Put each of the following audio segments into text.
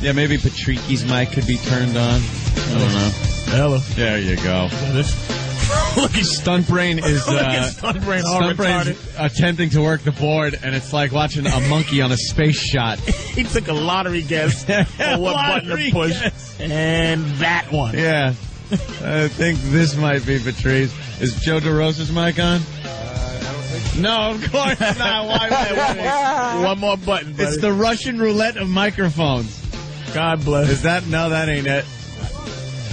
Yeah, maybe Patrice's mic could be turned on. I don't know. Hello. There you go. Look at Stunt Brain is Stunt Brain attempting to work the board, and it's like watching a monkey on a space shot. He took a lottery guess on what button to push, and that one. Yeah. I think this might be Patrice. Is Joe DeRosa's mic on? I don't think so. No, of course not. Why? One more button, buddy. It's the Russian roulette of microphones. God bless. Is that? No, that ain't it.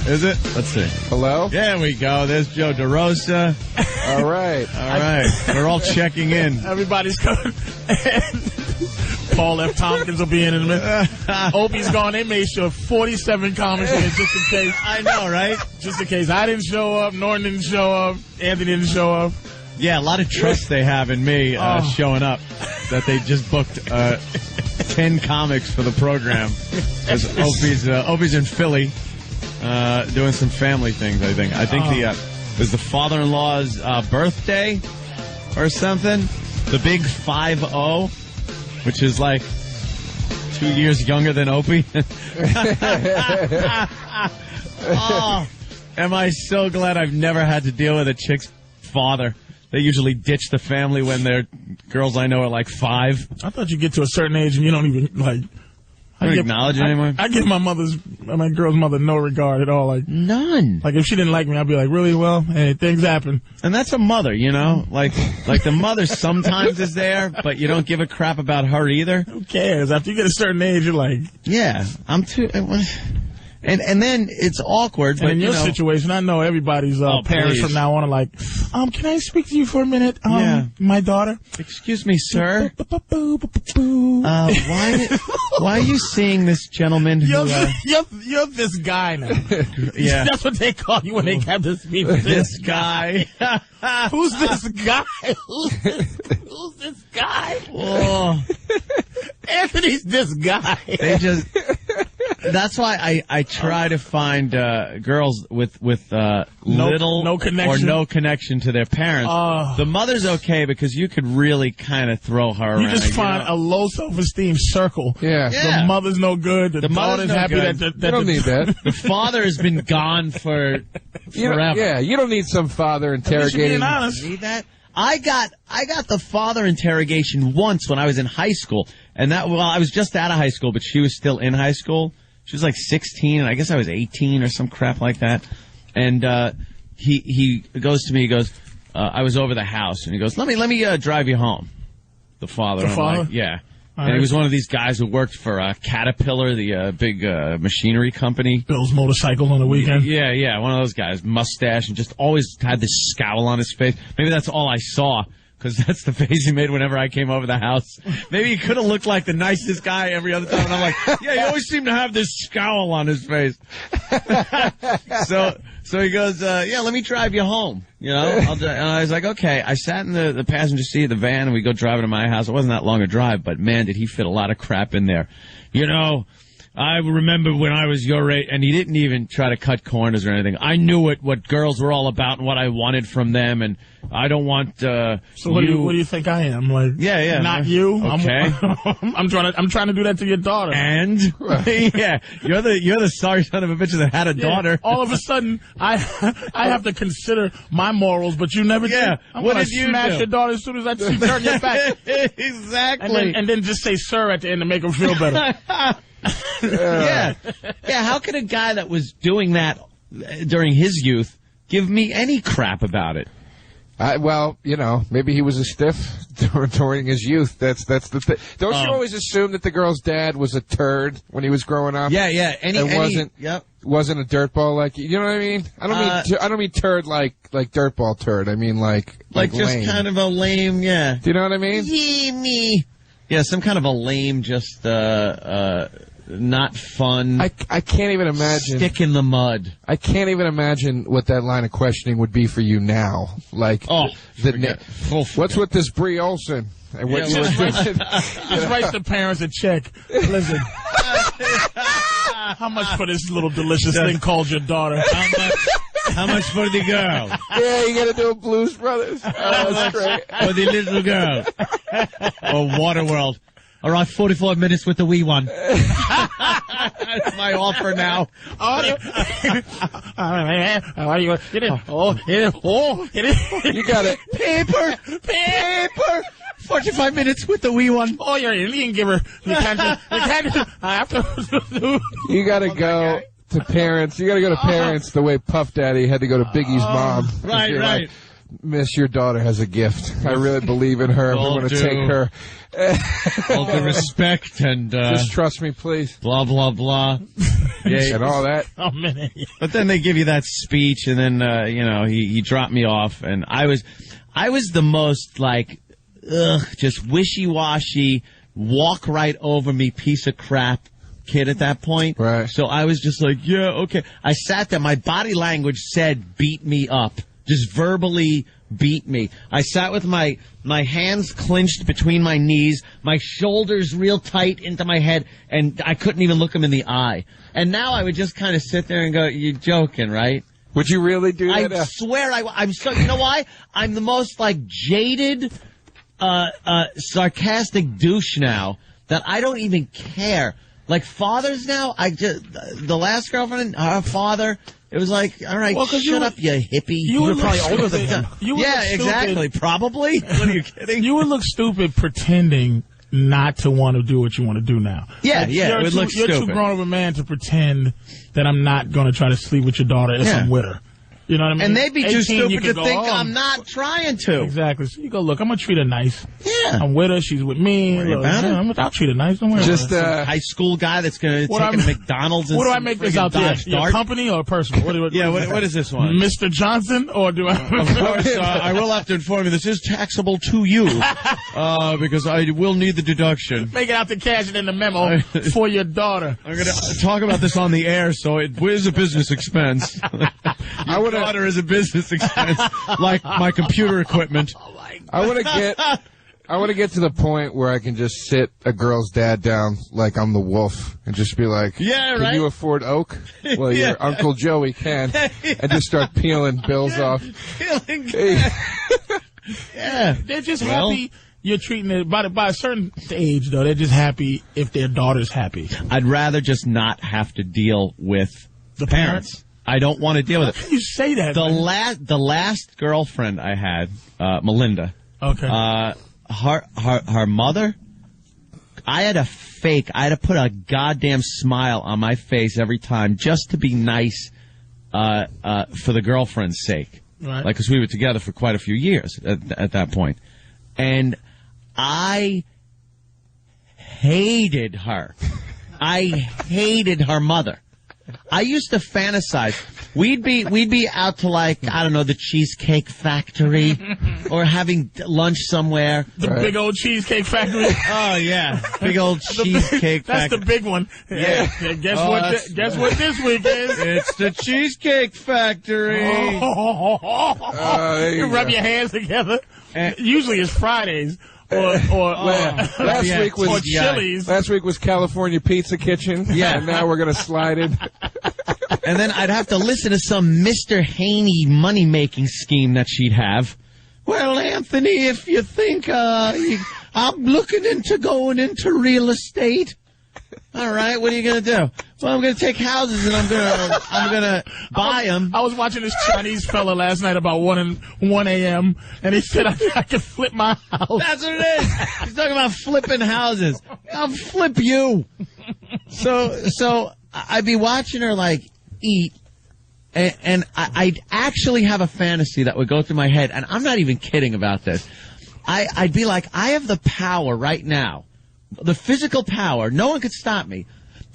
Is it? Let's see. Hello? There we go. There's Joe DeRosa. All right. All right. We're all checking in. Everybody's coming. Paul F. Tompkins will be in a minute. Opie's gone. They made sure 47 comics in just in case. I know, right? Just in case I didn't show up, Norton didn't show up, Anthony didn't show up. Yeah, a lot of trust they have in me showing up. That they just booked 10 comics for the program. Opie's in Philly. Doing some family things, I think. I think it was the father-in-law's birthday or something. The big 5-0, which is like 2 years younger than Opie. Oh, am I so glad I've never had to deal with a chick's father. They usually ditch the family when they're girls I know are like 5. I thought you get to a certain age and you don't even, like... I don't acknowledge it anymore. I give my girl's mother no regard at all. Like none. Like if she didn't like me, I'd be like, really? Well, hey, things happen. And that's a mother, you know? Like the mother sometimes is there, but you don't give a crap about her either. Who cares? After you get a certain age, you're like... Yeah, I'm too... And then it's awkward, but in your situation, I know everybody's parents from now on are like, can I speak to you for a minute? Yeah. My daughter. Excuse me, sir. Why are you seeing this gentleman who... You're this guy now. Yeah. That's what they call you when they have to speak. This guy. Who's this guy? Who's this guy? Oh. Anthony's this guy. They just... That's why I try to find girls with little no connection. or no connection to their parents. The mother's okay because you could really kind of throw her around. You just find a low self-esteem circle. Yeah. The mother's no good. The daughter's happy that you don't need that. The father has been gone for forever. You don't need some father interrogating. Being honest. Need that? I got the father interrogation once when I was in high school, and I was just out of high school, but she was still in high school. She was like 16, and I guess I was 18 or some crap like that. And he goes to me, he goes, I was over the house, and he goes, let me drive you home. The father. The father? Like, yeah. All and right. he was one of these guys who worked for Caterpillar, the big machinery company. Bill's motorcycle on the weekend. Yeah, one of those guys, mustache, and just always had this scowl on his face. Maybe that's all I saw, because that's the face he made whenever I came over the house. Maybe he could have looked like the nicest guy every other time, and I'm like, yeah, he always seemed to have this scowl on his face. So he goes, yeah, let me drive you home. You know, and I was like, okay. I sat in the passenger seat of the van, and we go driving to my house. It wasn't that long a drive, but man, did he fit a lot of crap in there. You know, I remember when I was your age, and he didn't even try to cut corners or anything. I knew what girls were all about and what I wanted from them, and I don't want. So what do you think I am? Like, yeah, not you. Okay, I'm trying to do that to your daughter. And yeah, you're the sorry son of a bitch that had a daughter. All of a sudden, I have to consider my morals, but you never did. I'm what gonna did you smash do? your daughter as soon as I see turn your back. Exactly. And then just say "sir" at the end to make them feel better. Yeah. How could a guy that was doing that during his youth give me any crap about it? Well, you know, maybe he was a stiff during his youth. That's the thing. Don't you always assume that the girl's dad was a turd when he was growing up? Yeah. Wasn't a dirtball like you know what I mean? I don't mean turd like dirtball turd. I mean like just lame. kind of a lame. Yeah. Do you know what I mean? Yeah, some kind of a lame, just not fun. I can't even imagine. Stick in the mud. I can't even imagine what that line of questioning would be for you now. Like, what's with this Brie Olson? And what you were doing? Just write the parents a check. Listen, how much for this little delicious thing called your daughter? How much for the girl? Yeah, you got to do a Blues Brothers. Oh, that's great. For the little girl. Or Waterworld. All right, 45 minutes with the wee one. That's my offer now. You got it. Paper. 45 minutes with the wee one. Oh, you're an Indian giver. You can't have to. You got to go to parents. You got to go to parents the way Puff Daddy had to go to Biggie's mom. Right. Like, Miss, your daughter has a gift. I really believe in her. We're going to take her. All the respect and just trust me, please. Blah blah blah. Yeah, and all that. Oh man! But then they give you that speech, and then he dropped me off, and I was the most like, just wishy-washy, walk right over me piece of crap kid at that point. Right. So I was just like, yeah, okay. I sat there. My body language said, beat me up. Just verbally beat me. I sat with my hands clenched between my knees, my shoulders real tight into my head, and I couldn't even look him in the eye. And now I would just kind of sit there and go, you're joking, right? Would you really do that? I swear I'm so, you know why? I'm the most like jaded, sarcastic douche now that I don't even care. Like fathers now, the last girlfriend, her father, it was like, all right, shut up, you hippie. You were probably older than him. Yeah, exactly. Probably. What are you kidding? You would look stupid pretending not to want to do what you want to do now. Yeah, it would look stupid. You're too grown of a man to pretend that I'm not going to try to sleep with your daughter if I'm with her. You know what I mean? And they'd be too stupid to think I'm not trying to. Exactly. So you go, look, I'm going to treat her nice. Yeah. I'm with her. She's with me. I'll treat her nice. Don't worry Just a high school guy that's going to take a McDonald's and what do I make this out there? Your company or personal? What is this one? Mr. Johnson? Or do I? Of course, I will have to inform you this is taxable to you because I will need the deduction. Make it out to cash it in the memo for your daughter. I'm going to talk about this on the air, so it is a business expense. Your daughter is a business expense, like my computer equipment. I want to get to the point where I can just sit a girl's dad down like I'm the wolf and just be like, Can you afford oak? Well, your Uncle Joey can. And just start peeling bills off. Yeah. They're just happy you're treating it by a certain age, though. They're just happy if their daughter's happy. I'd rather just not have to deal with the parents. I don't want to deal with it. How can you say that? The last girlfriend I had, Melinda. Okay. Her mother. I had to put a goddamn smile on my face every time just to be nice, for the girlfriend's sake. Right. Like, because we were together for quite a few years at that point, and I hated her. I hated her mother. I used to fantasize. We'd be out to, like, I don't know, the Cheesecake Factory or having lunch somewhere. The big old Cheesecake Factory. Oh yeah, big old Cheesecake Factory. That's the big one. Yeah. Guess what this week is? It's the Cheesecake Factory. You rub your hands together. Usually it's Fridays. Last week was Chili's. Last week was California Pizza Kitchen. Yeah. And now we're going to slide in. And then I'd have to listen to some Mr. Haney money-making scheme that she'd have. Well, Anthony, if you think I'm looking into going into real estate, all right, what are you going to do? Well, I'm going to take houses and I'm going to buy them. I was watching this Chinese fella last night about 1 a.m. and he said I could flip my house. That's what it is. He's talking about flipping houses. I'll flip you. So I'd be watching her like eat, and I'd actually have a fantasy that would go through my head, and I'm not even kidding about this. I'd be like, I have the power right now, the physical power, no one could stop me,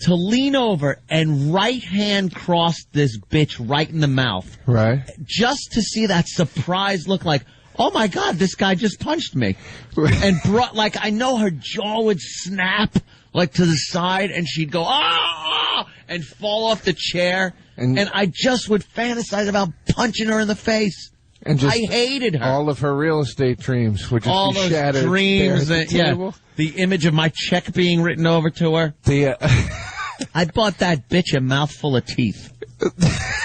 to lean over and right hand cross this bitch right in the mouth. Right. Just to see that surprised look like, oh my God, this guy just punched me. And I know her jaw would snap like to the side and she'd go, ah, and fall off the chair. And I just would fantasize about punching her in the face. And just I hated her. All of her real estate dreams would just all be those shattered. Dreams, the image of my check being written over to her. I bought that bitch a mouthful of teeth.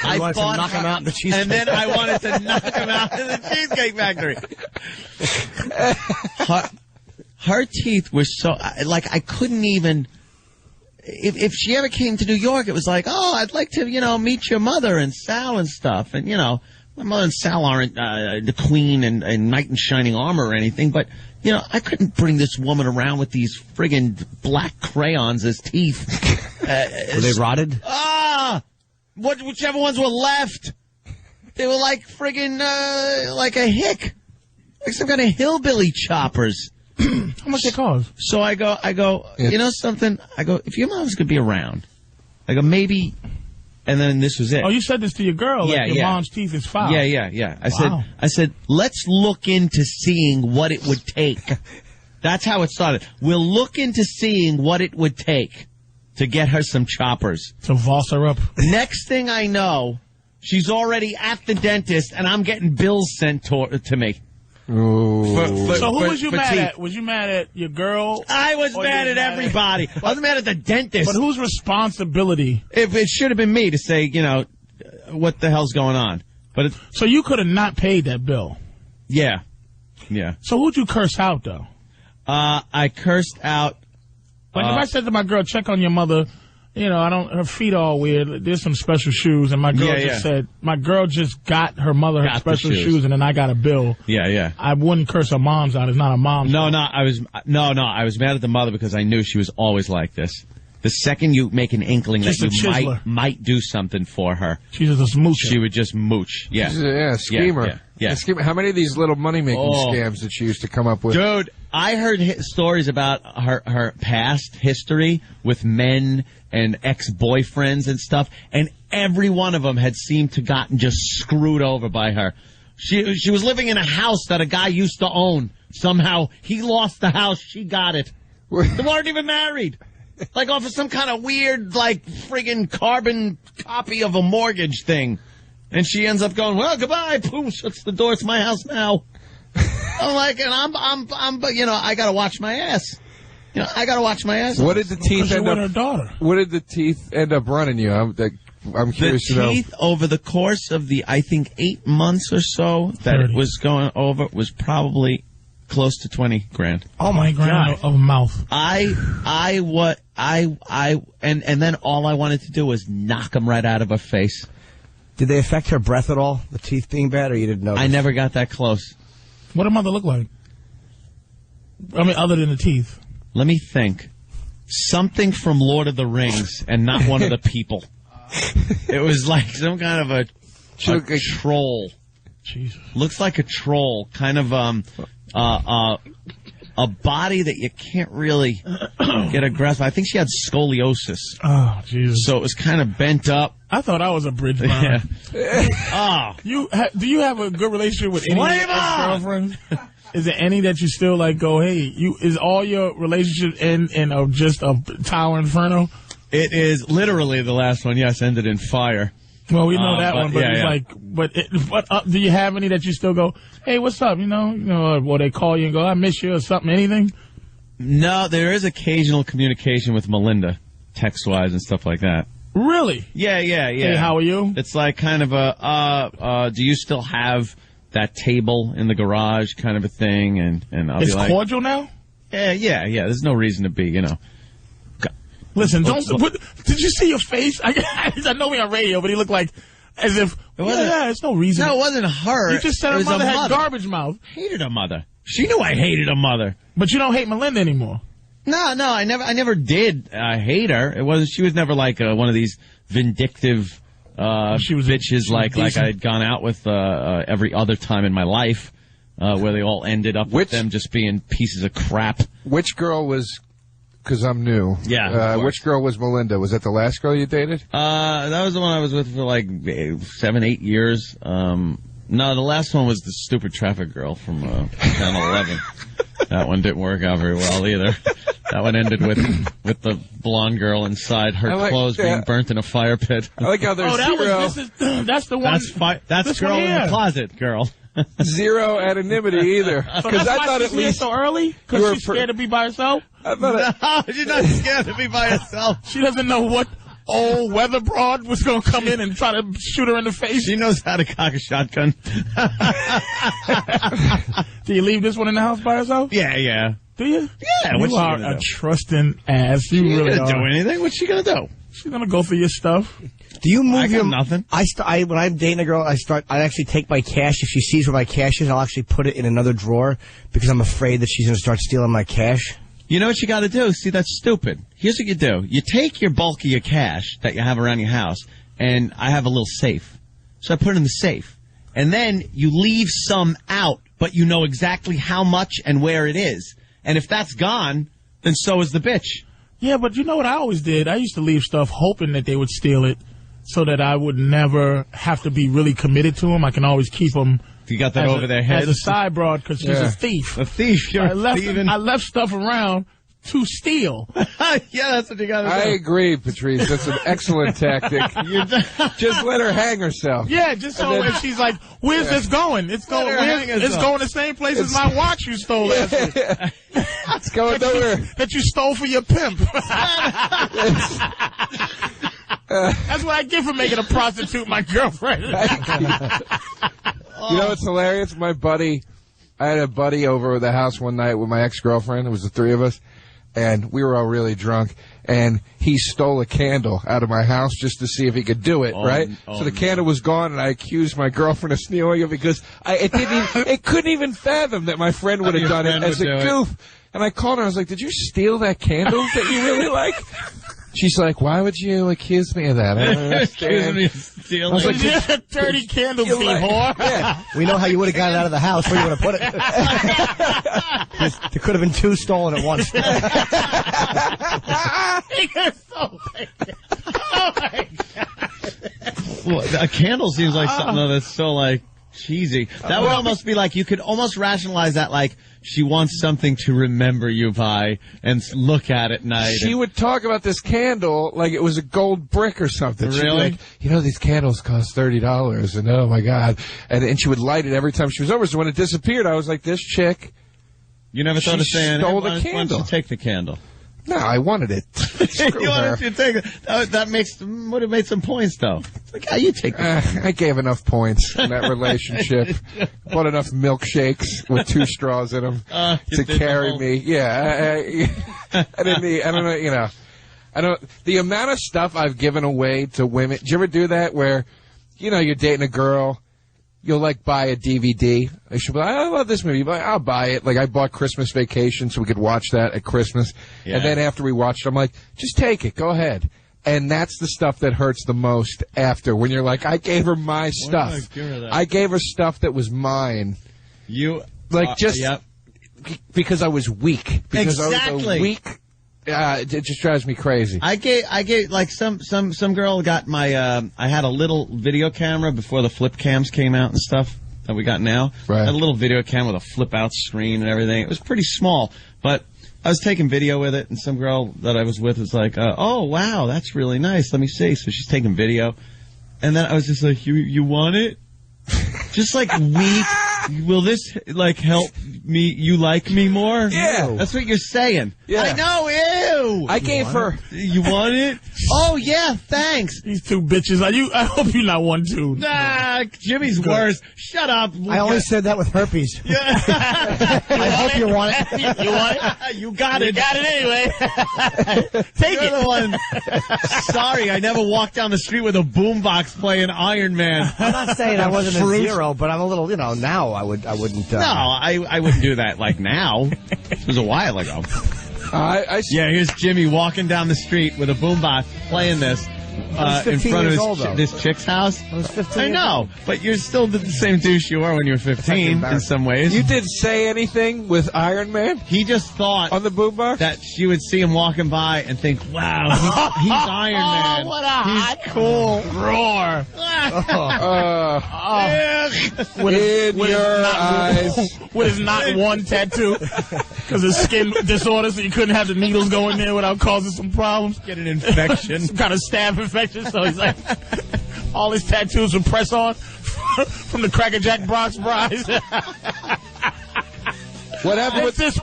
I wanted to knock him out in the cheesecake. And then I wanted to knock him out in the Cheesecake Factory. Her teeth were so, like, I couldn't even, if she ever came to New York, it was like, oh, I'd like to, meet your mother and Sal and stuff. And, my mother and Sal aren't the queen and knight in shining armor or anything, but, I couldn't bring this woman around with these friggin' black crayons as teeth. Were they rotted? Whichever ones were left. They were like friggin' like a hick. Like some kind of hillbilly choppers. How much they cost? So I go, you know something? I go, if your mom's going to be around, I go, maybe, and then this was it. Oh, you said this to your girl, like your mom's teeth is foul. Yeah. I said, let's look into seeing what it would take. That's how it started. We'll look into seeing what it would take to get her some choppers. To Voss her up. Next thing I know, she's already at the dentist, and I'm getting bills sent to me. So who was you mad at? Was you mad at your girl? I was mad at everybody. I was mad at the dentist. But whose responsibility? If it should have been me to say, what the hell's going on? But so you could have not paid that bill. Yeah. So who'd you curse out though? I cursed out. Like if I said to my girl, check on your mother. Her feet all weird. There's some special shoes, and my girl said, my girl just got her mother her special shoes, and then I got a bill. Yeah. I wouldn't curse her mom's out. It's not a mom's. I was mad at the mother because I knew she was always like this. The second you make an inkling just that you might do something for her, she's just a moocher. She would just mooch. Yeah, schemer. Yeah. Schemer. How many of these little money-making scams did she used to come up with? Dude, I heard stories about her past history with men and ex-boyfriends and stuff, and every one of them had seemed to gotten just screwed over by her. She was living in a house that a guy used to own. Somehow he lost the house, she got it. They weren't even married. Like off of some kind of weird, friggin' carbon copy of a mortgage thing. And she ends up going, well, goodbye, boom, shuts the door, it's my house now. I'm like, and I'm, I gotta watch my ass. I gotta watch my ass. What did the teeth end up? Her daughter. What did the teeth end up running you? I'm curious to know. The teeth over the course of I think 8 months or so that 30. it was going over was probably close to $20,000. Oh my God! Of a mouth. And then all I wanted to do was knock them right out of her face. Did they affect her breath at all? The teeth being bad, or you didn't know? I never got that close. What did mother look like? I mean, other than the teeth. Let me think. Something from Lord of the Rings, and not one of the people. It was like some kind of a troll. Jesus. Looks like a troll. Kind of a body that you can't really get a grasp of. I think she had scoliosis. Oh, Jesus. So it was kind of bent up. I thought I was a bridge man. Yeah. Do you have a good relationship with any ex-girlfriends? Is there any that you still go, hey, is all your relationship in just a tower inferno? It is literally the last one, yes, ended in fire. Well, we know that one, but do you have any that you still go, hey, what's up? Or they call you and go, I miss you or something, anything? No, there is occasional communication with Melinda, text-wise and stuff like that. Really? Yeah. Hey, how are you? It's like kind of do you still have that table in the garage kind of a thing? And I'll be like... It's cordial now? Yeah. There's no reason to be, Listen, did you see your face? I know we're on radio, but he looked like as if, it's no reason. No, it wasn't her. You just said her mother had garbage mouth. Hated her mother. She knew I hated her mother. But you don't hate Melinda anymore. No, I never did hate her. She was never like one of these vindictive bitches like I had gone out with every other time in my life, where they all ended up with them just being pieces of crap. Which girl was... Because I'm new. Yeah. Which girl was Melinda? Was that the last girl you dated? That was the one I was with for 7, 8 years. No, the last one was the stupid traffic girl from 10, 11. That one didn't work out very well either. That one ended with the blonde girl inside her clothes being burnt in a fire pit. I like how there's that's the one. That's girl in the closet, girl. Zero anonymity either. Because I thought at least so early. Because she's scared to be by herself. No, she's not scared to be by herself. She doesn't know what old weather broad was going to come in and try to shoot her in the face. She knows how to cock a shotgun. Do you leave this one in the house by herself? Yeah. Do you? Yeah. You are a trusting ass. You really gonna are. do anything? What's she gonna do? She's gonna go through your stuff. Do you move your nothing? When I'm dating a girl, I actually take my cash. If she sees where my cash is, I'll actually put it in another drawer because I'm afraid that she's gonna start stealing my cash. You know what you got to do? See, that's stupid. Here's what you do. You take your bulk of your cash that you have around your house, and I have a little safe. So I put it in the safe. And then you leave some out, but you know exactly how much and where it is. And if that's gone, then so is the bitch. Yeah, but you know what I always did? I used to leave stuff hoping that they would steal it so that I would never have to be really committed to them. I can always keep them. You got that over their heads? As a side broad, because she's a thief. A thief. I left stuff around to steal. Yeah, that's what you got to do. I agree, Patrice. That's an excellent tactic. Just let her hang herself. Yeah, just so if she's like, where's this going? It's going the same place as my watch you stole last week. It's going nowhere. That you stole for your pimp. That's what I get for making a prostitute my girlfriend. You know what's hilarious? I had a buddy over at the house one night with my ex-girlfriend. It was the three of us, and we were all really drunk. And he stole a candle out of my house just to see if he could do it, right? So the candle was gone, and I accused my girlfriend of stealing it because it couldn't even fathom that my friend would have done it as a goof. And I called her. I was like, "Did you steal that candle that you really like?" She's like, "Why would you accuse me of that? I don't understand." I was like, "You're a dirty candle thief, whore." Yeah, we know how you would have got it out of the house. Where you would have put it? There could have been two stolen at once. You're so big. Oh my God. Well, a candle seems like something that's so like cheesy. That would almost be like, you could almost rationalize that like she wants something to remember you by and look at at night. She would talk about this candle like it was a gold brick or something. Really? She'd be like, you know, these candles cost $30, and oh my God. And she would light it every time she was over. So when it disappeared, I was like, this chick. You never thought of saying, stole hey, the candle. Why don't you take the candle? No, I wanted it. Screw You her. wanted to take it. That would have made some points, though. It's like, how you take it? I gave enough points in that relationship. Bought enough milkshakes with 2 straws in them to carry me. Yeah, I didn't need, I don't know, you know. The amount of stuff I've given away to women. Did you ever do that where, you know, you're dating a girl, you'll like buy a DVD. She'll be like, I love this movie. But I'll buy it. Like I bought Christmas Vacation so we could watch that at Christmas. Yeah. And then after we watched it, I'm like, just take it. Go ahead. And that's the stuff that hurts the most after, when you're like, I gave her my stuff. I gave her stuff that was mine. You like because I was weak. Because I was a weak. It just drives me crazy. I gave like some girl got my I had a little video camera before the flip cams came out and stuff that we got now. Right. I had a little video camera with a flip out screen and everything. It was pretty small, but I was taking video with it, and some girl that I was with was like, "Oh wow, that's really nice. Let me see." So she's taking video, and then I was just like, "You want it?" Just like weak. Will this like help me? You like me more? Yeah, that's what you're saying. Yeah, I know. Ew. I gave her. You want it? Oh yeah, thanks. These two bitches. I hope you're not one too. Nah, Jimmy's worse. Shut up. I only said that with herpes. Yeah. I hope you want it. You want it? You got it. You got it anyway. Take You're it. The one. Sorry, I never walked down the street with a boombox playing Iron Man. I'm not saying I wasn't a zero, but I'm a little, you know, now I wouldn't. No, I wouldn't do that like now. It was a while ago. Yeah, here's Jimmy walking down the street with a boombox playing this in front of this chick's house. I was 15. I know, but you're still the same douche you were when you were 15 in some ways. You didn't say anything with Iron Man? He just thought on the boombox that she would see him walking by and think, wow, he's Iron Man. Oh, what a hot, cool. Roar. In your eyes. With his not one tattoo. Because his skin disorder, so you couldn't have the needles go in there without causing some problems. Get an infection. Some kind of staph infection. So he's like, all his tattoos would press on from the Cracker Jack Bronx Brides. What happened with this?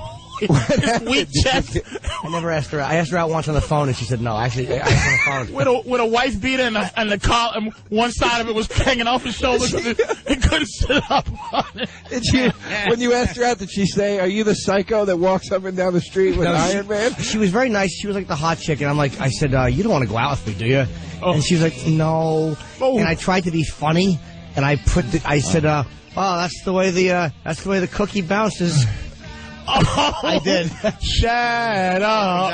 His weak chest. I never asked her out. I asked her out once on the phone, and she said no. Actually, I asked her on the phone. With a wife beater and the collar, and one side of it was hanging off his shoulder because it couldn't sit up on it. When you asked her out, did she say, "Are you the psycho that walks up and down the street with Iron Man?" She was very nice. She was like the hot chick, and I said, "You don't want to go out with me, do you?" Oh. And she was like, "No." Oh. And I tried to be funny, and I said, "Oh, that's the way the cookie bounces." Oh, I did. Shut up.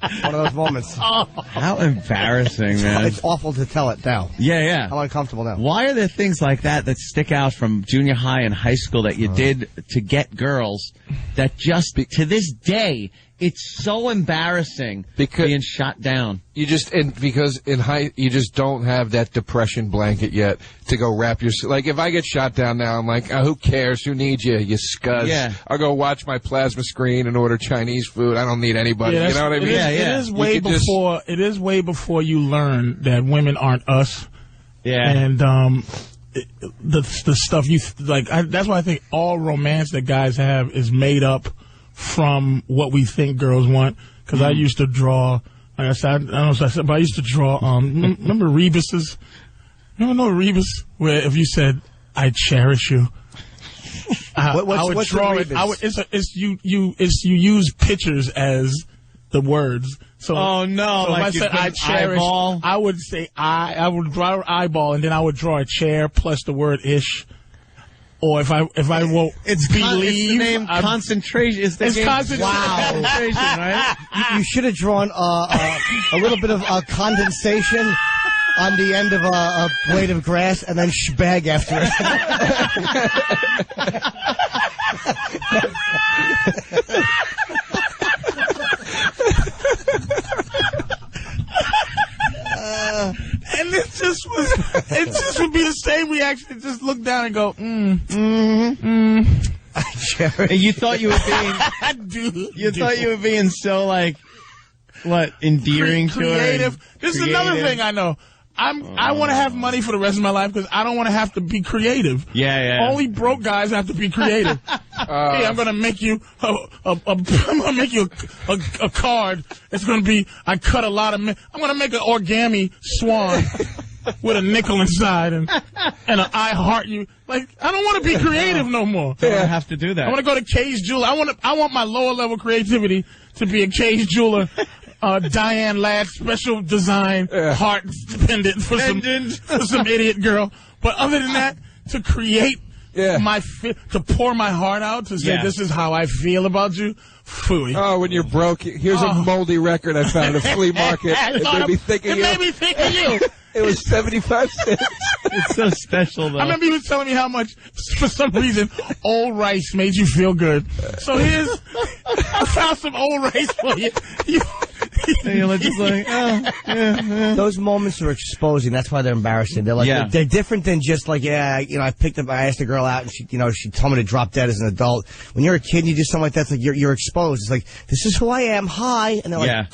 Exactly. One of those moments. Oh. How embarrassing, man. It's awful to tell it now. Yeah. I'm uncomfortable now. Why are there things like that stick out from junior high and high school that you did to get girls that just, to this day, it's so embarrassing being shot down. Because in high, you just don't have that depression blanket yet to go wrap your... Like, if I get shot down now, I'm like, who cares? Who needs you? You scuzz. Yeah. I'll go watch my plasma screen and order Chinese food. I don't need anybody. You know what I mean? It is way before you learn that women aren't us. Yeah. And the stuff you... that's why I think all romance that guys have is made up from what we think girls want. Because I used to draw... Like I said, I don't know if I said, but I used to draw, remember Rebus's? You know Rebus? Where if you said, "I cherish you," I would draw it. You use pictures as the words. So, oh no! So like if I said I cherish, eyeball? I would say I would draw an eyeball, and then I would draw a chair plus the word "ish." Or if I won't it's believe, the name concentration. It's concentration. Wow. Concentration, right? You should have drawn a little bit of condensation on the end of a blade of grass and then shbag after and it just would be the same reaction. Just look down and go, And you thought you were being, you were being so endearing creative. To her. This is another thing I know. I want to have money for the rest of my life because I don't want to have to be creative. Yeah. Only broke guys have to be creative. Hey, I'm gonna make you I'm gonna make you a card. It's gonna be I'm gonna make an origami swan with a nickel inside and an I heart you. Like, I don't want to be creative no more. I have to do that. I want to go to Kay's Jeweler. I want my lower level creativity to be a Kay's Jeweler. Diane Ladd special design heart pendant for some idiot girl. But other than that, to create to pour my heart out to say this is how I feel about you. Phooey. Oh, when you're broke, here's a moldy record I found at a flea market. It made me think of you. It was 75 cents. It's so special, though. I remember you was telling me how much, for some reason, old rice made you feel good. So I found some old rice for you. You're just like, Those moments are exposing. That's why they're embarrassing. They're like they're different than just like, I asked a girl out and she told me to drop dead as an adult. When you're a kid and you do something like that, it's like you're exposed. It's like, this is who I am. Hi. And they're like,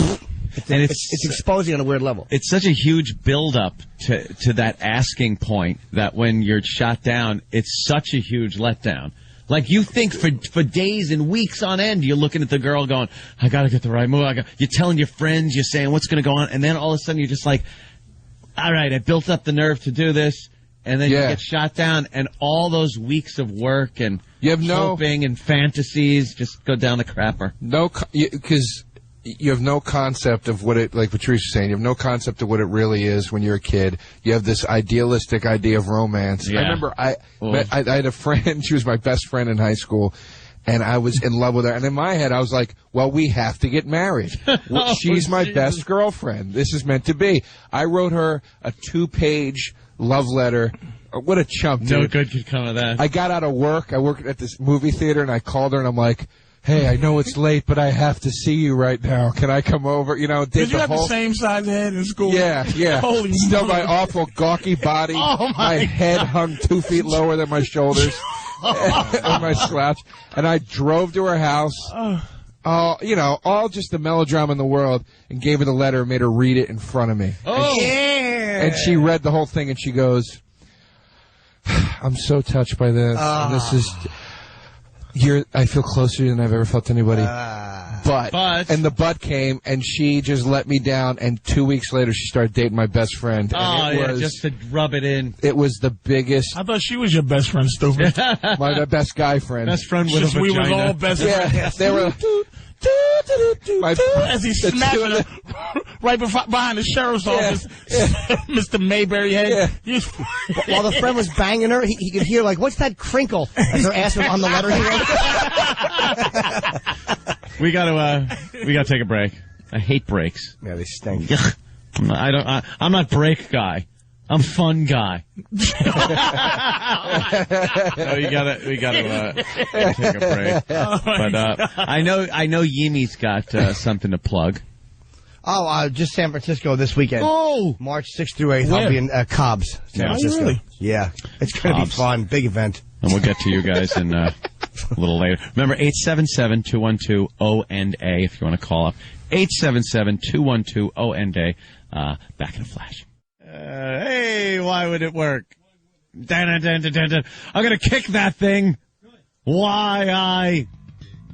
it's exposing on a weird level. It's such a huge build-up to that asking point that when you're shot down, it's such a huge letdown. Like, you think for days and weeks on end, you're looking at the girl going, I got to get the right move. You're telling your friends, you're saying what's going to go on, and then all of a sudden you're just like, all right, I built up the nerve to do this, and then you get shot down, and all those weeks of work and hoping and fantasies just go down the crapper. Because you have no concept of what it, like Patrice was saying, you have no concept of what it really is when you're a kid. You have this idealistic idea of romance. Yeah. I remember I had a friend, she was my best friend in high school, and I was in love with her. And in my head, I was like, well, we have to get married. She's my best girlfriend. This is meant to be. I wrote her a 2-page love letter. What a chump, dude. No good could come of that. I got out of work. I worked at this movie theater, and I called her, and I'm like, hey, I know it's late, but I have to see you right now. Can I come over? Did you have the same size head in school? Yeah. Holy Still my awful gawky body. My head hung 2 feet lower than my shoulders. And my slouch. And I drove to her house. All just the melodrama in the world, and gave her the letter and made her read it in front of me. Oh, and she read the whole thing, and she goes, I'm so touched by this. And this is... I feel closer than I've ever felt to anybody. But and the butt came, and she just let me down. And 2 weeks later, she started dating my best friend. And it was, just to rub it in. It was the biggest. I thought she was your best friend, stupid. My best guy friend. Best friend with a vagina. We was all best friends. Yeah, they were. As he smacked her right behind the sheriff's office, Mr. Mayberry head. Yeah. While the friend was banging her, he could hear, like, what's that crinkle? As her ass on the letter he wrote. We gotta take a break. I hate breaks. Yeah, they stink. I'm not break guy. I'm fun guy. No, we gotta take a break. But I know Yimi's got something to plug. Oh, just San Francisco this weekend. Oh! March 6th through 8th, I'll be in Cobb's, San Francisco. Really? Yeah. It's going to be fun. Big event. And we'll get to you guys in a little later. Remember, 877-212-O&A if you want to call up. 877-212-O&A. Back in a flash. Hey, why would it work? I'm going to kick that thing. Why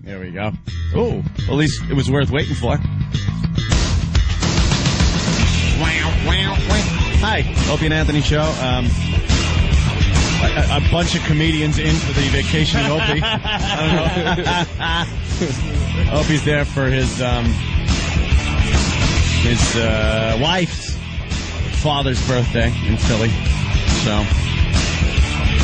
There we go. Oh, at least it was worth waiting for. Hi, Opie and Anthony show. A bunch of comedians in for the vacation in Opie. I don't know. Opie's there for his wife's father's birthday in Philly. So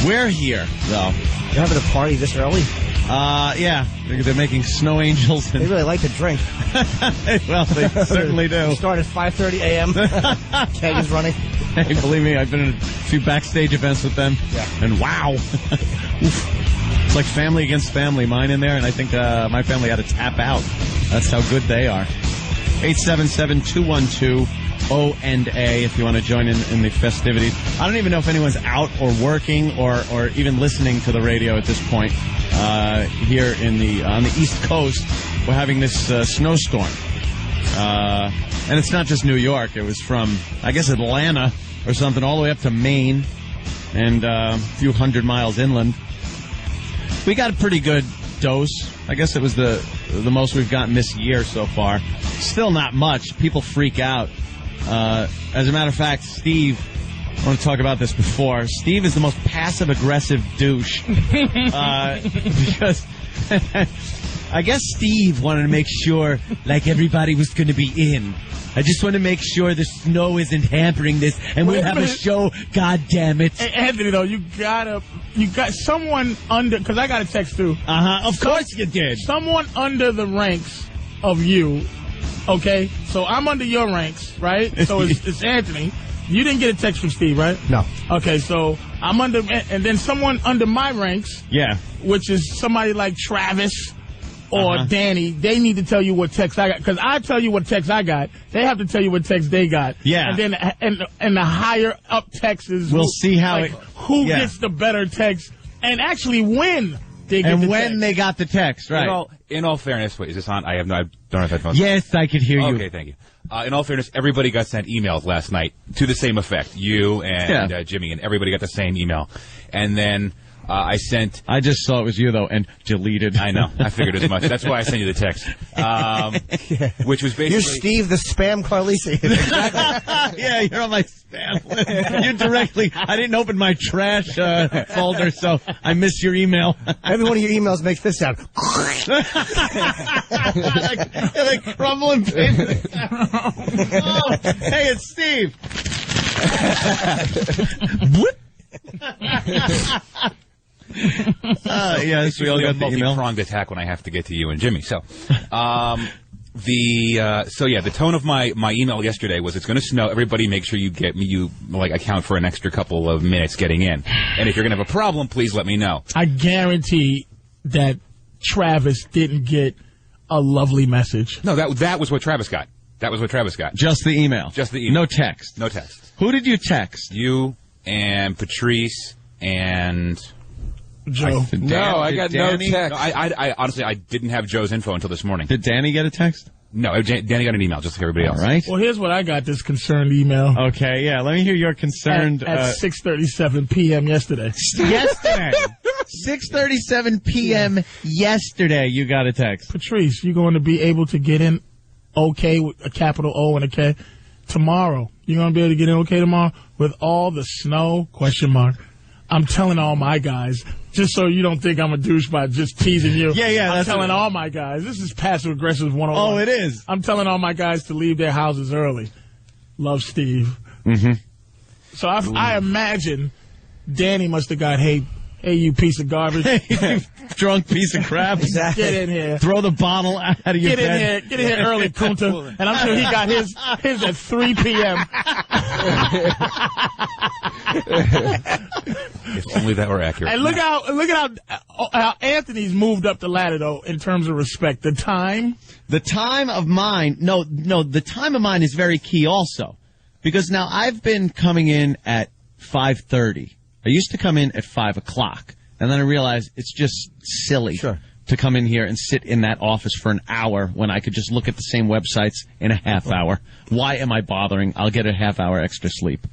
we're here, though. You're having a party this early? Yeah. They're making snow angels. They really like to drink. Well, they certainly do. We start at 5:30 a.m. Keg is running. Hey, believe me, I've been in a few backstage events with them. Yeah. And wow. It's like family against family. Mine in there, and I think my family had to tap out. That's how good they are. 877-212-O&A if you want to join in the festivities. I don't even know if anyone's out or working or even listening to the radio at this point. Here on the East Coast, we're having this snowstorm. And it's not just New York. It was from, I guess, Atlanta or something all the way up to Maine and a few hundred miles inland. We got a pretty good dose. I guess it was the most we've gotten this year so far. Still not much. People freak out. As a matter of fact, Steve, I want to talk about this before. Steve is the most passive-aggressive douche. Because I guess Steve wanted to make sure, like, everybody was going to be in. I just want to make sure the snow isn't hampering this, and we'll have a show. God damn it! Hey, Anthony, though, you got someone under, because I got a text too. Of course you did. Someone under the ranks of you. Okay, so I'm under your ranks, right? So it's Anthony. You didn't get a text from Steve, right? No. Okay, so I'm under, and then someone under my ranks. Yeah. Which is somebody like Travis or Danny. They need to tell you what text I got, because I tell you what text I got. They have to tell you what text they got. Yeah. And then and the higher up texts is we'll see how who gets the better text and actually when they get the text. They got the text, right? In all fairness, wait, is this on? I don't have headphones. Yes, I could hear you. Okay, thank you. In all fairness, everybody got sent emails last night to the same effect. You and Jimmy, and everybody got the same email. And then I just saw it was you, though, and deleted. I know. I figured as much. That's why I sent you the text. Which was basically... You're Steve the Spam Carlisi. Yeah, you're on my spam list. You directly... I didn't open my trash folder, so I missed your email. Every one of your emails makes this sound. like crumbling paper. Oh, hey, it's Steve. What? Yes, we all got the email. Multi-pronged attack when I have to get to you and Jimmy. So, the tone of my email yesterday was it's going to snow. Everybody, make sure you account for an extra couple of minutes getting in. And if you're going to have a problem, please let me know. I guarantee that Travis didn't get a lovely message. No, that was what Travis got. That was what Travis got. Just the email. Just the email. No text. No text. Who did you text? You and Patrice and Joe. No, I got no text. No, I honestly, I didn't have Joe's info until this morning. Did Danny get a text? No, Danny got an email, just like everybody else. All right. Well, here's what I got, this concerned email. Okay, yeah, let me hear your concerned... At 6:37 p.m. yesterday. Yesterday? 6:37 p.m. yesterday, you got a text. Patrice, you're going to be able to get in okay with a capital O and a K tomorrow. You're going to be able to get in okay tomorrow with all the snow, ? I'm telling all my guys, just so you don't think I'm a douche by just teasing you. Yeah, I'm telling all my guys. This is passive-aggressive 101. Oh, it is. I'm telling all my guys to leave their houses early. Love, Steve. Mm-hmm. So I imagine Danny must have got, hey, you piece of garbage. You drunk piece of crap. Get in here. Throw the bottle out of your bed. Get in here early, Kunta. And I'm sure he got his at 3 p.m. If only that were accurate. And look at how Anthony's moved up the ladder, though, in terms of respect. The time of mine, the time of mine is very key also. Because now I've been coming in at 5:30. I used to come in at 5 o'clock. And then I realized it's just silly to come in here and sit in that office for an hour when I could just look at the same websites in a half hour. Why am I bothering? I'll get a half hour extra sleep.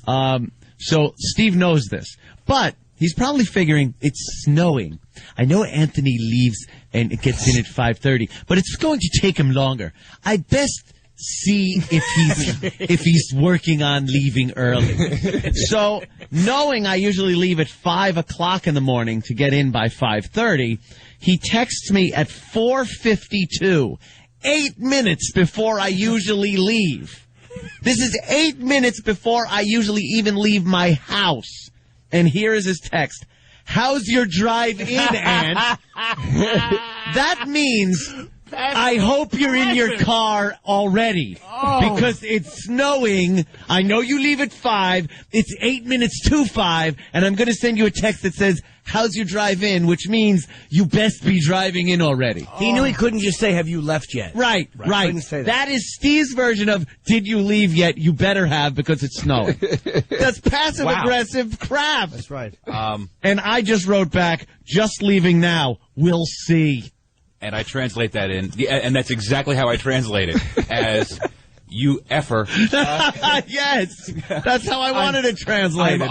So Steve knows this. But he's probably figuring it's snowing. I know Anthony leaves and it gets in at 5:30, but it's going to take him longer. I best see if he's working on leaving early. So, knowing I usually leave at 5 o'clock in the morning to get in by 5:30, he texts me at 4:52, 8 minutes before I usually leave. This is 8 minutes before I usually even leave my house. And here is his text. How's your drive in, Ant? That means I hope you're in your car already because it's snowing. I know you leave at 5. It's 8 minutes to 5, and I'm going to send you a text that says, how's your drive in, which means you best be driving in already. He knew he couldn't just say, have you left yet? Right. Couldn't say That is Steve's version of, did you leave yet? You better have because it's snowing. That's passive-aggressive crap. That's right. And I just wrote back, just leaving now. We'll see. And I translate that in, and that's exactly how I translate it, as you effer. Yes, that's how I wanted to translate it.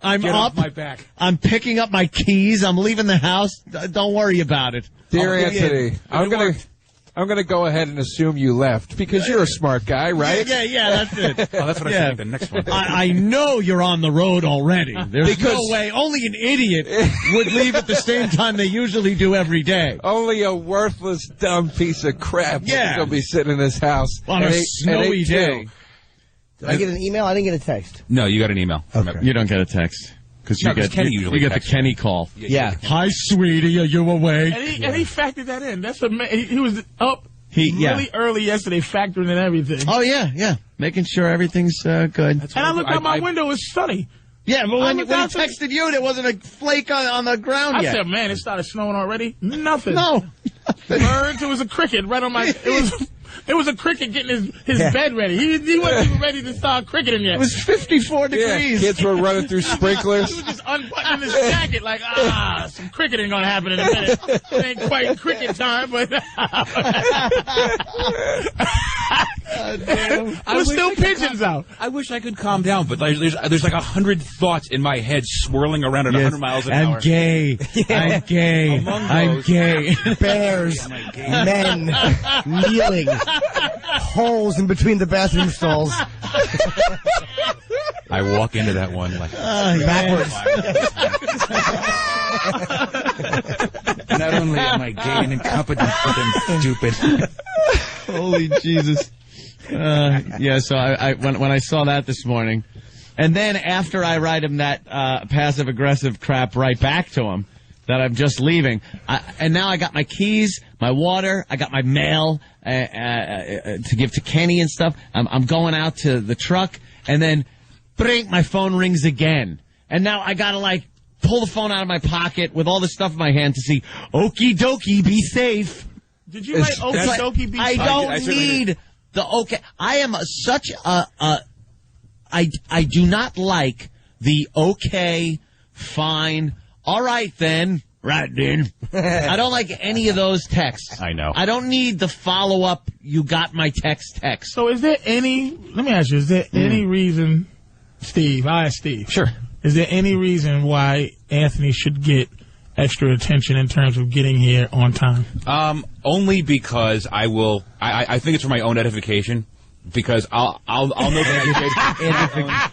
I'm Get up. off my back. I'm picking up my keys. I'm leaving the house. Don't worry about it. Dear Anthony, I'm gonna go ahead and assume you left because you're a smart guy, right? Yeah, that's it. Oh, that's what I think the next one. I know you're on the road already. There's no way. Only an idiot would leave at the same time they usually do every day. Only a worthless, dumb piece of crap is going to be sitting in this house on a snowy day. Did I get an email? I didn't get a text. No, you got an email. Okay. You don't get a text. Because you get the Kenny call. Yeah. Hi, sweetie. Are you awake? And he factored that in. That's he was up really early yesterday, factoring in everything. Oh, yeah. Making sure everything's good. And I looked out my window. It's sunny. Yeah, but when he texted you, there wasn't a flake on the ground yet. I said, man, it started snowing already. Nothing. No. Birds. It was a cricket right on my... It was a cricket getting his bed ready. He wasn't even ready to start cricketing yet. It was 54 degrees. Kids were running through sprinklers. He was just unbuttoning his jacket like, some cricketing gonna happen in a minute. It ain't quite cricket time, but... There's still pigeons out. I wish I could calm down, but there's like 100 thoughts in my head swirling around at 100 miles an hour. I'm gay. I'm gay. I'm gay. Bears, men, kneeling, holes in between the bathroom stalls. I walk into that one like backwards. Not only am I gay and incompetent, but I'm stupid. Holy Jesus. So when I saw that this morning, and then after I write him that passive-aggressive crap right back to him, that I'm just leaving, and now I got my keys, my water, I got my mail to give to Kenny and stuff. I'm going out to the truck, and then, bring, my phone rings again. And now I gotta, pull the phone out of my pocket with all the stuff in my hand to see, okie dokie, be safe. Did you write okie dokie, be safe? I don't need the okay. I am such I do not like the okay, fine, all right then, right then. I don't like any of those texts. I know. I don't need the follow-up, you got my text. So is there let me ask you, is there any reason, Steve, I'll ask Steve. Sure. Is there any reason why Anthony should get extra attention in terms of getting here on time? Only because I think it's for my own edification. Because I'll know that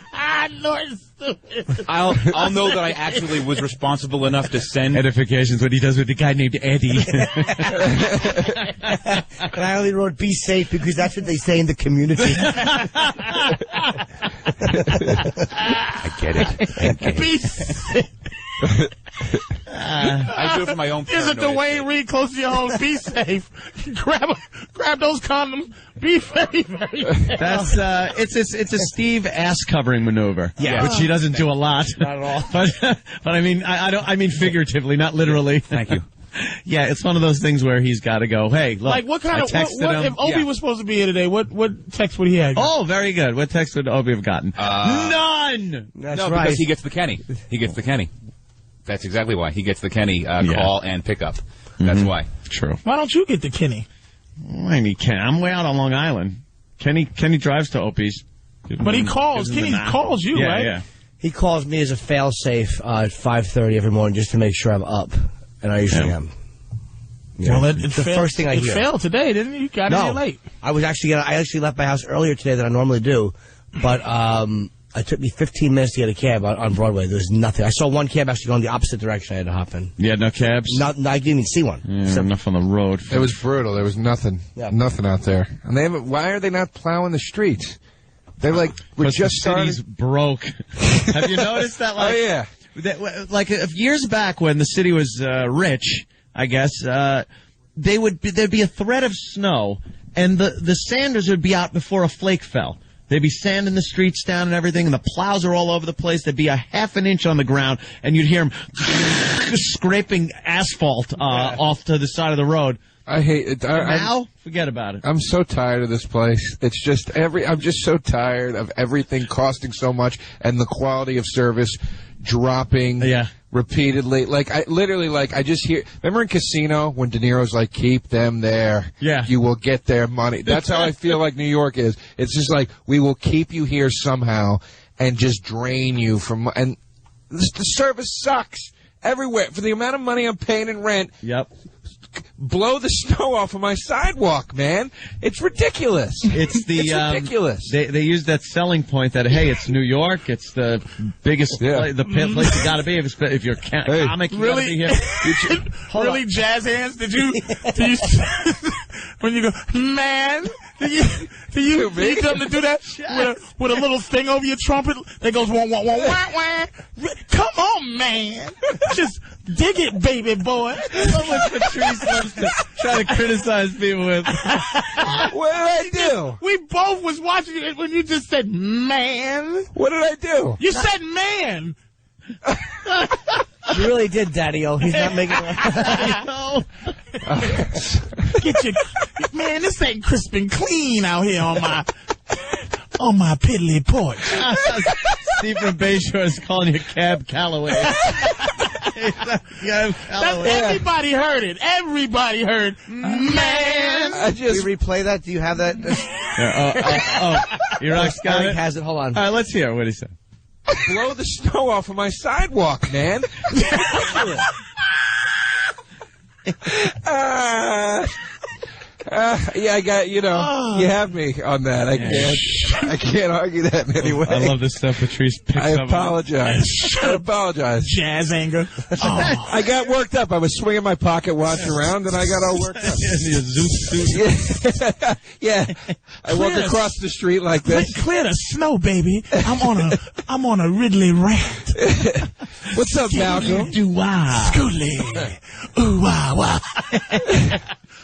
I'll know that I actually was responsible enough to send edifications. What he does with the guy named Eddie. And I only wrote "be safe" because that's what they say in the community. I get it. Be safe. I do it for my own. Is it Dwayne Reed close to your home? Be safe. Grab those condoms. Be very, very. That's it's a Steve ass covering maneuver. Yeah, which he doesn't do a lot. Not at all. But I mean I mean figuratively, not literally. Thank you. Yeah, it's one of those things where he's got to go. Hey, look. Like what kind I of texted what, him. if Opie was supposed to be here today? What text would he have? Oh, very good. What text would Opie have gotten? None. That's right. Because he gets the Kenny. He gets the Kenny. That's exactly why he gets the Kenny call and pickup. That's why. True. Why don't you get the Kenny? I mean, I'm way out on Long Island. Kenny drives to Opie's. But he calls. Kenny calls you, right? Yeah. He calls me as a fail-safe at 5:30 every morning just to make sure I'm up, and I usually am. Yeah. Well, it's the first thing I hear. It failed today, didn't it? You got here late. I actually left my house earlier today than I normally do, but it took me 15 minutes to get a cab on Broadway. There was nothing. I saw one cab actually going the opposite direction. I had to hop in. You had no cabs? I didn't even see one. Yeah, enough on the road. It was brutal. There was nothing. Yeah. Nothing out there. And why are they not plowing the streets? They're like, we're just starting. The city's broke. Have you noticed that? Like, oh, yeah. Like years back when the city was rich, I guess, there'd be a thread of snow, and the sanders would be out before a flake fell. They'd be sanding the streets down and everything, and the plows are all over the place. There'd be a half an inch on the ground, and you'd hear them scraping asphalt off to the side of the road. I hate it. Now, forget about it. I'm so tired of this place. It's just I'm just so tired of everything costing so much and the quality of service dropping repeatedly. I just hear. Remember in Casino when De Niro's like, "Keep them there. Yeah, you will get their money." That's how I feel like New York is. It's just like we will keep you here somehow and just drain you from. And the service sucks everywhere for the amount of money I'm paying in rent. Yep. Blow the snow off of my sidewalk, man. It's ridiculous. It's ridiculous. They use that selling point that, hey, it's New York. It's the biggest place you got to be. If you're comic, you really? Be here. Really, jazz hands? Did you when you go, man? Do you come to do that with a little thing over your trumpet that goes wah wah wah wah wah? Come on, man! Just dig it, baby boy. That's what Patrice loves to try to criticize people with. What did I do? We both was watching it when you just said man. What did I do? You said man. You really did, Daddy-O. He's not making it. Get your man. This ain't crisp and clean out here on my piddly porch. Steve from Bayshore is calling you Cab Calloway. Everybody heard it. Everybody heard man. We replay that. Do you have that? Iraq's got it. Has it. Hold on. All right, let's hear what he said. Blow the snow off of my sidewalk, man. Yeah, I got, you have me on that. I can't argue that in any way. I love this stuff Patrice picks up. I apologize. Jazz anger. I got worked up. I was swinging my pocket watch around, and I got all worked up. Yeah. I walk across the street like this. Clear the snow, baby. I'm on a Ridley rant. What's up, Malcolm? Scootly. Ooh, wow, wow.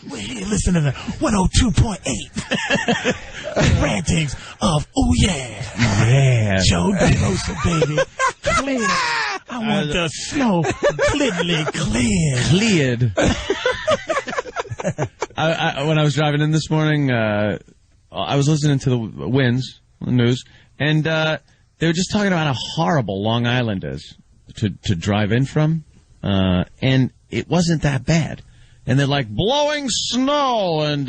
We're here listening to 102.8. Rantings of, oh yeah. Joe DeRosa, baby. Clear. I want the snow completely cleared. When I was driving in this morning, I was listening to the winds, the news, and they were just talking about how horrible Long Island is to drive in from, and it wasn't that bad. And they're like, blowing snow and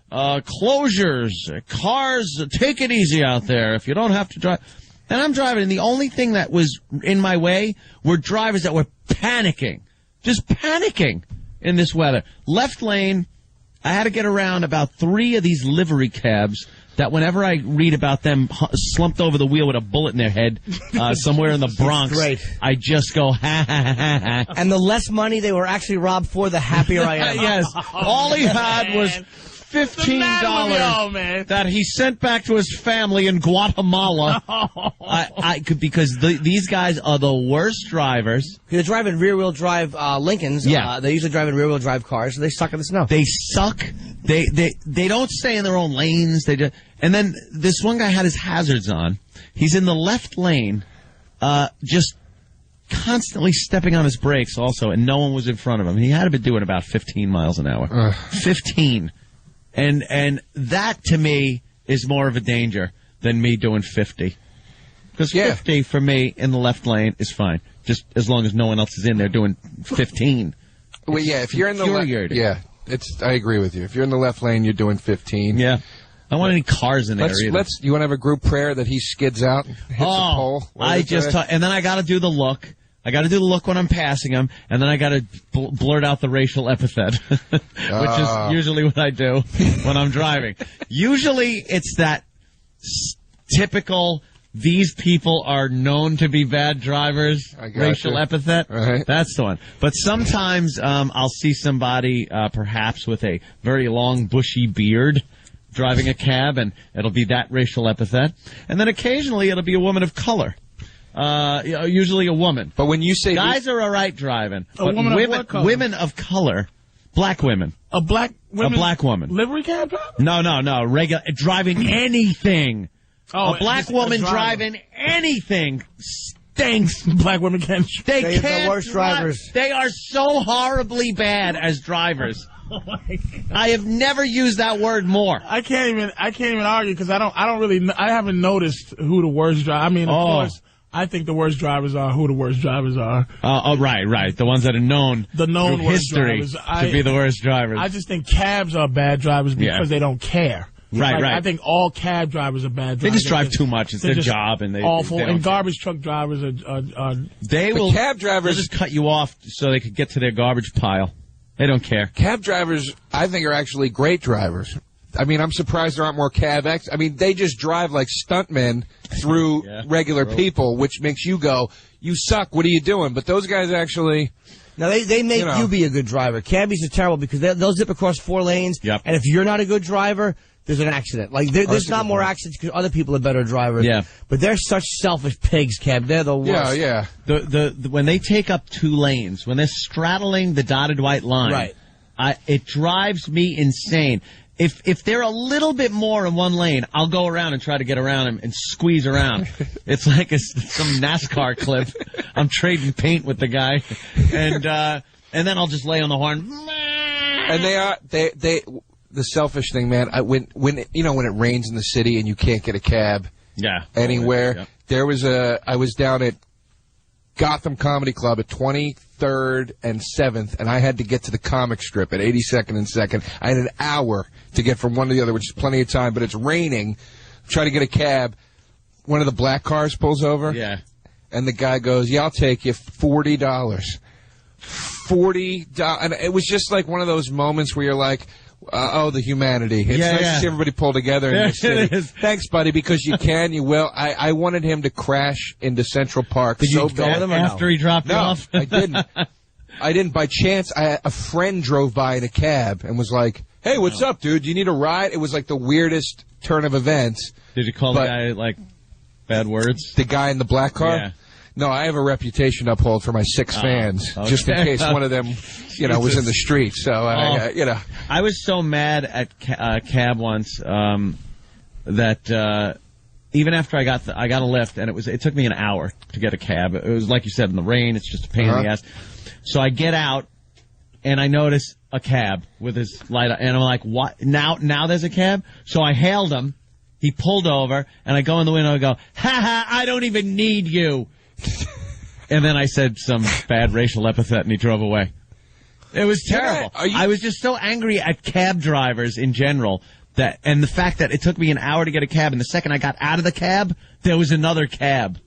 closures, cars, take it easy out there if you don't have to drive. And I'm driving, and the only thing that was in my way were drivers that were panicking. just panicking in this weather. Left lane, I had to get around about 3 of these livery cabs that whenever I read about them slumped over the wheel with a bullet in their head somewhere in the Bronx, I just go, ha, ha, ha, ha, ha. And the less money they were actually robbed for, the happier I am. Yes. All he had was $15 that he sent back to his family in Guatemala. Because these guys are the worst drivers. They're driving rear-wheel drive Lincolns. Yeah. They usually drive in rear-wheel drive cars, so they suck in the snow. They suck. They don't stay in their own lanes. And then this one guy had his hazards on. He's in the left lane, just constantly stepping on his brakes also, and no one was in front of him. He had to be doing about 15 miles an hour. 15. And that, to me, is more of a danger than me doing 50. Because 50, for me, in the left lane is fine. Just as long as no one else is in there doing 15. Well, yeah, if you're in the left... I agree with you. If you're in the left lane, you're doing 15. Yeah. I don't want any cars in there either. You want to have a group prayer that he skids out and hits the pole? And then I got to do the look. I got to do the look when I'm passing him, and then I got to blurt out the racial epithet, which is usually what I do when I'm driving. Usually it's that typical, these people are known to be bad drivers, racial epithet. Right. That's the one. But sometimes I'll see somebody perhaps with a very long, bushy beard driving a cab, and it'll be that racial epithet. And then occasionally it'll be a woman of color. Usually a woman. But when you say guys are all right driving, but women of color, black women. A black woman. Livery cab driver? No. Regular driving anything. Oh, a black woman driving anything stinks. Black women can't. They are the worst drivers. They are so horribly bad as drivers. Oh my God. I have never used that word more. I can't even argue because I haven't noticed who the worst driver. I mean, of course. I think the worst drivers are who the worst drivers are. Right. The ones that are known through history to be the worst drivers. I just think cabs are bad drivers because they don't care. Right. I think all cab drivers are bad drivers. They just drive too much. It's their job, and awful. They and garbage truck drivers are cab drivers just cut you off so they could get to their garbage pile. They don't care. Cab drivers, I think, are actually great drivers. I mean, I'm surprised there aren't more cab I mean, they just drive like stuntmen through regular people, which makes you go, you suck, what are you doing? But those guys actually... Now, they make you be a good driver. Cabbies are terrible because they'll zip across 4 lanes, and if you're not a good driver, there's an accident. Like, there's not more accidents because other people are better drivers. Yeah. But they're such selfish pigs, Cab. They're the worst. Yeah. When they take up 2 lanes, when they're straddling the dotted white line, it drives me insane. If they're a little bit more in one lane, I'll go around and try to get around him and squeeze around. It's like some NASCAR clip. I'm trading paint with the guy, and then I'll just lay on the horn. And the selfish thing, man. When it rains in the city and you can't get a cab, anywhere. There was I was down at Gotham Comedy Club at 23rd and 7th, and I had to get to the comic strip at 82nd and 2nd. I had an hour to get from one to the other, which is plenty of time, but it's raining. Try to get a cab. One of the black cars pulls over. Yeah. And the guy goes, I'll take you $40. $40. And it was just like one of those moments where you're like, the humanity. It's nice to see everybody pull together in this city. Thanks, buddy, because you can, you will. I wanted him to crash into Central Park. Did you go with him after he dropped you off? I didn't. I didn't. By chance, a friend drove by in a cab and was like, hey, what's up, dude? Do you need a ride? It was like the weirdest turn of events. Did you call the guy, like, bad words? The guy in the black car? Yeah. No, I have a reputation to uphold for my 6 fans, just in case one of them, was in the street. So, I was so mad at cab once that even after I got a lift, and it took me an hour to get a cab. It was like you said, in the rain. It's just a pain in the ass. So I get out, and I notice a cab with his light, and I'm like, "What? Now there's a cab?" So I hailed him. He pulled over, and I go in the window and go, "Ha! I don't even need you." And then I said some bad racial epithet, and he drove away. It was terrible. I was just so angry at cab drivers in general, and the fact that it took me an hour to get a cab, and the second I got out of the cab, there was another cab.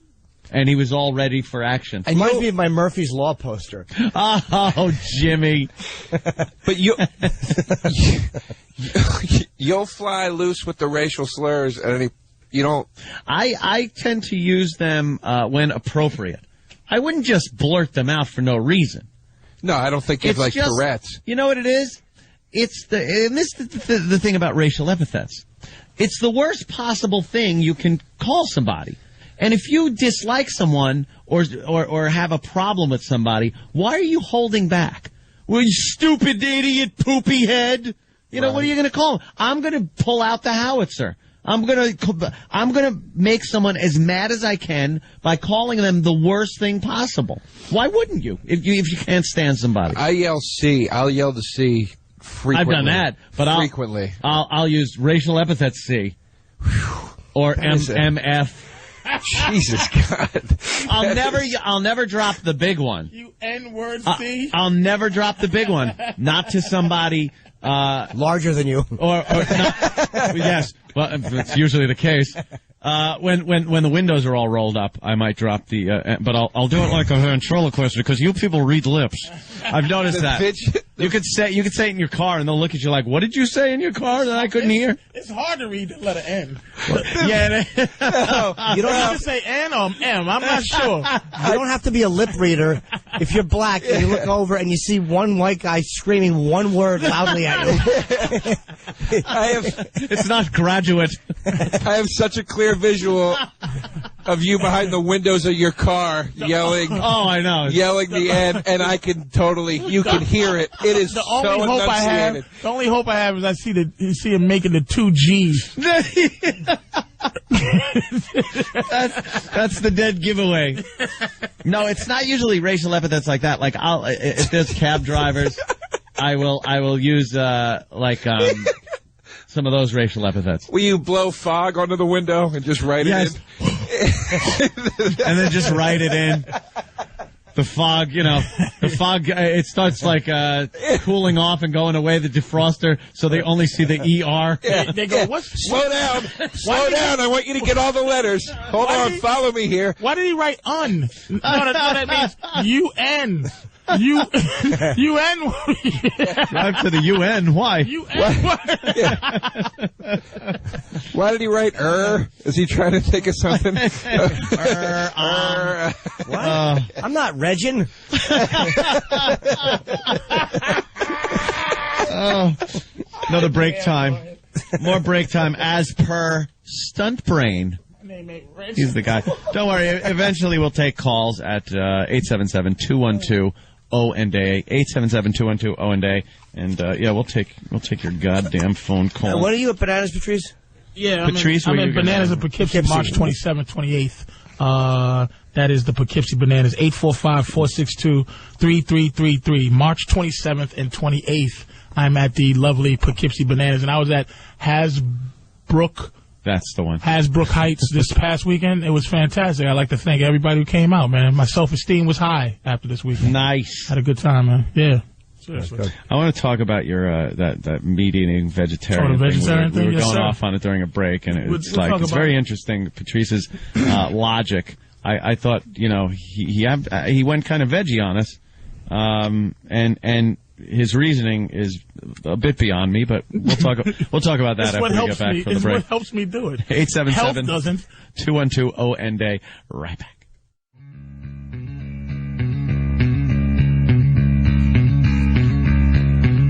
and he was all ready for action. It reminds me of my Murphy's Law poster. Oh, Jimmy. But you'll fly loose with the racial slurs at any. You don't. I tend to use them when appropriate. I wouldn't just blurt them out for no reason. No, I don't think it's like just, Tourette's. You know what it is? It's the thing about racial epithets. It's the worst possible thing you can call somebody. And if you dislike someone or have a problem with somebody, why are you holding back? Well, you stupid idiot poopy head. You know, what are you going to call him? I'm going to pull out the howitzer. I'm gonna make someone as mad as I can by calling them the worst thing possible. Why wouldn't you? If you can't stand somebody. I yell C. I'll yell the C frequently. I've done that, but I'll use racial epithet C or MF. Jesus God! I'll never drop the big one. You N-word C. I'll never drop the big one. Not to somebody larger than you. Or not, yes. Well, it's usually the case. When the windows are all rolled up, I might drop the. But I'll do it like a ventriloquist because you people read lips. I've noticed that. You could say it in your car, and they'll look at you like, "What did you say in your car that I couldn't hear?" It's hard to read the letter N. Yeah, you don't have to say N or M. I'm not sure. You don't have to be a lip reader. If you're black and you look over and you see one white guy screaming one word loudly at you, it's not graduate. I have such a clear visual of you behind the windows of your car yelling. Oh, I know. Yelling the N, and I can you can hear it. It is the only hope enunciated. The only hope I have is I see him making the 2 G's. That's the dead giveaway. No, it's not usually racial epithets like that. Like if there's cab drivers, I will use some of those racial epithets. Will you blow fog onto the window and just write it in? And then just write it in. The fog, it starts like cooling off and going away, the defroster, so they only see the ER. Yeah, they go, what? Slow down. Slow down. I want you to get all the letters. Hold on. Follow me here. Why did he write un? No, that means UN. UN. Drive to the UN. Why? Why did he write Is he trying to think of something? What? I'm not Regin. Another break time. More break time as per Stunt Brain. He's the guy. Don't worry. Eventually we'll take calls at 877-212-ONA, 877-212-ONA, and we'll take your goddamn phone call. What are you at Bananas, Patrice? Yeah, Patrice, I'm in Bananas at Poughkeepsie, March 27th, 28th. That is the Poughkeepsie Bananas, 845-462-3333. March 27th and 28th, I'm at the lovely Poughkeepsie Bananas, and I was at Hasbrook. That's the one. Hasbrook Heights this past weekend. It was fantastic. I'd like to thank everybody who came out, man. My self-esteem was high after this weekend. Nice. Had a good time, man. Yeah. Seriously. I want to talk about your that meat-eating vegetarian thing. We were going off on it during a break, and it's it's very interesting. Patrice's logic. I thought, he went kind of veggie on us, and his reasoning is a bit beyond me, but we'll talk about that after we get back from the break. It's what helps me do it. 877-212-ONA. Right back.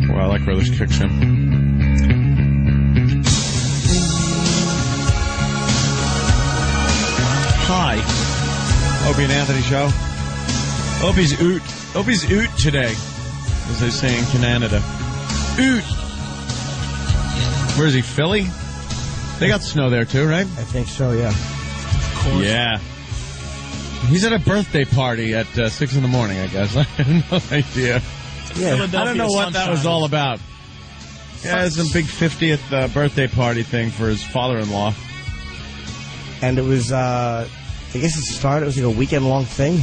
Well, I like where this kicks in. Hi. Opie and Anthony show. Opie's oot today, as they say in Canada. Oot. Where is he, Philly? They got snow there too, right? I think so, yeah. Of course. Yeah. He's at a birthday party at 6 in the morning, I guess. I have no idea. Yeah. I don't know what that was all about. Yeah, it's a big 50th birthday party thing for his father-in-law. And it was, I guess it started, it was like a weekend-long thing.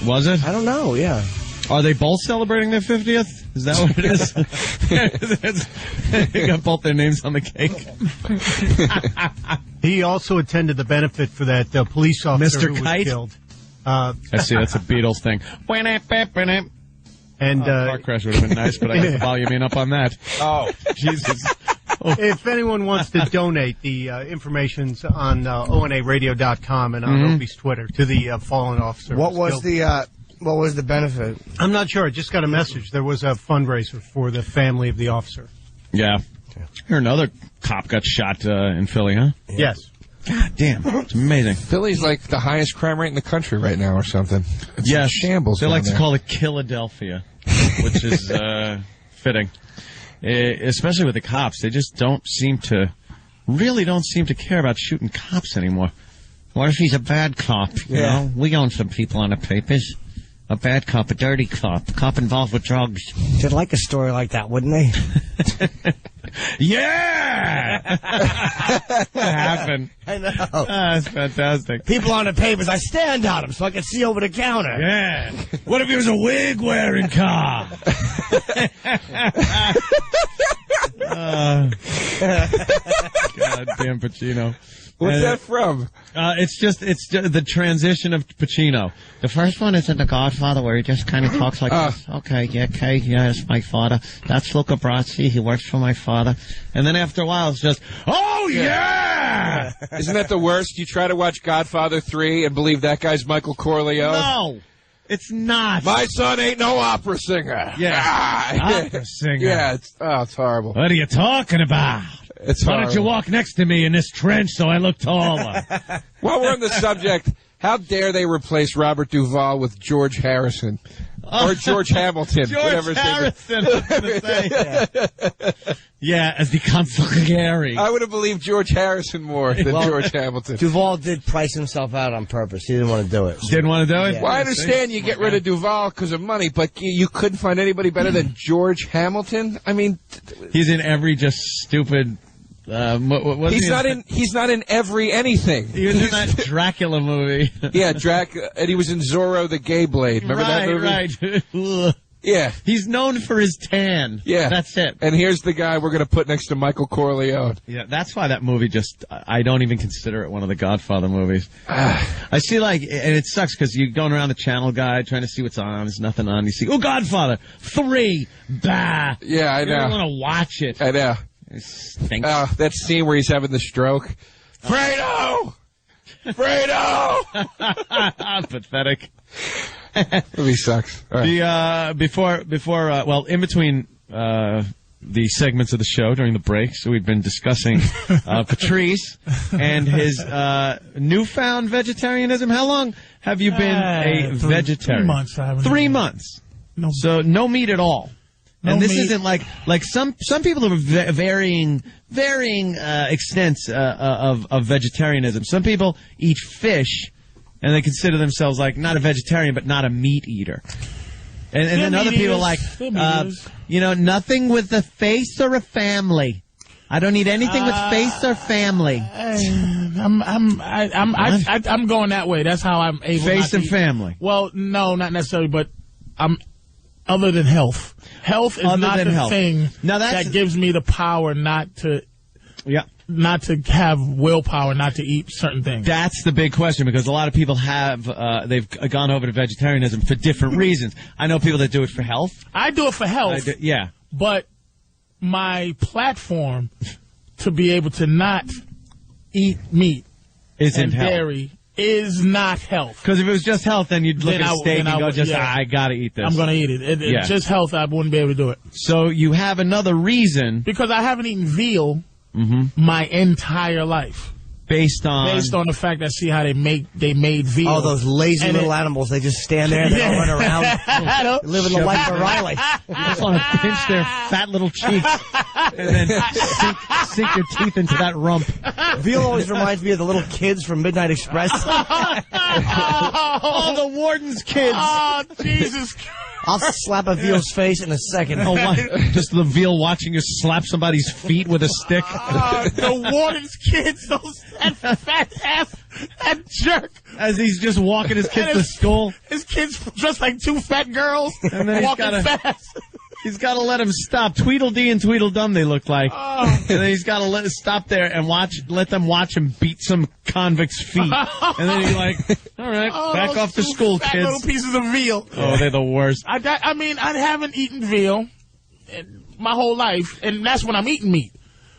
Was it? I don't know, yeah. Are they both celebrating their 50th? Is that what it is? They got both their names on the cake. He also attended the benefit for that police officer Mr. who Kite? was killed. I see. That's a Beatles thing. And car crash would have been nice, but I got the volume up on that. Oh, Jesus. If anyone wants to donate, the information's on nopiecentral.com and on Nopie's Twitter to the fallen officer. What was the benefit? I'm not sure. I just got a message. There was a fundraiser for the family of the officer. Yeah. Here, another cop got shot in Philly, huh? Yes. God damn. It's amazing. Philly's like the highest crime rate in the country right now or something. It's yes. Shambles. They like to call it Philadelphia, which is fitting. Especially with the cops. They just don't seem to care about shooting cops anymore. What if he's a bad cop? You know, we own some people on the papers. A bad cop, a dirty cop involved with drugs. They'd like a story like that, wouldn't they? Yeah! What happened? I know. That's fantastic. People on the papers, I stand on them so I can see over the counter. Yeah. What if he was a wig-wearing cop? Goddamn Pacino. What's that from? It's just the transition of Pacino. The first one is in The Godfather, where he just kind of talks like this. Okay, yeah, it's my father. That's Luca Brasi. He works for my father. And then after a while, it's just, oh, yeah! Isn't that the worst? You try to watch Godfather 3 and believe that guy's Michael Corleone? No, it's not. My son ain't no opera singer. Yeah, opera singer. Yeah, it's horrible. What are you talking about? Why don't you horrible. walk next to me in this trench so I look taller? While we're on the subject, how dare they replace Robert Duvall with George Harrison? Or George Hamilton. George Harrison, I was gonna say. Yeah, as the consigliere. I would have believed George Harrison more than George Hamilton. Duvall did price himself out on purpose. He didn't want to do it. Didn't want to do it? Yeah. Well, I understand you get rid of Duvall because of money, but you couldn't find anybody better than George Hamilton? I mean... He's in every just stupid... he's not in every anything. He was in that Dracula movie. Yeah, and he was in Zorro the Gay Blade. Remember that movie? Right. Yeah. He's known for his tan. Yeah. That's it. And here's the guy we're going to put next to Michael Corleone. Yeah, that's why that movie I don't even consider it one of the Godfather movies. I see and it sucks because you're going around the channel guide trying to see what's on. There's nothing on. You see, Godfather 3, bah. Yeah, I know. You don't want to watch it. I know. It stinks. That scene where he's having the stroke. Fredo! Pathetic. Movie sucks. All right. In between the segments of the show during the breaks, we've been discussing Patrice and his newfound vegetarianism. How long have you been a vegetarian? 3 months. I haven't 3 months. No. So no meat at all. And this isn't like some people have varying extents of vegetarianism. Some people eat fish, and they consider themselves like not a vegetarian, but not a meat eater. And then other people nothing with a face or a family. I don't need anything with face or family. I'm going that way. That's how I'm able. Face not and to eat. Family. Well, no, not necessarily, but other than health. Health is not the thing that gives me the power not to have willpower not to eat certain things. That's the big question, because a lot of people they've gone over to vegetarianism for different reasons. I know people that do it for health. I do it for health. But my platform to be able to not eat meat and dairy is not health. Because if it was just health, then you'd look at a steak and go, I gotta eat this. I'm gonna eat it. It's just health, I wouldn't be able to do it. So you have another reason. Because I haven't eaten veal my entire life. Based on the fact that I see how they made veal. Oh, those lazy little animals. They just stand there and they don't run around. Living the life of Riley. You just want to pinch their fat little cheeks and then sink your teeth into that rump. Veal always reminds me of the little kids from Midnight Express. Oh, the warden's kids. Oh, Jesus Christ. I'll slap a veal's face in a second. Oh, just the veal watching you slap somebody's feet with a stick. The warden's kids, that fat ass, that jerk. As he's just walking his kids to school. His kids dressed like two fat girls and then walking fast. He's got to let him stop. Tweedledee and Tweedledum, they look like. And then he's got to let it stop there and let them watch him beat some convict's feet. And then he's like, all right, back off to school, kids. Little pieces of veal. Oh, they're the worst. I mean, I haven't eaten veal my whole life, and that's when I'm eating meat.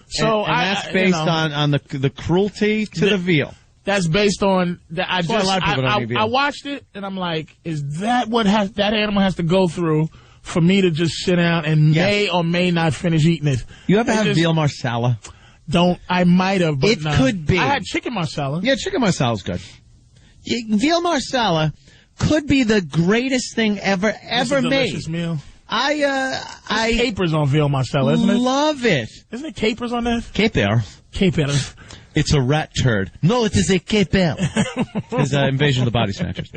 So and that's based on the cruelty to the veal. That's based on that. I watched it and I'm like, is that what that animal has to go through for me to just sit down and may or may not finish eating it? You ever have veal marsala? I might have, but it could be. I had chicken marsala. Yeah, chicken marsala is good. Veal marsala could be the greatest thing ever made. Delicious meal. There's capers on veal marsala, isn't it? Love it. Isn't it capers on that? Caper. It's a rat turd. No, it is a caper. It's Invasion of the Body Snatchers.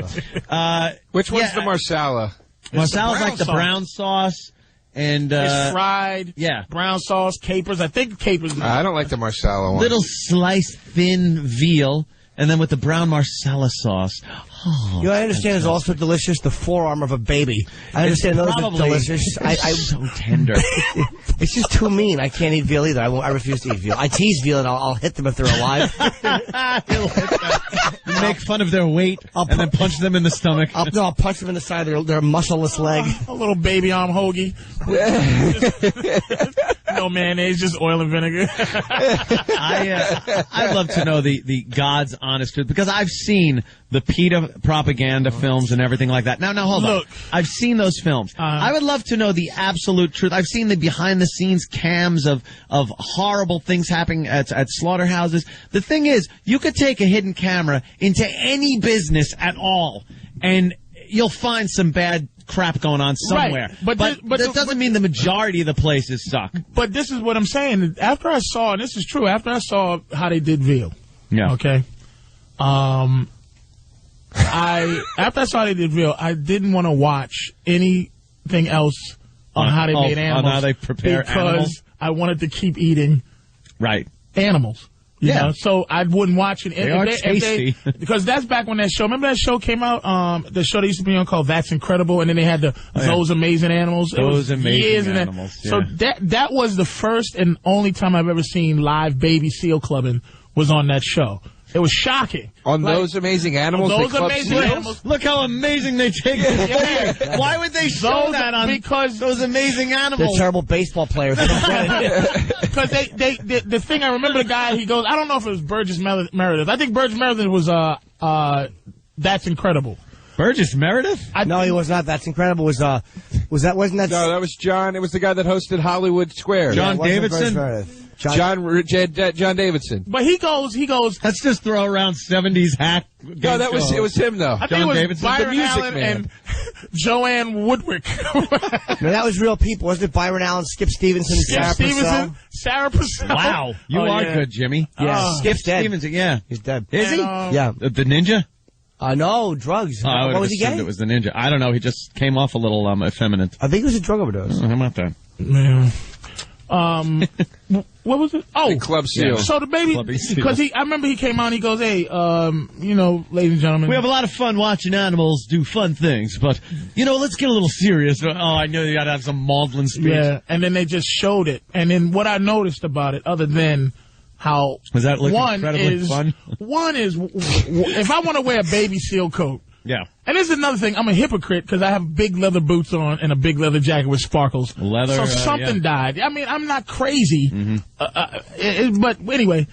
Which one's the marsala? Marsala's like the brown sauce. And it's fried. Yeah. Brown sauce, capers. I think capers. I don't like the marsala one. Little sliced thin veal. And then with the brown marsala sauce. Oh, I understand is also delicious. The forearm of a baby. I understand those are delicious. It's so tender. It's just too mean. I can't eat veal either. I refuse to eat veal. I tease veal and I'll hit them if they're alive. You make fun of their weight and then punch them in the stomach. I'll punch them in the side of their muscleless leg. A little baby arm hoagie. No mayonnaise, just oil and vinegar. I'd love to know the God's honest truth, because I've seen the PETA propaganda films and everything like that. Now, hold on. I've seen those films. I would love to know the absolute truth. I've seen the behind-the-scenes cams of horrible things happening at slaughterhouses. The thing is, you could take a hidden camera into any business at all, and you'll find some bad crap going on somewhere. Right. But that doesn't mean the majority of the places suck. But this is what I'm saying. After I saw, and this is true, after I saw how they did veal. Yeah. Okay. After I saw they did veal, I didn't want to watch anything else on how they made animals. On how they prepare animals? Because I wanted to keep eating animals. You know? So I wouldn't watch it. They are tasty. Because that's back when that show, remember that show came out? The show they used to be on called That's Incredible, and then they had Those Amazing Animals. Those Amazing Animals. So that was the first and only time I've ever seen live baby seal clubbing was on that show. It was shocking. On Those Amazing Animals? Those Amazing Animals. Look how amazing they take it. Why would they show that on Those Amazing Animals? They're terrible baseball players. Because the thing I remember, the guy, he goes, I don't know if it was Burgess Meredith. I think Burgess Meredith was That's Incredible. Burgess Meredith? No, he was not. That's Incredible. Wasn't that? No, that was John. It was the guy that hosted Hollywood Square. John Davidson? John Davidson. But he goes. Let's just throw around 70s hack. No, it was him though. I think it was Davidson, Byron the music Allen man. and Joanne Woodwick. No, that was real people, wasn't it? Byron Allen, Skip Stevenson, Sarah Purcell. Wow, you are good, Jimmy. Yeah, Skip's dead. Stevenson, yeah, he's dead. Is he? Yeah, the ninja. No, drugs. What was he getting? It was the ninja. I don't know. He just came off a little effeminate. I think it was a drug overdose. How about that? Yeah. What was it? Oh, Club Seal. So the baby, because I remember he came out and he goes, hey, ladies and gentlemen. We have a lot of fun watching animals do fun things, but, let's get a little serious. Oh, I know you gotta have some maudlin speech. Yeah, and then they just showed it. And then what I noticed about it, other than how was that incredibly fun? One is, if I want to wear a baby seal coat, yeah. And this is another thing. I'm a hypocrite because I have big leather boots on and a big leather jacket with sparkles. Leather. So something died. I mean, I'm not crazy. Mm-hmm. But anyway,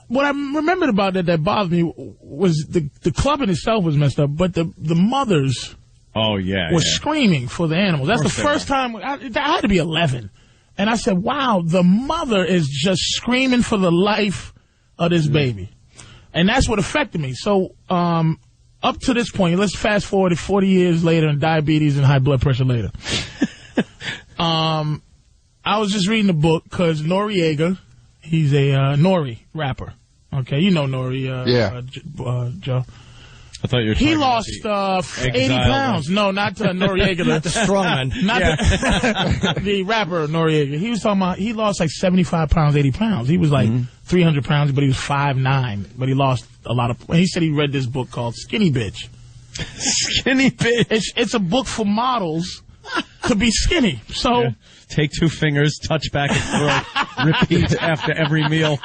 what I remembered about that bothered me was the club in itself was messed up, but the mothers were screaming for the animals. That's the first time. I had to be 11. And I said, wow, the mother is just screaming for the life of this baby. And that's what affected me. So, up to this point, let's fast forward to 40 years later and diabetes and high blood pressure later. I was just reading the book because Noriega, he's a Nori rapper. Okay, you know Nori, Joe. I thought you were He lost 80 pounds. No, not Noriega. Not the strongman. The rapper Noriega. He was talking about, he lost like 75 pounds, 80 pounds. He was like 300 pounds, but he was 5'9". But he lost a lot of, he said he read this book called Skinny Bitch. Skinny Bitch. It's a book for models to be skinny. So take 2 fingers, touch back and forth, repeat after every meal.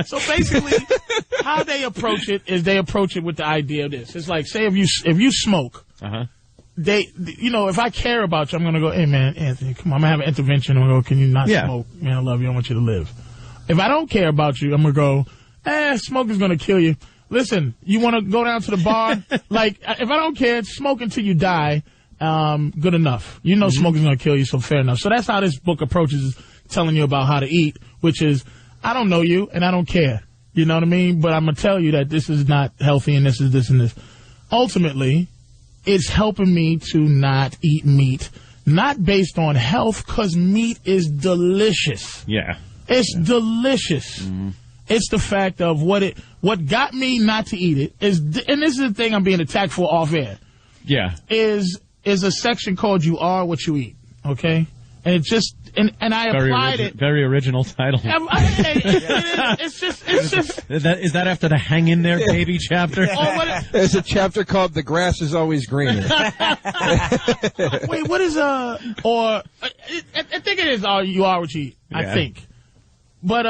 So basically, how they approach it is they approach it with the idea of this. It's like, say if you smoke, if I care about you, I'm gonna go, hey man, Anthony, come on, I'm gonna have an intervention. I'm gonna go, can you not smoke? Man, I love you. I want you to live. If I don't care about you, I'm gonna go, smoking's gonna kill you. Listen, you want to go down to the bar? Like, if I don't care, smoke until you die. Good enough. You know smoking's going to kill you, so fair enough. So that's how this book approaches telling you about how to eat, which is, I don't know you, and I don't care. You know what I mean? But I'm going to tell you that this is not healthy, and this is this and this. Ultimately, it's helping me to not eat meat, not based on health, because meat is delicious. Yeah. It's delicious. It's the fact of what got me not to eat it is, and this is the thing I'm being attacked for off air. Yeah. Is a section called "You Are What You Eat." Okay, and it just and I applied it. Very original title. It's just. Is that after the "Hang in There, Baby" chapter? There's a chapter called "The Grass Is Always Greener." Wait, what is I think it is "You Are What You Eat." Yeah. I think. But,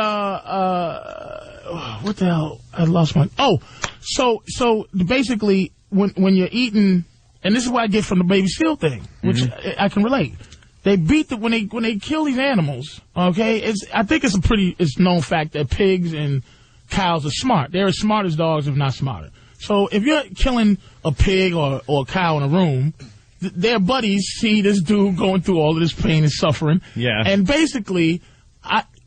what the hell? I lost my... Oh, so basically, when you're eating, and this is what I get from the baby seal thing, which I can relate. They beat when they kill these animals, okay, I think it's known fact that pigs and cows are smart. They're as smart as dogs, if not smarter. So if you're killing a pig or a cow in a room, their buddies see this dude going through all of this pain and suffering. Yeah. And basically,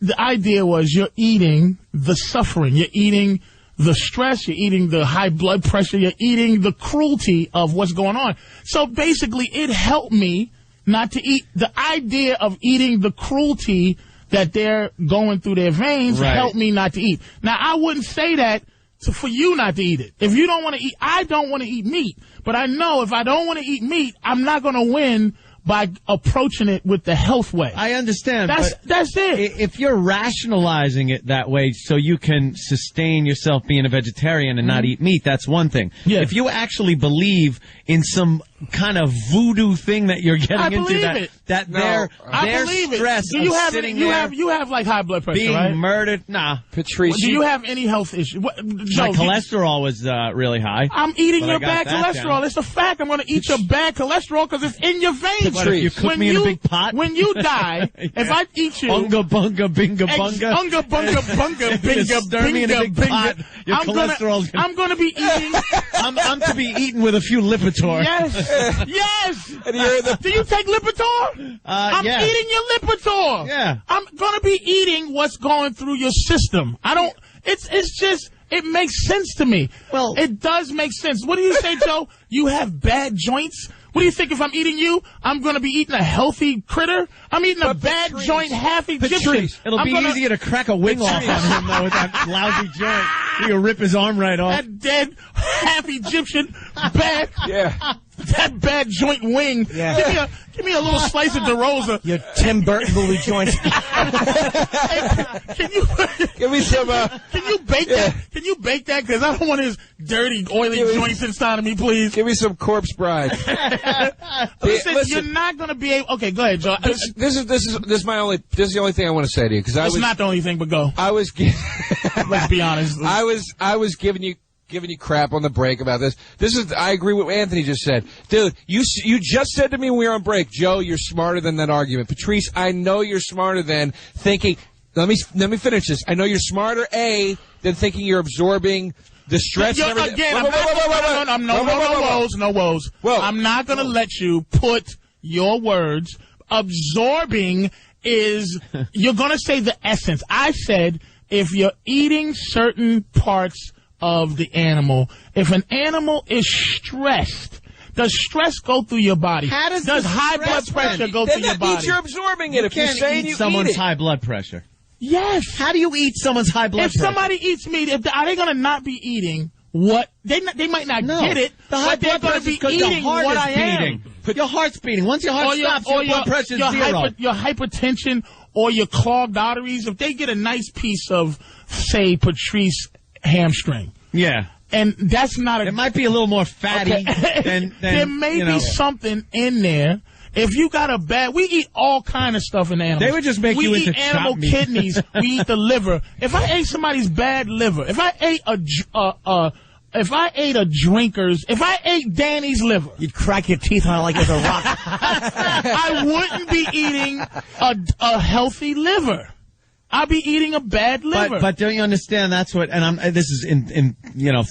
the idea was you're eating the suffering. You're eating the stress. You're eating the high blood pressure. You're eating the cruelty of what's going on. So basically, it helped me not to eat. The idea of eating the cruelty that they're going through their veins helped me not to eat. Now, I wouldn't say that for you not to eat it. If you don't want to eat, I don't want to eat meat. But I know if I don't want to eat meat, I'm not going to win by approaching it with the health way. I understand. That's it. If you're rationalizing it that way so you can sustain yourself being a vegetarian and not eat meat, that's one thing. Yeah. If you actually believe in some kind of voodoo thing that you're getting into, their stress you have like high blood pressure, being right? murdered. Nah. Patrice, do you have any health issues? My cholesterol was really high. I'm eating your bad cholesterol. It's a fact. I'm going to eat your bad cholesterol because it's in your veins. What, if you cook me in a big pot? When you die, if I eat you... Bunga, bunga, binga, bunga. Unga, bunga, bunga, binga, stir me in a big pot. Your cholesterol's I'm going to be eating... I'm to be eaten with a few Lipitor. Yes. Yes. Do you take Lipitor? I'm eating your Lipitor. Yeah. I'm going to be eating what's going through your system. It's just... It makes sense to me. Well, it does make sense. What do you say, Joe? You have bad joints? What do you think if I'm eating you, I'm going to be eating a healthy critter? I'm eating a bad joint, half Egyptian. It'll be easier to crack a wing off on him, though, with that lousy joint. You can rip his arm right off. That dead, half Egyptian, bad. Yeah. That bad joint wing. Yeah. Give me a little slice of DeRosa. Your Tim Burton movie joint. Can you give me some? Can you bake that? Can you bake that? Because I don't want his dirty, oily joints inside of me, please. Give me some corpse bride. Listen, you're not going to be able. Okay, go ahead, Joe. This is the only thing I want to say to you because it's not the only thing, but go. Let's be honest. I was giving you crap on the break about this. I agree with what Anthony just said. Dude, you just said to me when we were on break, Joe, you're smarter than that argument. Patrice, I know you're smarter than thinking, let me finish this. I know you're smarter, A, than thinking you're absorbing the stress and everything. Again, no woes. Well, I'm not going to let you put your words. Absorbing is, you're going to say the essence. I said, if you're eating certain parts of the animal, if an animal is stressed, does stress go through your body? Does high blood pressure go through your body? That means you're absorbing it. If you're saying you eat someone's high blood pressure. Yes. How do you eat someone's high blood pressure? If somebody eats meat, are they going to not be eating what they might not get it, but they're going to be eating what I am. Your heart's beating. Once your heart stops, your blood pressure is zero. Your hypertension or your clogged arteries, if they get a nice piece of, say, Patrice hamstring. Yeah. And that's not it might be a little more fatty than there may be something in there. If you got a bad, we eat all kind of stuff in animals. They would just make you into chopped meat. We eat animal kidneys. We eat the liver. If I ate somebody's bad liver, if I ate Danny's liver, you'd crack your teeth on it like it was a rock. I wouldn't be eating a healthy liver. I'll be eating a bad liver. But don't you understand? That's what, and this is in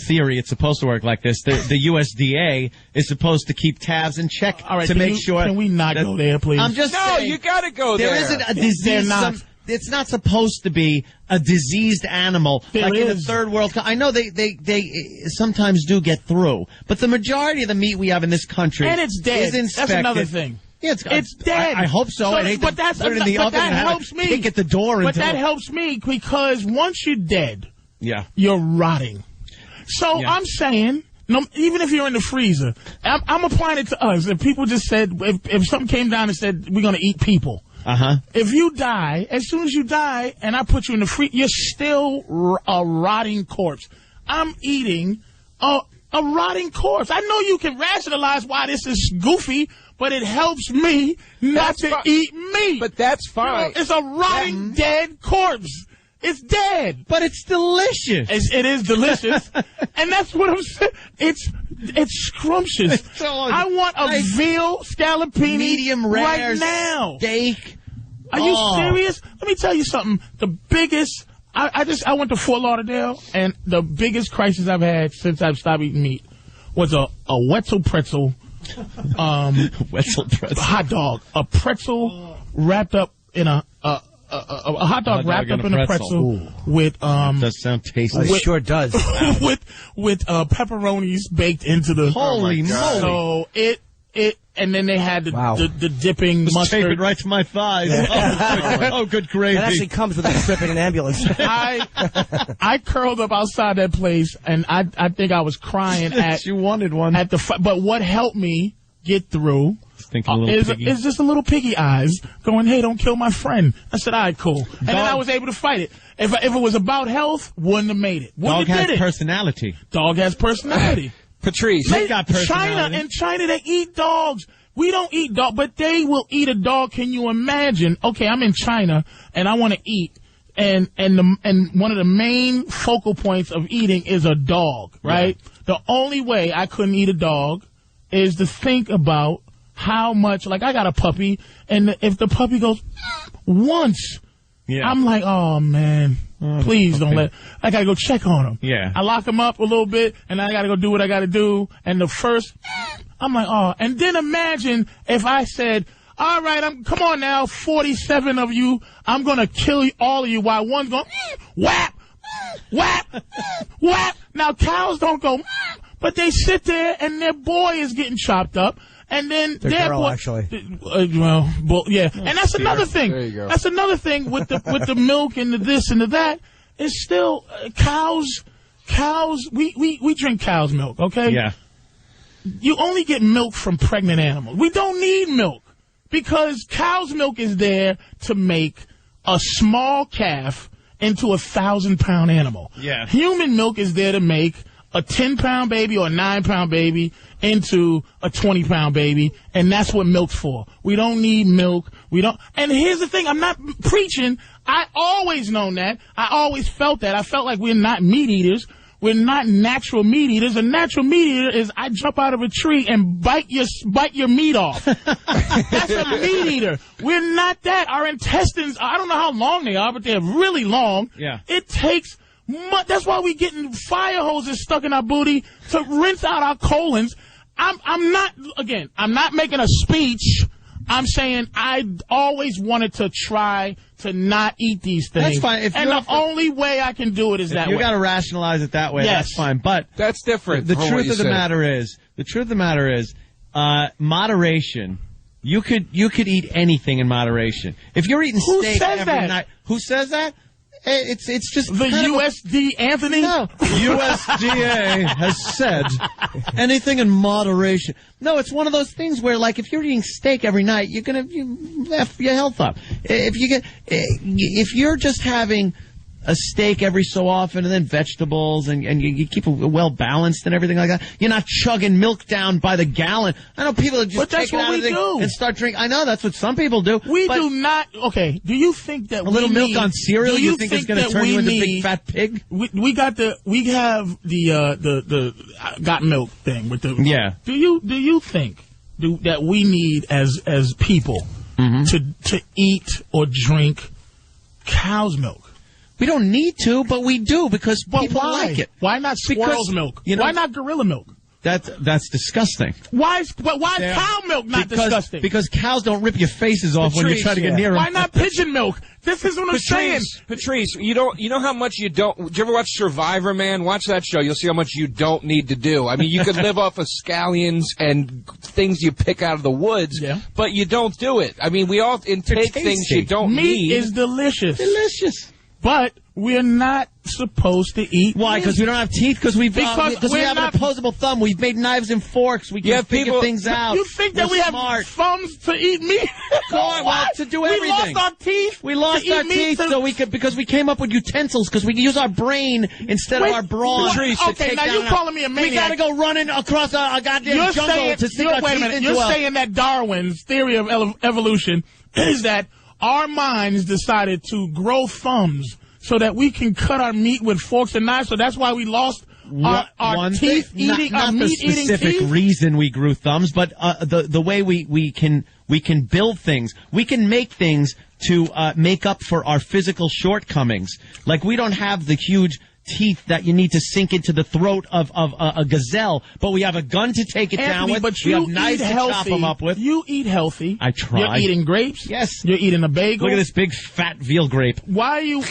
theory. It's supposed to work like this. The USDA is supposed to keep tabs in check to make sure. Can we not go there, please? I'm just saying. No, you got to go there. There isn't a disease. It's not supposed to be a diseased animal like in a third world. I know they sometimes do get through, but the majority of the meat we have in this country and it's dead. is inspected. That's another thing. Yeah, it's dead. I hope so. But that helps me. Kick at the door. But that helps me because once you're dead, you're rotting. So I'm saying, even if you're in the freezer, I'm applying it to us. If people just said, if something came down and said we're going to eat people, if you die, as soon as you die, and I put you in the freezer, you're still a rotting corpse. I'm eating a rotting corpse. I know you can rationalize why this is goofy, but it helps me not to eat meat. But that's fine. It's a rotting, dead corpse. It's dead. But it's delicious. It is delicious. And that's what I'm saying. It's scrumptious. I want a veal scallopini medium rare right now. Steak. Are you serious? Let me tell you something. The biggest... I went to Fort Lauderdale, and the biggest crisis I've had since I've stopped eating meat was a Wetzel pretzel. Wetzel pretzel. Hot dog. A pretzel wrapped up in a hot dog wrapped up in a pretzel with that does sound tasty. It sure does. with pepperonis baked into the holy moly. So and then they had the dipping mustard. Take it right to my thighs. Oh, good gravy. That actually comes with a trip in an ambulance. I curled up outside that place, and I think I was crying at. You wanted one. But what helped me get through is just a little piggy eyes going, hey, don't kill my friend. I said, all right, cool. And then I was able to fight it. If it was about health, wouldn't have made it. Dog has personality. Dog has personality. Patrice, they got personality. In China, they eat dogs. We don't eat dog, but they will eat a dog. Can you imagine? Okay, I'm in China and I want to eat, and one of the main focal points of eating is a dog, right? Yeah. The only way I couldn't eat a dog is to think about how much. Like I got a puppy, and if the puppy goes once, I'm like, oh man. Please don't let. I gotta go check on him. Yeah. I lock him up a little bit, and I gotta go do what I gotta do. And the first, I'm like, oh. And then imagine if I said, all right, come on now, 47 of you, I'm gonna kill all of you while one's going, whap, whap, whap. Now cows don't go, but they sit there and their boy is getting chopped up. And then their girl, actually. Yeah. And that's another thing. There you go. That's another thing with the milk and the this and the that. It's still cows. We drink cow's milk, okay? Yeah. You only get milk from pregnant animals. We don't need milk because cow's milk is there to make a small calf into 1,000-pound animal. Yeah. Human milk is there to make a 10-pound baby or a 9-pound baby into a 20-pound baby, and that's what milk's for. We don't need milk. And here's the thing, I'm not preaching. I always known that. I always felt that. I felt like we're not meat eaters. We're not natural meat eaters. A natural meat eater is I jump out of a tree and bite your meat off. That's a meat eater. We're not that. Our intestines, I don't know how long they are, but they're really long. Yeah. It takes that's why we getting fire hoses stuck in our booty to rinse out our colons. I'm not making a speech. I'm saying I always wanted to try to not eat these things. That's fine. And the only way I can do it is that way. You got to rationalize it that way. Yes. That's fine. But that's different. The truth of the matter is, moderation. You could eat anything in moderation. If you're eating steak every night, who says that? It's just the USD, Anthony? No. USDA has said anything in moderation. No, it's one of those things where, like, if you're eating steak every night, you F your health up. If you're just having a steak every so often, and then vegetables, and you keep it well balanced and everything like that. You're not chugging milk down by the gallon. I know people that just take it out of the and start drinking. I know that's what some people do. We do not. Okay, do you think that a little milk on cereal? You think it's going to turn you into a big fat pig? We have the got milk thing with the Do you think that we need as people to eat or drink cow's milk? We don't need to, but we do because people like it. Why not squirrel's milk? Why not gorilla milk? That's disgusting. Why is cow milk not disgusting? Because cows don't rip your faces off when you try to get near them. Why not pigeon milk? This is what I'm saying. Patrice, you know how much you don't. Did you ever watch Survivor, man? Watch that show. You'll see how much you don't need to do. I mean, you could live off of scallions and things you pick out of the woods, but you don't do it. I mean, we all intake things you don't need. Meat is delicious. Delicious. But we're not supposed to eat. Why? Because we don't have teeth? Because we have an opposable thumb. We've made knives and forks. We can figure things out. You think that we have thumbs to eat meat? To do everything. We lost our teeth. We lost our teeth so we could because we came up with utensils because we can use our brain instead of our brawn. Okay, now you're calling me a maniac. We got to go running across a goddamn jungle to stick our teeth into. You're saying that Darwin's theory of evolution is that our minds decided to grow thumbs so that we can cut our meat with forks and knives. So that's why we lost our teeth eating, our meat eating teeth. Not the specific reason we grew thumbs, but the way we can build things. We can make things to make up for our physical shortcomings. Like we don't have the huge teeth that you need to sink into the throat of a gazelle, but we have a gun to take it down with. But we have knives to chop them up with. You eat healthy. I try. You're eating grapes. Yes. You're eating a bagel. Look at this big fat veal grape. Why do you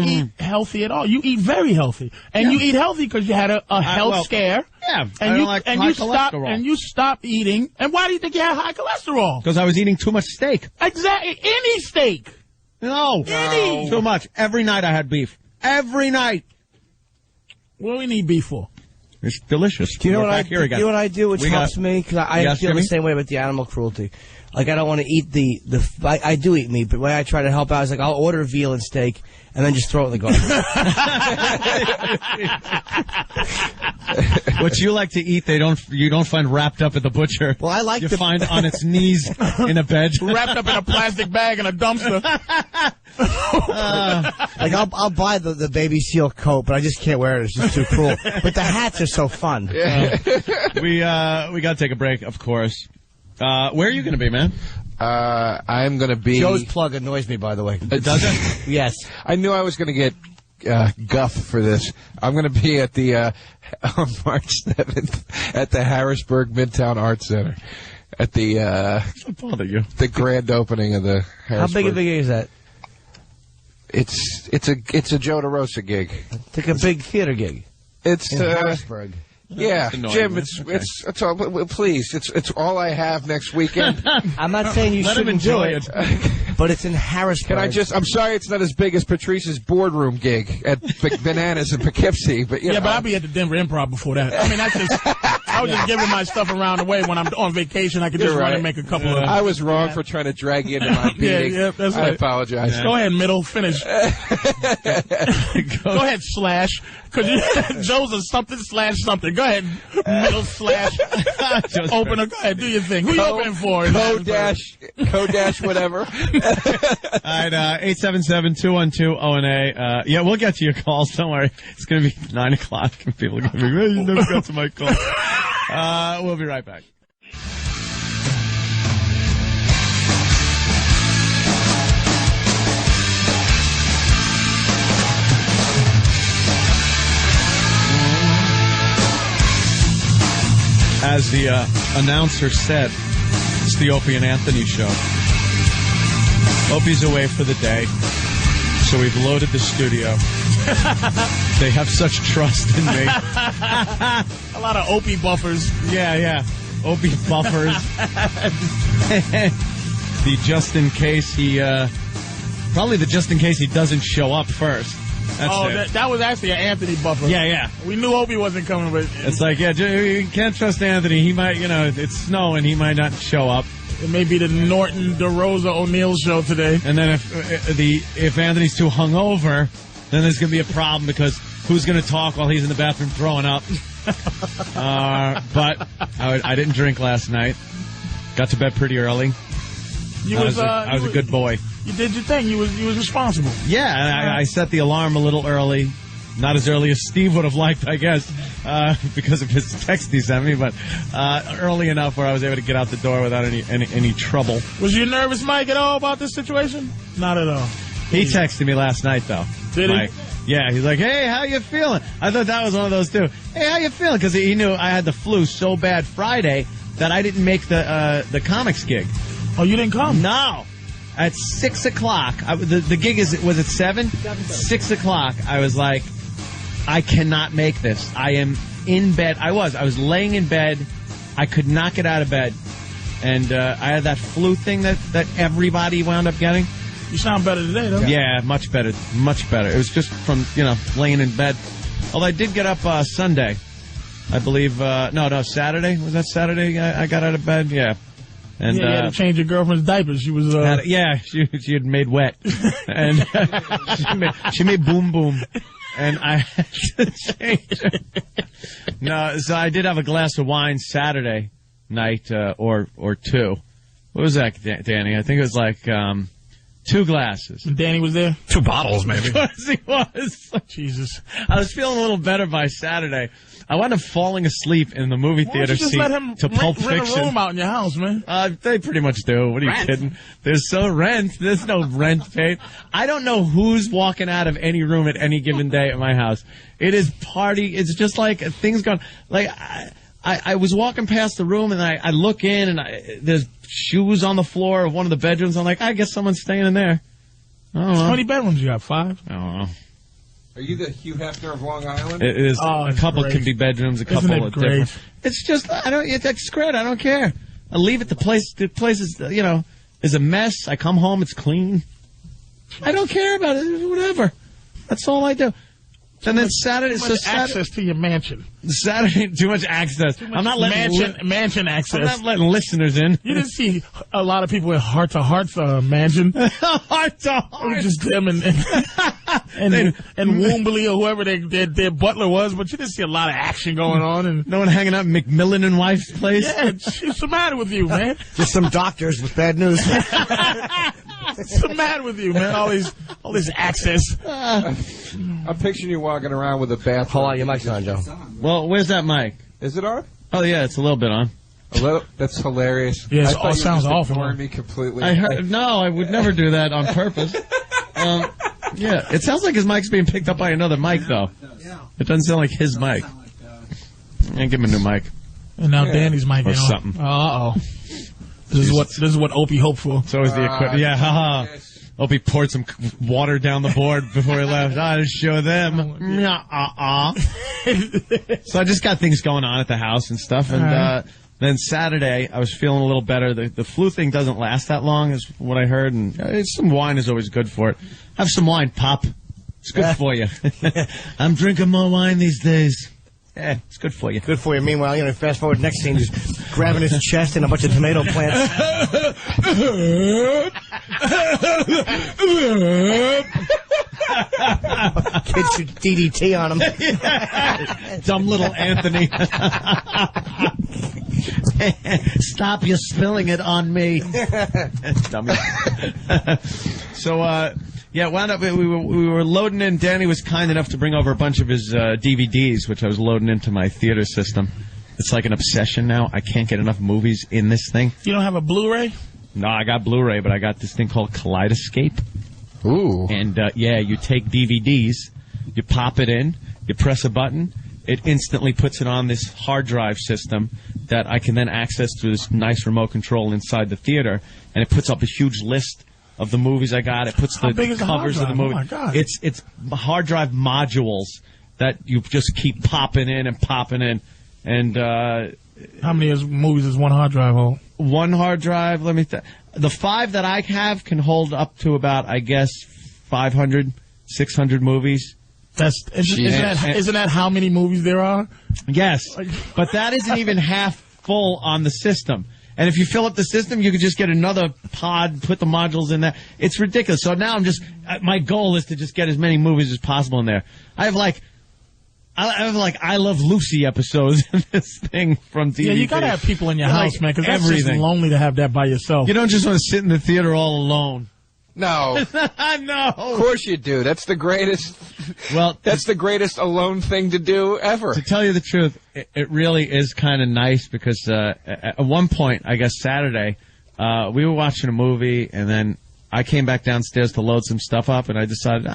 eat healthy at all? You eat very healthy, and you eat healthy because you had a health scare. Yeah, and you stopped eating. And why do you think you had high cholesterol? Because I was eating too much steak. Exactly. Any steak. No. Too much. Every night I had beef. Every night. What do we need beef for? It's delicious. Do you know what I do, which helps me? Because I feel the same way with the animal cruelty. Like, I don't want to eat I do eat meat, but the way I try to help out is, like, I'll order veal and steak, and then just throw it in the garbage. What you like to eat, you don't find wrapped up at the butcher. Well, I like to find on its knees in a bed, wrapped up in a plastic bag in a dumpster. Like I'll buy the baby seal coat, but I just can't wear it. It's just too cruel. But the hats are so fun. We got to take a break, of course. Where are you going to be, man? I'm going to be... Joe's plug annoys me, by the way. Does it? Yes. I knew I was going to get guff for this. I'm going to be at the on March 7th at the Harrisburg Midtown Arts Center at the the grand opening of the Harrisburg. How big a gig is that? It's a Joe DeRosa gig. It's like a big theater gig. It's in Harrisburg. Yeah, Jim, it's all, please, it's all I have next weekend. I'm not saying you shouldn't do it, but it's in Harrisburg. I'm sorry it's not as big as Patrice's boardroom gig at Bananas in Poughkeepsie, but but I'll be at the Denver Improv before that. I mean, I was just giving my stuff around the way when I'm on vacation. I could just run and make a couple of... I was wrong for trying to drag you into my meeting. That's right. I apologize. Yeah. Go ahead, middle, finish. Go ahead, slash. Because Joe's a something slash something. Go ahead, middle slash opener. Go ahead, do your thing. Who you opening for? Code dash whatever. All right, 877-212-0&A. Yeah, we'll get to your calls. Don't worry. It's going to be 9 o'clock. People are going to be, well, you never got to my call. We'll be right back. As the announcer said, it's the Opie and Anthony show. Opie's away for the day, so we've loaded the studio. They have such trust in me. A lot of Opie buffers. Yeah. Opie buffers. Probably the just in case he doesn't show up first. That was actually an Anthony buffer. Yeah. We knew Opie wasn't coming, but... It's like, you can't trust Anthony. He might, it's snowing. He might not show up. It may be the Norton, DeRosa, O'Neill show today. And then if Anthony's too hungover, then there's going to be a problem because who's going to talk while he's in the bathroom throwing up? But I didn't drink last night. Got to bed pretty early. I was a good boy. You did your thing. You was responsible. Yeah, I set the alarm a little early. Not as early as Steve would have liked, I guess, because of his text he sent me, but early enough where I was able to get out the door without any trouble. Was you nervous, Mike, at all about this situation? Not at all. He texted me last night, though. Did Mike. He? Yeah, he's like, hey, how you feeling? I thought that was one of those, too. Hey, how you feeling? Because he knew I had the flu so bad Friday that I didn't make the comics gig. Oh, you didn't come? No. At 6 o'clock, the gig was at 7? 6 o'clock, I was like, I cannot make this. I am in bed. I was laying in bed. I could not get out of bed. And I had that flu thing that everybody wound up getting. You sound better today, though. Yeah, much better. Much better. It was just from, laying in bed. Although I did get up Sunday. I believe, no, Saturday. Was that Saturday I got out of bed? Yeah. And you had to change your girlfriend's diapers. She was she had made wet. And she made boom boom. And I had to change it. No, so I did have a glass of wine Saturday night, or two. What was that, Danny? I think it was like 2 glasses. And Danny was there? 2 bottles, maybe. Yes, he was. Jesus. I was feeling a little better by Saturday. I wound up falling asleep in the movie theater seat to Pulp Fiction. Rent a room out in your house, man. They pretty much do. What are you kidding? There's no rent paid. I don't know who's walking out of any room at any given day at my house. It is party. It's just like things going. Like I was walking past the room and I look in and there's shoes on the floor of one of the bedrooms. I'm like, I guess someone's staying in there. I don't know. How many bedrooms you got? 5? I don't know. Are you the Hugh Hefner of Long Island? It is. A couple great. can be bedrooms. A couple are different. It's just it's great. I don't care. I leave it. The place is is a mess. I come home. It's clean. I don't care about it. Whatever. That's all I do. And then Saturday, access to your mansion. Saturday, too much access. I'm not letting mansion access. I'm not letting listeners in. You didn't see a lot of people in Heart to Heart's mansion. Heart to Heart. It was just them and Woombly or whoever their butler was, but you didn't see a lot of action going on. And no one hanging out in McMillan and wife's place. Yeah, what's the matter with you, man? Just some doctors with bad news. What's the matter with you, man? All this access. I'm picturing you walking around with a bath. Hold on, your mic's on, Joe. Well, where's that mic? Is it on? Oh yeah, it's a little bit on. A little. That's hilarious. Yeah, it sounds awful. Ignoring me completely. I heard. No, I would never do that on purpose. Yeah, it sounds like his mic's being picked up by another mic, though. It doesn't sound like his mic. And give him a new mic. And now Danny's mic or something. Uh-oh. This is what Opie hoped for. It's always the equipment. Yeah, haha. Opie poured some water down the board before he left. I'll show them. So I just got things going on at the house and stuff. And then Saturday, I was feeling a little better. The flu thing doesn't last that long, is what I heard. And some wine is always good for it. Have some wine, Pop. It's good for you. I'm drinking more wine these days. Yeah, it's good for you. Good for you. Meanwhile, fast forward next scene, just grabbing his chest and a bunch of tomato plants. Kids should DDT on him. Dumb little Anthony. Stop you spilling it on me. Dummy. So, yeah, wound up. We were loading in. Danny was kind enough to bring over a bunch of his DVDs, which I was loading into my theater system. It's like an obsession now. I can't get enough movies in this thing. You don't have a Blu-ray? No, I got Blu-ray, but I got this thing called Kaleidoscape. Ooh. And yeah, you take DVDs, you pop it in, you press a button, it instantly puts it on this hard drive system that I can then access through this nice remote control inside the theater, and it puts up a huge list of the movies I got. It puts the covers of the movie. Oh my God. It's hard drive modules that you just keep popping in and popping in. And how many movies does one hard drive hold? One hard drive, let me the 5 that I have can hold up to about, I guess, 500, 600 movies. Isn't that how many movies there are? Yes, but that isn't even half full on the system. And if you fill up the system, you could just get another pod, put the modules in there. It's ridiculous. So now my goal is to just get as many movies as possible in there. I have I Love Lucy episodes in this thing from DVD. Yeah, you gotta have people in your house, man, because that's just lonely to have that by yourself. You don't just want to sit in the theater all alone. No. No. Of course you do. That's the greatest. Well, that's the greatest alone thing to do ever. To tell you the truth, it really is kind of nice because at one point, I guess Saturday, we were watching a movie, and then I came back downstairs to load some stuff up, and I decided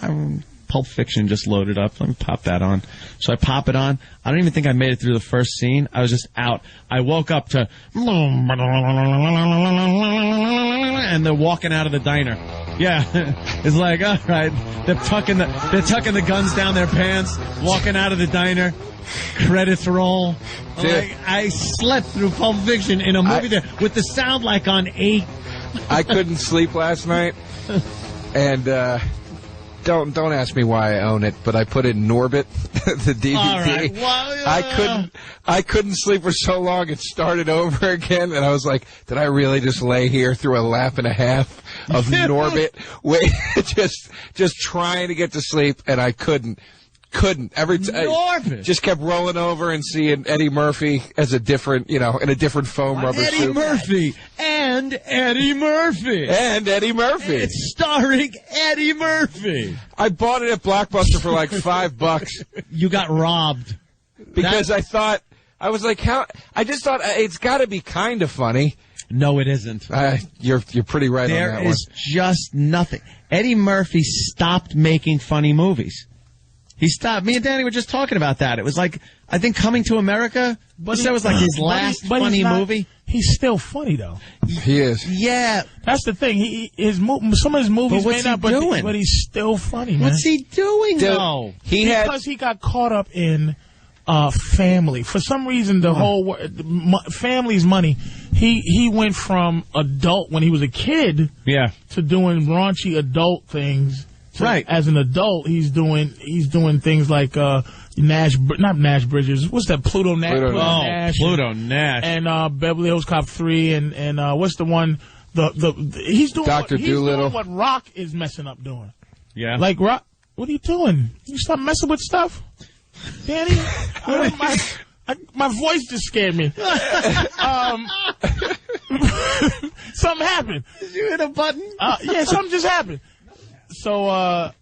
Pulp Fiction just loaded up. Let me pop that on. So I pop it on. I don't even think I made it through the first scene. I was just out. I woke up to and they're walking out of the diner. Yeah, it's like, all right, they're tucking the guns down their pants, walking out of the diner. Credits roll. Like, I slept through Pulp Fiction in a movie there with the sound like on 8. I couldn't sleep last night, and don't ask me why I own it, but I put in Norbit, the DVD. All right. Well, I couldn't sleep for so long it started over again, and I was like, did I really just lay here through a lap and a half of Norbit? Wait, just trying to get to sleep, and I couldn't. Every time just kept rolling over and seeing Eddie Murphy as a different, in a different foam rubber suit. Eddie Murphy. It's starring Eddie Murphy. I bought it at Blockbuster for like $5. You got robbed. Because I thought, I was like, I just thought it's got to be kind of funny. No, it isn't. You're pretty right on that one. There is just nothing. Eddie Murphy stopped making funny movies. He stopped. Me and Danny were just talking about that. It was like, I think Coming to America, that was like his last funny movie. He's still funny, though. He is. Yeah. That's the thing. Some of his movies may not, but he's still funny, man. What's he doing, though? Because he got caught up in family. For some reason, the whole family's money. He went from adult, when he was a kid, to doing raunchy adult things. Right. As an adult, he's doing things like not Nash Bridges. What's that? Pluto Nash. Pluto Nash. And Beverly Hills Cop 3 and what's the one? He's doing Dr. Dolittle. He's doing what Rock is messing up doing. Yeah. Like Rock, what are you doing? You stop messing with stuff, Danny. My voice just scared me. Something happened. Did you hit a button? Yeah, something just happened. So,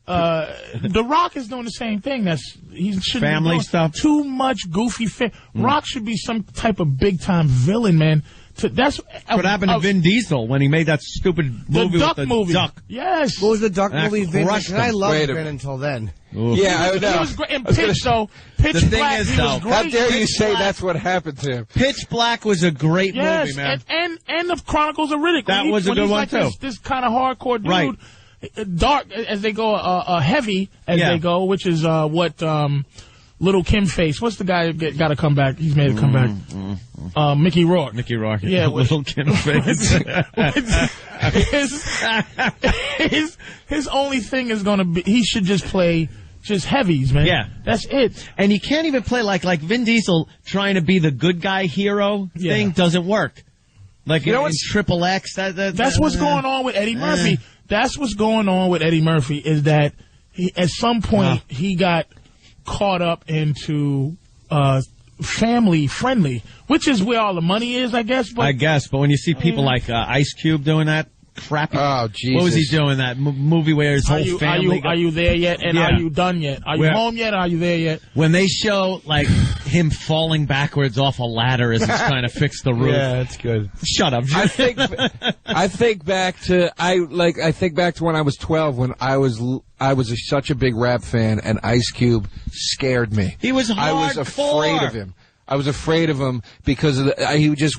The Rock is doing the same thing. He shouldn't family be doing stuff. Too much goofy. Rock should be some type of big time villain, man. That's what happened to Vin Diesel when he made that stupid movie with the duck. Yes. What was the duck movie? Vin? I loved Vin until then. Ooh. Yeah, I know. He was great. And Pitch Black, he was great. How dare you say that's what happened to him? Pitch Black was a great movie, man. And the Chronicles of Riddick. That was a good one, too. This kind of hardcore dude. Right. Dark as they go, heavy as they go, which is what Little Kim face. What's the guy got to come back? He's made a comeback. Mickey Rourke. Mickey Rourke. Yeah, Little Kim face. His only thing is going to be he should just play just heavies, man. Yeah, that's it. And you can't even play like Vin Diesel trying to be the good guy hero thing doesn't work. Like in Triple X. That's what's going on with Eddie Murphy. That's what's going on with Eddie Murphy is that at some point he got caught up into family friendly, which is where all the money is, I guess. But when you see people like Ice Cube doing that crappy. Oh, Jesus. What was he doing? That movie where his whole family. Are you there yet? And are you done yet? Are you home yet? Or are you there yet? When they show like him falling backwards off a ladder as he's trying to fix the roof. Yeah, that's good. Shut up. I think back to when I was 12 when I was such a big rap fan and Ice Cube scared me. He was hardcore. I was afraid of him. I was afraid of him because he just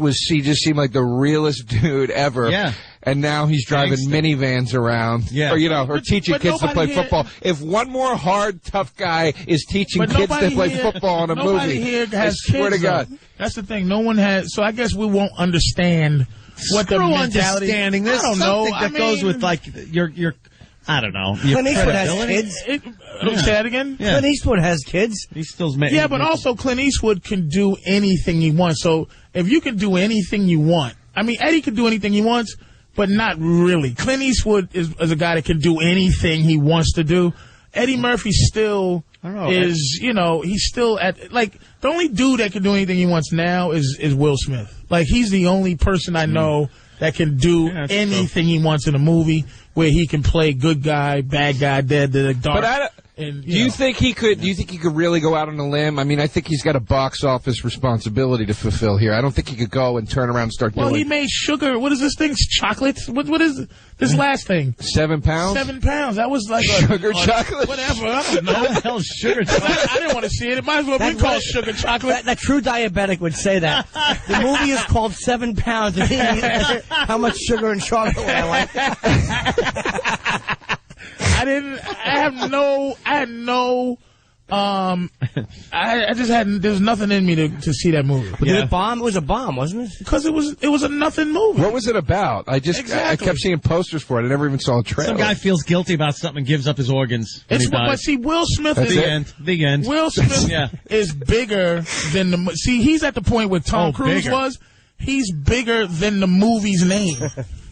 seemed like the realest dude ever. Yeah. And now he's driving minivans around. Yeah. Or teaching kids to play football. If one more hard, tough guy is teaching kids to play football in a movie, nobody here has I swear kids, to God. though. That's the thing. No one has. So I guess we won't understand what the mentality. Understanding. There's something that goes with like your. I don't know. Clint Eastwood has kids. Say that again? Yeah. Clint Eastwood has kids. He still's making. Yeah, but also Clint Eastwood can do anything he wants. So if you can do anything you want, I mean, Eddie can do anything he wants, but not really. Clint Eastwood is a guy that can do anything he wants to do. Eddie Murphy still is, you know, he's still at, like, the only dude that can do anything he wants now is Will Smith. Like, he's the only person I know that can do anything he wants in a movie where he can play good guy, bad guy, dead, dark. But do you think he could? Do you think he could really go out on a limb? I mean, I think he's got a box office responsibility to fulfill here. I don't think he could go and turn around and start doing. Well, he made sugar. What is this thing? Chocolate? What is this last thing? 7 pounds. 7 pounds. That was like sugar chocolate. Whatever. I don't know. What the hell is sugar chocolate? I didn't want to see it. It might as well have been called sugar chocolate. That true diabetic would say that. The movie is called 7 pounds. How much sugar and chocolate would I like? I just hadn't, there's nothing in me to see that movie. But it was a bomb, wasn't it? Because it was a nothing movie. What was it about? I kept seeing posters for it. I never even saw a trailer. Some guy feels guilty about something and gives up his organs. But see, Will Smith The end. Will Smith is bigger than he's at the point where Tom Cruise was. He's bigger than the movie's name.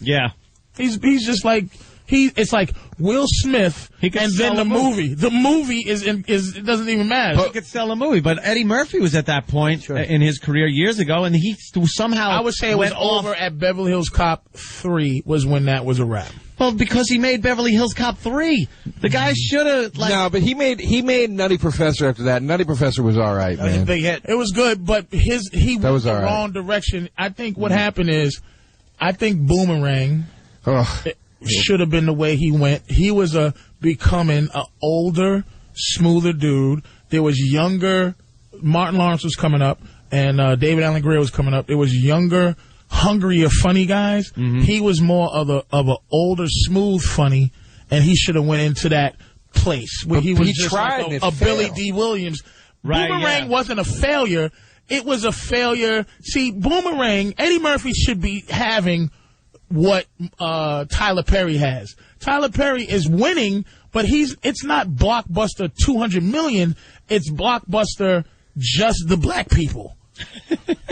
Yeah. He's just like, it's like Will Smith and then the movie. The movie it doesn't even matter. He could sell a movie, but Eddie Murphy was at that point in his career years ago, and he somehow I would say it was over at Beverly Hills Cop 3 was when that was a wrap. Well, because he made Beverly Hills Cop 3. The guy should have No, but he made Nutty Professor after that. Nutty Professor was all right, man. Big hit. It was good, but he went the wrong direction. I think what happened is, I think Boomerang should have been the way he went. He was becoming an older, smoother dude. There was younger. Martin Lawrence was coming up, and David Alan Grier was coming up. There was younger, hungrier, funny guys. He was more of an older, smooth, funny, and he should have went into that place where he was just like a Billy D. Williams. Right, Boomerang wasn't a failure. It was a failure. See, Boomerang, Eddie Murphy should be having what Tyler Perry has. Tyler Perry is winning, but it's not blockbuster 200 million. It's blockbuster just the black people.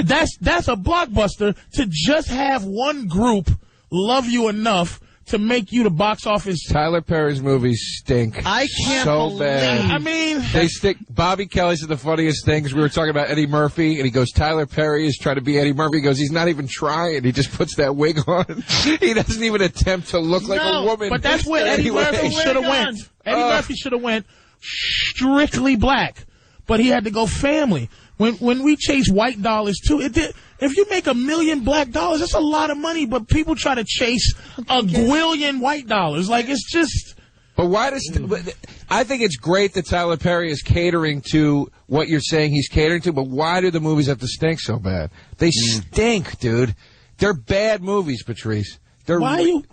That's a blockbuster to just have one group love you enough to make you the box office. Tyler Perry's movies stink. I can't so bad. I mean, they stink. Bobby Kelly said the funniest things. We were talking about Eddie Murphy, and he goes, Tyler Perry is trying to be Eddie Murphy. He goes, he's not even trying. He just puts that wig on. He doesn't even attempt to look like a woman. But that's where Eddie Murphy should have went. Eddie Murphy should have went strictly black, but he had to go family. When we chase white dollars too, if you make $1 million black dollars, that's a lot of money. But people try to chase $1 billion white dollars. Like, it's just. But why I think it's great that Tyler Perry is catering to what you're saying he's catering to. But why do the movies have to stink so bad? They stink, dude. They're bad movies, Patrice. Why are you?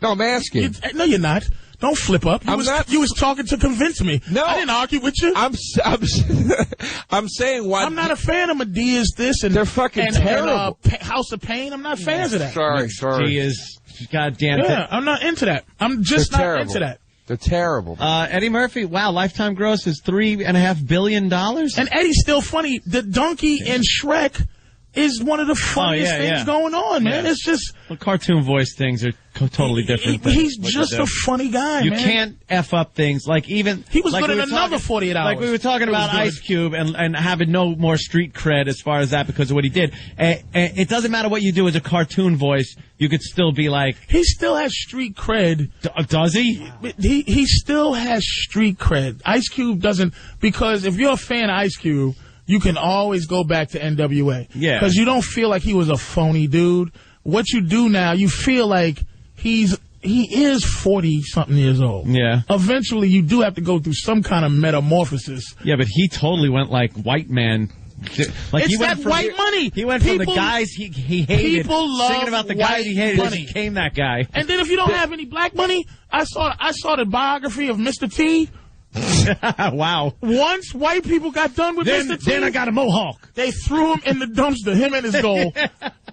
No, I'm asking. No, you're not. Don't flip up. You was talking to convince me. No, I didn't argue with you. I'm saying why. I'm not a fan of Medea's this and they're fucking terrible. House of Pain. I'm not fans of that. Sorry. She is goddamn. Yeah, I'm not into that. I'm just not into that. They're terrible. Eddie Murphy, wow, lifetime gross is $3.5 billion. And Eddie's still funny. The donkey in Shrek is one of the funniest things going on, man. It's just... Well, cartoon voice things are totally different. He's just a funny guy, you man. You can't F up things. Like, even... He was good in another 48 hours. Like, we were talking about Ice Cube and having no more street cred as far as that because of what he did. It doesn't matter what you do as a cartoon voice. You could still be like... He still has street cred. Does he? He still has street cred. Ice Cube doesn't... Because if you're a fan of Ice Cube... You can always go back to NWA. Yeah. Because you don't feel like he was a phony dude. What you do now, you feel like he is 40-something years old. Yeah. Eventually, you do have to go through some kind of metamorphosis. Yeah, but he totally went like white man. Like it's that white money. He went from the guys he hated, people love singing about the guys he hated, and became that guy. And then if you don't have any black money, I saw the biography of Mr. T. Wow. Once white people got done with Mr. T, then I got a mohawk. They threw him in the dumpster, him and his goal.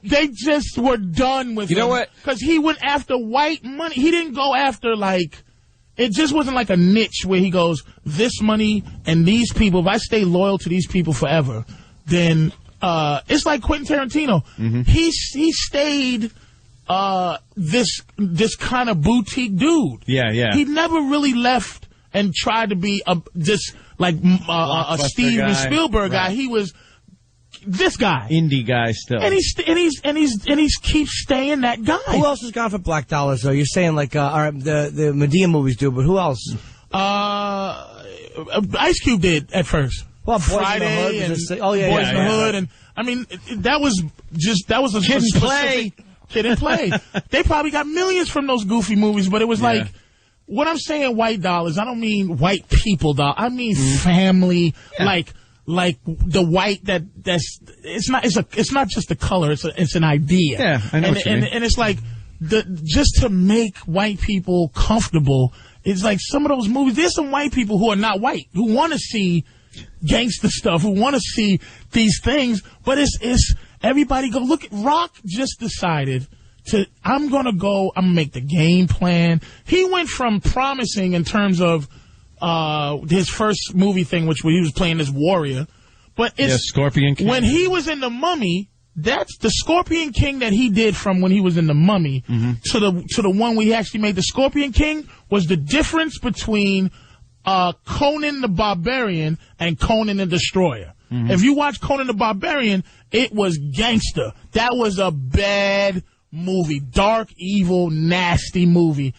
They just were done with him. You know what? Because he went after white money. He didn't go after, like, it just wasn't like a niche where he goes, this money and these people, if I stay loyal to these people forever, then it's like Quentin Tarantino. Mm-hmm. He stayed this kind of boutique dude. Yeah. He never really left and tried to be a Steven Spielberg guy. He was this guy, indie guy still, and he keeps staying that guy. Who else has gone for black dollars though? You're saying like the Medea movies do, but who else? Ice Cube did at first. Well, Boys Friday in the Hood. Boys in the Hood, and I mean that was a Kid and Play. Kid and Play. They probably got millions from those goofy movies, but it was like. When I'm saying white dollars, I don't mean white people dollars. I mean family, like the white it's not just the color. It's an idea. Yeah, I know what you mean. And it's like just to make white people comfortable. It's like some of those movies. There's some white people who are not white who want to see gangster stuff, who want to see these things. But it's everybody go look. Rock just decided. I'm going to make the game plan. He went from promising in terms of his first movie thing, which he was playing this warrior. But it's Scorpion King. When he was in The Mummy, that's the Scorpion King that he did from when he was in The Mummy to the one where he actually made the Scorpion King was the difference between Conan the Barbarian and Conan the Destroyer. If you watch Conan the Barbarian, it was gangster. That was a bad movie, dark, evil, nasty movie.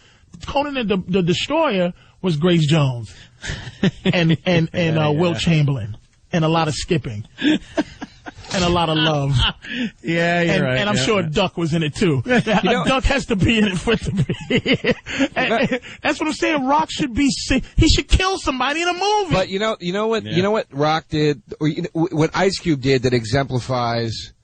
Conan the Destroyer was Grace Jones and Will Chamberlain and a lot of skipping and a lot of love. Yeah, you're right. And I'm sure Duck was in it too. Duck has to be in it for it to be. And that's what I'm saying. Rock should be. He should kill somebody in a movie. But you know what Rock did, or what Ice Cube did that exemplifies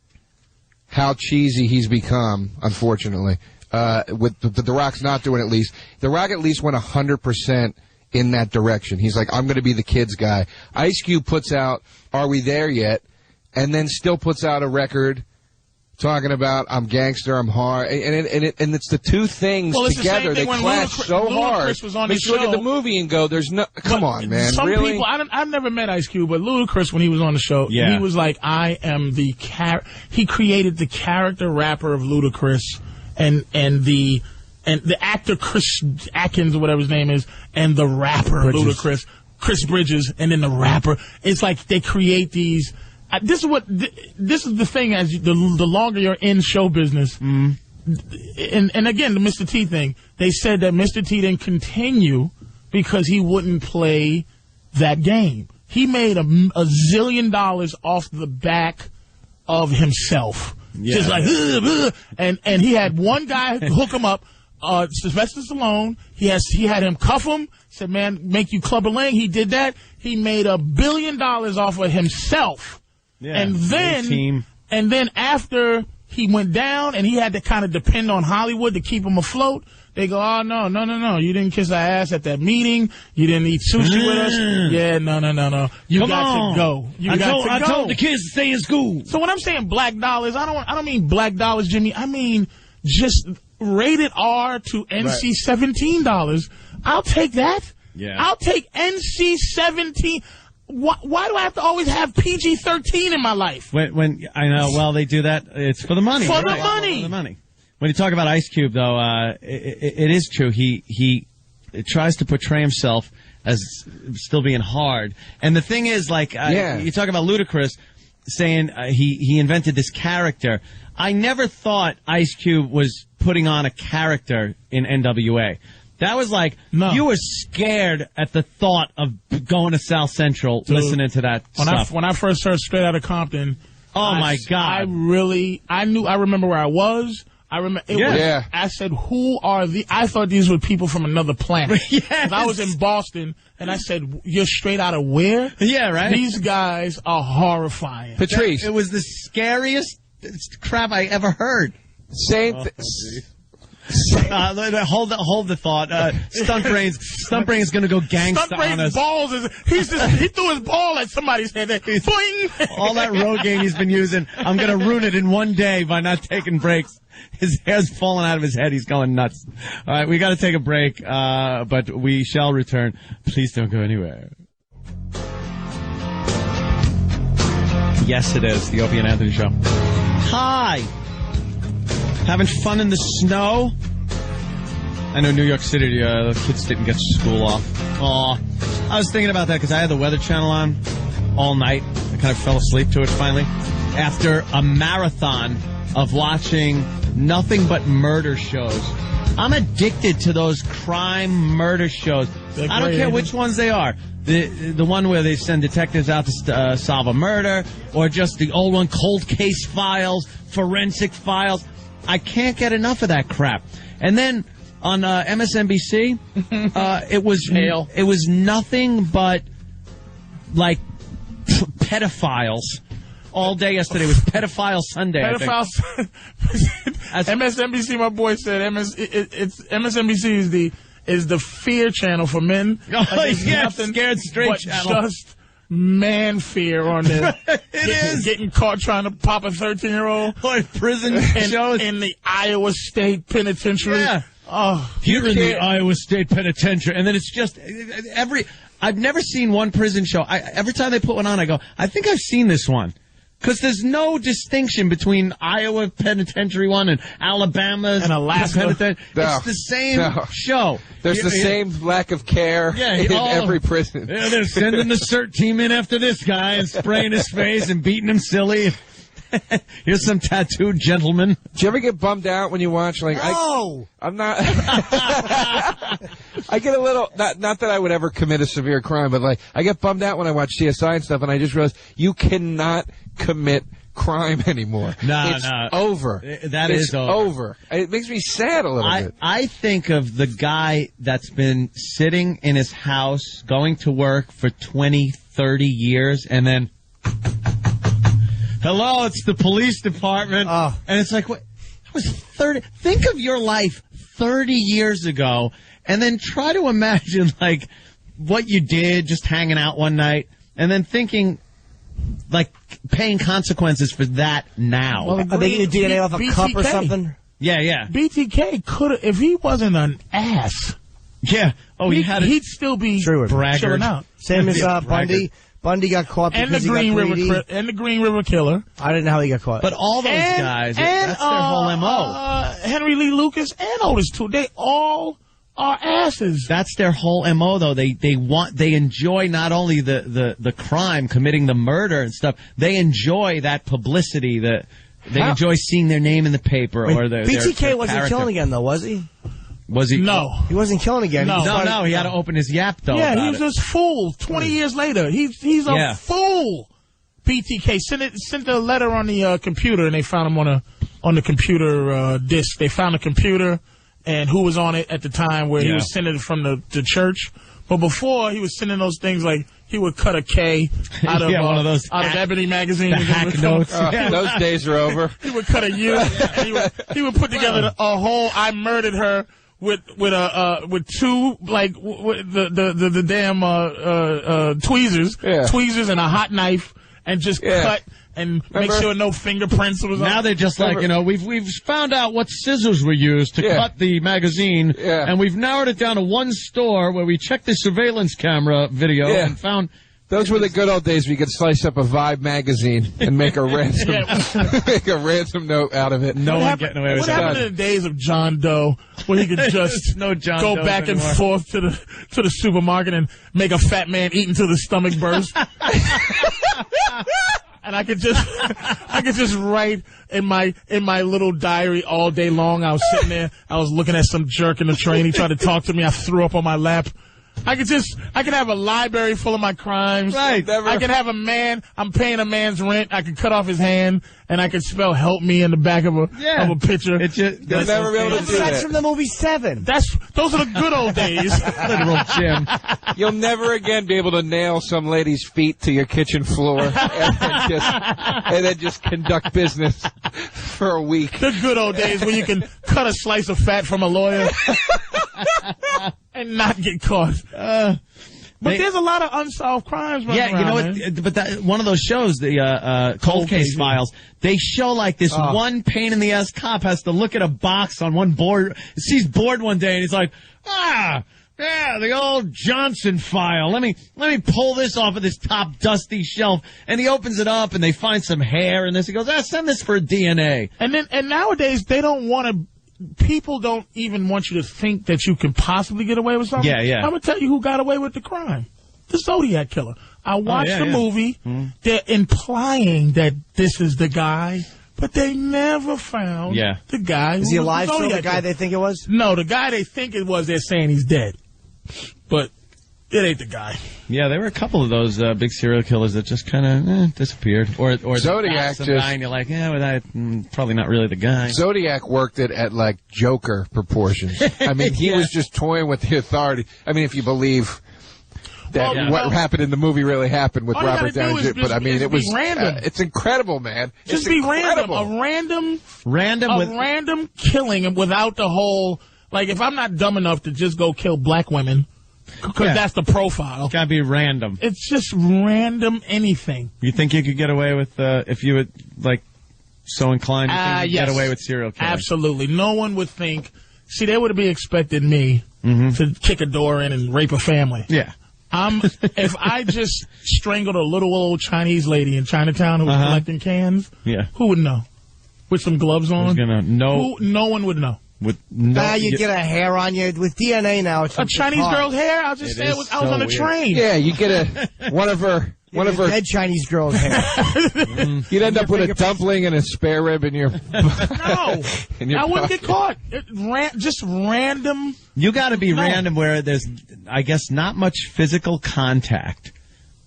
how cheesy he's become, unfortunately, with the Rock's not doing at least. The Rock at least went 100% in that direction. He's like, I'm going to be the kids guy. Ice Cube puts out Are We There Yet? And then still puts out a record talking about I'm gangster, I'm hard, and it's the two things together. They clash so hard. Makes you look at the movie and go, "There's no, come on, man." Some really? people, I've never met Ice Cube, but Ludacris, when he was on the show, he was like, "I am the He created the character rapper of Ludacris, and the actor Chris Atkins or whatever his name is, and the rapper Ludacris, Chris Bridges, and then the rapper. It's like they create these. This is the thing, as the longer you're in show business, and again, the Mr. T thing, they said that Mr. T didn't continue because he wouldn't play that game. He made a zillion dollars off the back of himself. Just like, and he had one guy hook him up, Sylvester Stallone. He had him cuff him, said, man, make you Clubber Lang. He did that. He made $1 billion off of himself. Yeah, and then after he went down and he had to kind of depend on Hollywood to keep him afloat, they go, oh, no. You didn't kiss our ass at that meeting. You didn't eat sushi with us. Yeah, no. You got to go. I told the kids to stay in school. So when I'm saying black dollars, I don't mean black dollars, Jimmy. I mean just rated R to NC-17 dollars. I'll take that. Yeah. I'll take NC-17. Why do I have to always have PG-13 in my life? When I know, well, they do that. It's for the money. For the money. When you talk about Ice Cube, though, it is true. He tries to portray himself as still being hard. And the thing is, like, you talk about Ludacris saying he invented this character. I never thought Ice Cube was putting on a character in NWA. That was like, you were scared at the thought of going to South Central, listening to that stuff. When I first heard Straight Outta Compton, my God. I remember where I was. I said, who are I thought these were people from another planet. Yes. I was in Boston, and I said, you're straight out of where? Yeah, right. These guys are horrifying. Patrice. It was the scariest crap I ever heard. Hold the thought. Stunt Brain's going to go gangsta on us. Balls he threw his ball at somebody's head. Boing! All that road game he's been using, I'm going to ruin it in one day by not taking breaks. His hair's falling out of his head. He's going nuts. All right, we got to take a break, but we shall return. Please don't go anywhere. Yes, it is. The Opie and Anthony Show. Hi. Having fun in the snow? I know New York City, the kids didn't get school off. Aw. I was thinking about that because I had the Weather Channel on all night. I kind of fell asleep to it finally. After a marathon of watching nothing but murder shows. I'm addicted to those crime murder shows. I don't care which ones they are. The one where they send detectives out to solve a murder, or just the old one, cold case files, forensic files. I can't get enough of that crap. And then on MSNBC, it was nothing but like pedophiles. All day yesterday was Pedophile Sunday. MSNBC, my boy said, MSNBC is the fear channel for men. Oh, yeah, scared straight channel. Just man fear on there. Getting caught trying to pop a 13-year-old. Or prison shows. In the Iowa State Penitentiary. Yeah. Oh, here in the Iowa State Penitentiary. And then it's just I've never seen one prison show. Every time they put one on, I go, I think I've seen this one. Because there's no distinction between Iowa Penitentiary one and Alabama and Alaska. Penitentiary. It's the same show. There's the same lack of care in every prison. Yeah, they're sending the CERT team in after this guy and spraying his face and beating him silly. Here's some tattooed gentleman. Do you ever get bummed out when you watch, like, I'm not, I get a little, not that I would ever commit a severe crime, but like, I get bummed out when I watch CSI and stuff, and I just realize you cannot commit crime anymore. It's over. It's over. It makes me sad a little bit. I think of the guy that's been sitting in his house, going to work for 20, 30 years, and then, hello, it's the police department. And it's like, what? I was 30. Think of your life 30 years ago, and then try to imagine, like, what you did just hanging out one night, and then thinking, like, paying consequences for that now. Well, are they getting DNA off a cup or something? Yeah. BTK could have, if he wasn't an ass. Yeah. Oh, he'd still be chilling out. Same as Bundy. Bundy got caught because he got greedy. And the Green River Killer. I didn't know how he got caught. But all those guys, that's their whole M.O. Henry Lee Lucas and Otis, too. They all are asses. That's their whole M.O., though. They enjoy not only the crime, committing the murder and stuff, they enjoy that publicity, they enjoy seeing their name in the paper. Or BTK wasn't killing again, though, was he? Was he? No. He wasn't killing again. No. He had to open his yap, though. Yeah, he was just fool. 20 years later. He's a fool. BTK sent a letter on the computer, and they found him on the computer disk. They found a computer and who was on it at the time where he was sending it from the church. But before, he was sending those things like he would cut a K out of one of those out of Ebony magazine. The hack notes. Those days are over. He would cut a U. And he would put together a whole "I murdered her" with two the damn tweezers and a hot knife, and just cut and make sure no fingerprints was on. Now they're just like, we've found out what scissors were used to cut the magazine, and we've narrowed it down to one store where we checked the surveillance camera video and found. Those were the good old days where you could slice up a Vibe magazine and make a ransom make a ransom note out of it. No one getting away with that. What happened in the days of John Doe, where he could just go back and forth to the supermarket and make a fat man eat until the stomach burst? And I could just write in my little diary all day long. I was sitting there, I was looking at some jerk in the train. He tried to talk to me. I threw up on my lap. I could have a library full of my crimes. Right. I could have a man, I'm paying a man's rent. I could cut off his hand, and I could spell "help me" in the back of a picture. You'll never be able to do that. That's from the movie Seven. Those are the good old days. Literal Jim. You'll never again be able to nail some lady's feet to your kitchen floor and then just conduct business for a week. The good old days when you can cut a slice of fat from a lawyer and not get caught. But there's a lot of unsolved crimes running around, you know what? But one of those shows, the Cold Case Files, they show like this one pain in the ass cop has to look at a box on one board. He's bored one day and he's like, Yeah, the old Johnson file. Let me pull this off of this top dusty shelf. And he opens it up, and they find some hair in this. He goes, send this for DNA. And nowadays, they don't want to. People don't even want you to think that you could possibly get away with something. Yeah. I'm going to tell you who got away with the crime. The Zodiac Killer. I watched the movie. They're implying that this is the guy, but they never found the guy. Is he alive still, the guy they think it was? No, the guy they think it was, they're saying he's dead. But it ain't the guy. Yeah, there were a couple of those big serial killers that just kind of disappeared. Or Zodiac some guy and you're like, probably not really the guy. Zodiac worked it at, like, Joker proportions. I mean, he was just toying with the authority. I mean, if you believe that what happened in the movie really happened with Robert Downey Jr. But, I mean, it was random. It's incredible, man. Just be incredible. Random killing without the whole, like, if I'm not dumb enough to just go kill black women, because that's the profile. It's got to be random. It's just random anything. You think you could get away with, if you would, like, so inclined, you think you could get away with serial killing? Absolutely. No one would think, see, they would be expecting me to kick a door in and rape a family. Yeah. If I just strangled a little old Chinese lady in Chinatown who was collecting cans, who would know? With some gloves on? Who's gonna know? No one would know. You get a hair on you. With DNA now, it's a Chinese girl's hair? I'll just say I was on a train. Yeah, you get one of her dead Chinese girl's hair. You'd end up with a dumpling and a spare rib in your No, I wouldn't get caught. Just random. You got to be random where there's, I guess, not much physical contact,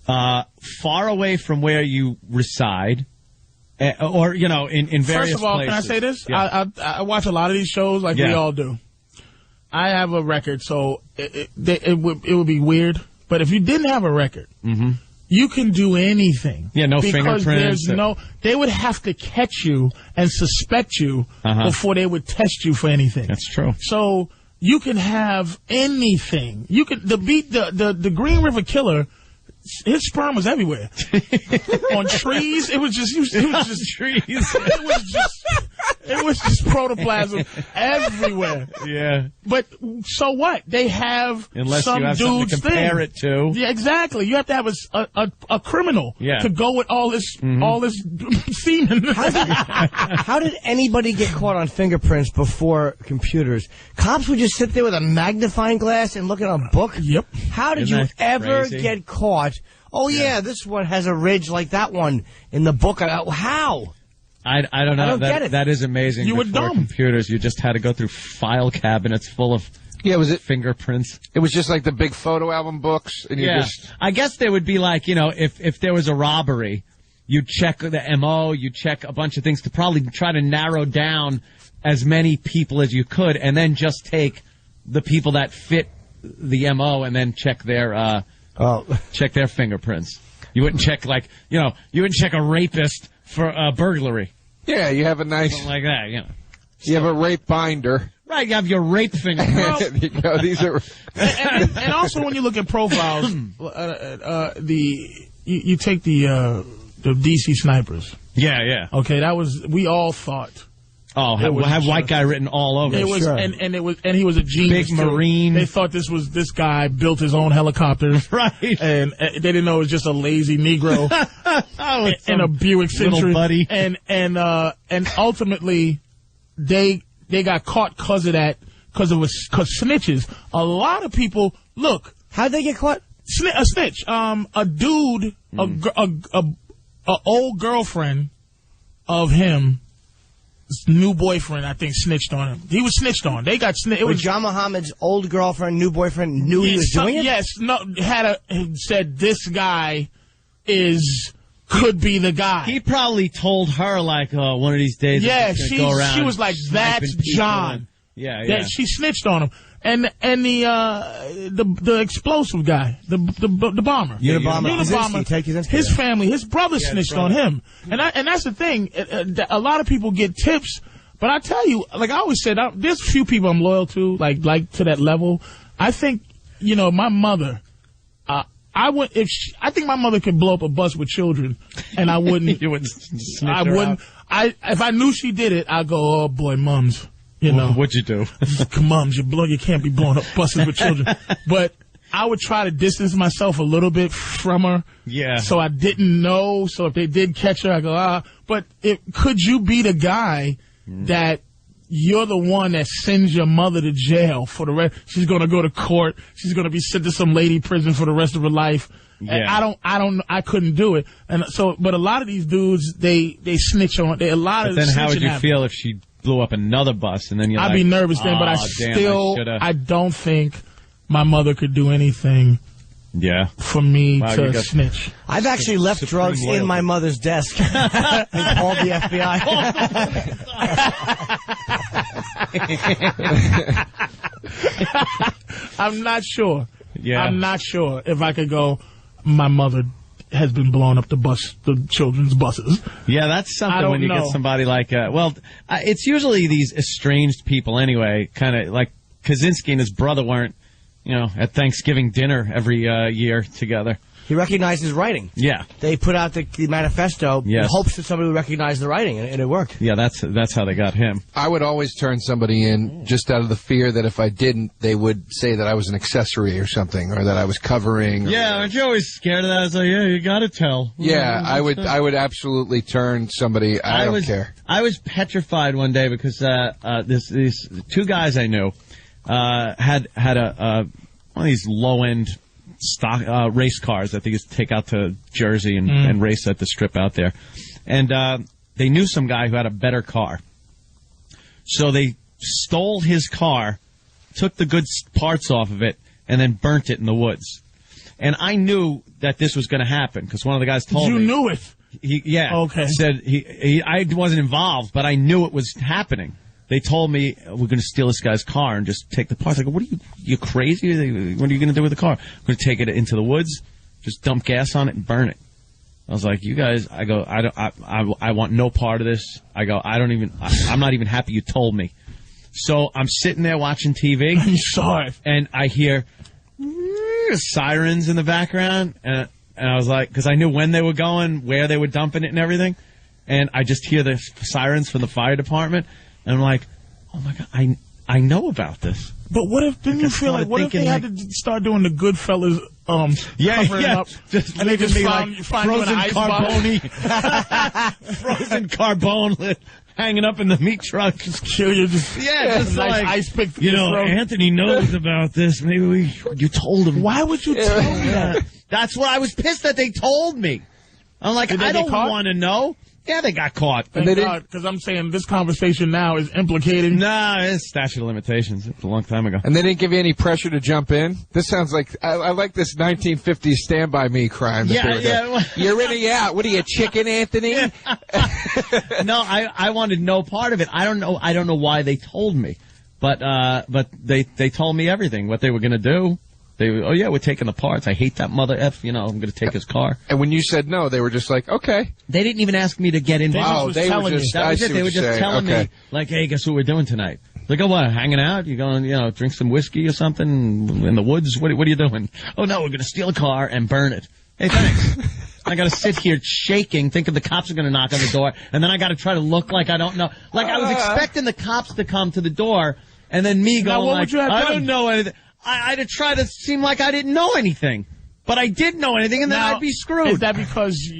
far away from where you reside. Or, in various places. First of all, places. can I say this? Yeah. I watch a lot of these shows like we all do. I have a record, so it would be weird. But if you didn't have a record, you can do anything. Yeah, no fingerprints. They would have to catch you and suspect you before they would test you for anything. That's true. So you can have anything. You can the Green River Killer. His sperm was everywhere. On trees, it was just trees. It was just protoplasm everywhere. Yeah. But so what? They have Unless some you have dude's something to compare it to. Yeah, exactly. You have to have a criminal to go with all this semen. How did anybody get caught on fingerprints before computers? Cops would just sit there with a magnifying glass and look at a book? Yep. How did you ever get caught? Oh, yeah, this one has a ridge like that one in the book. How? I don't know. I don't get it. That is amazing. You were Before dumb. computers, you just had to go through file cabinets full of fingerprints. It was just like the big photo album books. And I guess they would be like, if there was a robbery, you'd check the MO, you'd check a bunch of things to probably try to narrow down as many people as you could, and then just take the people that fit the MO and then check their fingerprints. You wouldn't check you wouldn't check a rapist for burglary. Yeah, you have a nice something like that. You have a rape binder. Right, you have your rape fingerprints. These are and also when you look at profiles, you take the DC snipers. Yeah. Okay, we all thought. Oh, have white guy written all over. It was, sure. and he was a genius. Big Marine. They thought this guy built his own helicopters, right? And they didn't know it was just a lazy Negro and a Buick Century, buddy. And ultimately, they got caught because snitches. A lot of people look. How'd they get caught? A snitch. A dude, a old girlfriend of him. His new boyfriend, I think, snitched on him. He was snitched on. They got snitched. It was John Muhammad's old girlfriend, new boyfriend, knew he was doing it? Yes. No, said this guy could be the guy. He probably told her, one of these days. Yeah, go around she was like, that's John. Yeah. She snitched on him. And the explosive guy, the bomber, Unabomber, his family, his brother snitched on him, and that's the thing. A lot of people get tips, but I tell you, like I always said, there's few people I'm loyal to, like to that level. I think my mother. I think my mother could blow up a bus with children, and I wouldn't. You wouldn't snitch I wouldn't. her out? If I knew she did it, I'd go, oh boy, mums. You know, what'd you do? Moms, you can't be blowing up buses with children. But I would try to distance myself a little bit from her. Yeah. So I didn't know. So if they did catch her, I go, But could you be the guy that you're the one that sends your mother to jail for the rest? She's going to go to court. She's going to be sent to some lady prison for the rest of her life. Yeah. I couldn't do it. And so, but a lot of these dudes, they snitch on. Then how would you feel if she blew up another bus and then you're I'd be nervous then, but I don't think my mother could do anything for me to snitch. I've actually left drugs in my mother's desk and called the FBI. I'm not sure. Yeah. I'm not sure if I could go, my mother has been blowing up the children's buses. Yeah, that's something when you get somebody like, it's usually these estranged people anyway, kind of like Kaczynski and his brother weren't, at Thanksgiving dinner every year together. He recognized his writing. Yeah. They put out the manifesto in hopes that somebody would recognize the writing, and it worked. Yeah, that's how they got him. I would always turn somebody in just out of the fear that if I didn't, they would say that I was an accessory or something, or that I was covering. Yeah, aren't you always scared of that? It's like, yeah, you got to tell. Yeah, I would absolutely turn somebody. I don't care. I was petrified one day because these two guys I knew had one of these low-end stock race cars that they used to take out to Jersey and race at the strip out there. And they knew some guy who had a better car. So they stole his car, took the good parts off of it, and then burnt it in the woods. And I knew that this was going to happen because one of the guys told me. You knew it? Okay. Said I wasn't involved, but I knew it was happening. They told me, we're going to steal this guy's car and just take the parts. I go, what are you crazy? What are you going to do with the car? I'm going to take it into the woods, just dump gas on it and burn it. I was like, you guys, I go, I want no part of this. I go, I'm not even happy you told me. So I'm sitting there watching TV. You saw it. And I hear sirens in the background. And I was like, because I knew when they were going, where they were dumping it and everything. And I just hear the sirens from the fire department. And I'm like, oh, my God, I know about this. But what if, didn't you feel like, what if they had to start doing the Goodfellas, covering up? Just and they just find frozen carbone. Frozen carbone hanging up in the meat truck. Just kill you. Just like, ice pick. Anthony knows about this. Maybe you told him. Why would you tell me that? That's what I was pissed that they told me. I'm like, I don't want to know. Yeah, they got caught. Thank God, because I'm saying this conversation now is implicating. Nah, it's statute of limitations. It's a long time ago. And they didn't give you any pressure to jump in? This sounds like, I like this 1950s Stand By Me crime. Yeah. You're in or out? What are you, chicken, Anthony? No, I wanted no part of it. I don't know why they told me. But they told me everything, what they were going to do. We're taking the parts. I hate that mother F, I'm going to take his car. And when you said no, they were just like, okay. They didn't even ask me to get involved. They were just telling me, like, hey, guess what we're doing tonight? Like, oh, what, hanging out? You going, drink some whiskey or something in the woods? What are you doing? Oh, no, we're going to steal a car and burn it. Hey, thanks. I got to sit here shaking, thinking the cops are going to knock on the door, and then I got to try to look like I don't know. Like, I was expecting the cops to come to the door, and then me going like, I don't know anything. I'd try to seem like I didn't know anything. But I didn't know anything, and then I'd be screwed. Is that because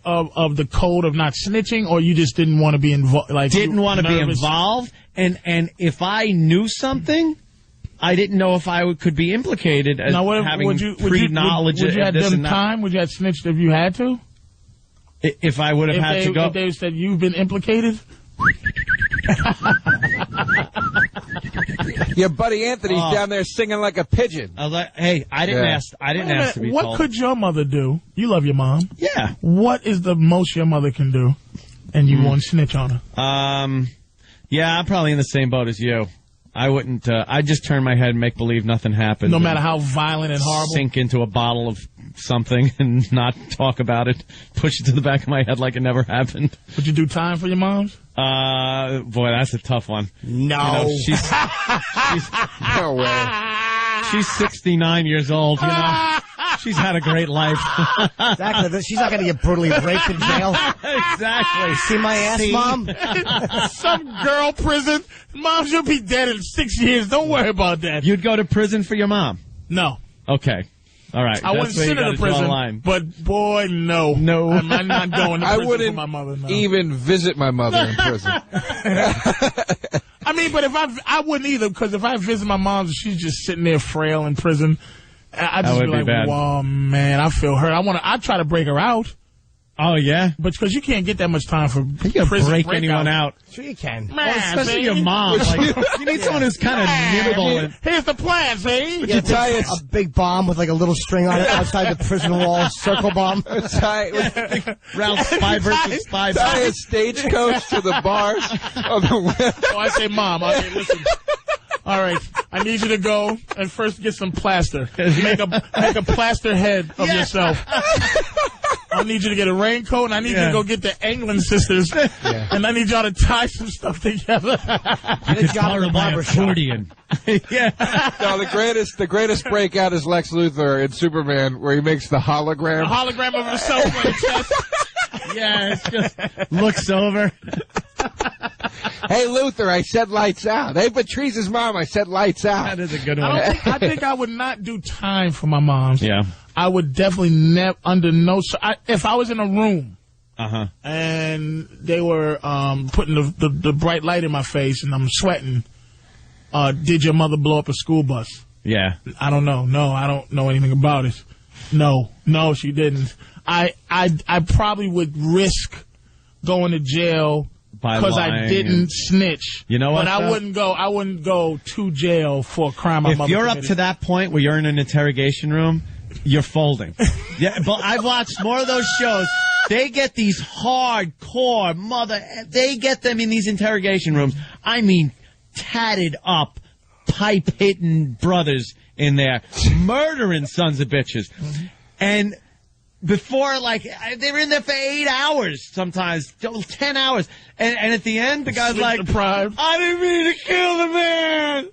of the code of not snitching, or you just didn't want to be involved? Like, didn't want to be involved, and if I knew something, I didn't know if I could be implicated as having pre-knowledge. Would you have done time? Would you have snitched if you had to? If I would have had to go? If they said you've been implicated? Your buddy Anthony's down there singing like a pigeon. I was like, hey, I didn't ask to be told. What could your mother do? You love your mom. Yeah. What is the most your mother can do, and you won't snitch on her? Yeah, I'm probably in the same boat as you. I wouldn't. I'd just turn my head and make believe nothing happened. No matter how violent and horrible. Sink into a bottle of something and not talk about it. Push it to the back of my head like it never happened. Would you do time for your moms? Boy, that's a tough one. No. She's no way. She's 69 years old, She's had a great life. Exactly. She's not going to get brutally raped in jail. Exactly. See my ass, Mom? Some girl prison. Mom, she'll be dead in 6 years. Don't worry about that. You'd go to prison for your mom? No. Okay. All right. I wouldn't send her to prison, but boy, no. I'm not going to prison for my mother. No. Even visit my mother in prison. I mean, but if I wouldn't either, because if I visit my mom, she's just sitting there frail in prison. I'd just be like, "Whoa, man, I feel hurt. I try to break her out." Oh, yeah? But because you can't get that much time for prison break anyone out. Sure you can. Man, well, especially your mom. Like, you need someone who's kind of nimble. Here's the plan, see? You tie a big bomb with like a little string on it outside the prison wall, circle bomb. Round 5 versus 5. Tie a stagecoach to the bars of the window. Oh, I say, Mom, listen. All right, I need you to go and first get some plaster. Make a plaster head of yourself. I need you to get a raincoat, and I need you to go get the England sisters, and I need y'all to tie some stuff together. You could borrow my accordion. Yeah. No, the greatest breakout is Lex Luthor in Superman, where he makes the hologram. A hologram of himself on his chest. Yeah, it's just looks over. Hey, Luther, I said lights out. Hey, Patrice's mom, I said lights out. That is a good one. I think I would not do time for my mom's. Yeah. I would definitely if I was in a room and they were putting the bright light in my face and I'm sweating, did your mother blow up a school bus? Yeah. I don't know. No, I don't know anything about it. No, she didn't. I probably would risk going to jail because I didn't snitch. You know what? But I wouldn't go to jail for a crime my mother If you're committed. up to that point where you're in an interrogation room, you're folding. Yeah, but I've watched more of those shows. They get these hardcore they get them in these interrogation rooms. I mean, tatted up, pipe-hitting brothers in there, murdering sons of bitches. And before, they're in there for 8 hours sometimes, 10 hours. And at the end, the guy's like, I didn't mean to kill the man.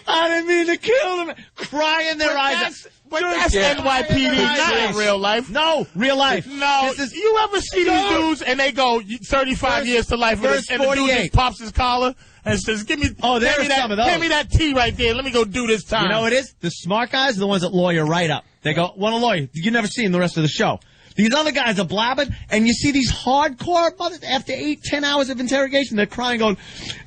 I didn't mean to kill the man. Crying their eyes out. But that's NYPD, not in real life. No, real life. No, you ever see these dudes and they go 35 years to life and the dude just pops his collar and says, give me that tea right there. Let me go do this time. You know what it is? The smart guys are the ones that lawyer right up. They go, want a lawyer. You never see the rest of the show. These other guys are blabbing, and you see these hardcore mothers, after 8-10 hours of interrogation, they're crying, going,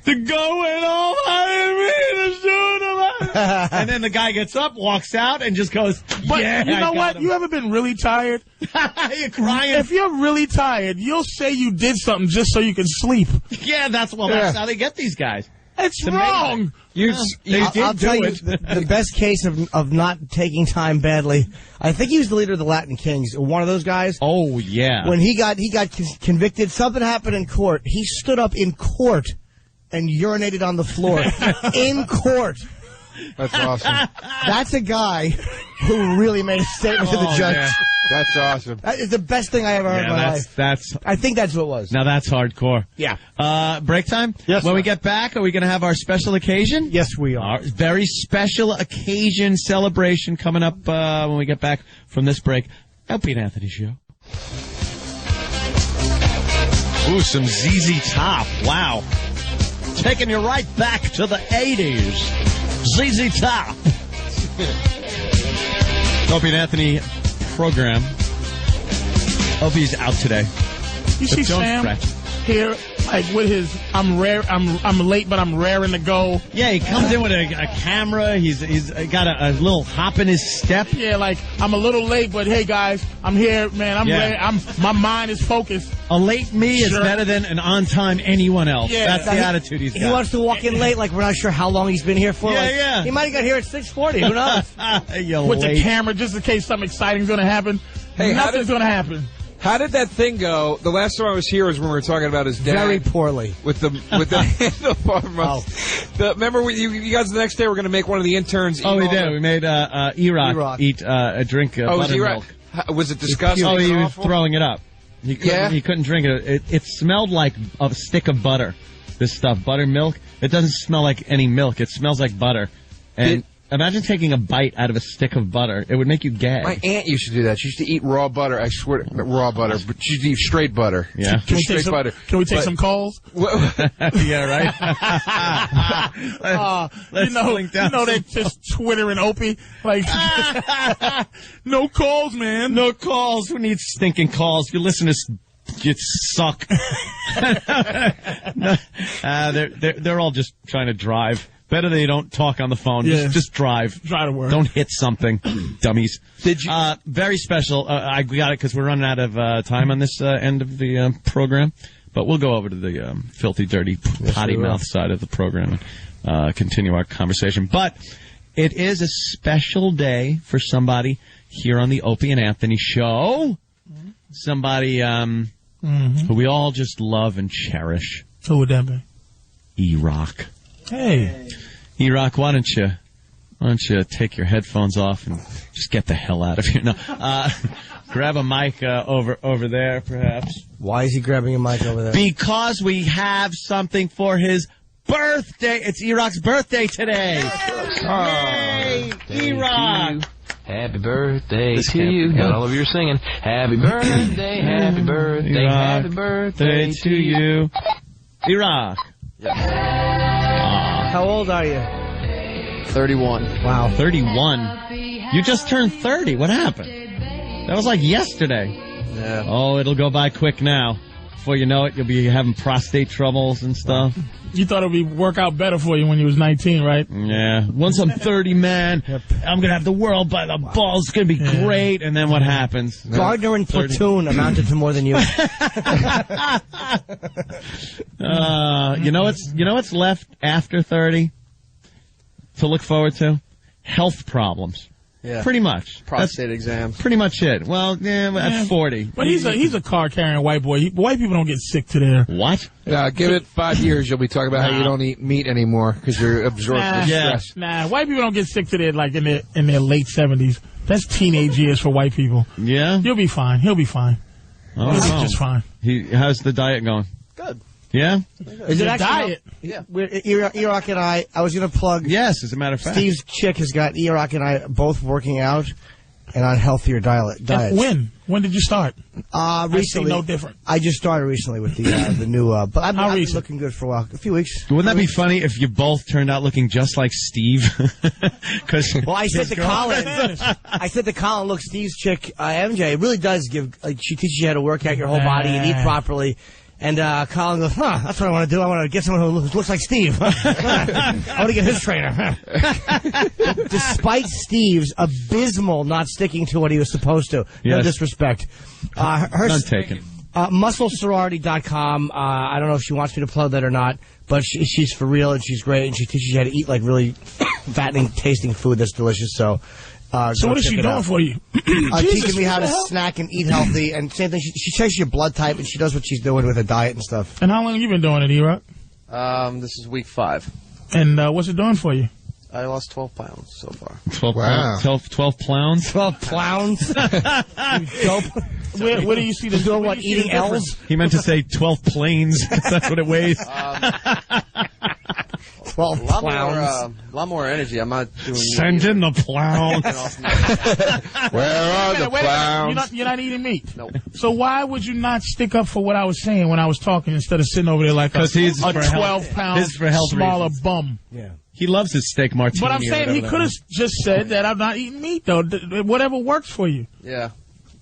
they're going home, I didn't mean to shoot them. And then the guy gets up, walks out, and just goes, but you know what? You ever been really tired? You're crying. If you're really tired, you'll say you did something just so you can sleep. Yeah, that's how they get these guys. It's wrong. I'll tell you, the best case of not taking time badly, I think he was the leader of the Latin Kings, one of those guys. Oh, yeah. When he got convicted, something happened in court. He stood up in court and urinated on the floor. In court. That's awesome. That's a guy who really made a statement to the judge. Yeah. That's awesome. That is the best thing I ever heard in my life. I think that's what it was. Now that's hardcore. Yeah. Break time? Yes. When we get back, are we going to have our special occasion? Yes, we are. Our very special occasion celebration coming up when we get back from this break. Nopie and Anthony Show. Ooh, some ZZ Top. Wow. Taking you right back to the 80s. ZZ Top. Nopie and Anthony program. Opie's out today. You see Sam here, with his, I'm late, but I'm raring to go. Yeah, he comes in with a camera. He's got a little hop in his step. Yeah, I'm a little late, but hey guys, I'm here, man. I'm ready. My mind is focused. A late me is better than an on time anyone else. Yeah, that's the attitude he's got. He wants to walk in late, we're not sure how long he's been here for. Yeah. He might have got here at 6:40. Who knows? With the camera, just in case something exciting's going to happen. Hey, nothing's going to happen. How did that thing go? The last time I was here was when we were talking about his dad. Very poorly. With the handlebar muff. Remember, you guys the next day were going to make one of the interns. Oh, we did. We made E-Rock eat a drink of buttermilk. Was it disgusting? Oh, he was throwing it up. He couldn't drink it. It smelled like a stick of butter. This stuff, buttermilk. It doesn't smell like any milk. It smells like butter. And Imagine taking a bite out of a stick of butter. It would make you gag. My aunt used to do that. She used to eat raw butter. I swear, raw butter, but she used to eat straight butter. Yeah. Butter. Can we take some calls? Yeah, right. You know they're just twittering Opie like, no calls, man. No calls. Who needs stinking calls? Your listeners, you suck. They're all just trying to drive. Better they don't talk on the phone. Yeah. Just drive. Try to work. Don't hit something, dummies. Did you? Very special. I got it because we're running out of time on this end of the program. But we'll go over to the filthy, dirty, potty mouth side of the program and continue our conversation. But it is a special day for somebody here on the Opie and Anthony show. Somebody who we all just love and cherish. Who would that be? E-Rock. Hey. E-Rock, why don't you take your headphones off and just get the hell out of here? No, grab a mic over there, perhaps. Why is he grabbing a mic over there? Because we have something for his birthday. It's E-Rock's birthday today. Hey, E-Rock. Happy birthday to you. Got all of you singing. Happy birthday, happy birthday, happy birthday to you. E-Rock. How old are you? 31. Wow. 31? You just turned 30. What happened? That was like yesterday. Yeah. Oh, it'll go by quick now. Before you know it, you'll be having prostate troubles and stuff. You thought it would work out better for you when you was 19, right? Yeah. Once I'm 30, man, I'm going to have the world by the balls. It's going to be great. And then what happens? Gardner and Platoon amounted to more than you. You know what's left after 30 to look forward to? Health problems. Yeah. Pretty much. Prostate exam. Pretty much it. Well, at 40. But he's a car-carrying white boy. White people don't get sick to their... What? Yeah, give it 5 years. You'll be talking about how you don't eat meat anymore because you're absorbed with stress. Nah, white people don't get sick to their, like, in their late 70s. That's teenage years for white people. Yeah? You'll be fine. He'll be fine. Oh, He'll be just fine. How's the diet going? Good. Yeah? Is it diet? Yeah. E-Rock and I was going to plug... Yes, as a matter of fact. Steve's chick has got E-Rock and I both working out and on healthier diets. When? When did you start? Recently. I see no different. I just started recently with the new... but I've been looking good for a while. A few weeks. Wouldn't that be funny if you both turned out looking just like Steve? Well, I said to Colin, look, Steve's chick, MJ, it really does give... Like, she teaches you how to work out your whole body and eat properly. And Colin goes, that's what I want to do. I want to get someone who looks like Steve. I want to get his trainer. Despite Steve's abysmal not sticking to what he was supposed to. No disrespect. None taken. MuscleSorority.com. I don't know if she wants me to plug that or not, but she's for real and she's great and she teaches you how to eat like really fattening, tasting food that's delicious. So what is she doing for you? Teaching me how to snack and eat healthy. And same thing, she checks your blood type and she does what she's doing with her diet and stuff. And how long have you been doing it, E-Rock? This is week 5. And what's it doing for you? I lost 12 pounds so far. 12 pounds? 12 pounds? 12 pounds? You dope. Where do you see this? Doing what, eating L's? He meant to say 12 planes. That's what it weighs. 12 a lot more energy. I'm not doing... Send in the clowns. Where are the clowns? You're not eating meat? Nope. So why would you not stick up for what I was saying when I was talking instead of sitting over there like a 12-pound smaller bum? Yeah. He loves his steak martini. But I'm saying he could have just said that I'm not eating meat, though. Whatever works for you. Yeah.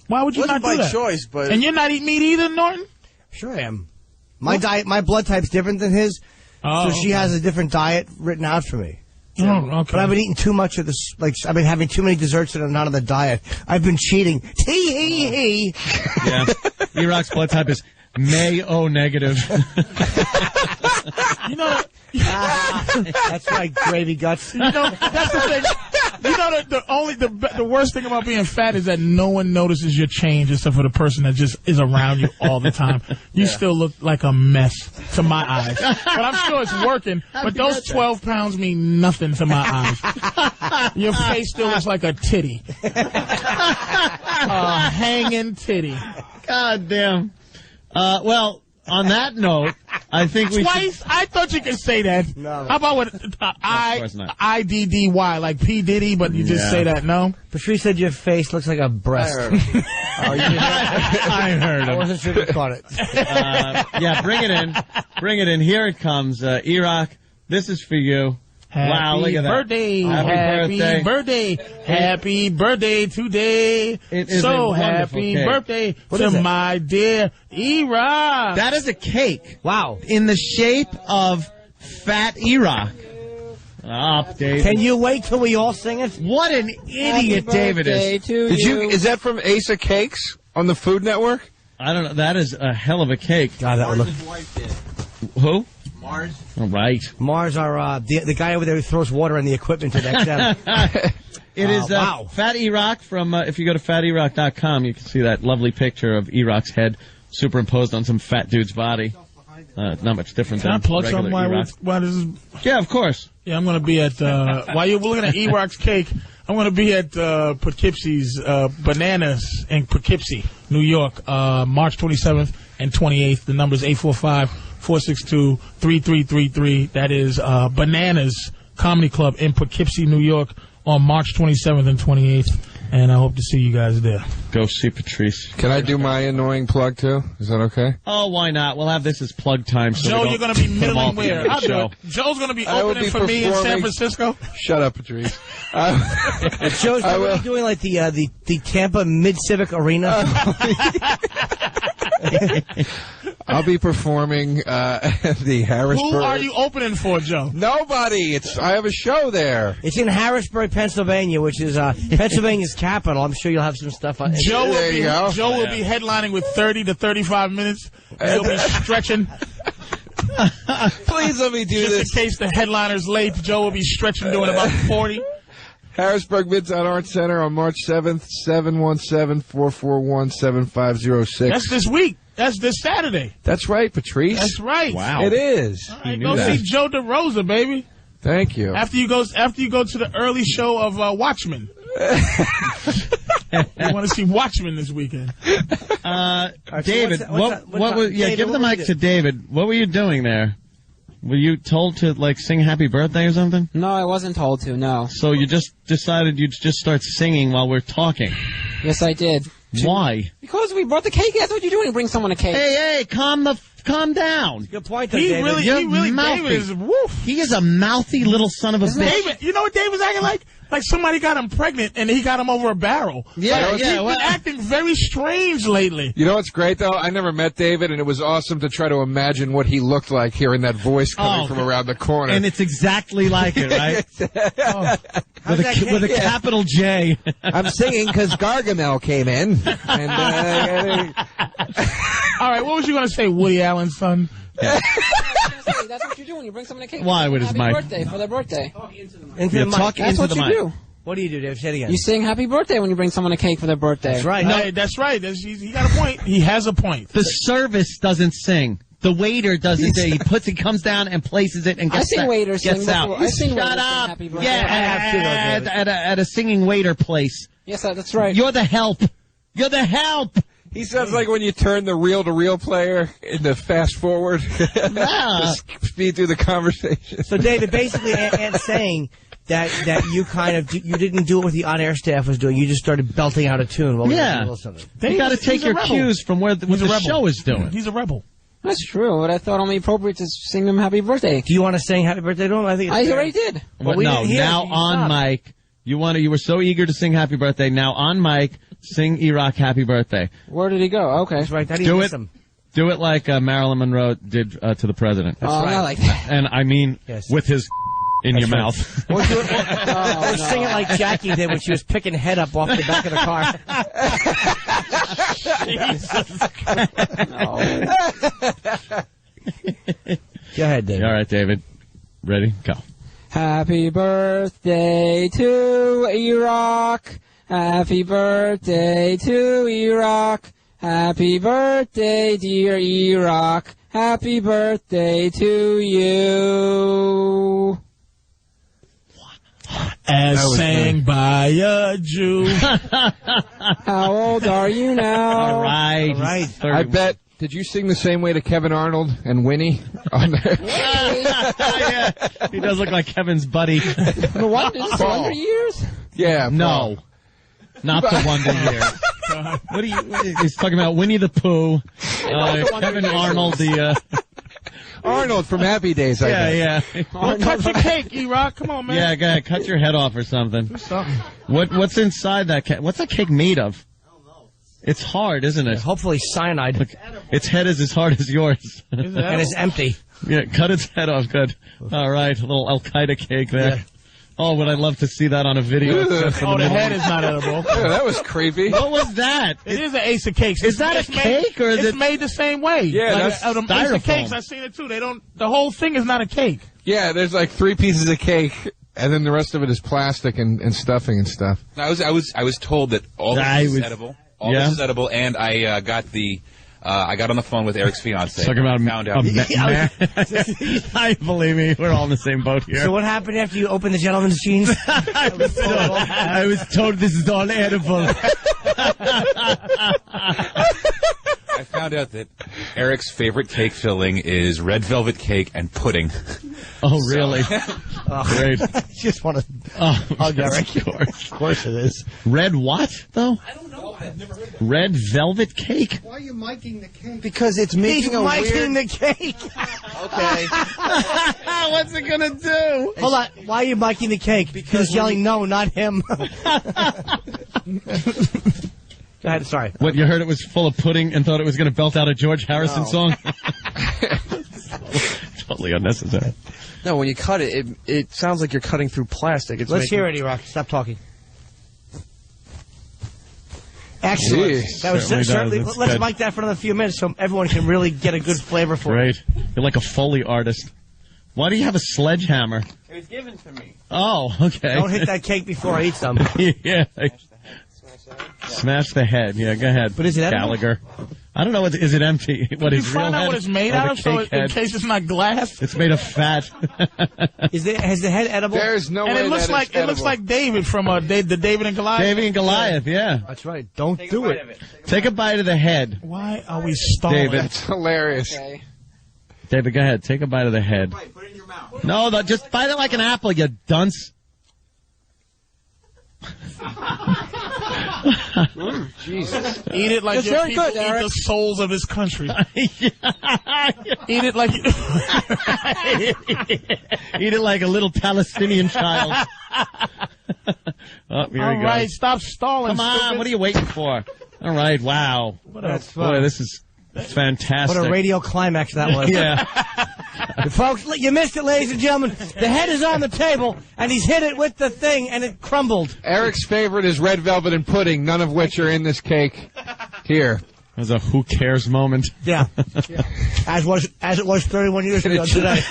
Why would you not do that? Wasn't by choice, but... And you're not eating meat either, Norton? Sure I am. My diet, my blood type's different than his, so she has a different diet written out for me. Oh, okay. But I've been eating too much of this, like, I've been having too many desserts that are not on the diet. I've been cheating. Tee-hee-hee. Yeah. E-Rock's blood type is May-O negative. You know... That's right, gravy guts. You know, that's the thing. You know, the worst thing about being fat is that no one notices your change except for the person that just is around you all the time. You still look like a mess to my eyes. But I'm sure it's working. But those 12 pounds mean nothing to my eyes. Your face still looks like a titty. A hanging titty. God damn. Well, on that note, I think we Twice? I thought you could say that. No. How about with I-D-D-Y, like P. Diddy, but you just say that, no? Patrice said your face looks like a breast. I heard him. I wasn't sure if you caught it. Yeah, bring it in. Bring it in. Here it comes. E-Rock, this is for you. Wow, look at that. Birthday. Happy birthday. Happy birthday today. It is so a happy cake. birthday to my dear E-Rock. That is a cake. Wow. In the shape of Fat E-Rock. David. Can you wait till we all sing it? What an idiot David is. Is that from Ace of Cakes on the Food Network? I don't know. That is a hell of a cake. God, that would look... Who? Mars. All right. Mars, the guy over there who throws water on the equipment to the XM. It is wow. Fat E-Rock from, if you go to faterock.com, you can see that lovely picture of E-Rock's head superimposed on some fat dude's body. Not much different Can I than plug regular something E-Rock. while this is... Yeah, of course. Yeah, I'm going to be at, while you're looking at E-Rock's cake, I'm going to be at Poughkeepsie's Bananas in Poughkeepsie, New York, March 27th and 28th. The number is 845-462-3333. That is Bananas Comedy Club in Poughkeepsie, New York on March 27th and 28th. And I hope to see you guys there. Go see Patrice. Can I do my annoying plug, too? Is that okay? Oh, why not? We'll have this as plug time. So Joe, you're going to be middling where? I'll do it. Joe's going to be opening for me in San Francisco. Shut up, Patrice. Joe's going to be doing like the Tampa Mid-Civic Arena. I'll be performing at the Harrisburg. Who are you opening for, Joe? Nobody. I have a show there. It's in Harrisburg, Pennsylvania, which is Pennsylvania's capital. I'm sure you'll have some stuff. Joe will be headlining with 30 to 35 minutes. He'll be stretching. Please let me do this. Just in case the headliner's late, Joe will be stretching doing about 40. Harrisburg Midtown Arts Center on March 7th, 717-441-7506. That's this week. That's this Saturday. That's right, Patrice. That's right. Wow. It is. All right, go see Joe DeRosa, baby. Thank you. After you go to the early show of Watchmen. You want to see Watchmen this weekend? David, give the mic to David. What were you doing there? Were you told to, sing Happy Birthday or something? No, I wasn't told to, no. So you just decided you'd just start singing while we're talking? Yes, I did. Why? Because we brought the cake. That's what you're doing. Bring someone a cake. Hey, calm down. Good point, He really, David is, woof. He is a mouthy little son of a bitch. David, you know what David's acting like? Like somebody got him pregnant and he got him over a barrel. Yeah, He's been acting very strange lately. You know what's great, though? I never met David, and it was awesome to try to imagine what he looked like hearing that voice coming from around the corner. And it's exactly like it, right? With a capital J. I'm singing because Gargamel came in. And, all right, what was you going to say, Woody Allen's son? That's what you're doing. You bring someone a cake. Why with his mic? Birthday for their birthday. Talk into the mic. That's what you do. What do you do, Dave? Say it again. You sing happy birthday when you bring someone a cake for their birthday. That's right. No, that's right. He got a point. He has a point. The service doesn't sing. The waiter doesn't sing. He comes down and places it and gets I sing waiters sing out. before. I sing Shut waiters up. sing happy birthday. Yeah, at a singing waiter place. Yes, that's right. You're the help. You're the help. he sounds like when you turn the reel-to-reel player into fast forward. Yeah. Speed through the conversation. So, David, basically, Ant's saying that you kind of you didn't do what the on-air staff was doing. You just started belting out a tune. You got to take your cues from what the show is doing. He's a rebel. That's true, but I thought only appropriate to sing them happy birthday. Do you want to sing happy birthday to him? I think I already did. Well, no, now on mic. You were so eager to sing happy birthday. Now on mic, sing E-Rock happy birthday. Where did he go? Okay. That's right. Do it like Marilyn Monroe did to the president. That's right. I like that. And I mean, with his in your mouth. Or sing it like Jackie did when she was picking head up off the back of the car. Go ahead, David. All right, David. Ready? Go. Happy birthday to E-Rock. Happy birthday to E-Rock. Happy birthday, dear E-Rock. Happy birthday to you. As sang by a Jew. How old are you now? All right. I bet Did you sing the same way to Kevin Arnold and Winnie on there? Yeah, he does look like Kevin's buddy. The Wonder Years? Yeah. No, not the Wonder Years. What are you? He's talking about Winnie the Pooh, Kevin Arnold, Arnold from Happy Days. I guess. Yeah. Well, cut your cake, E-Rock. Come on, man. Yeah, go ahead. Cut your head off or something. Do something. What's inside that cake? What's that cake made of? It's hard, isn't it? Hopefully cyanide. Look, its head is as hard as yours. And it's empty. Yeah, cut its head off. Good. All right, a little Al-Qaeda cake there. Yeah. Oh, would I love to see that on a video. The head is not edible. Yeah, that was creepy. What was that? It is an Ace of Cakes. Is that a cake or is it's made the same way? Yeah, like, that's the Ace of Cakes, I've seen it too. The whole thing is not a cake. Yeah, there's like 3 pieces of cake, and then the rest of it is plastic and stuffing and stuff. I was told that all this is edible. All this is edible, and I got on the phone with Eric's fiance. Talking about found out. I believe me, we're all in the same boat here. So what happened after you opened the gentleman's jeans? I was told this is all edible. I found out that Eric's favorite cake filling is red velvet cake and pudding. Oh, really? Great. I just want to hug Eric. Of course it is. Red what, though? I don't know. I've never heard of it. Red velvet cake? Why are you miking the cake? Because it's making a weird... the cake. Okay. What's it going to do? Hold on. Why are you miking the cake? Because yelling no, not him. Go ahead, sorry. What, you heard it was full of pudding and thought it was going to belt out a George Harrison song? Totally unnecessary. No, when you cut it, it sounds like you're cutting through plastic. Let's hear it, E-Rock. Stop talking. Excellent. Jeez. That was certainly. Let's good. mic that for another few minutes so everyone can really get a good flavor for Great. it. You're like a Foley artist. Why do you have a sledgehammer? It was given to me. Oh, okay. Don't hit that cake before I eat some. Yeah. Smash the head. Yeah, go ahead. But is it Gallagher? I don't know. Is it empty? What Did is you find out what it's made out of, so in case it's not glass? It's made of fat. Has the head edible? There's no and way it looks that like edible. It looks like David from the David and Goliath. David and Goliath, yeah. That's right. Don't do it. Take a bite of the head. Why are we stalling? David. That's hilarious. Okay. David, go ahead. Take a bite of the head. Right, put it in your mouth. No, just bite it like an apple, you dunce. Jesus. Eat it like your people eat the souls of this country. Eat it like Eat it like a little Palestinian child. Oh, here All we go. right, stop stalling. Come on, stupid. what are you waiting for? All right, wow. That's Boy, this is fantastic. What a radio climax that was. Yeah. Folks, you missed it, ladies and gentlemen. The head is on the table, and he's hit it with the thing, and it crumbled. Eric's favorite is red velvet and pudding, none of which are in this cake. Here. That was a who cares moment. Yeah. As it was 31 years ago today.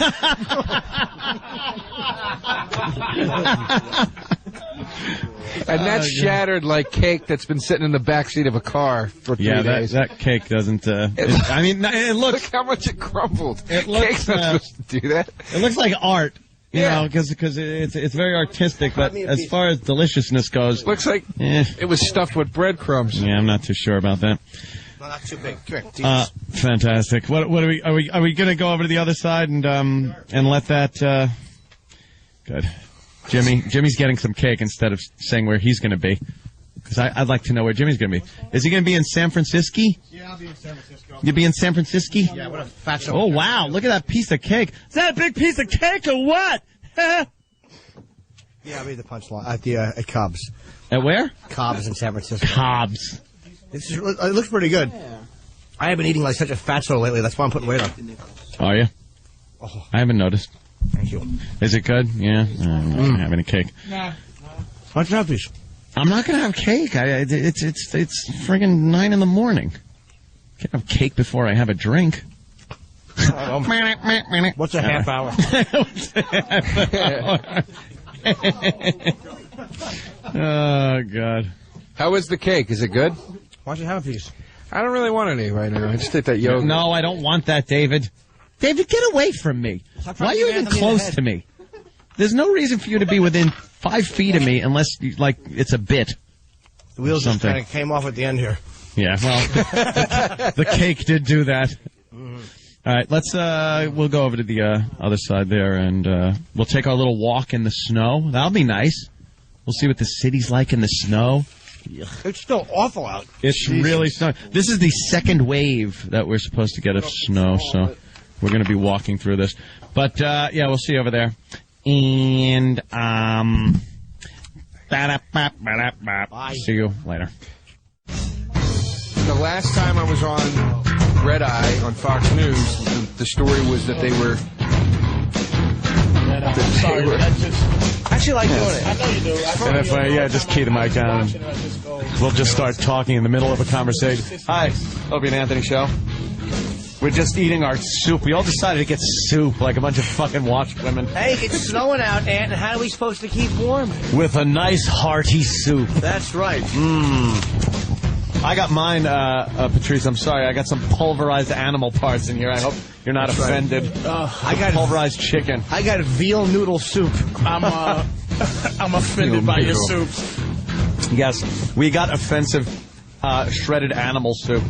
And that's shattered like cake that's been sitting in the backseat of a car for 3 days. that cake doesn't... I mean, it looks... Look how much it crumbled. It looks... Cake's not supposed to do that. It looks like art. You know, because it's very artistic, but as far as deliciousness goes... Looks like it was stuffed with breadcrumbs. Yeah, I'm not too sure about that. No, not too big. Correct. Fantastic. What are we going to go over to the other side and let that... Good. Jimmy's getting some cake instead of saying where he's going to be. Because I'd like to know where Jimmy's going to be. Is he going to be in San Francisco? Yeah, I'll be in San Francisco. You'll be in San Francisco? Yeah, what a fat show. Oh, wow. Look at that piece of cake. Is that a big piece of cake or what? Yeah, I'll be the punchline at Cobb's. At where? Cobb's in San Francisco. Cobb's. It looks pretty good. Yeah. I have been eating like such a fatso lately. That's why I'm putting weight on. Are you? Oh. I haven't noticed. Thank you. Is it good? Yeah. I'm not having a cake. Nah. Why don't you have these? I'm not going to have cake. It's friggin' 9 in the morning. Can't have cake before I have a drink. What's a half hour? Oh, God. How is the cake? Is it good? Why don't you have a piece? I don't really want any right now. I just ate that yogurt. No, I don't want that, David. David, get away from me. Why are you even close to me? There's no reason for you to be within 5 feet of me unless, it's a bit. The wheels just kind of came off at the end here. Yeah, well, the cake did do that. All right, we'll go over to the other side there, and we'll take our little walk in the snow. That'll be nice. We'll see what the city's like in the snow. It's still awful out. It's really snowing. This is the second wave that we're supposed to get of snow, so we're going to be walking through this. But, yeah, we'll see you over there. And, see you later. The last time I was on Red Eye on Fox News, the story was that they were... Sorry, that's just... I actually like doing it. I know you do. And if just key the mic down, and we'll just start talking in the middle of a conversation. Hi, Opie and Anthony show. We're just eating our soup. We all decided to get soup like a bunch of fucking watch women. Hey, it's snowing out, Aunt, and how are we supposed to keep warm? With a nice hearty soup. That's right. I got mine, Patrice, I'm sorry. I got some pulverized animal parts in here. I hope you're not offended. I got pulverized chicken. I got veal noodle soup. I'm offended by your soups. Yes, we got offensive shredded animal soup.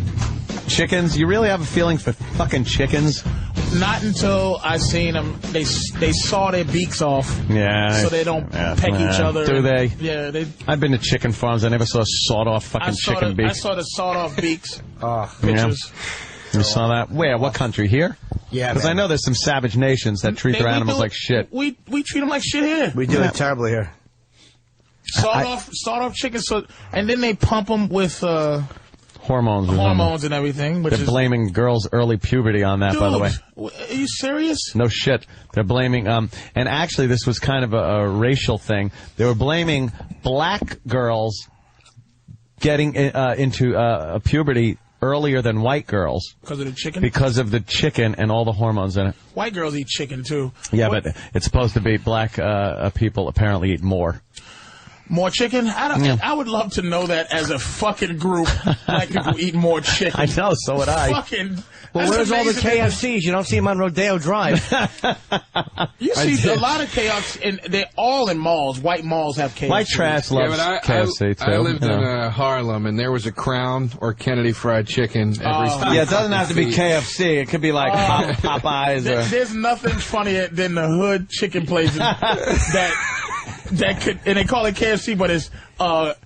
Chickens, you really have a feeling for fucking chickens? Not until I seen them. They saw their beaks off. Yeah. So they don't peck each other. Do they? Yeah. I've been to chicken farms. I never saw sawed-off fucking chicken beaks. I saw the sawed-off beaks. Pictures. Yeah. You saw that? Where? What country? Here? Yeah, because I know there's some savage nations that treat their animals like shit. We treat them like shit here. We do it terribly here. Sawed-off chicken. And then they pump them with... Hormones and everything. They're blaming girls' early puberty on that, by the way. Are you serious? No shit. They're blaming, and actually this was kind of a racial thing. They were blaming black girls getting into puberty earlier than white girls. Because of the chicken? Because of the chicken and all the hormones in it. White girls eat chicken, too. Yeah, but it's supposed to be black people apparently eat more. More chicken? I would love to know that as a fucking group. Black people eat more chicken. I know, so would I. Well, where's all the KFCs? You don't see them on Rodeo Drive. You see a lot of KFCs, and they're all in malls. White malls have KFC. White trash loves KFC, too. I lived in Harlem, and there was a Crown or Kennedy Fried Chicken every it doesn't have to be KFC. It could be like Popeyes. There's nothing funnier than the hood chicken places that could, and they call it KFC, but it's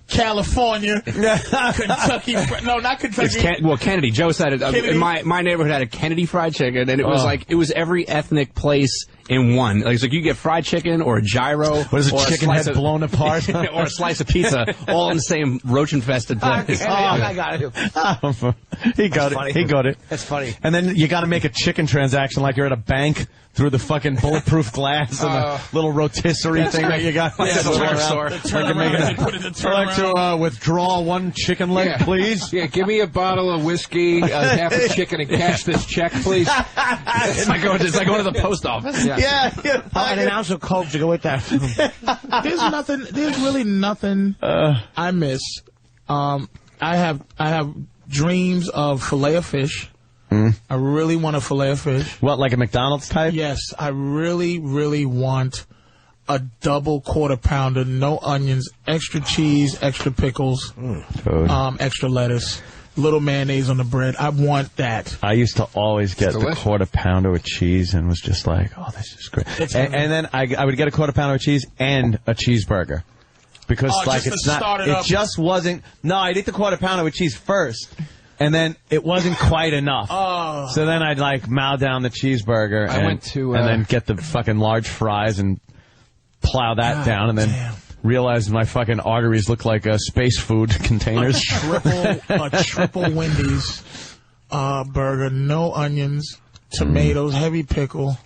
California, Kentucky. No, not Kentucky. Kennedy. Joe said it. Kennedy. My neighborhood had a Kennedy Fried Chicken, and it was like it was every ethnic place in one. Like, it's like you get fried chicken or a gyro. What is a chicken head blown apart? Or a slice of pizza, all in the same roach-infested place. I got it. He got it. He got it. That's funny. And then you got to make a chicken transaction like you're at a bank through the fucking bulletproof glass and the little rotisserie thing that you got. Like I'd like to withdraw one chicken leg, please. Yeah, give me a bottle of whiskey, half a chicken, and cash this check, please. It's like going to the post office. Yeah. And an ounce of Coke to go with that. There's really nothing I miss. I have dreams of filet of fish. I really want a filet of fish. What, like a McDonald's type? Yes, I really, really want a double quarter pounder, no onions, extra cheese, extra pickles, extra lettuce, little mayonnaise on the bread. I want that. I used to always get the quarter pounder with cheese and was just like, oh, this is great. And then I would get a quarter pounder with cheese and a cheeseburger. Because it's not, it just wasn't, no, I'd eat the quarter pounder with cheese first. And then it wasn't quite enough. So then I'd mow down the cheeseburger and then get the fucking large fries and plow that down and then realize my fucking arteries look like space food containers. A triple Wendy's burger, no onions, tomatoes, heavy pickle.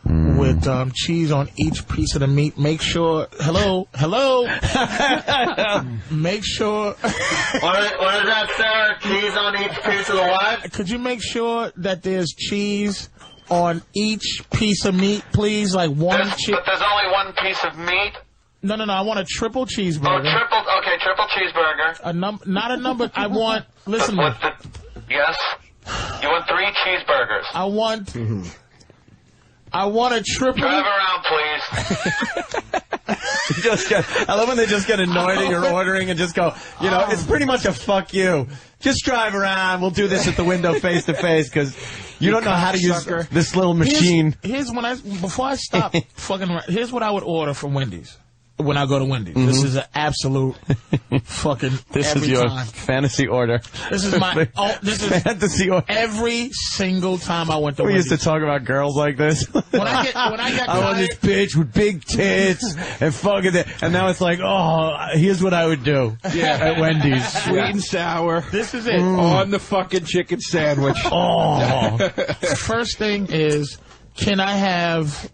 With cheese on each piece of the meat. Make sure... Hello? Make sure... What is that, sir? Cheese on each piece of the what? Could you make sure that there's cheese on each piece of meat, please? Like one cheese... But there's only one piece of meat? No. I want a triple cheeseburger. Oh, triple cheeseburger. Not a number. I want... Listen to me. Yes? You want 3 cheeseburgers? I want a triple... Drive around, please. I love when they just get annoyed at your ordering and just go, you know, it's pretty much a fuck you. Just drive around. We'll do this at the window face to face because you don't know how to use this little machine. Here's when before I stop fucking around, here's what I would order from Wendy's. When I go to Wendy's, this is an absolute fucking. This is your fantasy order. This is my this is fantasy order. Every single time I went to Wendy's. Wendy's. Used to talk about girls like this. When I get I want this bitch with big tits and fucking that. And now it's like, oh, here's what I would do. Yeah, at Wendy's, sweet and sour. This is it on the fucking chicken sandwich. Oh, first thing is, can I have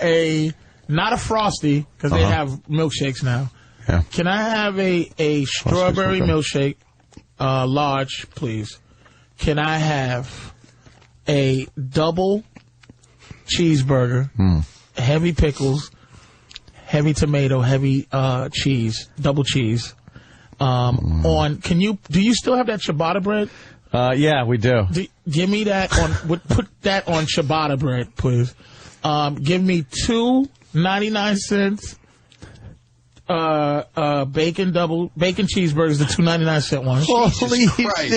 a not a Frosty, because they have milkshakes now. Yeah. Can I have a strawberry milkshake, large, please? Can I have a double cheeseburger, heavy pickles, heavy tomato, heavy cheese, double cheese? Do you still have that ciabatta bread? Yeah, we do. Give me that put that on ciabatta bread, please. Give me 2 99-cent bacon cheeseburgers, the 2 99-cent ones. Holy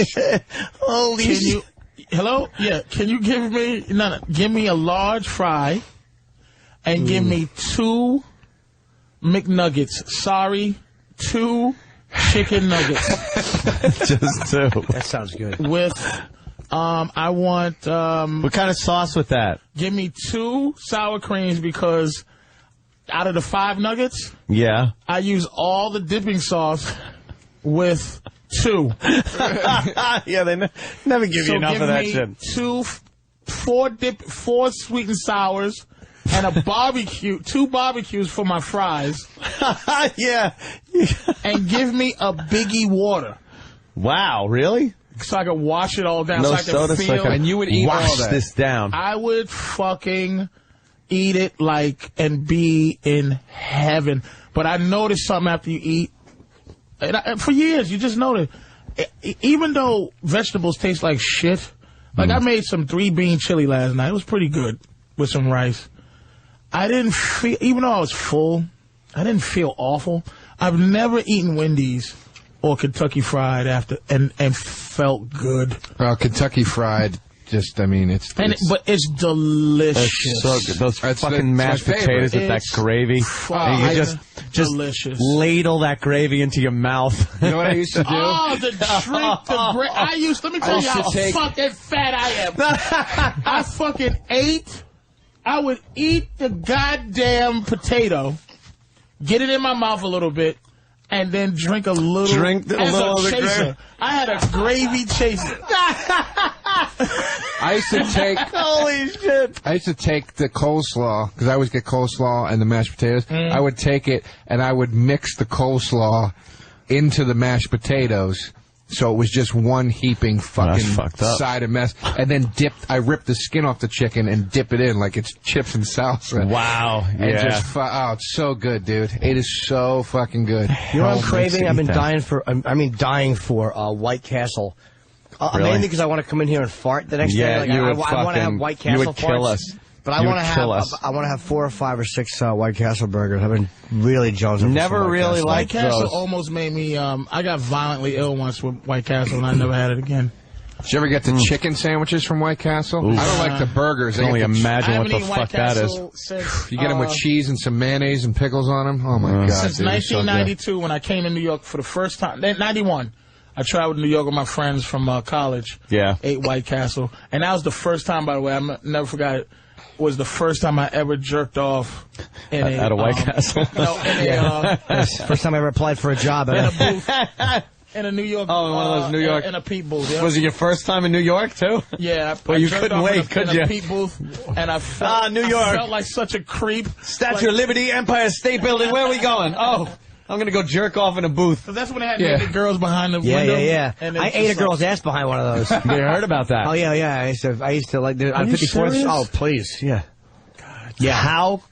shit! Holy shit! Hello? Yeah. Can you give me give me a large fry and give me 2 McNuggets. Sorry, 2 chicken nuggets. Just 2. That sounds good. With I want what kind of sauce with that? Give me 2 sour creams because out of the 5 nuggets, yeah, I use all the dipping sauce with 2. Yeah, they never give you enough of that shit. 4 sweet and sours and a barbecue, 2 barbecues for my fries. Yeah. And give me a biggie water. Wow, really? So I can wash it all down. No so I can soda, feel. And you would eat wash all that. this down. I would fucking eat it and be in heaven. But I noticed something after you eat. And for years, you just notice. Even though vegetables taste like shit, like I made some 3-bean chili last night. It was pretty good with some rice. I didn't feel, even though I was full, I didn't feel awful. I've never eaten Wendy's or Kentucky Fried after and felt good. Well, Kentucky Fried, just, I mean, but it's delicious. It's so good. Those fucking mashed potatoes with that gravy. And you just delicious. Ladle that gravy into your mouth. You know what I used to do? Oh, the drink, let me tell you how fucking fat I am. I fucking I would eat the goddamn potato, get it in my mouth a little bit, and then drink a little. Of the chaser. I had a gravy chaser. I used to take. Holy shit! I used to take the coleslaw because I always get coleslaw and the mashed potatoes. I would take it and I would mix the coleslaw into the mashed potatoes. So it was just one heaping fucking side of mess. And then I ripped the skin off the chicken and dip it in like it's chips and salsa. Wow. And just, it's so good, dude. It is so fucking good. You know what I'm craving? I've been dying for White Castle. Really? Mainly because I want to come in here and fart the next day. Like, I want to have White Castle you would kill farts. us. But I want to have 4 or 5 or 6 White Castle burgers. I've been really jonesing. Never really liked White Castle those. almost made me. I got violently ill once with White Castle, and I never had it again. Did you ever get the chicken sandwiches from White Castle? Oof. I don't like the burgers. I can only imagine what the fuck that is. You get them with cheese and some mayonnaise and pickles on them? Oh, my God. Since 1992, when I came to New York for the first time, 91, I traveled to New York with my friends from college. Yeah. Ate White Castle. And that was the first time, by the way, I never forgot it, was the first time I ever jerked off at a White Castle. No, first time I ever applied for a job. In a booth. In a New York. Oh, in one of those New York. In a peep booth. Yeah. Was it your first time in New York, too? Yeah. Well, you couldn't wait, could you? In a peep booth. And I felt, New York. I felt like such a creep. Statue of Liberty, Empire State Building. Where are we going? Oh, I'm going to go jerk off in a booth. So that's when they had naked girls behind the window. Yeah. And I ate a girl's ass behind one of those. You heard about that? Oh, yeah. I used to like, on 54th. Oh, please. Yeah. God. Yeah. How?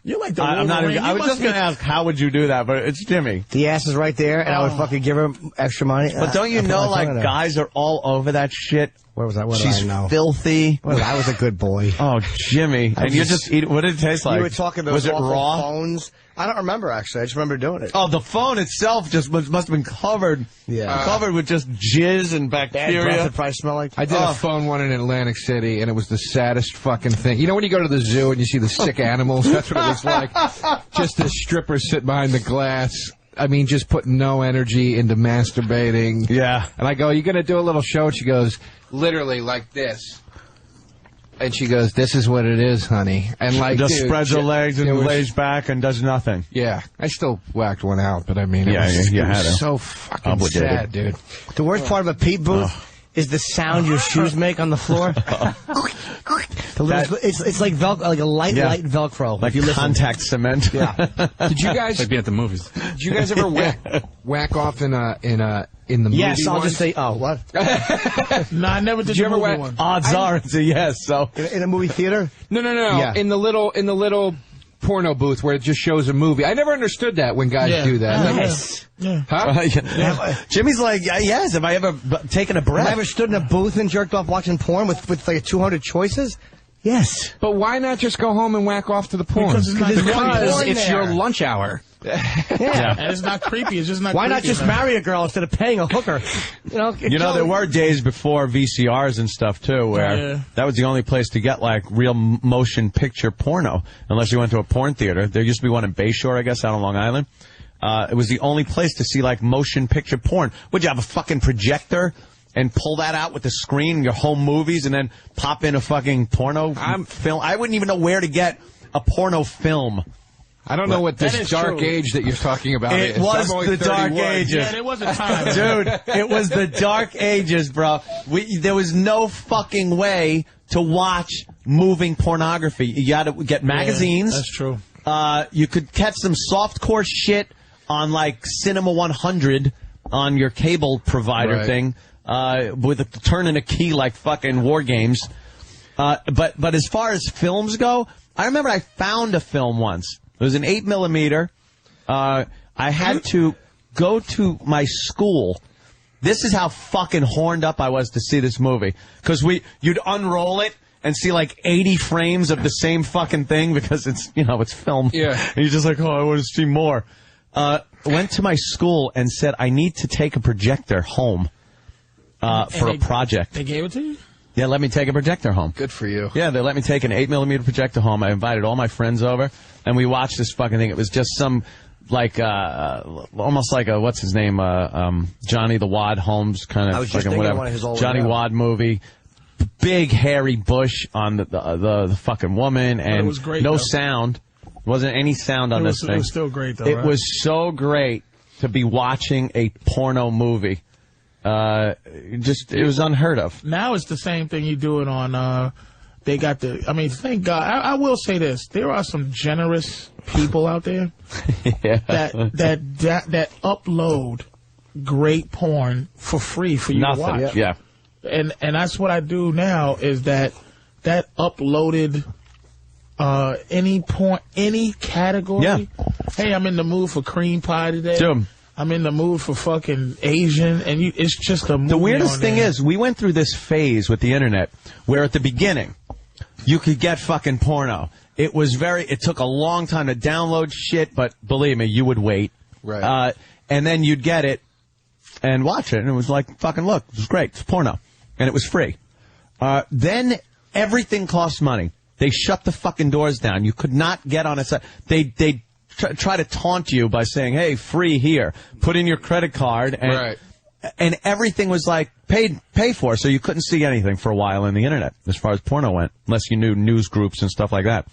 You're like the I'm not Wolverine. even, I was just going to ask, how would you do that? But it's Jimmy. The ass is right there, and I would fucking give her extra money. But don't you know, like, guys are all over that shit Where was I? What She's did I know? filthy. Well, I was a good boy. Oh, Jimmy. And you just eat. What did it taste like? You were talking those Was it awful raw? phones. I don't remember, actually. I just remember doing it. Oh, the phone itself just must have been covered. Yeah. Covered with just jizz and bacteria. Bad breath it probably smell like. I did a phone one in Atlantic City, and it was the saddest fucking thing. You know when you go to the zoo and you see the sick animals? That's what it was like. Just a stripper sitting behind the glass. I mean, just putting no energy into masturbating. Yeah. And I go, you going to do a little show? And she goes, literally like this. And she goes, this is what it is, honey. And like, just dude, spreads her legs and lays back and does nothing. Yeah. I still whacked one out, but I mean, it was so fucking Obligated. sad, dude. The worst part of a Pete booth is the sound your shoes make on the floor. It's like like a light Velcro. Like contact cement. Yeah. Did you guys Like being at the movies. Did you guys ever whack off in the movie? Yes, I'll one? just say, what? No, I never did. Did you ever movie whack? one. Odds are it's a yes. So In a movie theater? No. Yeah. In the little porno booth where it just shows a movie. I never understood that when guys do that. Yes. Yeah. Huh? Jimmy's like, yes. Have I ever taken a breath? Have I ever stood in a booth and jerked off watching porn with like 200 choices? Yes. But why not just go home and whack off to the porn? Because it's not Because creepy. it's your lunch hour. Yeah. And it's not creepy. It's just not Why creepy, not just man. marry a girl instead of paying a hooker? There were days before VCRs and stuff, too, where that was the only place to get, like, real motion picture porno, unless you went to a porn theater. There used to be one in Bayshore, I guess, out on Long Island. It was the only place to see, like, motion picture porn. Would you have a fucking projector and pull that out with the screen, your home movies, and then pop in a fucking porno film? I wouldn't even know where to get a porno film. I don't know what this dark age that you're talking about is. It was the 31. dark ages. Yeah, there was a time. Dude, it was the dark ages, bro. There was no fucking way to watch moving pornography. You had to get magazines. Yeah, that's true. You could catch some softcore shit on, like, Cinema 100 on your cable provider thing, with turning a key like fucking War Games. But as far as films go, I remember I found a film once. It was an 8mm. I had to go to my school. This is how fucking horned up I was to see this movie. Because you'd unroll it and see like 80 frames of the same fucking thing because it's film. Yeah. And you're just like, oh, I want to see more. Went to my school and said, I need to take a projector home for a project. They gave it to you? Yeah, let me take a projector home. Good for you. Yeah, they let me take an 8mm projector home. I invited all my friends over, and we watched this fucking thing. It was just some, like, almost like a, what's his name, Johnny the Wad Holmes kind of fucking whatever. One of his old Johnny Wad movie. Big hairy bush on the fucking woman, and it was great, no though. sound. Wasn't any sound on this thing. It was still great, though, It right? was so great to be watching a porno movie. It was unheard of. Now it's the same thing you do it on, they got thank God. I will say this. There are some generous people out there that upload great porn for free for you to watch. Yeah. And that's what I do now is that uploaded any porn, any category. Yeah. Hey, I'm in the mood for cream pie today. Dude. I'm in the mood for fucking Asian, and it's just a movie. The weirdest on thing there. is, we went through this phase with the internet where at the beginning, you could get fucking porno. It took a long time to download shit, but believe me, you would wait. Right. And then you'd get it and watch it, and it was like, fucking look, it was great. It's porno. And it was free. Then everything cost money. They shut the fucking doors down. You could not get on a site. They try to taunt you by saying, hey, free here. Put in your credit card. And everything was like pay for, so you couldn't see anything for a while in the internet as far as porno went, unless you knew news groups and stuff like that.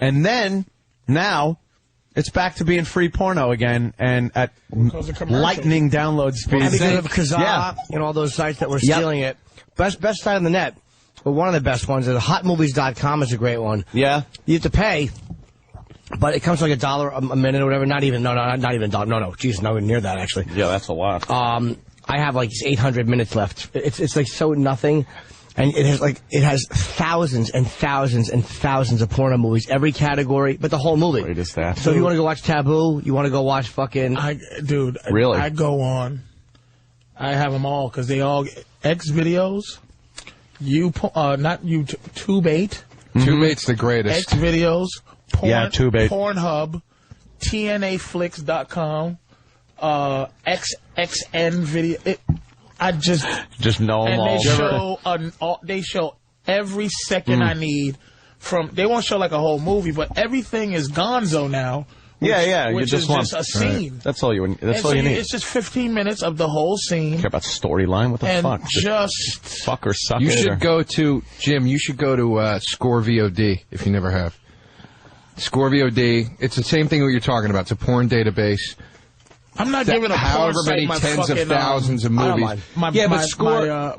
And then, now, it's back to being free porno again, and at lightning download speeds. And because of Kazaa and all those sites that were stealing it. Best site on the net, well, one of the best ones is hotmovies.com is a great one. Yeah. You have to pay, but it comes to like $1 a minute or whatever. Not even $1. No. Jesus, nowhere near that, actually. Yeah, that's a lot. I have like 800 minutes left. It's like so nothing. And it has thousands and thousands and thousands of porno movies, every category, but the whole movie. Great is that. So if you want to go watch Taboo, you want to go watch fucking... Really? I go on. I have them all, because they all... X videos. Tube8. Tube8's the greatest. Xvideos. Tube8. Pornhub. TNAflix.com. XXN video. I just know them all. They show every second I need from. They won't show like a whole movie, but everything is gonzo now. Which You just want a scene. Right. That's all you need. It's just 15 minutes of the whole scene. Care about storyline? What the fuck? Just fuck or suck. You should go to Jim. You should go to Score VOD if you never have. Score VOD. It's the same thing what you're talking about. It's a porn database. I'm not giving a however many tens of thousands of movies. But Score. But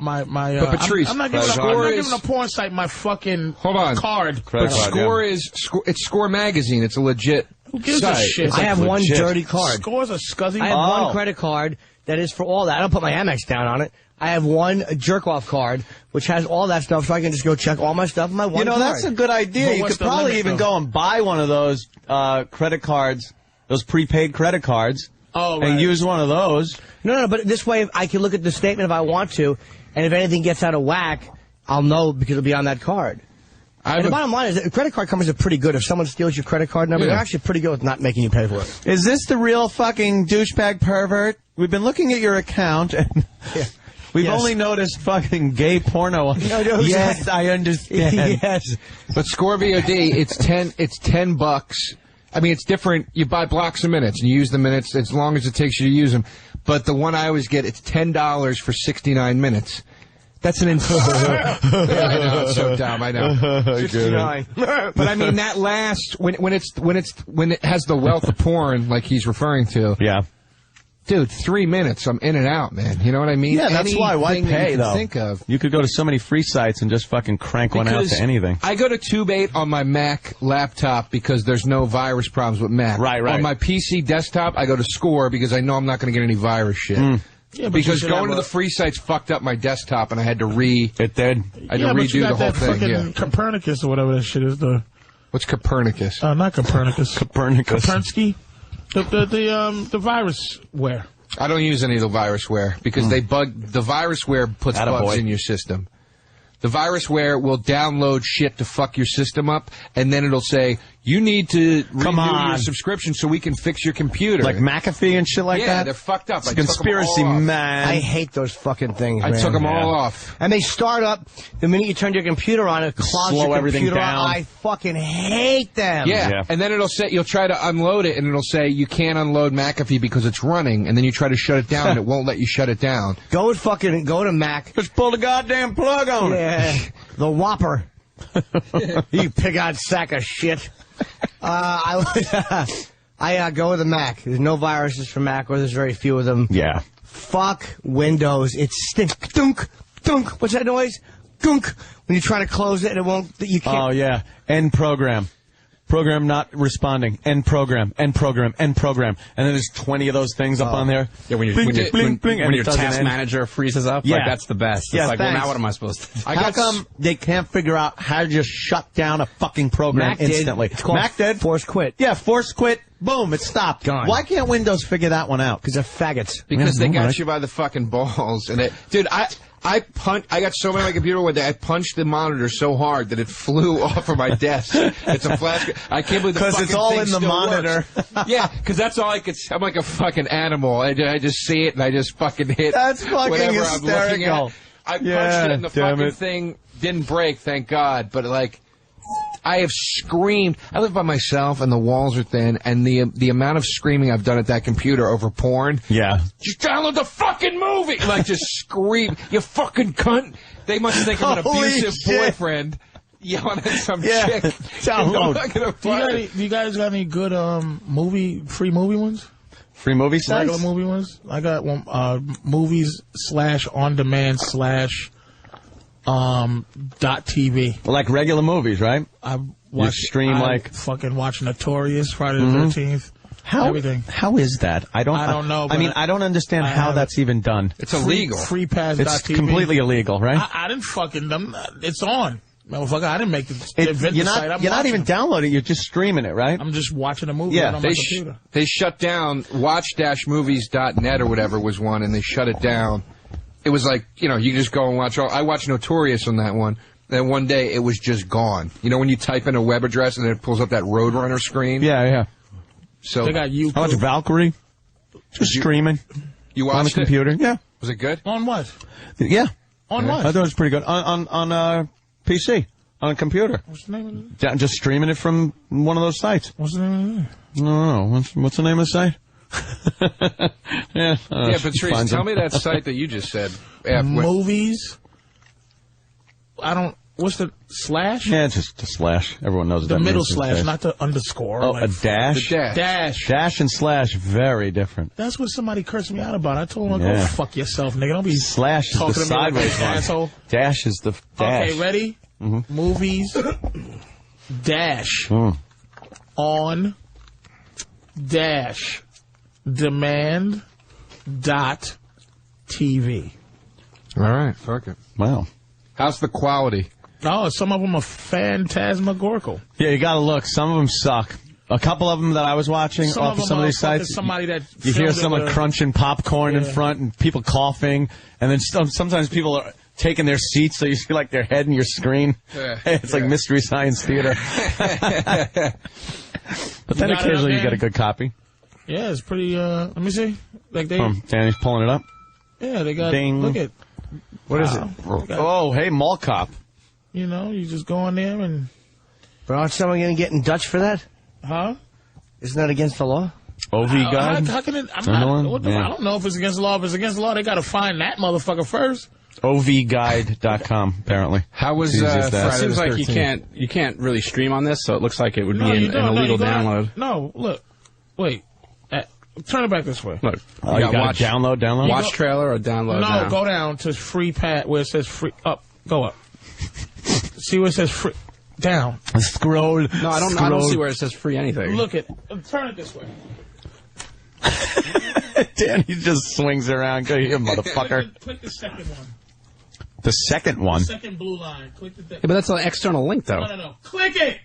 Patrice, I'm not giving a porn site my fucking card. But Score is it's Score magazine. It's a legit. Who gives site. a shit? I have one dirty card. Score's a scuzzy. I have one credit card that is for all that. I don't put my Amex down on it. I have one jerk-off card, which has all that stuff, so I can just go check all my stuff on my one card. That's a good idea. You could probably even go and buy one of those credit cards, those prepaid credit cards, and use one of those. No, but this way I can look at the statement if I want to, and if anything gets out of whack, I'll know because it'll be on that card. And the bottom line is that credit card companies are pretty good. If someone steals your credit card number, they're actually pretty good with not making you pay for it. Is this the real fucking douchebag pervert? We've been looking at your account, and we've only noticed fucking gay porno. Yes, I understand. Yes. But Score VOD, it's $10. I mean, it's different. You buy blocks of minutes, and you use the minutes as long as it takes you to use them. But the one I always get, it's $10 for 69 minutes. That's an insane. I know, it's so dumb. I know. 69. But I mean, that lasts when it has the wealth of porn like he's referring to. Yeah. Dude, 3 minutes, I'm in and out, man. You know what I mean? Yeah, that's why. Why pay, though? Think of. You could go to so many free sites and just fucking crank one out to anything. I go to Tube8 on my Mac laptop because there's no virus problems with Mac. Right. On my PC desktop, I go to Score because I know I'm not going to get any virus shit. Yeah, because going to the free sites fucked up my desktop, and I had to redo the whole thing. Copernicus or whatever that shit is. What's Copernicus? Not Copernicus. Copernicus. The virusware. I don't use any of the virusware because the virusware puts bugs in your system. The virusware will download shit to fuck your system up, and then it'll say, you need to renew your subscription so we can fix your computer. Like McAfee and shit like that? Yeah, they're fucked up. It's a conspiracy, man. I hate those fucking things, I took them all off. And they start up the minute you turn your computer on, it clogs your computer down. I fucking hate them. Yeah, and then it'll say, you'll try to unload it, and it'll say, you can't unload McAfee because it's running, and then you try to shut it down, and it won't let you shut it down. Go to Mac. Just pull the goddamn plug on it. Yeah, the Whopper. You pig-eyed sack of shit. I go with the Mac. There's no viruses for Mac, or there's very few of them. Yeah. Fuck Windows. It stinks. Dunk, dunk. What's that noise? Gunk. When you try to close it, it won't. You can't. Oh yeah. End program. Program not responding. End program. End program. End program. And then there's 20 of those things up on there. Yeah, when your task manager freezes up, like, that's the best. It's like, well, now what am I supposed to do? How come they can't figure out how to just shut down a fucking program instantly? It's called Mac did. Force quit. Yeah, force quit. Boom, it stopped. Gone. Why can't Windows figure that one out? Because they're faggots. Because they got you by the fucking balls. And dude, I got so many on my computer one day, I punched the monitor so hard that it flew off of my desk. It's a flash. I can't believe the fucking it's all thing in the still monitor. Yeah, because that's all I could. I'm like a fucking animal. I just see it and I just fucking hit. That's fucking whatever hysterical. I'm looking at. I punched it and the fucking thing didn't break, thank God. But like, I have screamed. I live by myself, and the walls are thin, and the amount of screaming I've done at that computer over porn. Yeah. Just download the fucking movie! Like, just scream, you fucking cunt! They must think I'm an abusive boyfriend yelling at some chick. Download. Do you guys got any good free movie ones? Free movie sites? Regular movie ones? I got one, movies/on-demand/ .tv. Like regular movies, right? I fucking watch Notorious, Friday the 13th. Everything. How is that? I don't know. I mean, I don't understand how that's even done. It's illegal. FreePass.tv. It's completely illegal, right? I didn't fucking them. It's on. Motherfucker, I didn't make the site. You're not even downloading it. You're just streaming it, right? I'm just watching a movie on my computer. They shut down watch-movies.net or whatever was one, and they shut it down. it was like, you know, you can just go and watch. I watched Notorious on that one. Then one day it was just gone. You know when you type in a web address and it pulls up that Roadrunner screen? Yeah. So they got YouTube. I watched Valkyrie. Just streaming. You watched on the computer? Yeah. Was it good? On what? Yeah. On what? I thought it was pretty good. On PC. On a computer. What's the name of it? Just streaming it from one of those sites. What's the name of it? No. What's the name of the site? Yeah, Patrice, tell me that site that you just said. Movies. What's the slash? Yeah, it's just a slash. Everyone knows the that middle means slash, not the underscore. Oh, a dash? The dash. Dash and slash, very different. That's what somebody cursed me out about. I told him, go fuck yourself, nigga. Don't be slash is the sideways one. Asshole. Dash is the dash. Okay, ready? Mm-hmm. Movies. Dash. On. Dash. Demand. .tv. All right, fuck it. Wow. How's the quality? Oh, some of them are phantasmagorical. Yeah, you gotta look. Some of them suck. A couple of them that I was watching off of some of these sites, somebody that you hear someone crunching popcorn in front and people coughing, and then sometimes people are taking their seats, so you see like their head in your screen. It's like Mystery Science Theater. But then occasionally you get a good copy. Yeah, it's pretty, let me see. Like Danny's pulling it up. Yeah, they got, Ding. look at. What is it? Oh, hey, Mall Cop. You know, you just go in there and... But aren't someone going to get in Dutch for that? Huh? Isn't that against the law? OV Guide? How can it... I don't know if it's against the law. If it's against the law, they got to find that motherfucker first. OVguide.com, apparently. How was Friday the 13th? It seems like you can't really stream on this, so it looks like it would be an illegal download. No, look. Wait. Turn it back this way. Look. You got watch, download? Watch trailer or download? No, go down to free pad where it says free. Up. Go up. See where it says free. Down. Scroll. No, I don't see where it says free anything. Look at. Turn it this way. Danny just swings around. Go here, motherfucker. Click the second one. The second one? The second blue line. Click the thing. Yeah, but that's an external link, though. No. Click it!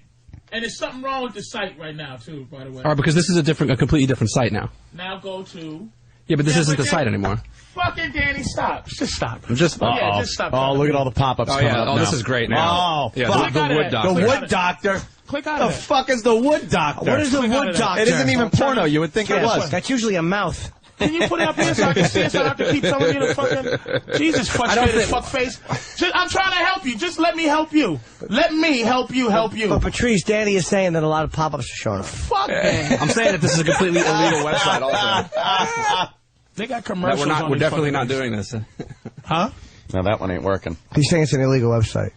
And there's something wrong with the site right now, too, by the way. All right, because this is a completely different site now. Now go to... Yeah, but this isn't the site anymore. Fucking Danny, stop. Just stop. Just stop. Oh, look at all the pop-ups coming up now. This is great now. Oh, fuck. The Wood Doctor. The Wood Doctor. Click out of The fuck is the Wood Doctor? What is the Wood Doctor? It isn't even porno. You would think it was. That's usually a mouth. Can you put it up here so I can see it so I don't have to keep telling you to fucking... Jesus, frustrated fuckface. I'm trying to help you. Just let me help you. Let me help you help you. But Patrice, Danny is saying that a lot of pop-ups are showing up. Fuck, man. I'm saying that this is a completely illegal website also. They got commercials We're definitely not doing this. Huh? No, that one ain't working. He's saying it's an illegal website.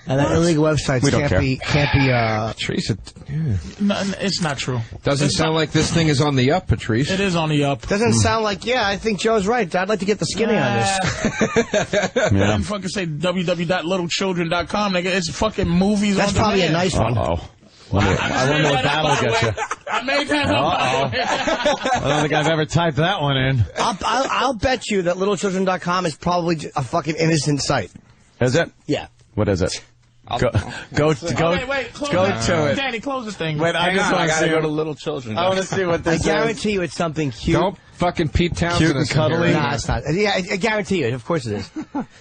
And that illegal website can't be Patrice, No, it's not true. Doesn't sound like this thing is on the up, Patrice. It is on the up. Doesn't sound like, I think Joe's right. I'd like to get the skinny on this. I didn't fucking say www.littlechildren.com, nigga. It's fucking movies. That's probably a nice one. Uh-oh. I wonder what that'll get you. I made that up. I don't think I've ever typed that one in. I'll bet you that littlechildren.com is probably a fucking innocent site. Is it? Yeah. What is it? Go Wait, close to it. Danny, close this thing. Wait, I gotta go to Little Children. I want to see what this is. I guarantee you it's something cute. Don't fucking Pete Townsend. Cute and cuddly. Nah, it's not. Yeah, I guarantee you. Of course it is.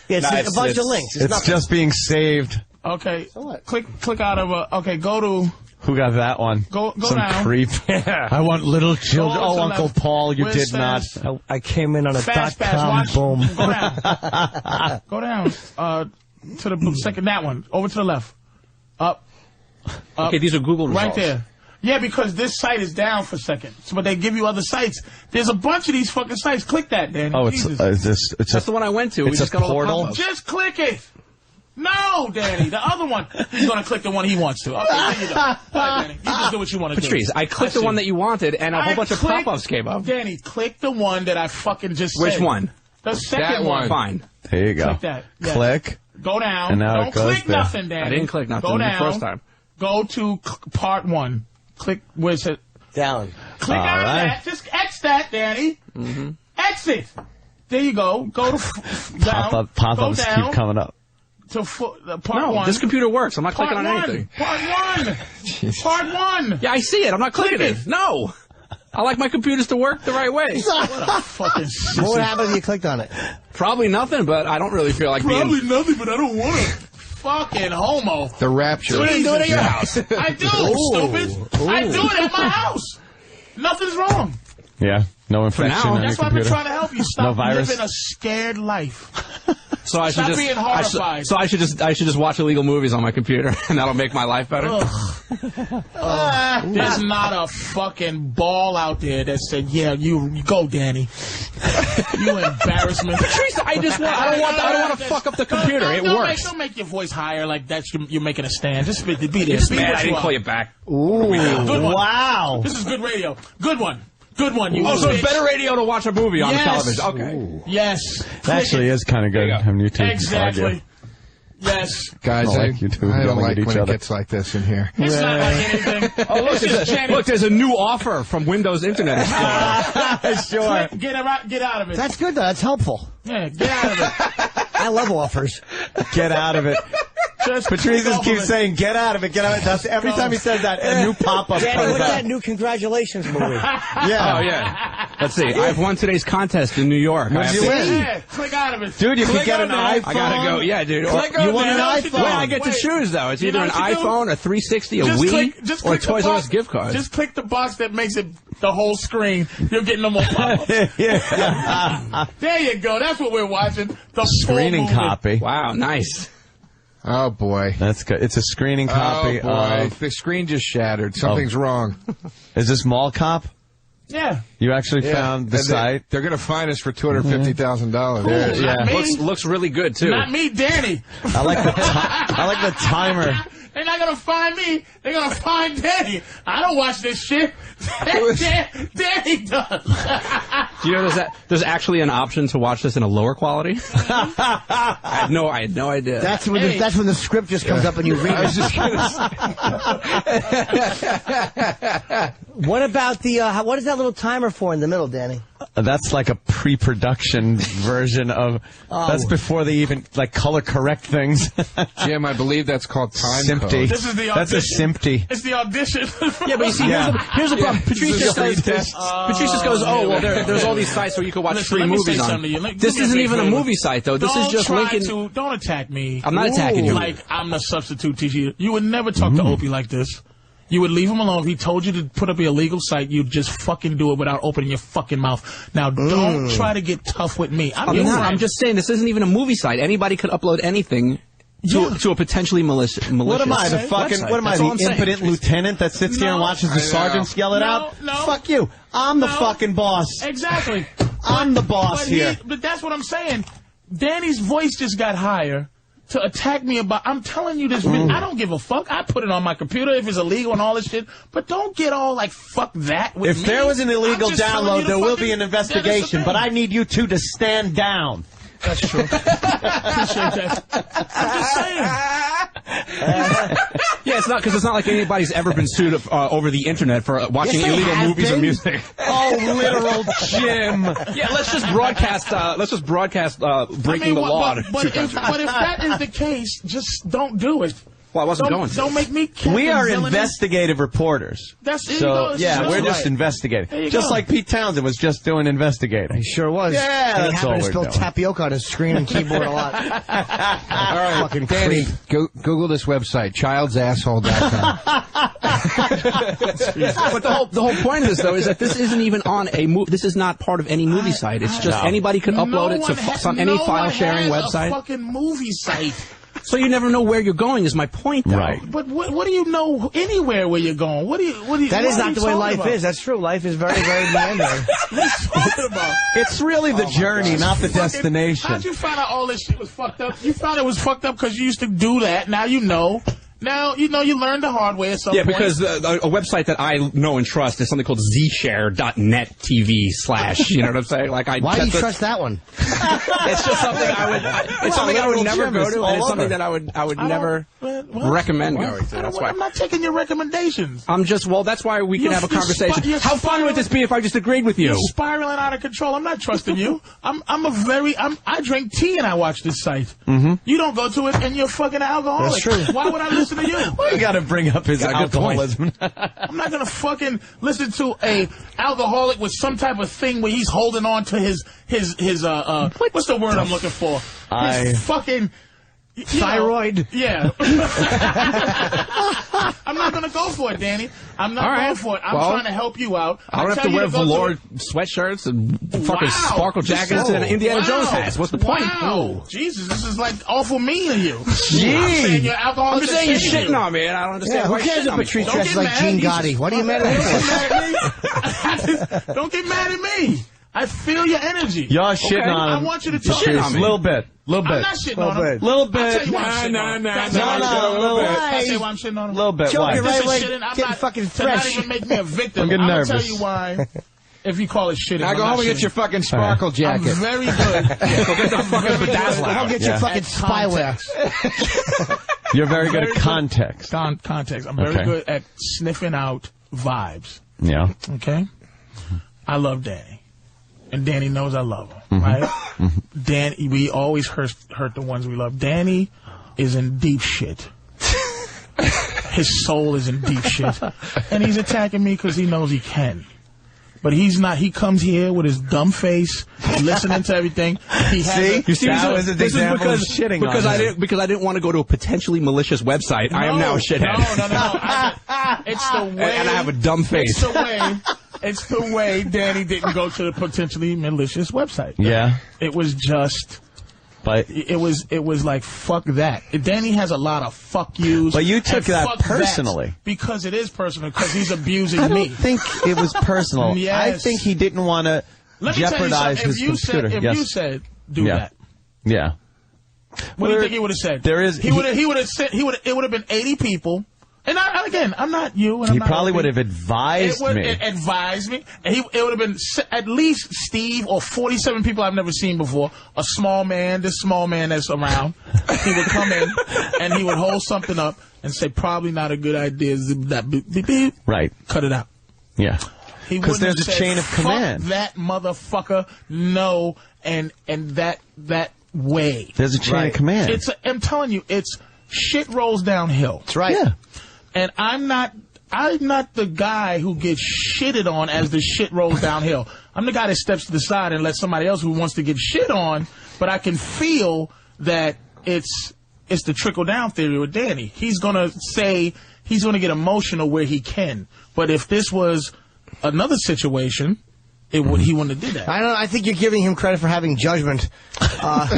Yeah, it's a bunch of links. It's just being saved. Okay. So what? Click out of okay, go to... Who got that one? Go Some down. creep. Yeah. I want little children. Oh, Uncle Paul, you did not. I came in on a Fast, .com. Boom. Go down. Go down. To the second, that one. Over to the left. Up. Okay, these are Google results. Right there. Yeah, because this site is down for a second. So, but they give you other sites. There's a bunch of these fucking sites. Click that, Danny. Oh, it's that's the one I went to. It's a portal. Just click it. No, Danny, the other one. He's going to click the one he wants to. Okay, there you go. All right, Danny, you just do what you want to do. Patrice, I clicked the one that you wanted, and a whole bunch of pop-ups came up. Danny, click the one that I fucking just said. Which one? The second one. Fine. There you go. Click that. Yes. Click. Go down. And now Don't it goes click there. nothing, Danny. I didn't click nothing Go down. the first time. Go to part 1. Click where it says... Down. Click out of that. Just X that, Danny. Mm-hmm. Exit. There you go. Go to down. Pop-ups keep coming up. To part no, 1. this computer works. I'm not part clicking on anything. Part 1. Part 1. Yeah, I see it. I'm not clicking Click it. No. I like my computers to work the right way. What a fucking What would happen if you clicked on it? Probably nothing, but I don't really feel like Probably being... nothing, but I don't want to. Fucking homo. The rapture. You didn't do it at your house. I do, stupid. I do it at my house. Nothing's wrong. Yeah, no infection on your That's why I've been computer. trying to help you. Stop No virus. living a scared life. So I should Stop just being horrified. I should just watch illegal movies on my computer, and that'll make my life better. There's not a fucking ball out there that said, "Yeah, you go, Danny." You embarrassment. Patrice, I don't want to fuck up the computer. It works. Don't make your voice higher like that. You're making a stand. Just be there. It's Be bad. what I you didn't are. call you back. Ooh, Good one. wow. This is good radio. Good one. Good one. You Oh, so it's bitch. better radio to watch a movie on television. Okay. Ooh. Yes. It actually is kind of good having you two Exactly. argue. Yes. Guys, I like you two I don't yelling like at each when other. it gets like this in here. It's not like anything. Oh, look, there's a new offer from Windows Internet Explorer. Sure. Get out of it. That's good, though. That's helpful. Yeah, get out of it. I love offers. Get out of it. Patrice just keeps saying, get out of it, get out of it. That's, every time he says that, a new pop-up Danny, comes what's up. that new congratulations movie? Yeah. Oh, yeah. Let's see. I've won today's contest in New York. What'd you win? Yeah, click out of it. Dude, you Click can get on an that. iPhone. I gotta go. Yeah, dude. You want an iPhone? Well, I get to choose, though. It's You either know an what you do? iPhone, a 360, a Just Wii, click or a the Toys R box- Us gift card. Just click the box that makes it the whole screen. You're getting no more pop-ups. Yeah. There you go. That's what we're watching. The Screening full movie. copy. Wow, nice. Oh, boy. That's good. It's a screening copy Oh, boy. of... The screen just shattered. Something's wrong. Is this Mall Cop? Yeah. You actually found the And site? They're going to fine us for $250,000. Yeah. Not me. Looks really good, too. Not me, Danny. I like the timer. They're not gonna find me. They're gonna find Danny. I don't watch this shit. Danny does. Do you know there's actually an option to watch this in a lower quality? I had no idea. That's when the script just comes up and you read I was it. just going to say. What about the, what is that little timer for in the middle, Danny? That's like a pre-production version of... That's before they even, color correct things. Jim, I believe that's called time Simpty. code. This is the That's a audition. Simpty. It's the audition. Yeah, but you see, here's the problem. Patrice just goes, oh, well, there's all these sites where you can watch Listen, free let me movies say on. something to you. This Do me a isn't big even a favor. movie site, though. This is just linking... Don't attack me. I'm not attacking you. Like I'm the substitute teacher. You would never talk to Opie like this. You would leave him alone. If he told you to put up your illegal site, you'd just fucking do it without opening your fucking mouth. Now, don't try to get tough with me. I'm your friend. I'm just saying, this isn't even a movie site. Anybody could upload anything to a potentially malicious What am I, the website. fucking, what am I, That's all I'm the saying. impotent lieutenant that sits here and watches the sergeants yell it out? No. Fuck you. I'm the fucking boss. Exactly. I'm the boss here. But that's what I'm saying. Danny's voice just got higher to attack me about... I'm telling you this. I don't give a fuck. I put it on my computer if it's illegal and all this shit. But don't get all fuck that with If me. there was an illegal I'm just telling download, you there to will fucking- be an investigation. But I need you two to stand down. That's true. Appreciate that. I'm just saying. Yeah, it's not because it's not like anybody's ever been sued over the internet for watching Yes, they illegal have movies or been. music. Oh, literal Jim. Yeah, let's just broadcast breaking the law. But if that is the case, just don't do it. Well, I wasn't going to. Don't make me. We are villainous. investigative reporters. That's it. So, yeah, we're right. just investigating. There you Just go. like Pete Townsend was just doing investigating. He sure was. Yeah, and he that's all happened to we're spill doing. tapioca on his screen and keyboard a lot. All right, Fucking Danny, creep. Google this website, childsasshole.com. But the whole point of this, though, is that this isn't even on a movie. This is not part of any movie site. It's just anybody could upload it to any file sharing website. A fucking movie site. So you never know where you're going. Is my point, though. Right. But what do you know anywhere where you're going? What do you? That is what are not you the way talking life about? is. That's true. Life is very, very meandering. What are you talking about? It's really the journey, not the destination. How'd you find out all this shit was fucked up? You found it was fucked up because you used to do that. Now you know. Now, you learned the hard way at some point. Yeah, because a website that I know and trust is something called zshare.net TV / you know what I'm saying? Why do you trust that one? It's just something I would never go to, and it's something that I would never recommend going to. That's why. I'm not taking your recommendations. That's why we can have a conversation. How fun would this be if I just agreed with you? You're spiraling out of control. I'm not trusting you. I drink tea and I watch this site. Mm-hmm. You don't go to it and you're a fucking alcoholic. That's true. Why would I listen listen to you. Well, you got to bring up his alcoholism. I'm not gonna fucking listen to a alcoholic with some type of thing where he's holding on to his what's the word I'm looking for? His fucking thyroid. Yeah. I'm not gonna go for it, Danny. I'm not going for it. I'm trying to help you out. I don't have to wear velour sweatsshirts and fucking sparkle jackets and Indiana Jones hats. What's the point? Wow. Jesus, this is like awful mean of you. Jeez. I'm just saying you're shitting on me, and I don't understand why who cares if Patrice dresses like Gene Gotti? What are you mad at me for? Don't get mad at me. I feel your energy. Y'all shitting on him. I want you to talk on me. A little bit. I'm not shitting on him. Little bit. I'll tell you why I'm shitting on him. No. I'll tell you why I'm shitting on him. A little bit. Why? Getting fucking fresh. Not even make me a victim. I'm getting nervous. I'll tell you why. If you call it shitting, now go home and get your fucking sparkle jacket. I'm very good. Go get the fucking bedazzler. Go get your fucking spyware. You're very good at context. Context. I'm very good at sniffing out vibes. Yeah. Okay? I love Danny. And Danny knows I love him, right? Danny, we always hurt the ones we love. Danny is in deep shit. His soul is in deep shit. And he's attacking me because he knows he can. But he's not. He comes here with his dumb face, listening to everything. He has that was an example of shitting because on him. because I didn't want to go to a potentially malicious website. I am now a shithead. No. It's the way. And I have a dumb face. It's the way Danny didn't go to the potentially malicious website. Yeah. It was just. But it was like, fuck that. Danny has a lot of fuck yous. But you took that personally. Because it is personal, because he's abusing me. I don't think it was personal. Yes. I think he didn't want to jeopardize his computer. If you said, do that. Yeah. What do you think he would have said? He would have said, it would have been 80 people. And again, I'm not you. And he probably would have advised me. Advised me. And it would have been at least Steve or 47 people I've never seen before. A small man, this small man that's around. He would come in and he would hold something up and say, probably not a good idea. Right. Cut it out. Yeah. Because there's a chain of command. Fuck that motherfucker. No. And that way. There's a chain of command. I'm telling you, it's shit rolls downhill. That's right. Yeah. And I'm not the guy who gets shitted on as the shit rolls downhill. I'm the guy that steps to the side and lets somebody else who wants to get shit on, but I can feel that it's the trickle-down theory with Danny. He's going to get emotional where he can. But if this was another situation, he wouldn't have did that. I think you're giving him credit for having judgment. I'm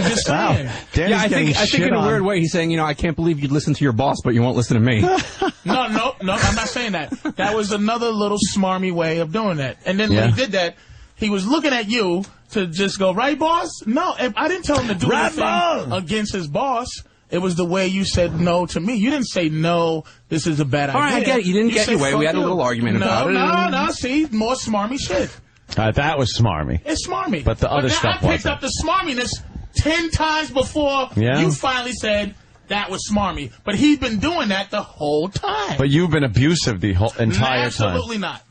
just saying. Yeah, I think in a weird way he's saying, I can't believe you'd listen to your boss, but you won't listen to me. No, I'm not saying that. That was another little smarmy way of doing that. And then when he did that, he was looking at you to just go, right, boss? No, I didn't tell him to do anything against his boss. It was the way you said no to me. You didn't say, no, this is a bad idea. All right, I get it. You didn't get your way. We had a little argument about it. No, see, more smarmy shit. That was smarmy. It's smarmy. But the other stuff wasn't. I picked up the smarminess 10 times before you finally said that was smarmy. But he's been doing that the whole time. But you've been abusive the whole entire time. Absolutely not.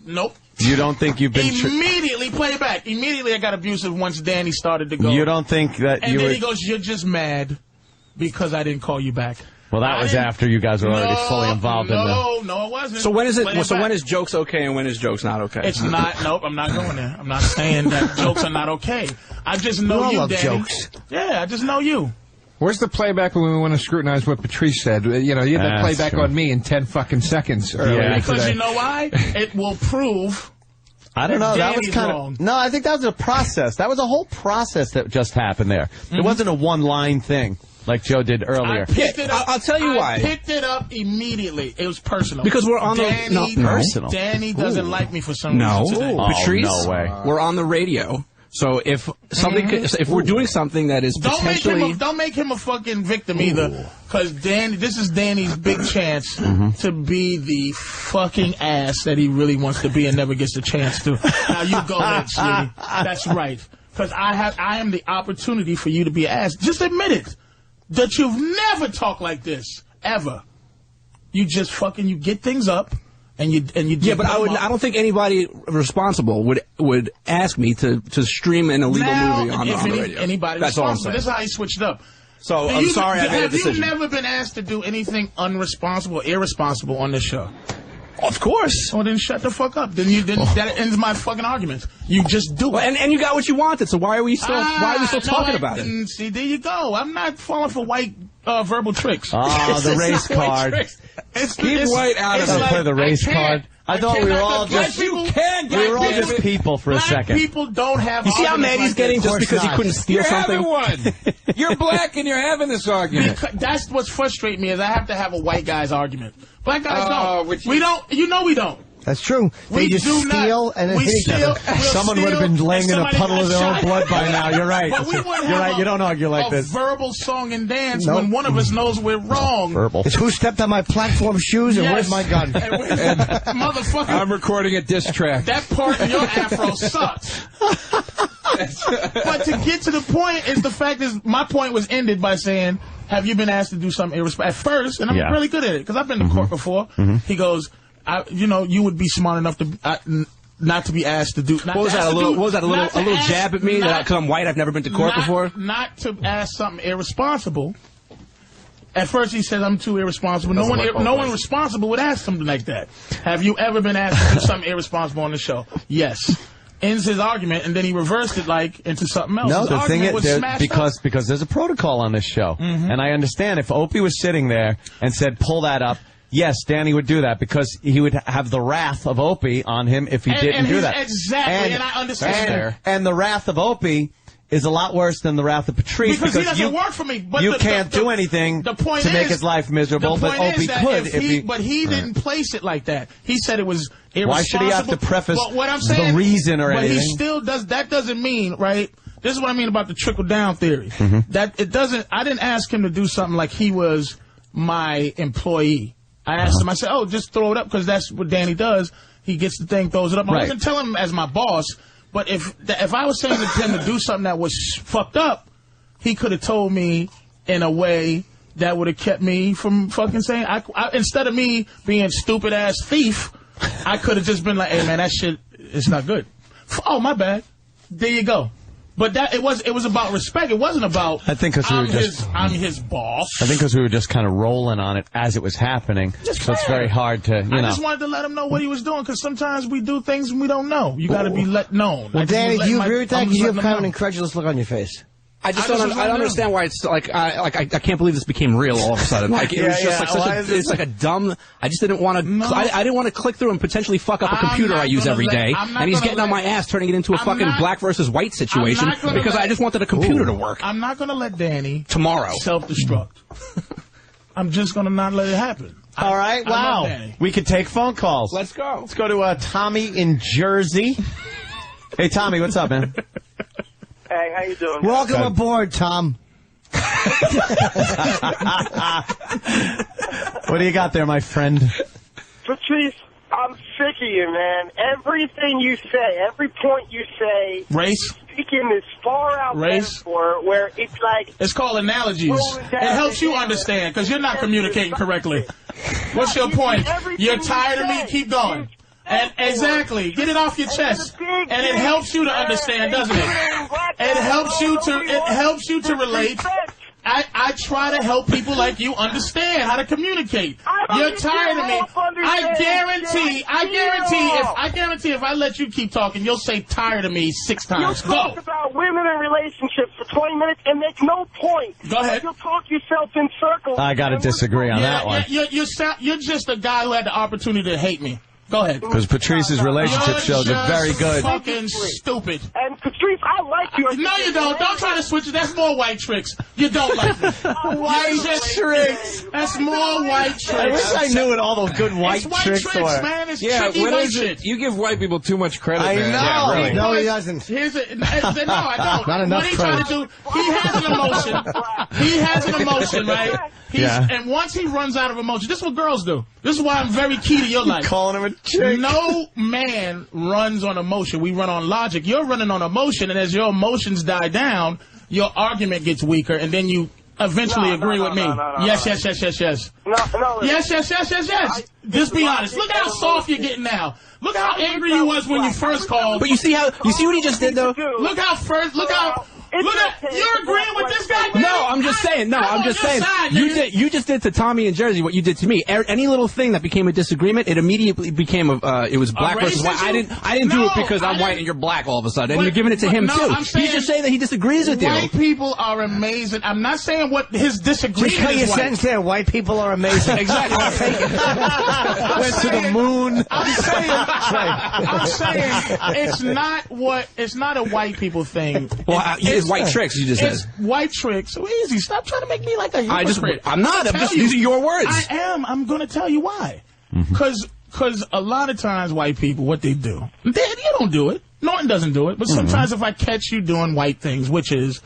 Nope. You don't think you've been... Immediately, play it back. Immediately I got abusive once Danny started to go. You don't think that and then he goes, you're just mad because I didn't call you back. Well, that was after you guys were already fully involved in the... No, it wasn't. So when is it? So when is jokes okay and when is jokes not okay? It's not. Nope, I'm not going there. I'm not saying that jokes are not okay. I just know you, Danny. Jokes. Yeah, I just know you. Where's the playback when we want to scrutinize what Patrice said? You had the playback on me in 10 fucking seconds earlier Because today. you know why? It will prove... I don't know. That was kind of... No, I think that was a process. That was a whole process that just happened there. It wasn't a one-line thing like Joe did earlier. I picked it up. I'll tell you why. I picked it up immediately. It was personal. Because we're on personal. Danny doesn't like me for some reason today. Patrice, no way. We're on the radio. So if something, if we're doing something that is potentially... Don't make him a fucking victim either. Because this is Danny's big chance to be the fucking ass that he really wants to be and never gets the chance to. Now you go ahead, sweetie. That's right. Because I am the opportunity for you to be an ass. Just admit it. That you've never talked like this. Ever. You just you get things up. And you but I don't think anybody responsible would ask me to stream an illegal movie on the radio. Anybody That's all I'm responsible. saying. This is how he switched it up. So I'm sorry I made a decision. Have you never been asked to do anything unresponsible or irresponsible on this show? Of course. Well, then shut the fuck up. Then that ends my fucking argument. You just do it. Well, and you got what you wanted, so why are we still talking about it? See, there you go. I'm not falling for white verbal tricks. Oh, the race card. Keep white out of it. Don't play the race card. I thought we were all just we were all just people for a second. People don't have. You see how mad he's getting just because he couldn't steal something? You're having one. You're black and you're having this argument. That's what's frustrating me is I have to have a white guy's argument. Black guys don't. We don't. You know we don't. That's true. They just steal and then hit each other. Someone would have been laying in a puddle of their own blood by now. You're right. But we wouldn't You're right. You don't argue like this. Verbal song and dance when one of us knows we're wrong. Verbal. It's who stepped on my platform shoes and where's my gun? Motherfucker. I'm recording a diss track. That part of your afro sucks. But to get to the point is the fact is my point was ended by saying, have you been asked to do something irresponsible? At first, and I'm really good at it because I've been to court before. He goes, you would be smart enough to not to be asked to do. What was that? A little jab at me that because I'm white, I've never been to court before. Not to ask something irresponsible. At first, he said I'm too irresponsible. No one responsible would ask something like that. Have you ever been asked to do something irresponsible on the show? Yes. Ends his argument, and then he reversed it into something else. No, the thing is, because there's a protocol on this show, and I understand if Opie was sitting there and said, "Pull that up," yes, Danny would do that because he would have the wrath of Opie on him if he didn't do that. Exactly, and I understand. And the wrath of Opie is a lot worse than the wrath of Patrice because he doesn't work for me. But you can't do anything to make his life miserable, but Opie could if he. But he didn't place it like that. He said it was irresponsible. Why should he have to preface the reason or anything? But he still does. That doesn't mean, right? This is what I mean about the trickle down theory. That it doesn't. I didn't ask him to do something like he was my employee. I asked him. I said, "Oh, just throw it up," because that's what Danny does. He gets the thing, throws it up. I wasn't telling him as my boss. But if I was saying to him to do something that was fucked up, he could have told me in a way that would have kept me from fucking saying. Instead of me being stupid ass thief, I could have just been like, "Hey man, that shit is not good." Oh my bad. There you go. But it was about respect. It wasn't about. I think because I'm his boss. I think because we were just kind of rolling on it as it was happening. So it's very hard to, I just wanted to let him know what he was doing because sometimes we do things and we don't know. You got to be let known. Well, Danny, do you agree with that? Because you have kind of an incredulous look on your face. I don't understand why it's like I can't believe this became real all of a sudden. Like it was just it's like a dumb. I just didn't want to. I didn't want to click through and potentially fuck up a computer I use every day. And he's getting on my ass, turning it into a fucking black versus white situation because I just wanted a computer to work. I'm not going to let Danny tomorrow self-destruct. I'm just going to not let it happen. All right. Wow. We could take phone calls. Let's go. Let's go to Tommy in Jersey. Hey, Tommy, what's up, man? Hey, how you doing? Welcome aboard, Tom. What do you got there, my friend? Patrice, I'm sick of you, man. Everything you say, every point you say, race, speaking this far out metaphor where it's like it's called analogies. It helps you understand because you're not communicating correctly. What's your point? You're tired of me? Keep going. And exactly, get it off your chest, and it helps you to understand, doesn't it? It helps you to relate. I try to help people like you understand how to communicate. You're tired of me. I guarantee if I let you keep talking, you'll say tired of me 6 times. You'll talk about women and relationships for 20 minutes and make no point. Go ahead. You'll talk yourself in circles. I got to disagree on that one. You're just a guy who had the opportunity to hate me. Go ahead. Because Patrice's relationship shows are very good. Fucking stupid. And Patrice, I like you. No, you don't. Don't try to switch it. That's more white tricks. You don't like me. White tricks. That's more white tricks. I wish I knew what all those good white tricks were. Man. It's tricky white shit. You give white people too much credit, man. I know. Yeah, really. No, he doesn't. No, I don't. Not enough credit. He has an emotion. He has an emotion, right? And once he runs out of emotion, this is what girls do. This is why I'm very key to your life. Calling him a chick. No man runs on emotion. We run on logic. You're running on emotion, and as your emotions die down, your argument gets weaker, and then you eventually agree with me. Yes. Yes. Just be honest. Look how soft you're getting now. Look how angry you was when you first called. But you see what he just did though? Look how Look at you're agreeing with this guy. No, I'm just saying. No, I'm just saying. You just did to Tommy in Jersey what you did to me. Any little thing that became a disagreement, it immediately became it was black versus white. I didn't do it because I'm white and you're black all of a sudden, and you're giving it to him too. He's just saying that he disagrees with you. White people are amazing. I'm not saying what his disagreement is. Just cut your sentence there. White people are amazing. Exactly. I'll take it. Went to the moon. I'm saying it's not a white people thing. Well, it's white tricks. You just said white tricks. So easy. Stop trying to make me like a hypocrite. I'm not. I'm just using your words. I am. I'm going to tell you why. Because a lot of times white people, what they do, you don't do it. Norton doesn't do it. But sometimes if I catch you doing white things, which is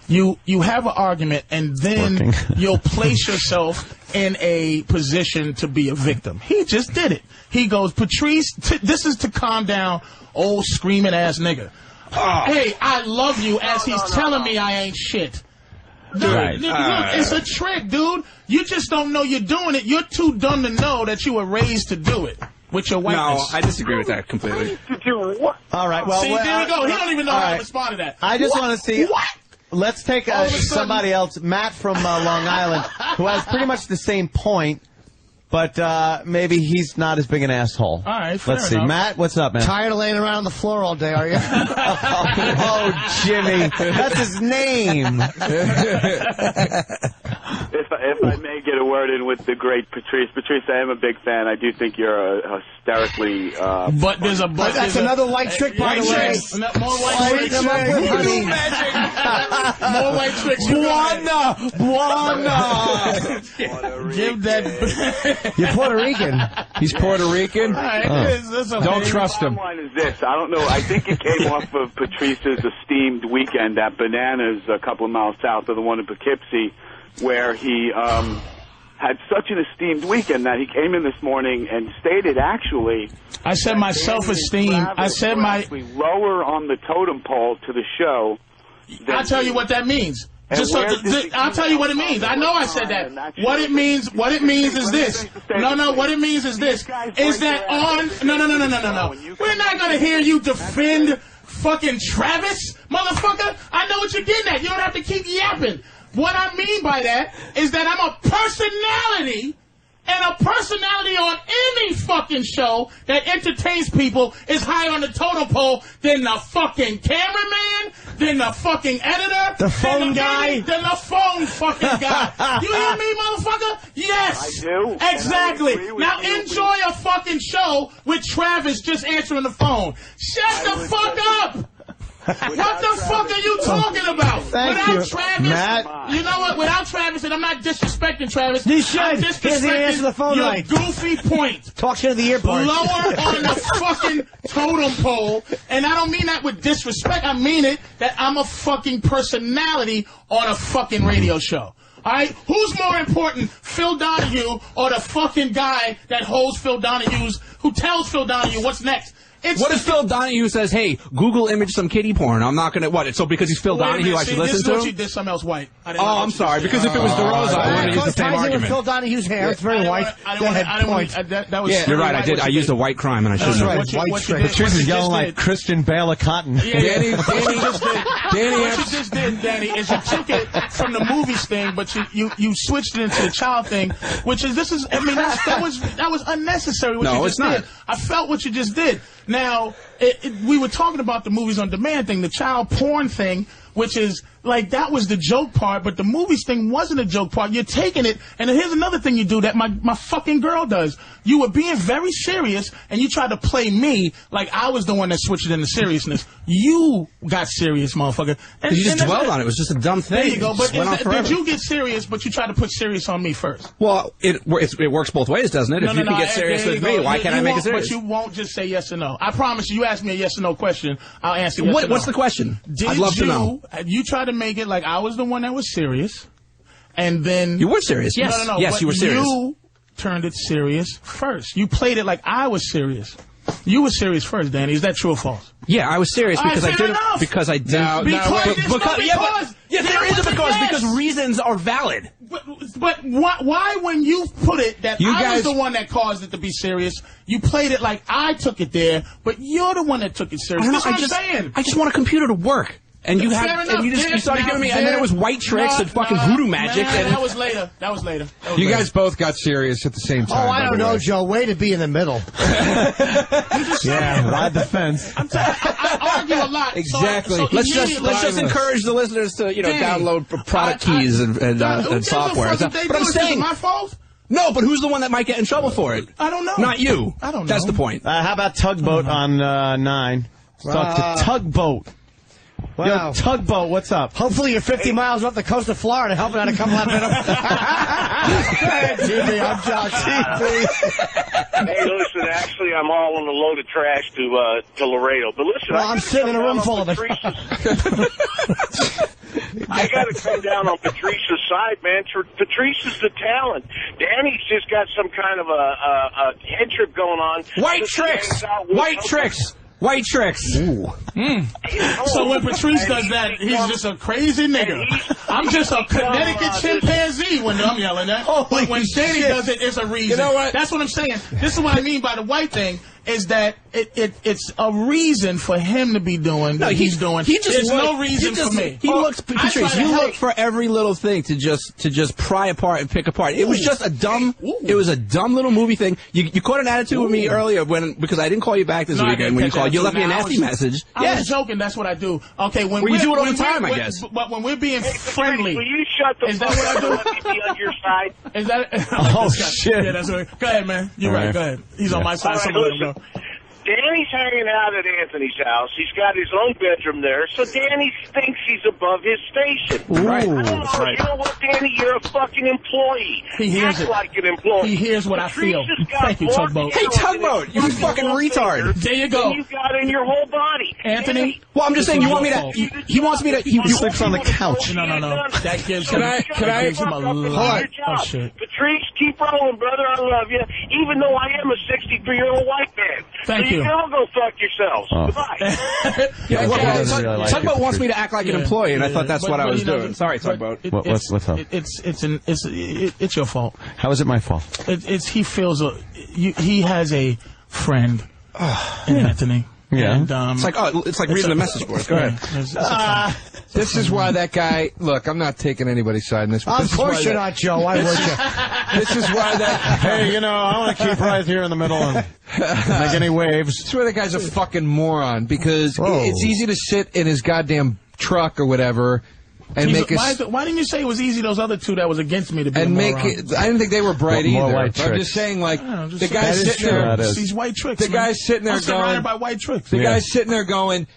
you have an argument and then you'll place yourself in a position to be a victim. He just did it. He goes, Patrice, this is to calm down old screaming ass nigga. Hey, I love you, as he's telling me I ain't shit. Dude, look, it's a trick, dude. You just don't know you're doing it. You're too dumb to know that you were raised to do it with your whiteness. No, I disagree with that completely. All right, well, see, there we go. He don't even know how to respond to that. I just want to see. What? Let's take somebody else, Matt from Long Island, who has pretty much the same point, but maybe he's not as big an asshole. All right, let's see. enough. Matt, what's up, man? Tired of laying around on the floor all day, are you? Oh, Jimmy. That's his name. If I may get a word in with the great Patrice. Patrice, I am a big fan. I do think you're hysterically... but there's a but. That's another white trick, by the way. More white tricks. More white tricks. Buona. Give that... You're Puerto Rican. He's Puerto Rican? Don't trust him. The bottom line is this. I don't know. I think it came off of Patrice's esteemed weekend at Bananas a couple of miles south of the one in Poughkeepsie, where he had such an esteemed weekend that he came in this morning and stated, actually... I said my self-esteem. I said my... lower on the totem pole to the show... I'll tell you what that means. I'll tell you what it means. I know I said that. What it means is this. No, what it means is this. Is that on... No. We're not going to hear you defend fucking Travis, motherfucker. I know what you're getting at. You don't have to keep yapping. What I mean by that is that I'm a personality, and a personality on any fucking show that entertains people is higher on the totem pole than the fucking cameraman, than the fucking editor, the phone guy, than the phone fucking guy. You hear me, motherfucker? Yes. I do. Exactly. Now enjoy a fucking show with Travis just answering the phone. Shut the fuck up. What the fuck are you talking about? Without Travis, Matt. You know what? Without Travis, and I'm not disrespecting Travis. You should. I'm disrespecting the phone your right. goofy point. Talk to the earphones. Lower on the fucking totem pole, and I don't mean that with disrespect. I mean it that I'm a fucking personality on a fucking radio show. All right? Who's more important, Phil Donahue or the fucking guy that holds Phil Donahue's, who tells Phil Donahue what's next? What if Phil Donahue says, hey, Google image some kiddie porn? I'm not going to, what? So because he's Phil Donahue, I should listen to him? This did something else white. I'm sorry, because if it was DeRosa, I wouldn't use the same argument. Phil Donahue's hair, it's very white. Yeah, you're right, I used a white crime, and I shouldn't have. White trick. Patrice is yelling like Christian Bale of Cotton. Danny, what you just did, Danny, is you took it from the movies thing, but you switched it into the child thing, which is, that was unnecessary what you just did. I felt what you just did. Now, we were talking about the movies on demand thing, the child porn thing, which is, like, that was the joke part, but the movies thing wasn't a joke part. You're taking it, and here's another thing you do that my fucking girl does. You were being very serious, and you tried to play me like I was the one that switched it into seriousness. You got serious, motherfucker. And you just dwelled on it. It was just a dumb thing. There you go. But did you get serious, but you tried to put serious on me first? Well, it works both ways, doesn't it? If you can get serious with me, why can't I make it serious? But you won't just say yes or no. I promise you ask me a yes or no question, I'll answer yes or no. What's the question? I'd love to know. You tried to make it like I was the one that was serious, and then... You were serious, yes. No. Yes, you were serious. You turned it serious first. You played it like I was serious. You were serious first, Danny. Is that true or false? Yeah, I was serious because I didn't... Because I didn't... Because reasons are valid. But why when you put it that I was the one that caused it to be serious, you played it like I took it there, but you're the one that took it serious? That's what I'm saying. I just want a computer to work. And you started giving me, and then it was white tricks and fucking voodoo magic. And that was later. You guys both got serious at the same time. Oh, I don't know, Joe. Way to be in the middle. Yeah, ride the fence. I argue a lot. Exactly. So let's just encourage the listeners to download product keys and software. But I'm saying, my fault. No, but who's the one that might get in trouble for it? I don't know. Not you. I don't know. That's the point. How about Tugboat on 9? Let's talk to Tugboat. Wow. Yo, Tugboat, what's up? Hopefully you're 50 miles off the coast of Florida helping out a couple of minutes. TV, I'm John TV. Hey, listen, actually, I'm all on a load of trash to Laredo. But listen, well, I'm sitting in a room full of it. I got to come down on Patrice's side, man. Patrice is the talent. Danny's just got some kind of a head trip going on. White tricks! White tricks! White tricks. Ooh. So when Patrice does that, he's just a crazy nigga. I'm just a Connecticut chimpanzee when I'm yelling that. But when Danny does it, it's a reason. You know what? That's what I'm saying. This is what I mean by the white thing. Is that it's a reason for him to be doing what he's doing. There's no reason for me. He looks, Patrice, you look for every little thing to just pry apart and pick apart. It was just a dumb, it was a dumb little movie thing. You caught an attitude with me earlier because I didn't call you back this weekend when you called. You left me a nasty message. I was joking. That's what I do. Okay, when you do it all the time, I guess. But when we're being friendly, will you shut the fuck up and let me be on your side? Is that? Oh shit! Yeah, that's right. Go ahead, man. You're right. Go ahead. He's on my side. Someone let him go. Danny's hanging out at Anthony's house. He's got his own bedroom there, so Danny thinks he's above his station. Right. I don't know. You know what, Danny? You're a fucking employee. He hears Act it. like an employee. He hears what I feel. Thank you, Tugboat. Hey, Tugboat, you fucking retard. There you go. You got in your whole body. Anthony? Well, I'm just saying, you want me to... He wants me to... He sleeps on the couch. No. That gives Can him... I gives him a lot. Oh, shit. Patrice, keep rolling, brother. I love you. Even though I am a 63-year-old white man. Thank you. So you can all go fuck yourselves. Goodbye. Tugboat wants me to act like an employee, and I thought that's what I was doing. Sorry, Tugboat. What's up? It's your fault. How is it my fault? He feels he has a friend in Anthony. Yeah. And, it's like reading the message board. Go ahead. This is why that guy... Look, I'm not taking anybody's side in this. Of course you're not, Joe. Why would you? This is why that... Hey, I want to keep right here in the middle and make any waves. This is why that guy's a fucking moron, because it's easy to sit in his goddamn truck or whatever and why didn't you say it was easy those other two that was against me to be and make it? I didn't think they were bright either. White I'm just saying, the guy's sitting there. These white tricks. The guy's sitting there going. By white tricks. The guy's sitting there going,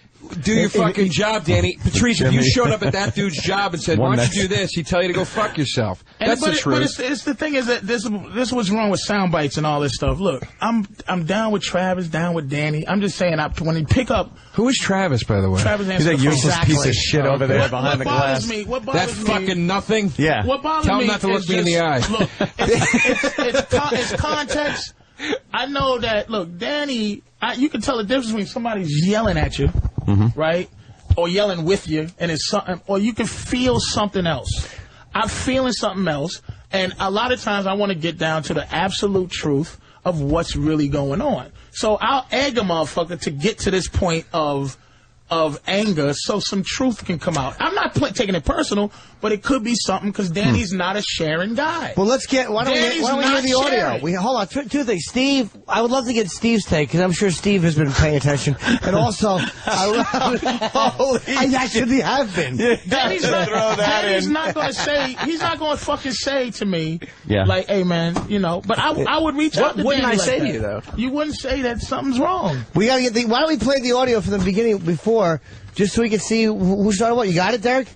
do your fucking job, Danny. Patrice, if you showed up at that dude's job and said, why don't you do this, he'd tell you to go fuck yourself. That's the truth. But it's the thing is that this was wrong with sound bites and all this stuff. Look, I'm down with Travis, down with Danny. I'm just saying, when you pick up... Who is Travis, by the way? Travis He's a useless piece of shit over there behind the glass. What bothers me... fucking nothing? Yeah. What bothers Tell me him not to look me in the eye. Look, it's context. I know that, look, Danny, you can tell the difference between somebody's yelling at you, right? Or yelling with you, and it's something, or you can feel something else. I'm feeling something else, and a lot of times I want to get down to the absolute truth of what's really going on. So I'll egg a motherfucker to get to this point of anger so some truth can come out. I'm not taking it personal, but it could be something because Danny's not a sharing guy. Well, let's get... Why don't we hear the audio? Hold on. Two things. Steve, I would love to get Steve's take because I'm sure Steve has been paying attention. And also, I actually have been. Danny's not going to say... He's not going to fucking say to me, like, hey, man, but I would reach out to Danny. What wouldn't I say to you, though? You wouldn't say that something's wrong. We got to get why don't we play the audio from the beginning before, just so we can see who started what? You got it, Derek?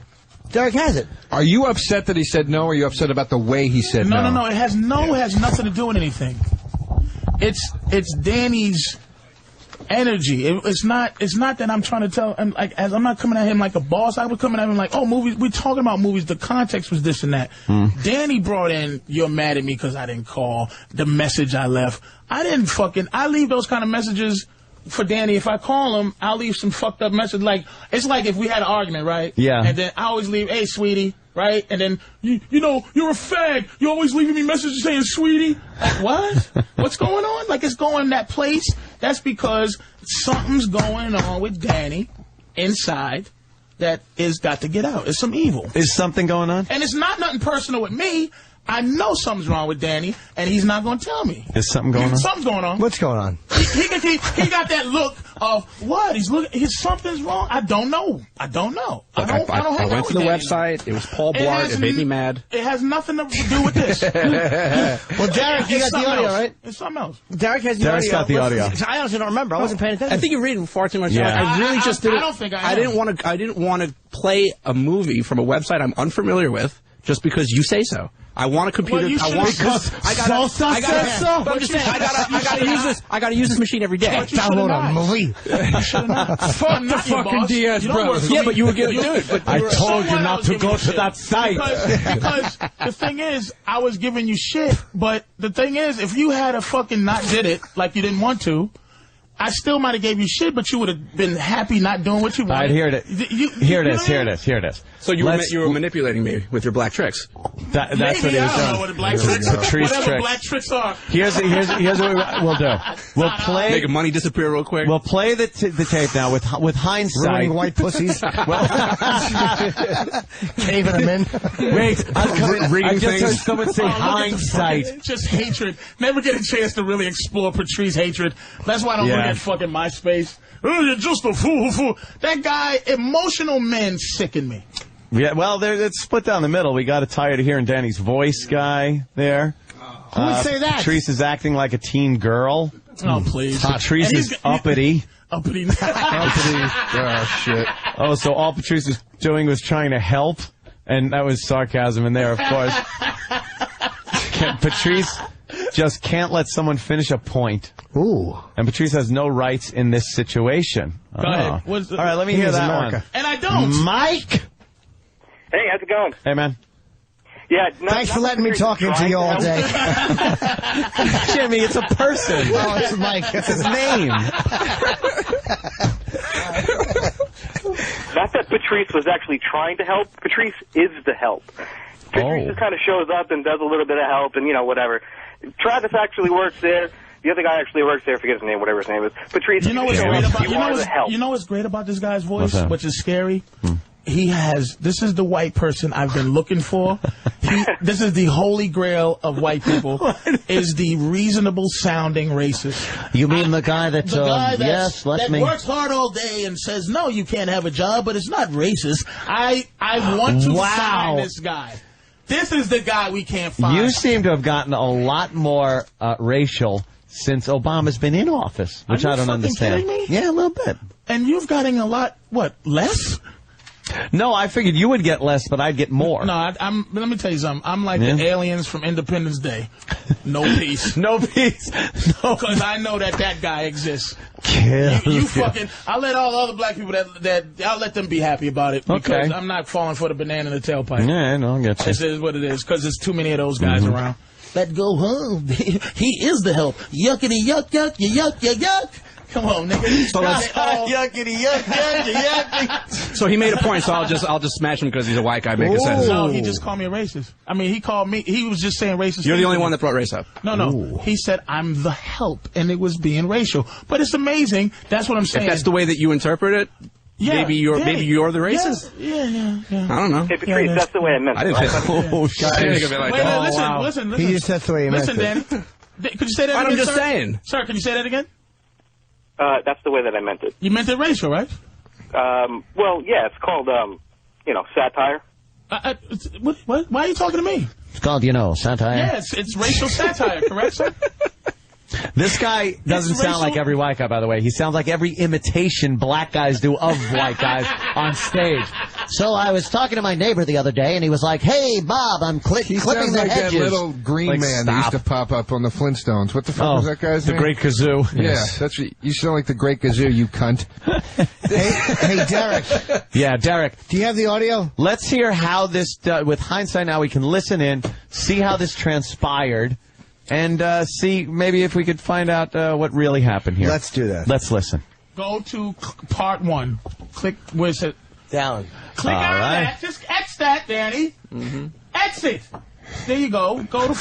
Derek has it. Are you upset that he said no, or are you upset about the way he said no? No. It has nothing to do with anything. It's Danny's energy. It's not that I'm trying to tell him, I'm not coming at him like a boss. I was coming at him like, oh, movies. We're talking about movies. The context was this and that. Danny brought in, you're mad at me because I didn't call. The message I left. I leave those kind of messages for Danny. If I call him, I'll leave some fucked up message. It's like if we had an argument, right? Yeah. And then I always leave, hey, sweetie, right? And then, you're a fag. You're always leaving me messages saying, sweetie. Like, what? What's going on? It's going that place. That's because something's going on with Danny inside that is got to get out. It's some evil. Is something going on? And it's not nothing personal with me. I know something's wrong with Danny, and he's not going to tell me. Is something going on? Something's going on. What's going on? He got that look of what? He's looking. Something's wrong. I don't know. I don't know. Look, I went to the website. It was Paul Blart. It made me mad. It has nothing to do with this. Well, Derek, you got the audio, right? It's something else. Derek has the Derek's audio. got the audio. I honestly don't remember. I wasn't paying attention. I think you're reading far too much. Yeah. I really just didn't. I don't think I am. I didn't want to play a movie from a website I'm unfamiliar with just because you say so. I want a computer. Well, I gotta use this machine every day. Download a movie. Fuck the fucking DS, bro. Yeah, but you were gonna do it. I told you not to go to that site. Because the thing is, I was giving you shit, but the thing is, if you had a fucking not did it like you didn't want to, I still might have gave you shit, but you would have been happy not doing what you wanted. All right, here it is. So you were manipulating me with your black tricks. That's Maybe, what he was I don't know doing. what the black tricks are. Patrice Whatever tricks. black tricks are. Here's what we'll do. We'll play. Make money disappear real quick. We'll play the tape now with hindsight. Ruining white pussies. Caving them in. Wait, I just heard someone say hindsight. It's just hatred. Never get a chance to really explore Patrice hatred. That's why I don't look at fucking MySpace. Oh, you're just a fool. That guy, emotional men sicken me. Yeah, well, it's split down the middle. We got tired of hearing Danny's voice guy there. Who would say that? Patrice is acting like a teen girl. Oh, please. Patrice is uppity. Uppity. Oh, shit. Oh, so all Patrice was doing was trying to help? And that was sarcasm in there, of course. Patrice just can't let someone finish a point. Ooh. And Patrice has no rights in this situation. Go ahead. All right, let me hear that one. And I don't. Mike! Hey, how's it going? Hey, man. Yeah. Thanks for letting me talk into you all day. Jimmy, it's a person. Oh, it's Mike. It's his name. Not that Patrice was actually trying to help. Patrice is the help. Patrice just kind of shows up and does a little bit of help and, whatever. Travis actually works there. The other guy actually works there. I forget his name, whatever his name is. Patrice, you know what's great about this guy's voice, which is scary? He has, this is the white person I've been looking for. This is the holy grail of white people, is the reasonable sounding racist. You mean the guy that, that works hard all day and says, no, you can't have a job, but it's not racist. I want to find this guy. This is the guy we can't find. You seem to have gotten a lot more racial since Obama's been in office, which I don't understand. Kidding me? Yeah, a little bit. And you've gotten a lot, less? No, I figured you would get less, but I'd get more. No, let me tell you something. I'm like the aliens from Independence Day. No peace. No peace. No. Because I know that guy exists. You fucking, I'll let all other black people that I'll let them be happy about it. Because I'm not falling for the banana in the tailpipe. Yeah, no, I get you. This is what it is, because there's too many of those guys around. Let go home. He is the help. Yuckity yuck yuck yuck yuck yuck. Come on, nigga. So yuckity yuck yuck yuck. So he made a point. So I'll just smash him because he's a white guy making sense. No, he just called me a racist. I mean, he called me. He was just saying racist. You're the only one that brought race up. No. Ooh. He said I'm the help, and it was being racial. But it's amazing. That's what I'm saying. If that's the way that you interpret it. Yeah, maybe you're the racist. Yeah. I don't know. Hey, Patrice, that's the way I meant it. I didn't say Listen. He just said the way he meant it. Listen, Danny. Could you say that again, I'm just saying. Sir, can you say that again? That's the way that I meant it. You meant it racial, right? Well, yeah, it's called, satire. What? Why are you talking to me? It's called, satire. Yeah, it's racial satire, correct, sir? This guy doesn't sound like every white guy, by the way. He sounds like every imitation black guys do of white guys on stage. So I was talking to my neighbor the other day, and he was like, hey, Bob, I'm clipping the hedges. That little green man that used to pop up on the Flintstones. What the fuck was that guy's name? The Great Kazoo. Yeah, that's what, you sound like the Great Kazoo, you cunt. Hey, Derek. Yeah, Derek. Do you have the audio? Let's hear how this, with hindsight now, we can listen in, see how this transpired, and see maybe if we could find out what really happened here. Let's do that. Let's listen. Go to part 1. Click, where's it? Down. Click out of that. Just X that, Danny. X it. There you go. Go to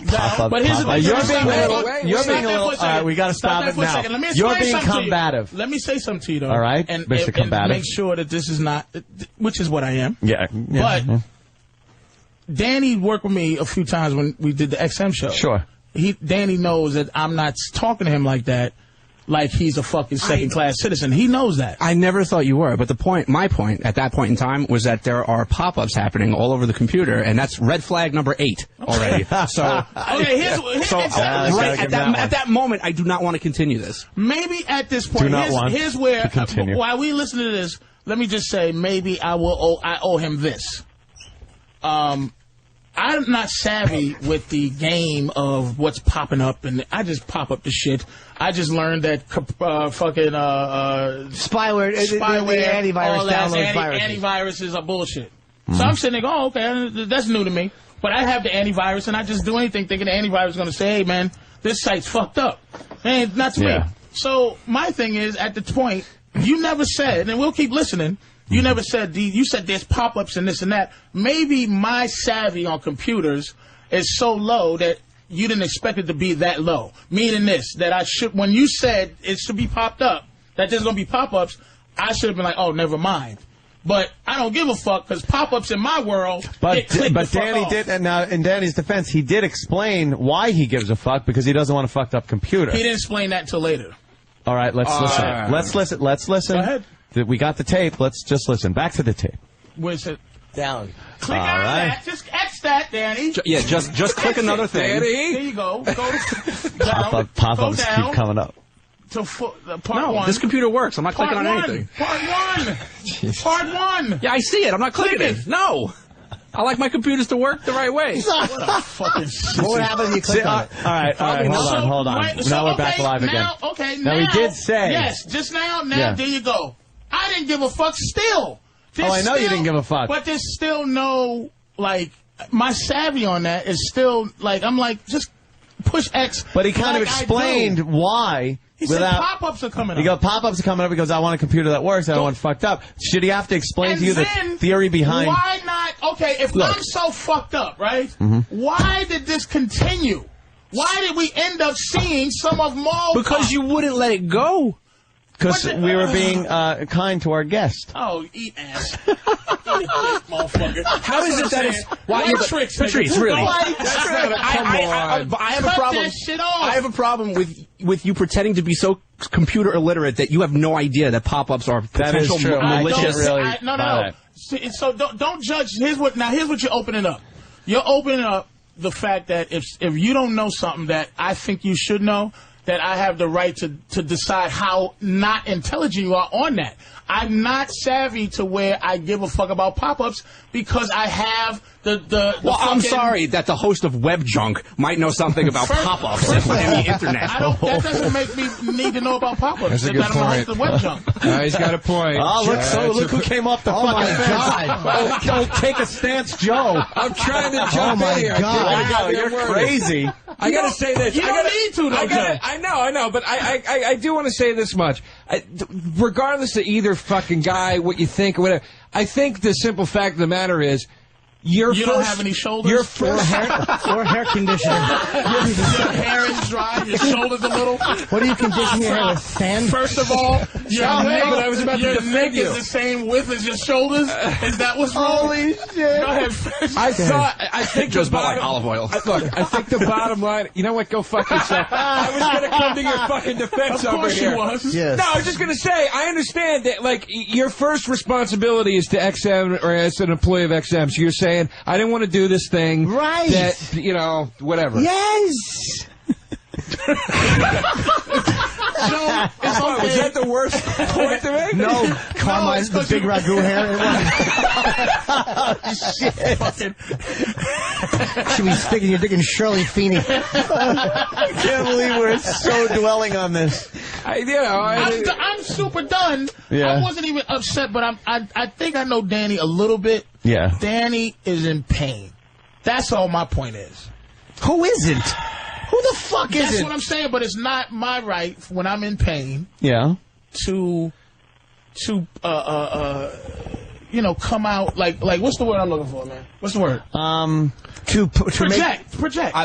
down. But here's the thing. You're being a little. All right, we got to stop it now. You're being combative. Let me say something to you, though. All right, and Mr. Combative. Make sure that this is not, which is what I am. Yeah. But Danny worked with me a few times when we did the XM show. Sure. Danny knows that I'm not talking to him like that. Like he's a fucking second-class citizen. He knows that. I never thought you were, but my point at that point in time was that there are pop-ups happening all over the computer, and that's red flag number 8 already. So, at that moment, I do not want to continue this. Maybe at this point, here's where while we listen to this, let me just say maybe I owe him this. I'm not savvy with the game of what's popping up, and I just pop up the shit. I just learned that fucking spyware, antivirus all antiviruses are bullshit. So I'm sitting there going, oh, okay, that's new to me. But I have the antivirus, and I just do anything thinking the antivirus is going to say, hey, man, this site's fucked up. Man, not to me. So my thing is, at the point, you never said, and we'll keep listening, you never said, you said there's pop-ups and this and that. Maybe my savvy on computers is so low that you didn't expect it to be that low. Meaning this, that I should, when you said it should be popped up, that there's going to be pop-ups, I should have been like, oh, never mind. But I don't give a fuck, because pop-ups in my world, but Danny did, and now in Danny's defense, he did explain why he gives a fuck, because he doesn't want a fucked up computer. He didn't explain that until later. All right, let's listen. Let's listen. Go ahead. We got the tape. Let's just listen. Back to the tape. Where's it? Down. Click on that. Just X that, Danny. Just click another thing. Danny. There you go. Go down. Pop-ups keep coming up. To part 1. This computer works. I'm not clicking on anything. Part 1. Part 1. Yeah, I see it. I'm not clicking it. No. I like my computers to work the right way. What a fucking shit. What would happen if you click on it? All right, hold on. Now we're back live again. Now he did say. Yes, just now, there you go. I didn't give a fuck still. I know you didn't give a fuck. But there's still no, like, my savvy on that is still, like, I'm like, just push X. But he kind of explained why. He said pop-ups are coming up. He goes, pop-ups are coming up because I want a computer that works. I don't want fucked up. Should he have to explain to you the theory behind? Why not? Okay, if I'm so fucked up, right? Why did this continue? Why did we end up seeing some of Maul? Because you wouldn't let it go. Because we were being kind to our guest. Oh, eat ass. Motherfucker. How is it that it's... Patrice, really. I have a problem. I have a problem with you pretending to be so computer illiterate that you have no idea that pop-ups are potential malicious. No. So don't judge. Here's what you're opening up. You're opening up the fact that if you don't know something that I think you should know, that I have the right to decide how not intelligent you are on that. I'm not savvy to where I give a fuck about pop-ups because I have the Well, I'm sorry that the host of Web Junk might know something about pop-ups on the internet. That doesn't make me need to know about pop-ups. That's a good point. The Web Junk. He's got a point. Oh, look who came off the fucking fence. Don't take a stance, Joe. I'm trying to jump in here. Oh, my God. You're crazy. I got to say this. You don't need to, though, Joe. I know, but I do want to say this much. Regardless of either fucking guy, what you think, or whatever, I think the simple fact of the matter is, you don't have any shoulders? Or hair conditioner. Your hair is dry, your shoulders a little. What do you condition your hair with? Sand? First of all, your neck is the same width as your shoulders. Is that what's wrong? Holy shit. Go ahead. I think Joe's about like olive oil. Look, I think the bottom line, you know what, go fuck yourself. I was going to come to your fucking defense over here. Of course you was. Yes. No, I was just going to say, I understand that, like, your first responsibility is to XM, or as an employee of XM, so you're saying, I didn't want to do this thing. Right. That, whatever. Yes. Was that the worst point to make? No, Carmine's the big ragu hair. Oh, shit. Should be sticking your dick in Shirley Feeney. I can't believe we're so dwelling on this. I'm super done. Yeah. I wasn't even upset, but I think I know Danny a little bit. Yeah. Danny is in pain. That's all my point is. Who isn't? Who the fuck is it? That's what I'm saying, but it's not my right when I'm in pain. Yeah. To come out like what's the word I'm looking for, man? What's the word? To project.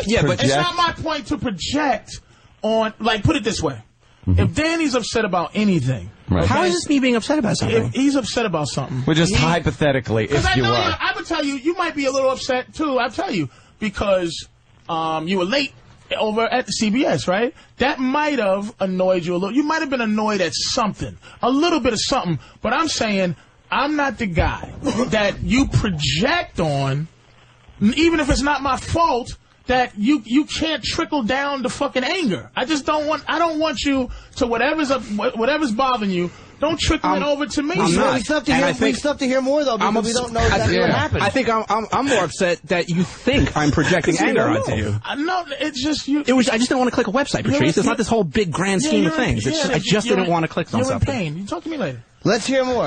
Yeah, but it's not my point to project on. Like, put it this way: if Danny's upset about anything, how is this me being upset about something? If he's upset about something, Well, just hypothetically, if you were. I would tell you might be a little upset too. I'll tell you because you were late over at the CBS, right? That might have annoyed you a little. You might have been annoyed at something, a little bit of something. But I'm saying I'm not the guy that you project on, even if it's not my fault. That you can't trickle down to fucking anger. I don't want you to whatever's bothering you. Don't trickle it over to me. We still have to hear more though because we don't know exactly what happened. I think I'm more upset that you think I'm projecting anger onto you. No, it's just you. I just didn't want to click a website, Patrice. It's not this whole big grand scheme of things. I just didn't want to click on something. You're in pain. You talk to me later. Let's hear more.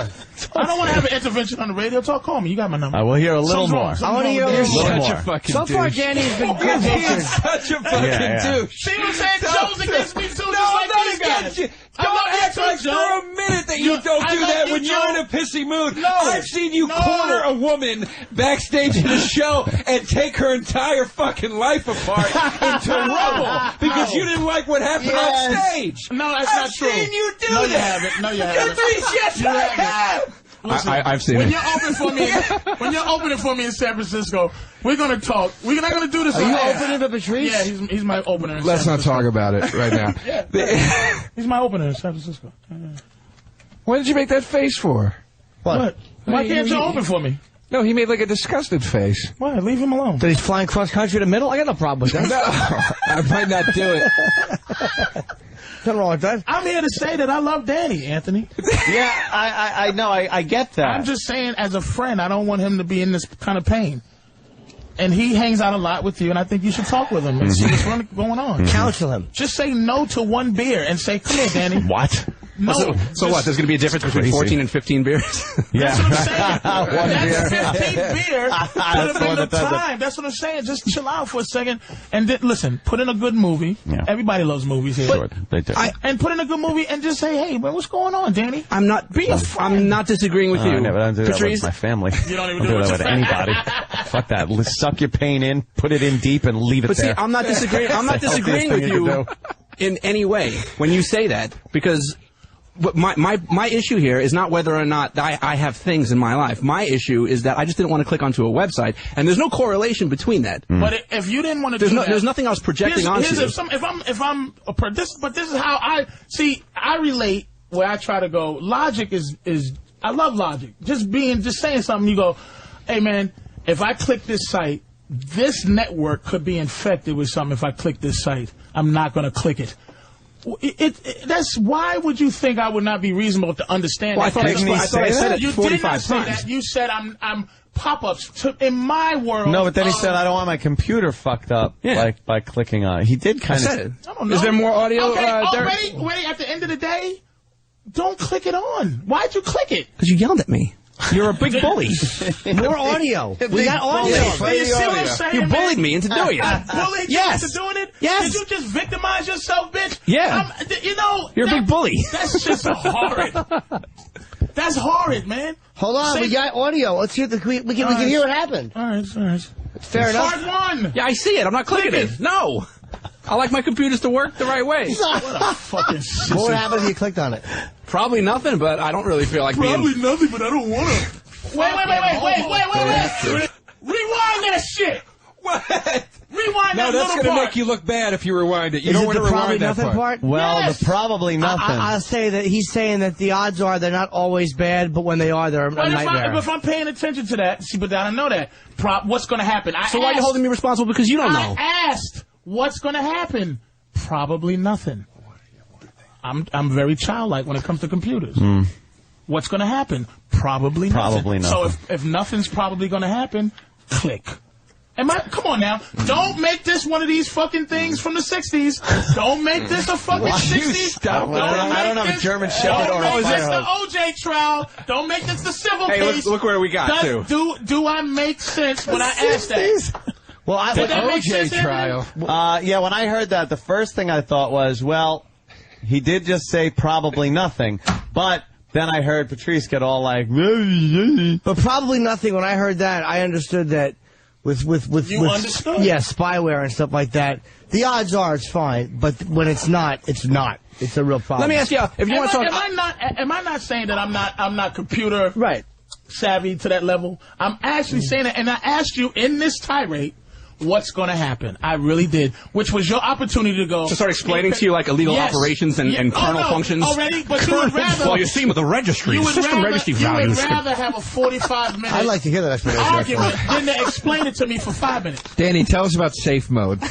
I don't want to have an intervention on the radio. Call me. You got my number. I will hear a little more. I want to hear a little more. Such a fucking so far, Danny has been good. He's such a fucking douche. See what I'm saying? Joe's against me too. No, I'm not against you. Don't act like for a minute that you don't do that when you're in a pissy mood. No. I've seen you corner a woman backstage in a show and take her entire fucking life apart into rubble because you didn't like what happened on stage. No, that's not true. I've seen you do that. No, you haven't. Patrice, yes, I have. Listen, I've seen when it. When you're opening for me in San Francisco, we're gonna talk. We're not gonna do this. Are you opening for Patrice? Yeah, he's my opener. Let's not talk about it right now. He's my opener in San Francisco. What did you make that face for? What? Why can't you open for me? No, he made like a disgusted face. Why? Leave him alone. That he's flying cross country to the middle? I got no problem with that. No, I might not do it. Nothing wrong with that. I'm here to say that I love Danny, Anthony. Yeah, I know. I get that. I'm just saying, as a friend, I don't want him to be in this kind of pain. And he hangs out a lot with you, and I think you should talk with him and see what's going on. Counsel him. Just say no to one beer and say, come here, Danny. What? No. So what? There's going to be a difference between 14 and 15 beers? Yeah. That's what I'm saying. One That's beer. 15 beer. Put him in the time. That's what I'm saying. Just chill out for a second. And listen, put in a good movie. Yeah. Everybody loves movies here. Sure, they do. And put in a good movie and just say, hey, man, what's going on, Danny? I'm not disagreeing with you. I never do that Patrice? with my family. You don't even I do it that with with anybody. Fuck that. Suck your pain in, put it in deep, and leave it But there. see, I'm not disagreeing. I'm not disagreeing with you in any way when you say that, because my issue here is not whether or not I have things in my life. My issue is that I just didn't want to click onto a website, and there's no correlation between that. But if you didn't want to do that, there's nothing I was projecting onto you. But this is how I see. I relate where I try to go. Logic is I love logic. Just saying something. You go, hey man, if I click this site, this network could be infected with something. If I click this site, I'm not going to click it. That's why would you think I would not be reasonable to understand? Well, that? I thought I said it 45 you did not say times. That. You said I'm pop-ups in my world. No, but then he said I don't want my computer fucked up by clicking on it. He did kind of. I don't know. Is there more audio? Okay, wait. At the end of the day, don't click it on. Why'd you click it? Because you yelled at me. You're a big bully. More audio. We got audio. You see what I'm saying, You bullied me into doing it. Bullied you into doing it? Yes. Did you just victimize yourself, bitch? Yeah. You're a big bully. That's just horrid. That's horrid, man. Hold on, we got audio. Let's hear we can hear what happened. All right. Fair enough. Part one. Yeah, I see it. I'm not clicking it. No. I like my computers to work the right way. What a fucking sissy. What would happen if you clicked on it? Probably nothing, but I don't really feel like nothing, but I don't want to. Wait. Rewind that shit. What? Rewind that little part. No, that's going to make you look bad if you rewind it. You don't want to rewind that part. Well, the probably nothing. I'll say that he's saying that the odds are they're not always bad, but when they are, they're a nightmare. If I'm paying attention to that, see, but I don't know that. What's going to happen? So why are you holding me responsible? Because you don't know. I asked, what's going to happen? Probably nothing. I'm very childlike when it comes to computers. What's going to happen? Probably nothing. So if nothing's probably going to happen, click. Come on now. Don't make this one of these fucking things from the 60s. Don't make this a fucking 60s. Stop. I don't have a German Shepherd or a Don't make this the OJ trial. Don't make this the civil case. Look where we got to. Do I make sense when I ask that? Well, OJ trial. Yeah, when I heard that, the first thing I thought was, well, he did just say probably nothing, but then I heard Patrice get all like... But probably nothing. When I heard that, I understood that with understood? Yeah, spyware and stuff like that. The odds are it's fine, but when it's not, it's not. It's a real problem. Let me ask you, if you want to talk... Am I not saying that I'm not computer right savvy to that level? I'm actually saying that, and I asked you in this tirade, what's going to happen? I really did, which was your opportunity to go... To start explaining to you, like, illegal operations and kernel functions. Already, but you would rather... Well, you see with the registry, system registry values. You would rather have a 45-minute... I'd like to hear that explanation. ...argument than to explain it to me for 5 minutes. Danny, tell us about safe mode.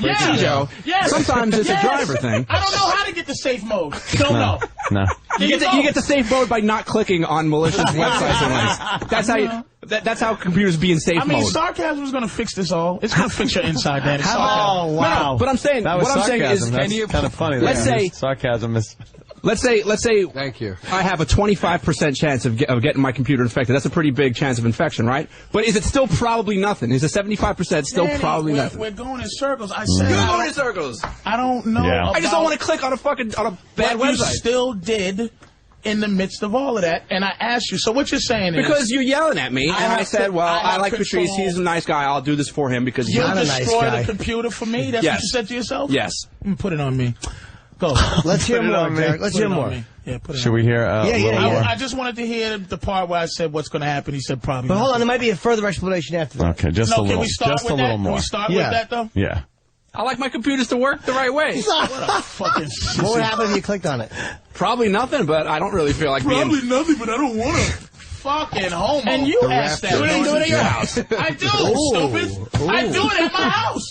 Yeah, Joe. Yes. Sometimes it's a driver thing. I don't know how to get the safe mode. Don't know. No. You get the safe mode by not clicking on malicious websites and links. That's how you... That's how computers be in safe mode. I mean, sarcasm is going to fix this all. It's going to fix your inside, Danny. Oh, wow. No, but I'm saying, that was what I'm saying is, That's kind of funny. Let's say sarcasm is. Let's say. Thank you. I have a 25% chance of getting my computer infected. That's a pretty big chance of infection, right? But is it still probably nothing? Is the 75% still probably nothing? We're going in circles. I said you're going in circles. I don't know. Yeah. I just don't want to click on a bad website. You still did. In the midst of all of that, and I asked you, so what you're saying is... Because you're yelling at me, and I said, well, I like Patrice, he's a nice guy, I'll do this for him, because he's not a nice guy. You'll destroy the computer for me? That's what you said to yourself? Yes. Put it on me. Go. Let's hear more, Derek. Let's hear more. Yeah, put it Should we hear a little more? I just wanted to hear the part where I said what's going to happen. He said probably But hold on, there might be a further explanation after that. Okay, just a little. Can we start just with a little that? more. Can we start with that, though? Yeah. I like my computers to work the right way. What a fucking... What would happen if you clicked on it? Probably nothing, but I don't really feel like being... Probably nothing, but I don't want to. Fucking homo. And you asked that. You didn't do it at your house. I do, stupid. I do it at my house.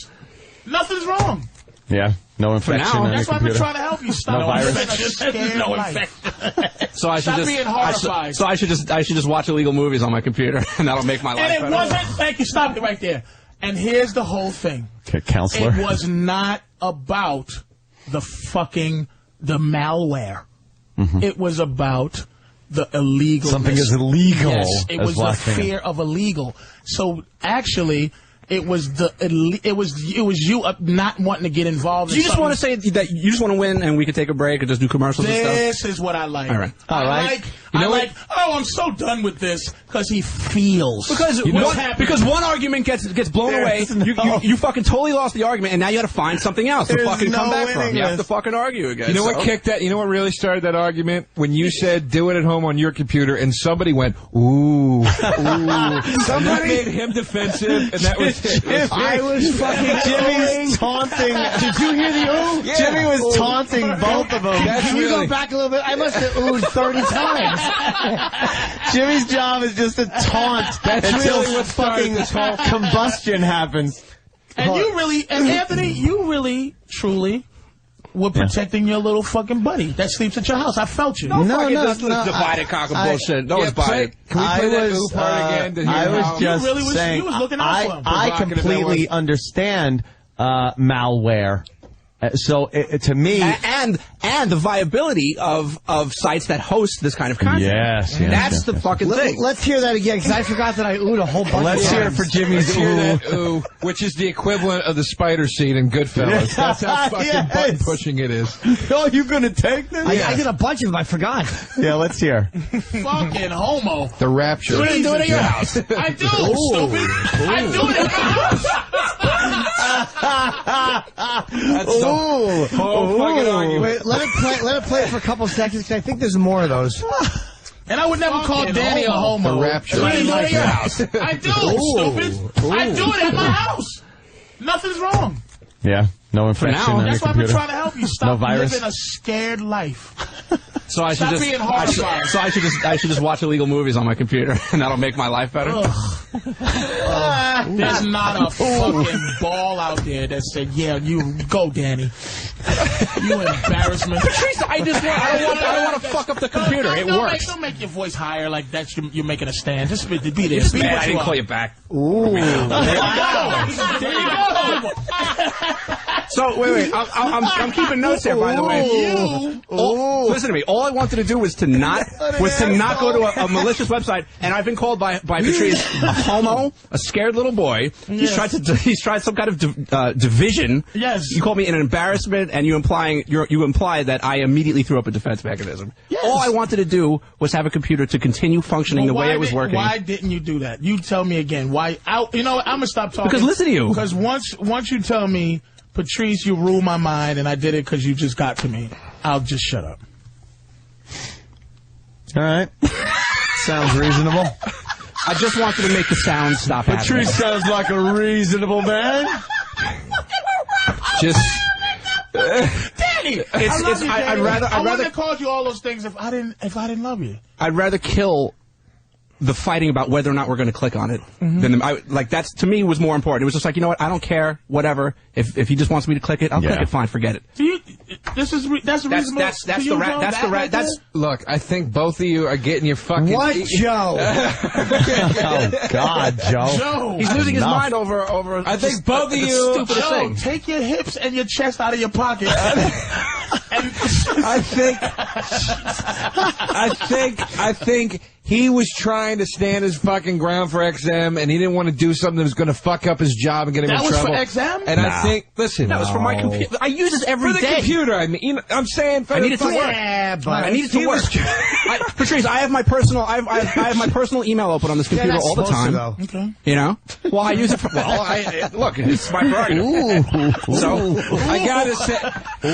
Nothing's wrong. Yeah. No infection in That's the why I've been computer. trying to help you. Stop. No virus. No infection. So I should Stop being horrified. So I should just watch illegal movies on my computer, and that'll make my life better. And it wasn't... Thank you. Stop it right there. And here's the whole thing. Okay, counselor. It was not about the malware. Mm-hmm. It was about the illegal. Something is illegal. Yes, it was the fear of illegal. So actually, it was you not wanting to get involved. You just want to say that you just want to win, and we could take a break and just do commercials and stuff. This is what I like. All right. I like. Oh, I'm so done with this because he feels. Because one argument gets blown away. You fucking totally lost the argument, and now you got to find something else to fucking come back from. You have to fucking argue again. You know what kicked that? You know what really started that argument? When you said do it at home on your computer, and somebody went ooh, ooh. Somebody made him defensive, and that was it. I was fucking Jimmy's taunting. Did you hear the ooh? Yeah. Jimmy was taunting both of them. Can you go back a little bit? I must have oohed 30 times. Jimmy's job is just to taunt until fucking combustion happens. And Anthony, you really, truly were protecting your little fucking buddy that sleeps at your house. I felt you. No, divided cock of bullshit. That was biased. Can we play that ooh part again? I was just saying, you was looking out for him. I completely understand malware. So to me, and the viability of sites that host this kind of content. Yes, that's the fucking thing. Let's hear that again, because I forgot that I oohed a whole bunch. Let's hear it for Jimmy's ooh, which is the equivalent of the spider seat in Goodfellas. That's how fucking button pushing it is. Oh, you gonna take this? I did a bunch of them. I forgot. Yeah, let's hear. Fucking homo. The rapture. You didn't do it at your house. I do, stupid. I do it at my house. Fucking argument. Wait, let it play for a couple seconds, because I think there's more of those. And I would never call Danny a homo. The rapture. I do it at your house. I do, stupid. I do it at my house. Nothing's wrong. Yeah, no infection on your That's why I've been trying to help you. Stop no virus. living a scared life. So I should Stop being horrified. I should just watch illegal movies on my computer, and that'll make my life better. There's not a fucking ball out there that said, "Yeah, you go, Danny." You embarrassment. Patrice, I don't want to fuck up the computer. It works. Don't make your voice higher like that. You're making a stand. Just be there. Be mad. what I didn't call you back. Ooh. There you go. So wait. I'm keeping notes here, by the way. Listen to me. All I wanted to do was to not go to a malicious website, and I've been called by Patrice a homo, a scared little boy. He's tried some kind of division. Yes. You called me an embarrassment, and you imply that I immediately threw up a defense mechanism. Yes. All I wanted to do was have a computer to continue functioning the way it was working. Why didn't you do that? You tell me again. Why? You know what? I'm gonna stop talking. Because listen to you. Because once you tell me, Patrice, you ruled my mind, and I did it because you just got to me, I'll just shut up. All right. Sounds reasonable. I just wanted to make the sound stop. Patrice sounds like a reasonable man. Just. Danny, I'd rather have called you all those things if I didn't love you. I'd rather kill the fighting about whether or not we're going to click on it than that's to me was more important. It was just like, you know what, I don't care, whatever. If he just wants me to click it, I'll click it. Fine, forget it. That's reasonable. Look, I think both of you are getting your fucking. What, Joe? Oh God, Joe. He's losing his mind over. I think both of you. Stupidest thing. Take your hips and your chest out of your pocket. I think he was trying to stand his fucking ground for XM, and he didn't want to do something that was going to fuck up his job and get him in trouble. That was for XM? And I think, listen. That was for my computer. I use this every day. For the computer, I mean. I'm saying for I need it to work. Yeah, but I need it to work. Patrice, I have my personal email open on this computer all the time. Okay. You know? Well, I use it for, look, it's my prerogative. So, I gotta say.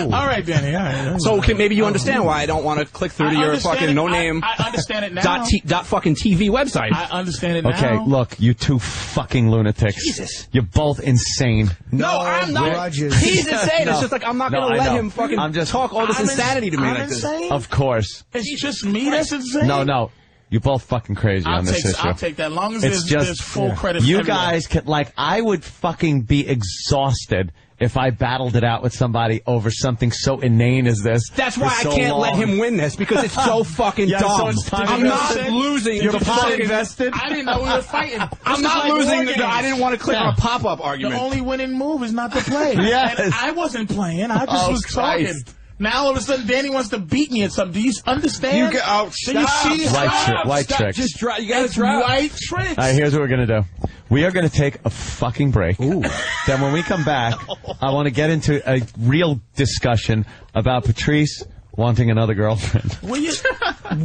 All right, Danny, all right. So, maybe you understand why I don't want to click through to your fucking no-name I understand it now. fucking TV website. I understand it now. Okay, look, you two fucking lunatics. Jesus. You're both insane. No, I'm not. Grudges. He's insane. It's just like, I'm not going to let him fucking talk all this insanity to me like this. Of course. It's just me that's insane? No. You're both fucking crazy on this issue. I'll take that. As long as it's there's full credit. You guys can, I would fucking be exhausted if I battled it out with somebody over something so inane as this. That's why I can't let him win this, because it's so fucking dumb. I'm not losing. You're invested? I didn't know we were fighting. I'm not losing. I didn't want to click on a pop-up argument. The only winning move is not to play. Yes. And I wasn't playing. I just was talking. Now all of a sudden Danny wants to beat me at something. Do you understand? You see? White tricks. Just try. You gotta try. White tricks. All right, here's what we're going to do. We are going to take a fucking break. Ooh. Then when we come back, I want to get into a real discussion about Patrice wanting another girlfriend.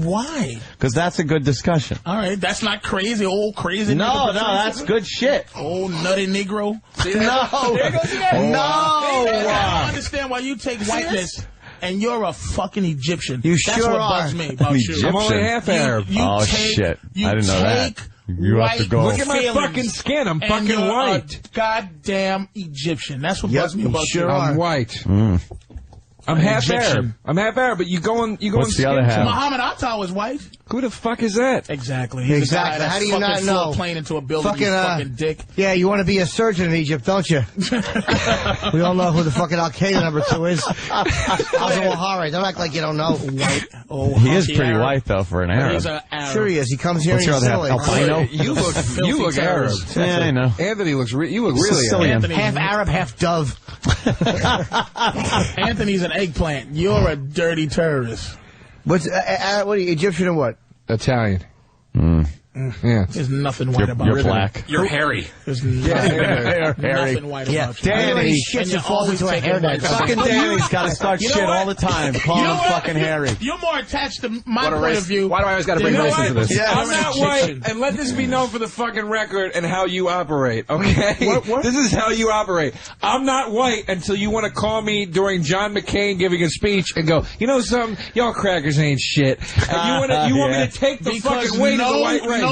Why? Because that's a good discussion. All right, that's not crazy, old crazy. No, that's good shit. Old nutty Negro. No. There goes again. No. I don't understand why you take whiteness. And you're a fucking Egyptian. You That's sure what are. bugs me about you. I'm only half Arab. Shit. I didn't know that. You have to go. Look at my fucking skin. I'm fucking white. Goddamn Egyptian. That's what bugs me about you. I'm white. I'm half Arab. I'm half Arab, but you go on. What's the other half? Muhammad Atta was white. Who the fuck is that? Exactly. He's exactly. A guy How do you not know? Plane into a building. Fucking dick. Yeah, you want to be a surgeon in Egypt, don't you? We all know who the fucking Al-Qaeda number 2 is. Al-Wahari. Don't act like you don't know. White. He is pretty white though for an Arab. He's an Arab. Sure he is. He comes here and he's silly. Albino? You look Arab. Yeah, I know. Anthony looks. You look really Sicilian. Half Arab, half dove. Anthony's an eggplant. You're a dirty terrorist. What are you, Egyptian or what? Italian. Yeah. There's nothing white about you. You're black. You're hairy. There's nothing white about you. Danny shits and falls into a hairnet. Fucking Danny's got to start shit all the time. Call him fucking hairy. You're more attached to my point of view. Why do I always got to bring race into this? I'm not white, and let this be known for the fucking record and how you operate, okay? What? This is how you operate. I'm not white until you want to call me during John McCain giving a speech and go, you know something? Y'all crackers ain't shit. And you want me to take the fucking weight of the white race.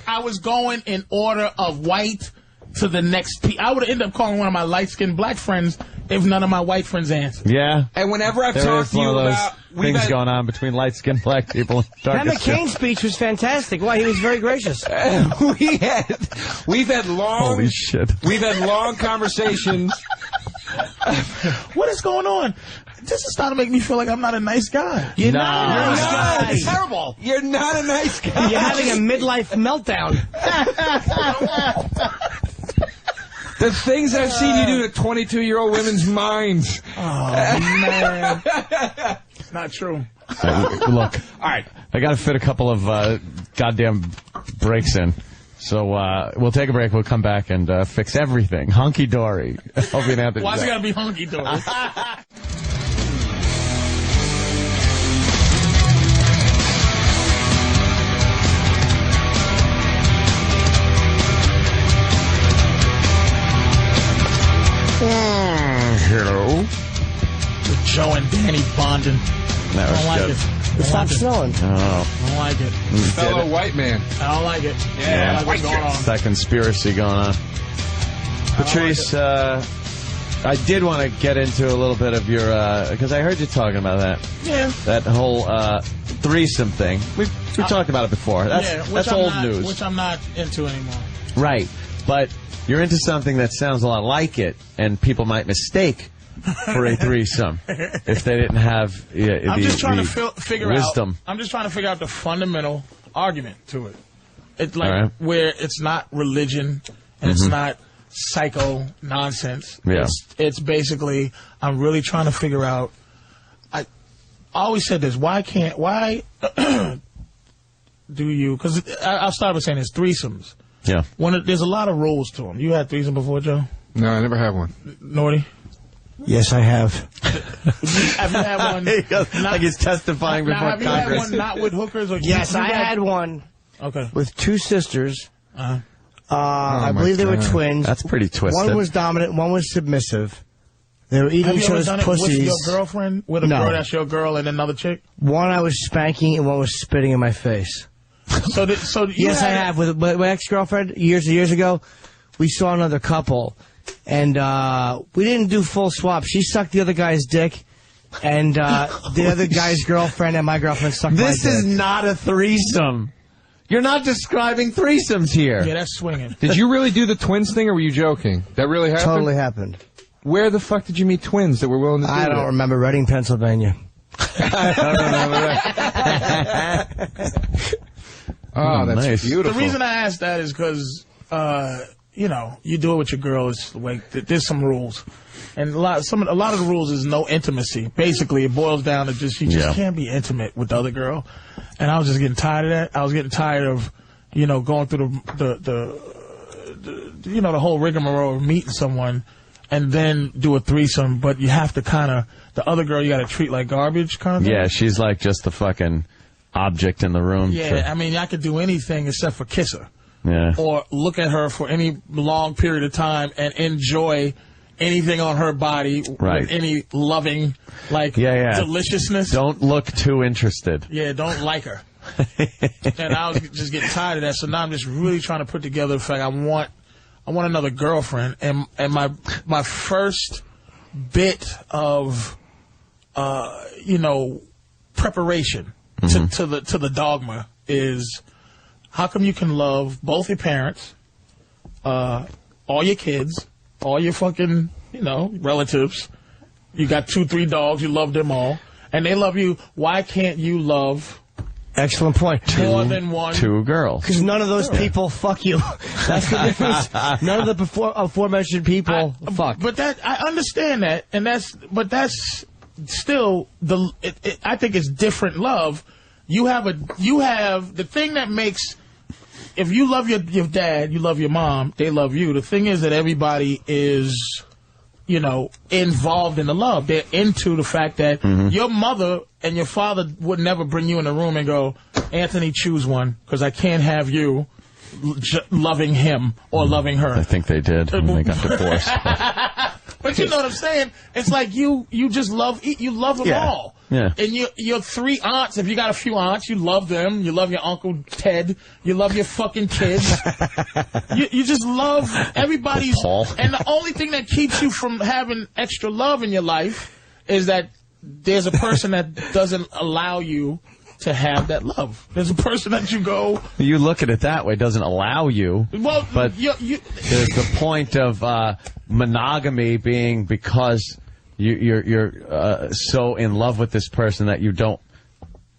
I was going in order of white to the next. I would have ended up calling one of my light-skinned black friends if none of my white friends answered. Yeah. And whenever I've talked to you about things going on between light-skinned black people. That McCain speech was fantastic. Why, he was very gracious. We've had long. Holy shit. We've had long conversations. What is going on? This is starting to make me feel like I'm not a nice guy. You're not a nice guy. It's terrible. You're not a nice guy. You're having a midlife meltdown. The things I've seen you do to 22-year-old women's minds. Oh, man. It's not true. Look, all right. I got to fit a couple of goddamn breaks in. So we'll take a break. We'll come back and fix everything. Hunky-dory. Why's it got to be hunky-dory? Hello. With Joe and Danny bonding. That was I don't like good. it. Stop snowing. Oh. I don't like it. Fellow white man. I don't like it. Yeah. I don't like what's going on. It's that conspiracy going on. Patrice, I did want to get into a little bit of your, because I heard you talking about that. Yeah. That whole threesome thing. We talked about it before. That's old news. Which I'm not into anymore. Right. But you're into something that sounds a lot like it, and people might mistake for a threesome if they didn't have I'm just trying to figure wisdom. out. I'm just trying to figure out the fundamental argument to it. It's like where it's not religion and it's not psycho nonsense. Yeah. It's basically I'm really trying to figure out. I always said this. Why do you? Because I'll start by saying it's threesomes. Yeah. There's a lot of rules to them. You had threesome before, Joe? No, I never had one. Naughty? Yes, I have. Have you had one? Like he's testifying before Congress. Congress. Have you had one not with hookers? Or Yes, I had one. Okay. With two sisters. Uh-huh. I believe they were twins. That's pretty twisted. One was dominant, one was submissive. They were eating each other's pussies. With your girlfriend? With a girl that's your girl and another chick? One I was spanking and one was spitting in my face. Yes, I have. With my ex-girlfriend, years ago, we saw another couple, and we didn't do full swap. She sucked the other guy's dick, and the other guy's girlfriend and my girlfriend sucked my dick. This is not a threesome. You're not describing threesomes here. Yeah, that's swinging. Did you really do the twins thing, or were you joking? That really happened? Totally happened. Where the fuck did you meet twins that were willing to do I don't remember. Reading, Pennsylvania. I don't remember that. Oh, that's nice. beautiful. The reason I asked that is because, you do it with your girl. It's like there's some rules, and a lot of the rules is no intimacy. Basically, it boils down to you just can't be intimate with the other girl. And I was just getting tired of that. I was getting tired of, going through the whole rigmarole of meeting someone, and then do a threesome. But you have to the other girl you got to treat like garbage, kind of thing. Yeah, she's like just the fucking object in the room. Yeah, I mean, I could do anything except for kiss her. Yeah. Or look at her for any long period of time and enjoy anything on her body with any loving, deliciousness. Don't look too interested. Yeah, don't like her. And I was just getting tired of that, so now I'm just really trying to put together the fact I want another girlfriend, and my first bit of preparation to the dogma is how come you can love both your parents, all your kids, all your fucking relatives. You got 2-3 dogs, you love them all, and they love you. Why can't you love? Excellent point. More than one. 2 girls. Because none of those people fuck you. That's the difference. None of the aforementioned people fuck. But I understand that, and that's still I think it's different love. You have the thing that makes, if you love your dad, you love your mom, they love you. The thing is that everybody is, involved in the love. They're into the fact that your mother and your father would never bring you in a room and go, Anthony, choose one, because I can't have you loving him or loving her. I think they did when they got divorced. But you know what I'm saying? It's like you just love them all. Yeah. And your 3 aunts, if you got a few aunts, you love them. You love your Uncle Ted. You love your fucking kids. you just love everybody's. And the only thing that keeps you from having extra love in your life is that there's a person that doesn't allow you to have that love. There's a person that you go. You look at it that way, doesn't allow you. Well, but there's the point of monogamy being because you're so in love with this person that you don't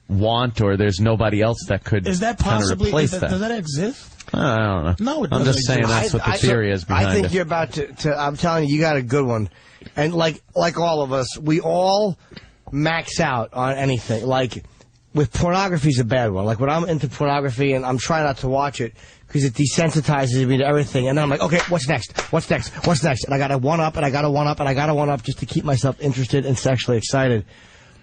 want, or there's nobody else that could Is that kind of possibly, replace that. does that exist? I don't know. No, it I'm doesn't just saying exist. that's what the theory is behind it. I think you're about to. I'm telling you, you got a good one. And like all of us, we all max out on anything. Like with pornography is a bad one. Like when I'm into pornography and I'm trying not to watch it because it desensitizes me to everything. And then I'm like, okay, what's next? What's next? What's next? And I got to one up, and I got to one up, and I got to one up just to keep myself interested and sexually excited.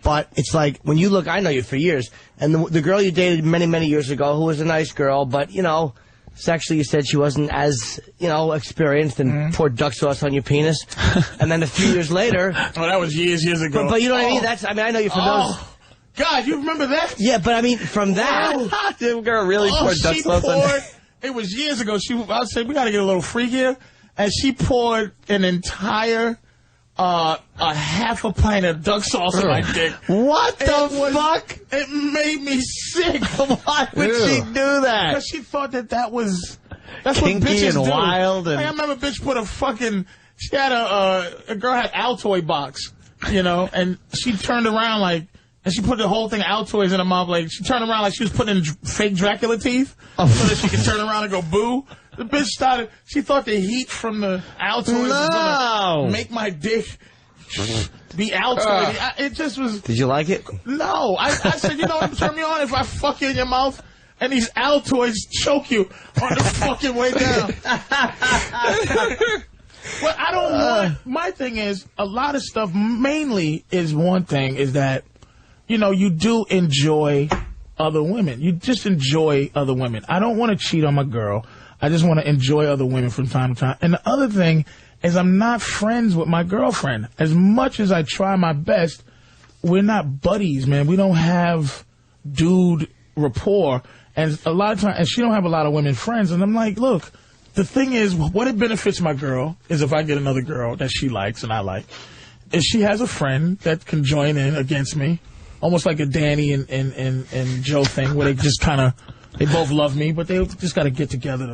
But it's like, when you look, I know you for years, and the girl you dated many, many years ago, who was a nice girl, but, you know, sexually you said she wasn't as, you know, experienced, and poured duck sauce on your penis. And then a few years later... Oh, that was years ago. But you know what I mean? I know you from those... God, you remember that? Yeah, but I mean, from that... The girl really poured duck sauce on... It was years ago. I said, we got to get a little freakier. And she poured an entire... a half a pint of duck sauce in my dick. What the fuck? It made me sick. Why would she do that? Because she thought that's kinky what bitches and do. wild. And... I remember a bitch put she had a girl had Altoid box, you know, and she turned around and she put the whole thing Altoids in her mouth, she turned around like she was putting in fake Dracula teeth so that she could turn around and go boo. The bitch she thought the heat from the Altoids was going to make my dick be Altoid. It just was... Did you like it? No. I said, you know what, turn me on if I fuck you in your mouth and these Altoids choke you on the fucking way down. Well, I don't want... My thing is, a lot of stuff mainly is one thing, is that, you know, you do enjoy other women. You just enjoy other women. I don't want to cheat on my girl. I just want to enjoy other women from time to time. And the other thing is I'm not friends with my girlfriend. As much as I try my best, we're not buddies, man. We don't have dude rapport. And a lot of times, and she don't have a lot of women friends. And I'm like, look, the thing is, what it benefits my girl is if I get another girl that she likes and I like, is she has a friend that can join in against me. Almost like a Danny and Joe thing where they just kind of... They both love me, but they just got to get together,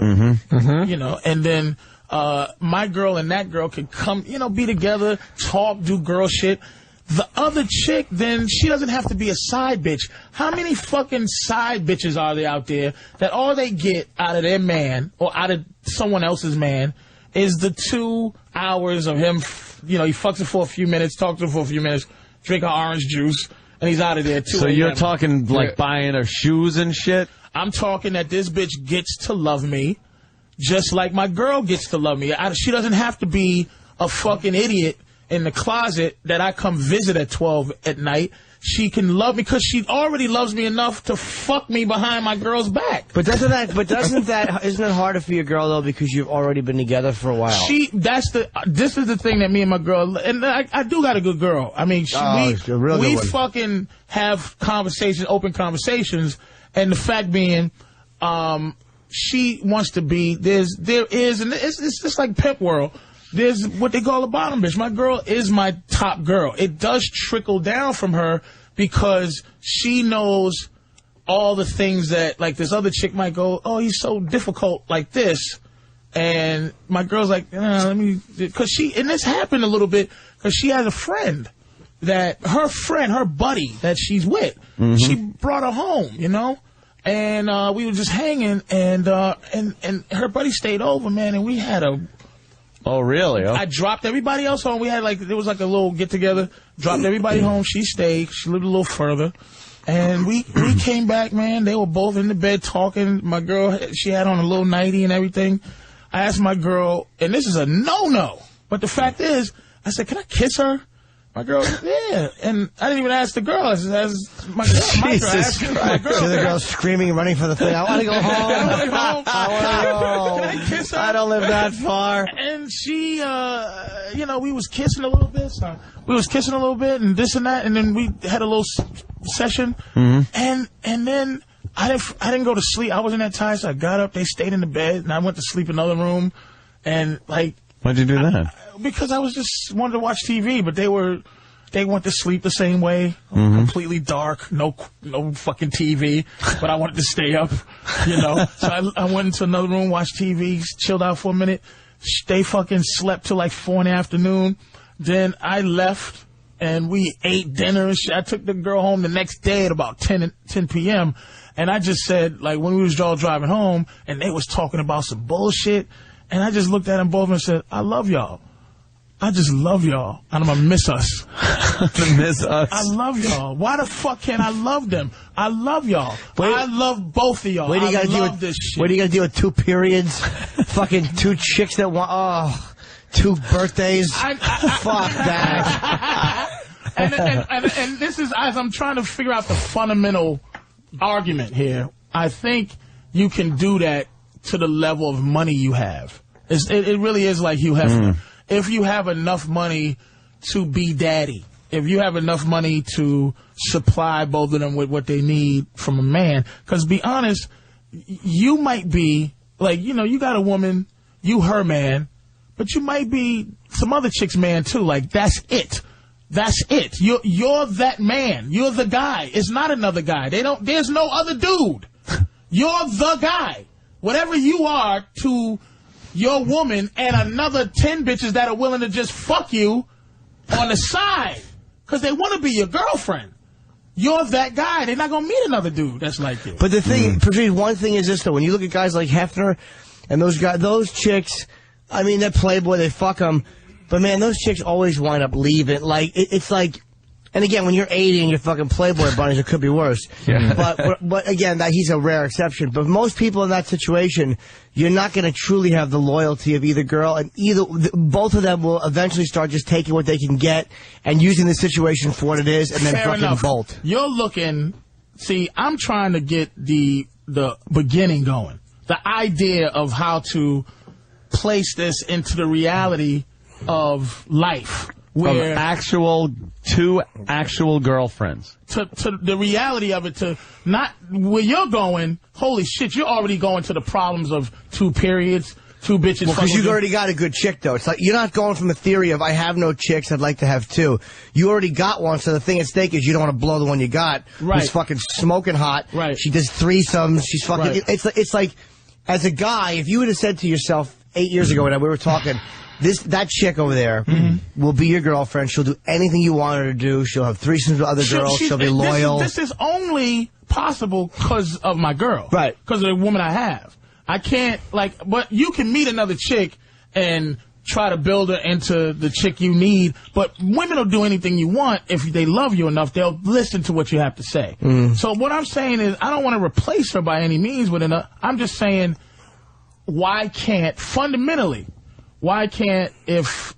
you know. And then my girl and that girl can come, you know, be together, talk, do girl shit. The other chick, then she doesn't have to be a side bitch. How many fucking side bitches are there out there that all they get out of their man or out of someone else's man is the 2 hours of him, you know, he fucks her for a few minutes, talks to her for a few minutes, drink her orange juice, and he's out of there, too. So you're talking, like, buying her shoes and shit? I'm talking that this bitch gets to love me just like my girl gets to love me. She doesn't have to be a fucking idiot in the closet that I come visit at 12 at night. She can love me because she already loves me enough to fuck me behind my girl's back. But isn't it harder for your girl, though, because you've already been together for a while? This is the thing that me and my girl, and I do got a good girl. I mean, we fucking have conversations, open conversations. And the fact being, she wants to be, there is, and it's just like Pimp World, there's what they call a bottom bitch. My girl is my top girl. It does trickle down from her because she knows all the things that, like, this other chick might go, oh, he's so difficult like this. And my girl's like, because and this happened a little bit, because she has a friend. Her buddy that she's with, she brought her home, you know, and we were just hanging, and her buddy stayed over, man, and we had a... Oh, really? Oh. I dropped everybody else home. We had, there was like a little get-together, dropped everybody home, she stayed, she lived a little further, and we came back, man, they were both in the bed talking, my girl, she had on a little nightie and everything. I asked my girl, and this is a no-no, but the fact is, I said, can I kiss her? My girl, yeah. And I didn't even ask the girl. I asked my girl. Jesus Christ. So the girl's screaming and running for the thing. I want to go home. I want to go. Can I kiss her? I don't live that far. And she, you know, we was kissing a little bit. So we was kissing a little bit and this and that. And then we had a little session. And then I didn't go to sleep. I wasn't that tired, so I got up. They stayed in the bed. And I went to sleep in another room. And, like... Why'd you do that? Because I was just wanted to watch TV, but they went to sleep the same way, completely dark, no fucking TV, but I wanted to stay up, you know. So I went into another room, watched TV, chilled out for a minute. They fucking slept till like 4 in the afternoon. Then I left, and we ate dinner and shit. I took the girl home the next day at about 10 p.m., and I just said, like, when we was all driving home, and they was talking about some bullshit, and I just looked at them both and said, I love y'all. I just love y'all, and I'm gonna miss us. Miss us. I love y'all. Why the fuck can't I love them? I love y'all. I love both of y'all. Where do you gotta love this shit. Where do you gotta deal with 2 periods? Fucking 2 chicks that want 2 birthdays. Fuck that. and this is as I'm trying to figure out the fundamental argument here. I think you can do that to the level of money you have. It really is like Hugh Hefner. If you have enough money to be daddy, if you have enough money to supply both of them with what they need from a man, because be honest, you might be, like, you know, you got a woman, you her man, but you might be some other chick's man too. Like, that's it. That's it. You're that man. You're the guy. It's not another guy. There's no other dude. You're the guy. Whatever you are to your woman and another 10 bitches that are willing to just fuck you on the side because they want to be your girlfriend. You're that guy. They're not going to meet another dude that's like you. But the thing, Patrice, one thing is this, though. When you look at guys like Hefner and those chicks, I mean, they're Playboy, they fuck them. But, man, those chicks always wind up leaving. Like, it's like, and again, when you're 80 and you're fucking Playboy bunnies, it could be worse. Yeah. But again, he's a rare exception. But most people in that situation, you're not going to truly have the loyalty of either girl, and both of them will eventually start just taking what they can get and using the situation for what it is, and then fucking bolt. You're looking. See, I'm trying to get the beginning going, the idea of how to place this into the reality of life. Where two actual girlfriends. To the reality of it, to not where you're going, holy shit, you're already going to the problems of 2 periods, 2 bitches. Well, because you've already got a good chick, though. It's like, you're not going from a theory of, I have no chicks, I'd like to have 2. You already got one, so the thing at stake is you don't want to blow the one you got. Right. Who's fucking smoking hot. Right. She does threesomes. She's fucking... Right. It's like, as a guy, if you would have said to yourself 8 years ago when we were talking... That chick over there will be your girlfriend. She'll do anything you want her to do. She'll have threesomes with other girls. She'll be loyal. This is only possible because of my girl. Right. Because of the woman I have. I can't, but you can meet another chick and try to build her into the chick you need. But women will do anything you want. If they love you enough, they'll listen to what you have to say. So what I'm saying is, I don't want to replace her by any means with another. I'm just saying, why can't, fundamentally, why can't, if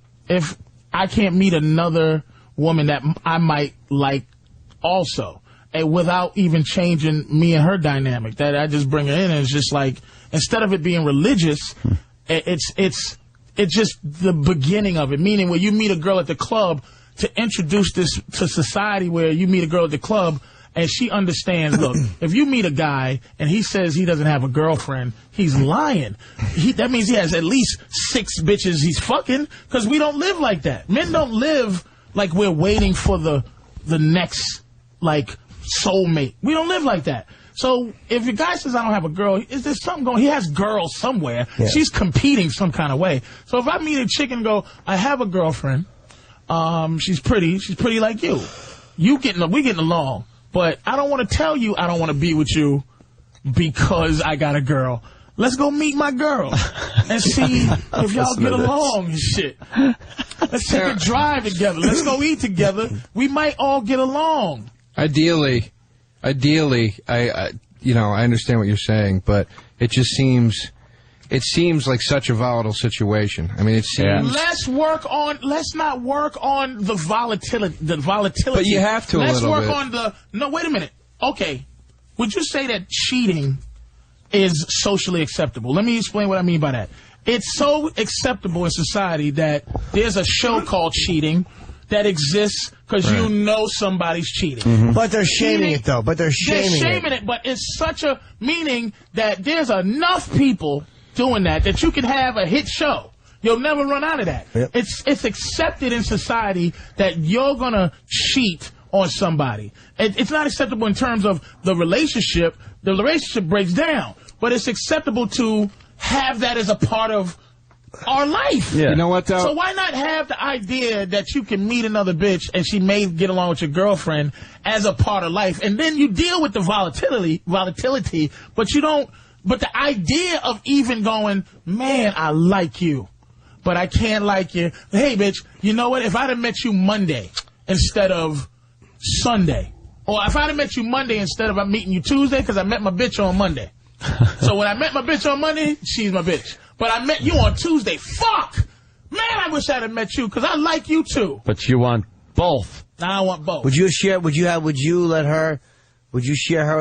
I can't meet another woman that I might like also, and without even changing me and her dynamic, that I just bring her in and it's just like, instead of it being religious, it's just the beginning of it, meaning where you meet a girl at the club to introduce this to society, where you meet a girl at the club and she understands, look, if you meet a guy and he says he doesn't have a girlfriend, he's lying. That means he has at least 6 bitches he's fucking, because we don't live like that. Men don't live like we're waiting for the next, soulmate. We don't live like that. So if a guy says, I don't have a girl, is there something going? He has girls somewhere. Yeah. She's competing some kind of way. So if I meet a chick and go, I have a girlfriend, she's pretty like you. We getting along. But I don't want to tell you I don't want to be with you because I got a girl. Let's go meet my girl and see if y'all get along and shit. Let's take a drive together. Let's go eat together. We might all get along. Ideally, I understand what you're saying, but it just seems like such a volatile situation. I mean, it seems... Let's not work on the volatility. But you have to Let's a little work bit. on the... No, wait a minute. Okay. Would you say that cheating is socially acceptable? Let me explain what I mean by that. It's so acceptable in society that there's a show called Cheating that exists because you know somebody's cheating. But they're shaming it, though. They're shaming it, but it's such a meaning that there's enough people doing that you can have a hit show. You'll never run out of that. Yep. It's accepted in society that you're gonna cheat on somebody. It's not acceptable in terms of the relationship. The relationship breaks down, but it's acceptable to have that as a part of our life. Yeah. You know what, though? So why not have the idea that you can meet another bitch and she may get along with your girlfriend as a part of life, and then you deal with the volatility, but you don't. But the idea of even going, man, I like you, but I can't like you. Hey, bitch, you know what? If I'd have met you Monday instead of Sunday, or if I'd have met you Monday instead of meeting you Tuesday, because I met my bitch on Monday. So when I met my bitch on Monday, she's my bitch. But I met you on Tuesday. Fuck! Man, I wish I'd have met you, because I like you too. But you want both. I want both. Would you share her with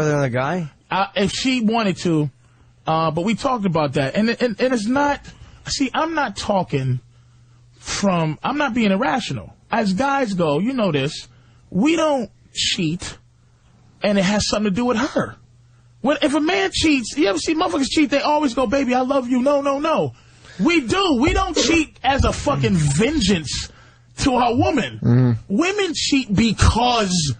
another guy? If she wanted to, but we talked about that. And it's not, see, I'm not being irrational. As guys go, you know this, we don't cheat, and it has something to do with her. If a man cheats, you ever see motherfuckers cheat, they always go, baby, I love you. No, no, no. We do. We don't cheat as a fucking vengeance to our woman. Women cheat because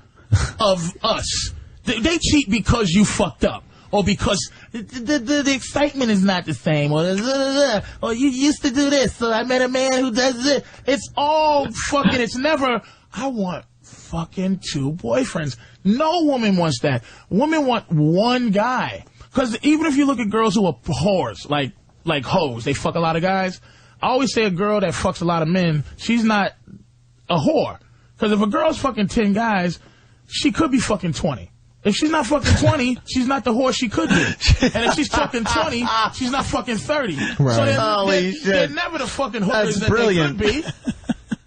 of us. They cheat because you fucked up. Or because the excitement is not the same. Or you used to do this, so I met a man who does this. It's all fucking, it's never, I want fucking 2 boyfriends. No woman wants that. Women want one guy. Because even if you look at girls who are whores, like hoes, they fuck a lot of guys. I always say a girl that fucks a lot of men, she's not a whore. Because if a girl's fucking 10 guys, she could be fucking 20. If she's not fucking 20, she's not the whore she could be. And if she's fucking 20, she's not fucking 30. Right. So they're never the fucking hookers that they could be.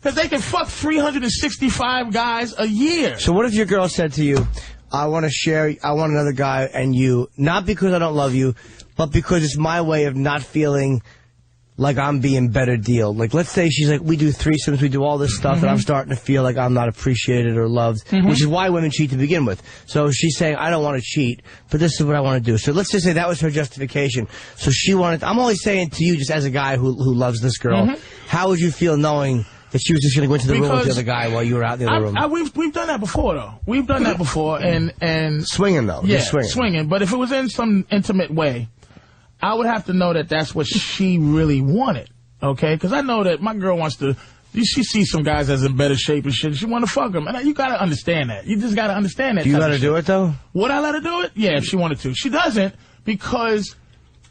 Because they can fuck 365 guys a year. So what if your girl said to you, I want another guy and you, not because I don't love you, but because it's my way of not feeling like I'm being better deal. Like, let's say she's like, we do threesomes, we do all this stuff, and I'm starting to feel like I'm not appreciated or loved, which is why women cheat to begin with. So she's saying, I don't want to cheat, but this is what I want to do. So let's just say that was her justification. So she wanted, I'm only saying to you, just as a guy who loves this girl, how would you feel knowing that she was just going to go into the room with the other guy while you were out in the other room? We've done that before, though. We've done that before, and swinging, though. Yeah, swinging. But if it was in some intimate way, I would have to know that that's what she really wanted, okay? Because I know that my girl wants to, she sees some guys that's in better shape and shit, she want to fuck them. And you got to understand that. You just got to understand that. Do you let her do it, though? Would I let her do it? Yeah, if she wanted to. She doesn't, because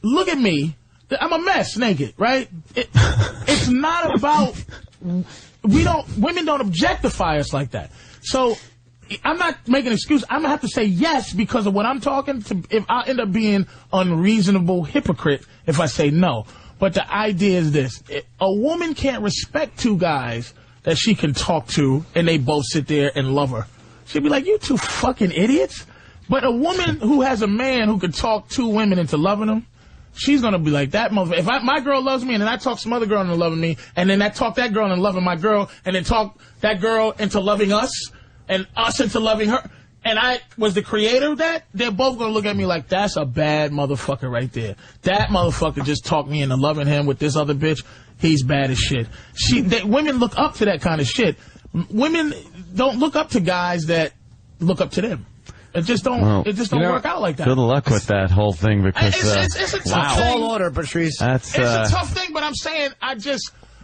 look at me. I'm a mess naked, right? It's not about, women don't objectify us like that. So I'm not making an excuse. I'm going to have to say yes because of what I'm talking to. If I end up being unreasonable hypocrite if I say no. But the idea is this. A woman can't respect 2 guys that she can talk to and they both sit there and love her. She'll be like, you 2 fucking idiots. But a woman who has a man who can talk 2 women into loving them, she's going to be like, that motherfucker. If my girl loves me and then I talk some other girl into loving me and then I talk that girl into loving my girl and then talk that girl into loving us, and us into loving her, and I was the creator of that, they're both going to look at me like, that's a bad motherfucker right there. That motherfucker just talked me into loving him with this other bitch. He's bad as shit. Women look up to that kind of shit. Women don't look up to guys that look up to them. It just don't work out like that. Good luck with that whole thing, because it's a tough thing. Tall order, Patrice. It's a tough thing, but I'm saying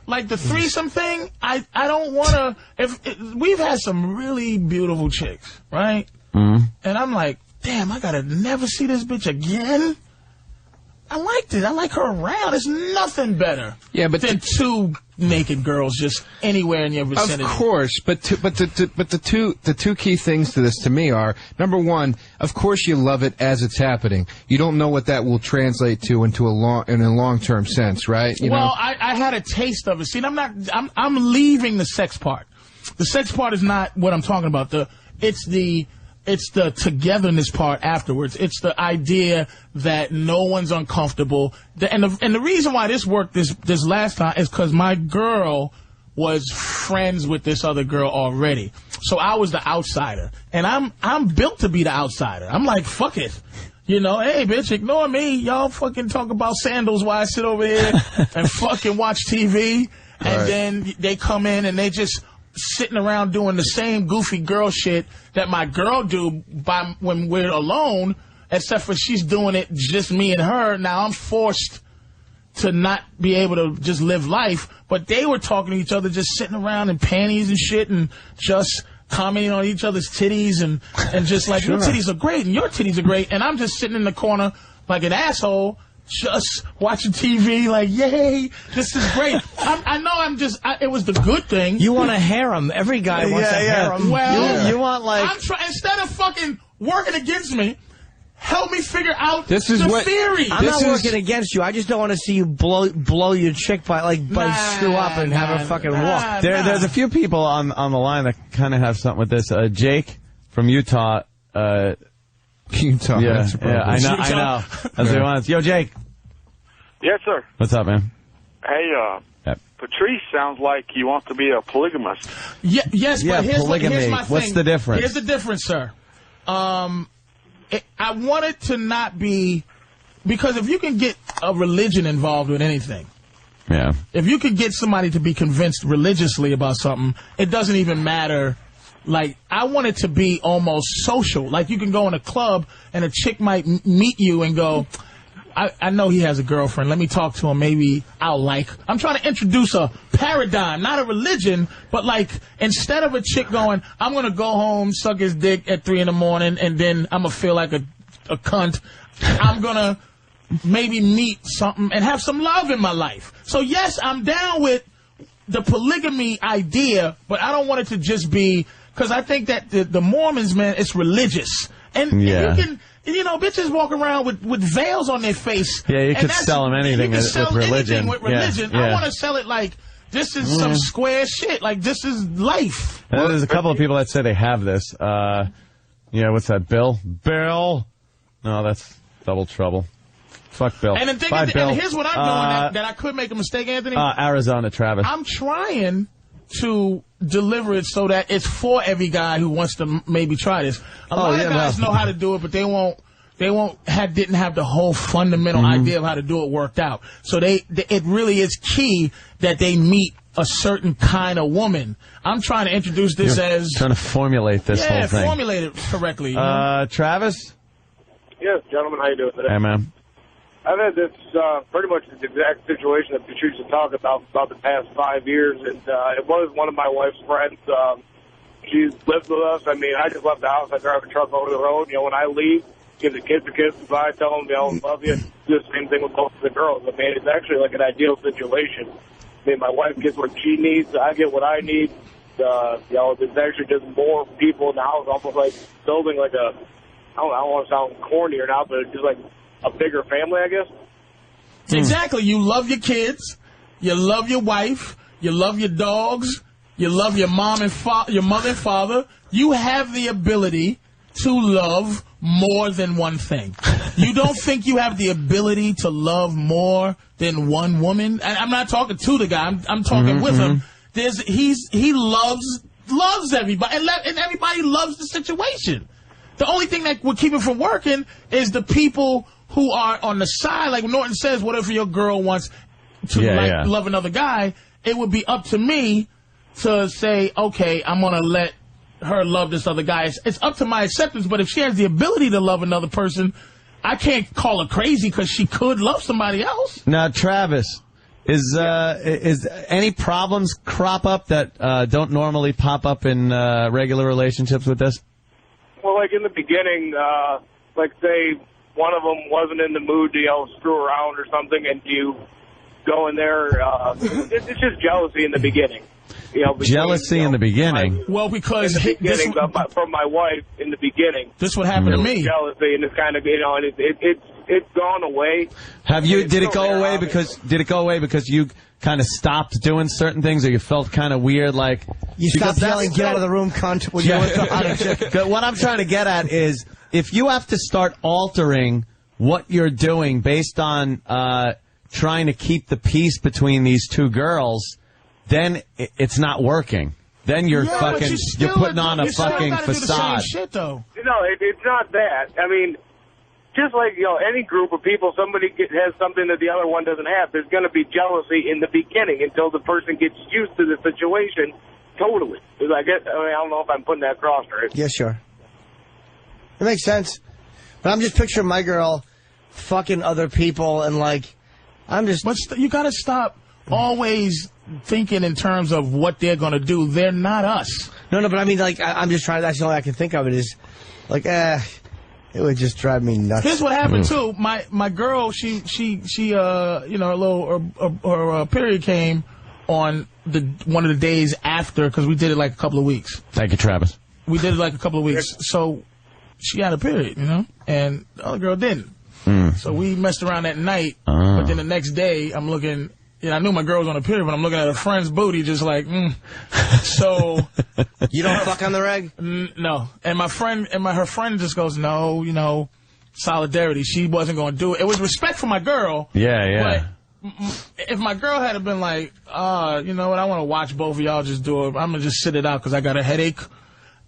like the threesome thing, I don't want to, we've had some really beautiful chicks, right? And I'm like, damn, I gotta never see this bitch again. I liked it. I like her around. There's nothing better than 2 naked girls just anywhere in your vicinity. Of course, but the two key things to this to me are, number one, of course you love it as it's happening. You don't know what that will translate to in a long-term sense, right? You know? I had a taste of it. See, I'm leaving the sex part. The sex part is not what I'm talking about. It's the togetherness part afterwards. It's the idea that no one's uncomfortable. And the reason why this worked this last time is because my girl was friends with this other girl already. So I was the outsider. And I'm built to be the outsider. I'm like, fuck it. You know, hey, bitch, ignore me. Y'all fucking talk about sandals while I sit over here and fucking watch TV. And then they come in and they just sitting around doing the same goofy girl shit that my girl do when we're alone, except for she's doing it just me and her. Now I'm forced to not be able to just live life, but they were talking to each other, just sitting around in panties and shit, and just commenting on each other's titties, and just like, your titties are great, and your titties are great, and I'm just sitting in the corner like an asshole, just watching TV, like, yay, this is great. I know it was the good thing. You want a harem. Every guy wants a harem. Well, you want, like... instead of fucking working against me, help me figure out the theory. I'm not working against you. I just don't want to see you blow your chick by screw up and have her fucking walk. There's a few people on the line that kind of have something with this. Jake from Utah. Utah. Yeah, I know. That's what he wants. Yo, Jake. Yes, sir. What's up, man? Hey, Patrice sounds like he wants to be a polygamist. Yes, but here's my thing. What's the difference? Here's the difference, sir. I want it to not be, because if you can get a religion involved with anything, if you could get somebody to be convinced religiously about something, it doesn't even matter. Like, I want it to be almost social. Like, you can go in a club and a chick might meet you and go, I know he has a girlfriend. Let me talk to him. Maybe I'll like. I'm trying to introduce a paradigm, not a religion, but like, instead of a chick going, I'm going to go home, suck his dick at 3 in the morning, and then I'm going to feel like a cunt, I'm going to maybe meet something and have some love in my life. So, yes, I'm down with the polygamy idea, but I don't want it to just be... Because I think that the Mormons, man, it's religious. And you can, bitches walk around with veils on their face. Yeah, you could sell them anything with religion. I want to sell it like, this is some square shit. Like, this is life. There's a couple of people that say they have this. What's that, Bill? Bill! No, that's double trouble. Fuck Bill. And, and here's what I'm doing that I could make a mistake, Anthony. Arizona, Travis. I'm trying to deliver it so that it's for every guy who wants to maybe try this. A lot of guys know how to do it, but didn't have the whole fundamental idea of how to do it worked out. So it really is key that they meet a certain kind of woman. I'm trying to introduce this trying to formulate this whole thing. Yeah, formulate it correctly. Travis? Yes, gentlemen, how you doing today? Hey, man. I've had this pretty much the exact situation that Patrice was talking about the past 5 years, and it was one of my wife's friends. She's lived with us. I mean, I just left the house. I drive a truck over the road. When I leave, give the kids a kiss goodbye, tell them, love you. Do the same thing with both of the girls. I mean, it's actually like an ideal situation. I mean, my wife gets what she needs. I get what I need. There's actually just more people in the house, almost like building like a, I don't want to sound corny or not, but it's just like a bigger family, I guess. Exactly. You love your kids. You love your wife. You love your dogs. You love your mom and your mother and father. You have the ability to love more than one thing. You don't think you have the ability to love more than one woman? And I'm not talking to the guy. I'm talking with him. He loves everybody, and everybody loves the situation. The only thing that would keep it from working is the people who are on the side. Like Norton says, what if your girl wants to love another guy? It would be up to me to say, okay, I'm going to let her love this other guy. It's up to my acceptance, but if she has the ability to love another person, I can't call her crazy because she could love somebody else. Now, Travis, is any problems crop up that don't normally pop up in regular relationships with this? Well, like in the beginning, like say one of them wasn't in the mood to screw around or something, and you go in there, it's just jealousy in the beginning. Jealousy in the beginning? Well, because from my wife in the beginning. This would happen to me. Jealousy, and it's kind of, it's gone away. Did it go away because you kind of stopped doing certain things, or you felt kind of weird, like you stopped yelling, "Get out of the room, cunt"? When you what I'm trying to get at is, if you have to start altering what you're doing based on trying to keep the peace between these two girls, then it's not working. Then you're you're putting on a fucking facade. Shit, though. It's not that. I mean, just like, any group of people, somebody has something that the other one doesn't have. There's going to be jealousy in the beginning until the person gets used to the situation totally. I don't know if I'm putting that across right. Yeah, sure. It makes sense. But I'm just picturing my girl fucking other people and, like, But you got to stop always thinking in terms of what they're going to do. They're not us. No, but I mean, like, I'm just trying. That's the only way I can think of it is, like, it would just drive me nuts. Here's what happened too. My girl, she you know, her period came on one of the days after, because we did it like a couple of weeks. Thank you, Travis. We did it like a couple of weeks. So she had a period, you know, and the other girl didn't. So we messed around that night, but then the next day I'm looking. Yeah, I knew my girl was on a period, but I'm looking at her friend's booty, just like, So you don't fuck on the reg? No. And her friend just goes, no, you know, solidarity. She wasn't going to do it. It was respect for my girl. Yeah. But if my girl had been like, you know what, I want to watch both of y'all just do it. I'm gonna just sit it out because I got a headache.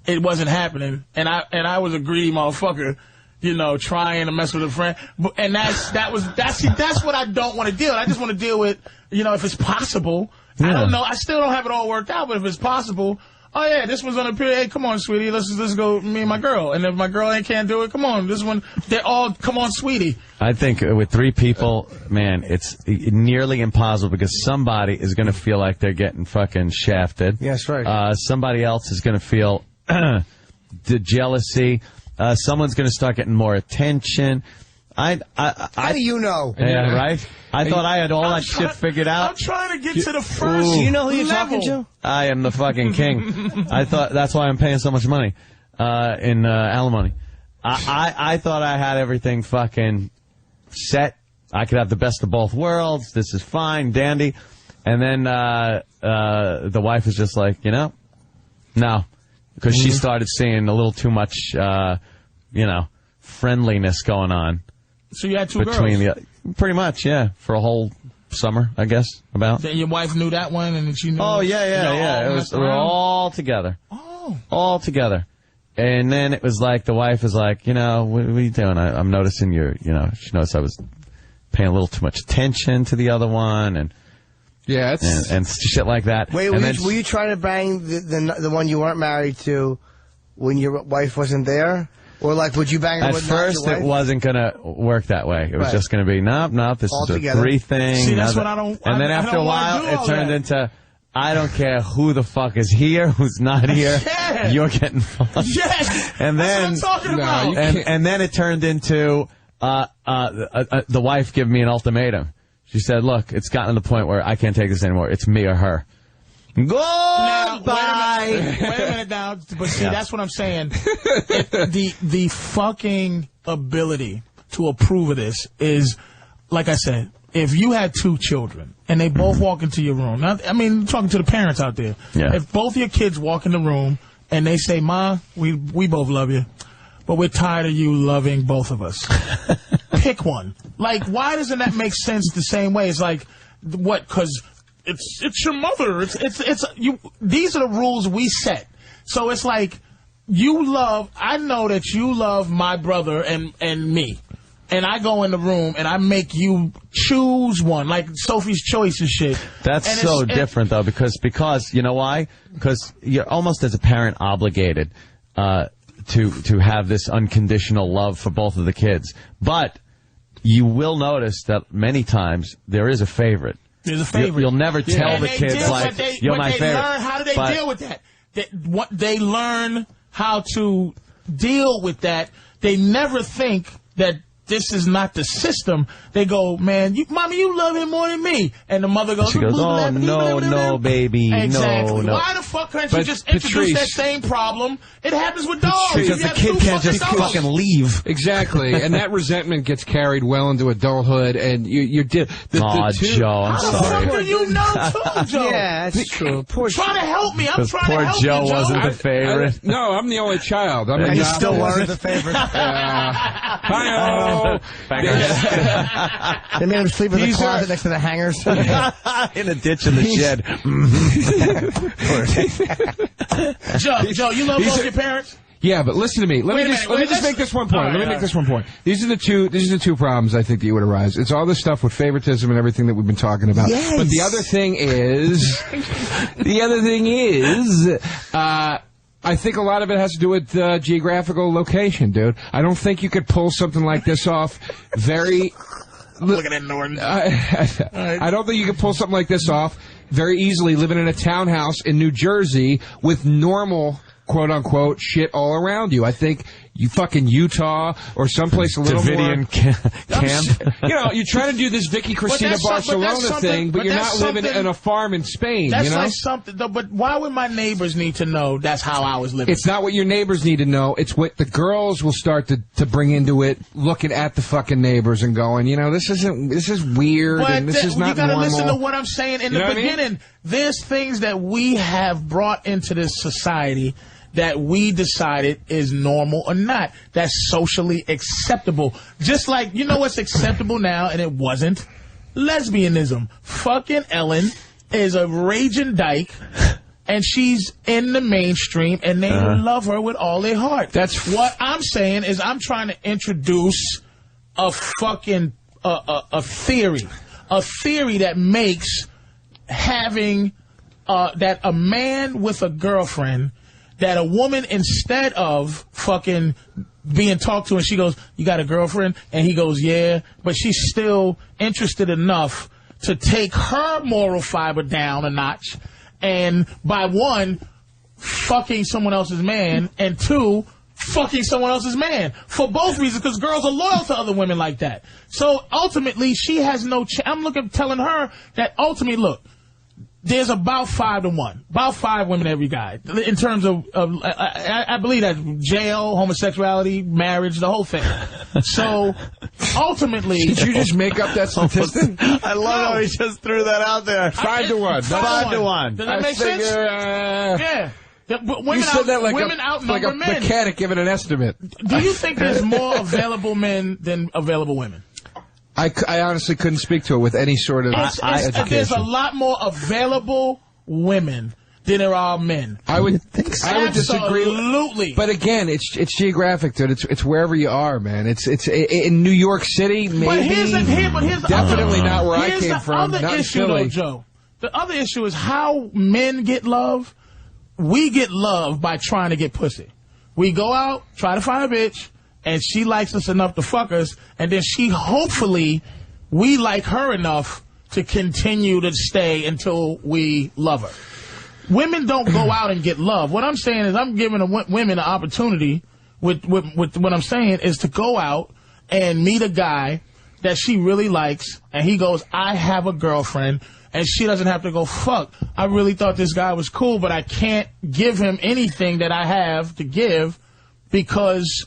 It wasn't happening, and I was a greedy motherfucker. You know, trying to mess with a friend, and that's what I don't want to deal with. I just want to deal with, you know, if it's possible. Yeah. I don't know. I still don't have it all worked out, but if it's possible, oh yeah, this one's on a period. Hey, come on, sweetie, let's go, me and my girl. And if my girl can't do it, come on, this one, they're all, come on, sweetie. I think with 3 people, man, it's nearly impossible because somebody is going to feel like they're getting fucking shafted. Yeah, that's right. Somebody else is going to feel the jealousy. Someone's going to start getting more attention. How do you know? Yeah, right? I thought I had all that shit figured out. I'm trying to get to the first Do you know who you're talking to? I am the fucking king. I thought that's why I'm paying so much money in alimony. I thought I had everything fucking set. I could have the best of both worlds. This is fine, dandy. And then the wife is just like, you know, no. Because she started seeing a little too much, you know, friendliness going on. So you had 2 between girls? Pretty much, yeah. For a whole summer, I guess, about. Then your wife knew that one, and then she knew... Oh, yeah. We were all together. Oh. All together. And then it was like, the wife was like, you know, what are you doing? I'm noticing you know, she noticed I was paying a little too much attention to the other one, and... Yeah, and shit like that. Wait, were you trying to bang the one you weren't married to when your wife wasn't there? Or, like, would you bang her At with not your first, wife? it wasn't going to work that way. It was just going to be, nope, this all is together. a 3 thing. See, that's what I don't... And then after a while, it turned into, I don't care who the fuck is here, who's not here. Yeah. You're getting fucked. Yes! And then, that's what I'm talking about. And then it turned into the wife giving me an ultimatum. She said, look, it's gotten to the point where I can't take this anymore. It's me or her. Goodbye! Wait a minute now. But see, that's what I'm saying. The fucking ability to approve of this is, like I said, if you had 2 children and they both walk into your room, now, I mean, talking to the parents out there, if both your kids walk in the room and they say, Ma, we both love you, but we're tired of you loving both of us. Pick one. Like, why doesn't that make sense the same way? It's like, what? Because it's your mother. It's you. These are the rules we set. So it's like, I know that you love my brother and me. And I go in the room and I make you choose one, like Sophie's Choice and shit. That's so different, though, because you know why? Because you're almost as a parent obligated to have this unconditional love for both of the kids. But you will notice that many times there is a favorite. There's a favorite. You'll never tell the kids, like, you're my favorite. How do they deal with that? They learn how to deal with that. They never think that this is not the system. They go, man, Mommy, you love him more than me. And the mother goes, she goes, oh, no, baby, exactly. no. Why the fuck can't you just introduce that same problem? It happens with dogs. Because the kid can't just fucking leave. Exactly. And that resentment gets carried well into adulthood, and Joe, I'm sorry. How you know too, Joe? Yeah, that's true. Poor trying to help me. I'm trying to help Poor Joe you, Joe. wasn't the favorite. No, I'm the only child. And you still weren't the favorite. Hi-oh. They made him sleep in the closet next to the hangers. In a ditch in the shed. Joe, you love both your parents? Yeah, but listen to me. Let me just make this one point. Let me make this one point. These are the two problems I think that you would arise. It's all this stuff with favoritism and everything that we've been talking about. Yes. But the other thing is, I think a lot of it has to do with geographical location, dude. I don't think you could pull something like this off very I'm looking at Norton. I don't think you can pull something like this off very easily living in a townhouse in New Jersey with normal, quote-unquote, shit all around you. I think you fucking Utah or someplace a little Davidian more... camp. You know, you're trying to do this Vicky Cristina Barcelona thing, but you're not living in a farm in Spain, That's you know? like something, but why would my neighbors need to know that's how I was living? It's not what your neighbors need to know. It's what the girls will start to bring into it, looking at the fucking neighbors and going, you know, this is weird and this is not normal. You gotta listen to what I'm saying in the beginning. I mean? There's things that we have brought into this society that we decided is normal or not. That's socially acceptable. Just like, you know what's acceptable now, and it wasn't? Lesbianism. Fucking Ellen is a raging dyke, and she's in the mainstream, and they love her with all their heart. That's what I'm saying is I'm trying to introduce a fucking a theory that makes having that a man with a girlfriend, that a woman, instead of fucking being talked to and she goes, you got a girlfriend? And he goes, yeah, but she's still interested enough to take her moral fiber down a notch, and by one, fucking someone else's man, and two, fucking someone else's man. For both reasons, because girls are loyal to other women like that. So ultimately, she has no I'm telling her that ultimately, look, there's about 5 to 1. About 5 women every guy. In terms of I believe that's jail, homosexuality, marriage, the whole thing. So, ultimately... Did you just make up that statistic? I love how he just threw that out there. 5 to 1. 5 to 1. Does that make sense? Yeah. But women you said that like outnumber a men. mechanic giving an estimate. Do you think there's more available men than available women? I honestly couldn't speak to it with any sort of education. There's a lot more available women than there are men. I would disagree. Absolutely. But again, it's geographic, dude. It's wherever you are, man. It's in New York City, maybe. But here's definitely not where I came from. Here's the not other issue, in Philly. though, Joe. The other issue is how men get love. We get love by trying to get pussy. We go out, try to find a bitch, and she likes us enough to fuck us, and then we like her enough to continue to stay until we love her. Women don't go out and get love. What I'm saying is I'm giving women an opportunity with what I'm saying is to go out and meet a guy that she really likes, and he goes, I have a girlfriend, and she doesn't have to go, fuck, I really thought this guy was cool, but I can't give him anything that I have to give because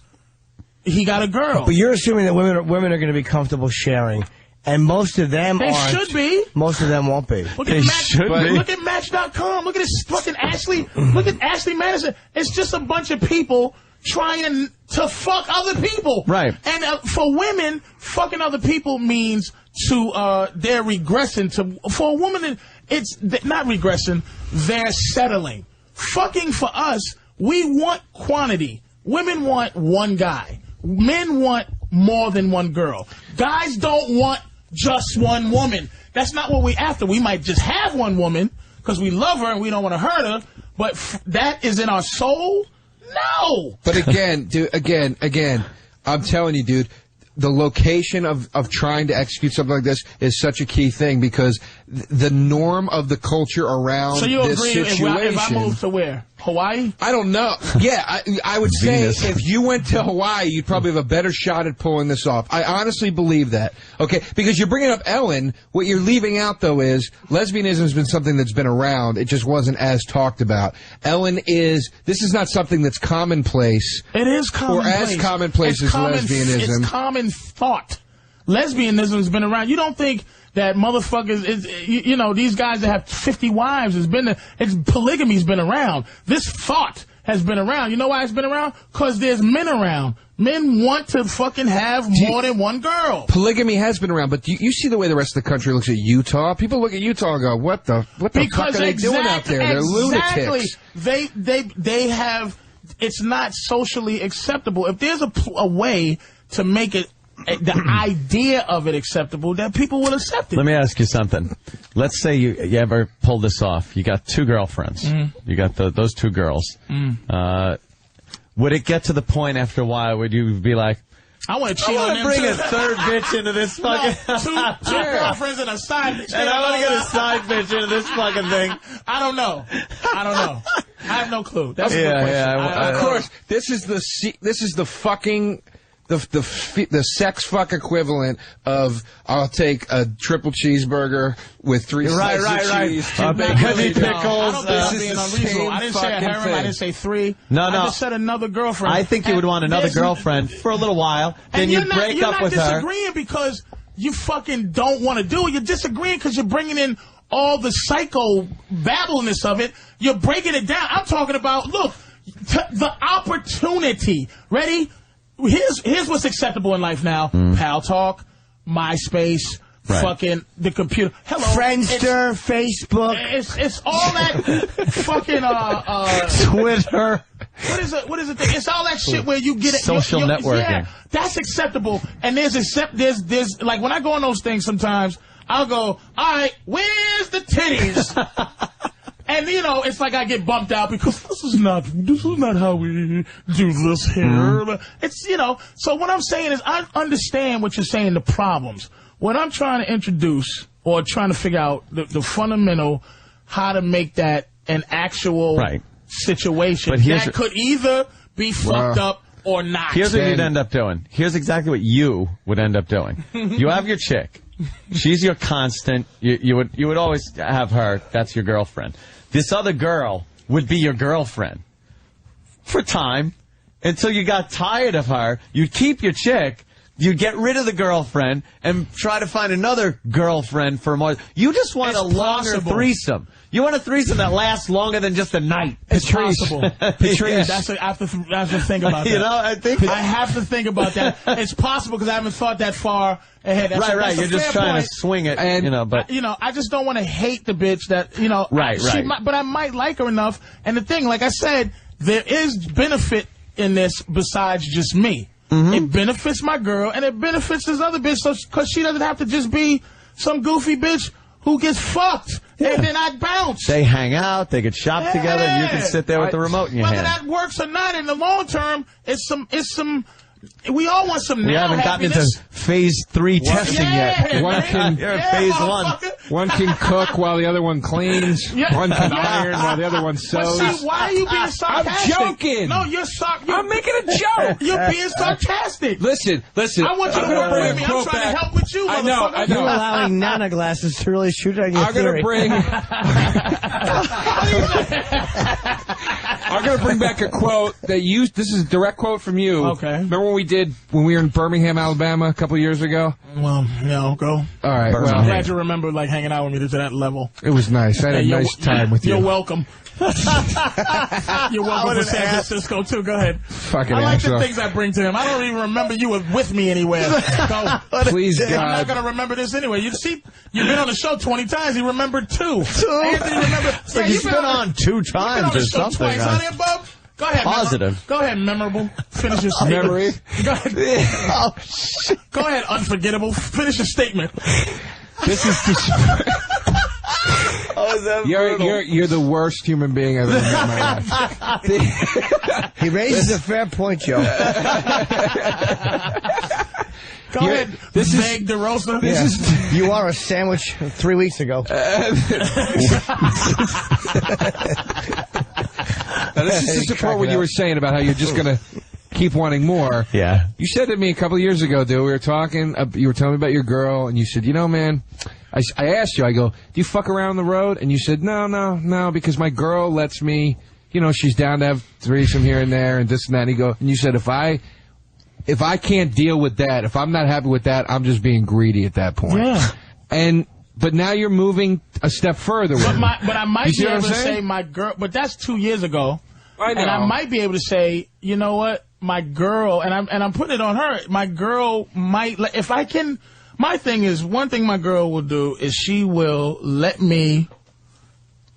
he got a girl. But you're assuming that women are going to be comfortable sharing, and most of them They aren't. should be. Most of them won't be. Look at Match.com. Look at this fucking Ashley. Look at Ashley Madison. It's just a bunch of people trying to fuck other people. Right. And for women, fucking other people means they're regressing. For a woman, it's not regressing. They're settling. Fucking for us, we want quantity. Women want one guy. Men want more than one girl. Guys don't want just one woman. That's not what we're after. We might just have one woman because we love her and we don't want to hurt her, but that is in our soul? No! But again, dude, again, I'm telling you, dude, the location of trying to execute something like this is such a key thing because the norm of the culture around so you this agree situation... if I move to where? Hawaii? I don't know. Yeah, I would say Venus. if you went to Hawaii, you'd probably have a better shot at pulling this off. I honestly believe that. Okay, because you're bringing up Ellen. What you're leaving out, though, is lesbianism has been something that's been around. It just wasn't as talked about. This is not something that's commonplace. It is commonplace. Or as commonplace as lesbianism. It's common thought. Lesbianism has been around. You don't think that motherfuckers these guys that have 50 wives polygamy's been around. This thought has been around. You know why it's been around? Because there's men around. Men want to fucking have more than one girl. Polygamy has been around, but do you see the way the rest of the country looks at Utah? People look at Utah and go, what the fuck are they doing out there? They're lunatics. They have, it's not socially acceptable. If there's a way to make it the idea of it acceptable, that people will accept it. Let me ask you something. Let's say you ever pull this off. You got 2 girlfriends. You got those 2 girls. Would it get to the point after a while where you would be like, I want to cheat on them. Bring a third bitch into this fucking... Two girlfriends and a side bitch. And I want to get a side bitch into this fucking thing. I don't know. I have no clue. That's a good question. Of course, this is the fucking... The sex fuck equivalent of I'll take a triple cheeseburger with 3 slices of cheese, 2 heavy pickles. I don't think I'm being unreasonable. I didn't say a harem. I didn't say 3. No. I just said another girlfriend. I think you would want another girlfriend for a little while. Then you break up with her. You're not disagreeing because you fucking don't want to do it. You're disagreeing because you're bringing in all the psycho babbleness of it. You're breaking it down. I'm talking about, look, the opportunity. Ready? Here's what's acceptable in life now. Pal Talk, MySpace, fucking the computer. Hello. Friendster, Facebook. It's all that fucking Twitter. What is it? It's all that shit where you get it. Social networking. Yeah, that's acceptable. And there's like when I go on those things sometimes, I'll go, all right, where's the titties? And, you know, it's like I get bumped out because this is not how we do this here. It's, you know, so what I'm saying is I understand what you're saying, the problems. What I'm trying to introduce or trying to figure out the fundamental how to make that an actual situation that could either be fucked up or not. Here's what you'd end up doing. Here's exactly what you would end up doing. You have your chick. She's your constant. You would always have her. That's your girlfriend. This other girl would be your girlfriend for time until you got tired of her. You'd keep your chick. You'd get rid of the girlfriend and try to find another girlfriend for more. You just want a longer threesome. You want a threesome that lasts longer than just a night. It's possible. Patrice, I have to think about that. You know, I have to think about that. It's possible because I haven't thought that far ahead. Right. You're just trying to swing it, and, but I just don't want to hate the bitch that, Right. But I might like her enough. And the thing, like I said, there is benefit in this besides just me. It benefits my girl, and it benefits this other bitch because she doesn't have to just be some goofy bitch who gets fucked, and then I bounce. They hang out, they get shop together, and you can sit there with the remote in your hand. Whether that works or not, in the long term, it's some. We all want some. We haven't gotten into phase 3 testing yet. You're in phase 1. One can cook while the other one cleans. One can iron while the other one sews. But see, why are you being sarcastic? I'm joking. No, I'm making a joke. You're being sarcastic. Listen. I want you to work with me. I'm trying to help with you. I know. You're allowing Nana glasses to really shoot on your theory. I'm going to bring back a quote that this is a direct quote from you. Okay. Remember when we were in Birmingham, Alabama a couple years ago? Well, go. All right. Well, I'm glad you remember hanging out with me to that level. It was nice. I had a nice time with you. You're welcome. You're welcome to San Francisco, too. Go ahead. Fucking I like asshole. the things I bring to him. I don't even remember you were with me anywhere. Go. Please, God. I'm not going to remember this anyway. You see, you've been on the show 20 times. He remembered 2. Anthony remembered. Like he's been on 2 times or something. Twice, huh, Bub? Go ahead. Positive. Go ahead, memorable. Finish your statement. Memory. Go ahead. Oh, shit. Go ahead, unforgettable. Finish your statement. This is you're the worst human being I've ever met in my life. He raises a fair point, Joe. Go ahead, vague DeRosa. You are a sandwich 3 weeks ago. Now, this is to support what you were saying about how you're just going to keep wanting more. Yeah. You said to me a couple of years ago, dude, we were talking, you were telling me about your girl, and you said, man, I asked you, I go, do you fuck around on the road? And you said, no, because my girl lets me, she's down to have threesome here and there and this and that. And you said, if I can't deal with that, if I'm not happy with that, I'm just being greedy at that point. Yeah. But now you're moving a step further with me. But I might be able to say my girl, but that's 2 years ago. I know. And I might be able to say, you know what, my girl, and I'm putting it on her, my girl might, if I can, my thing is, one thing my girl will do is she will let me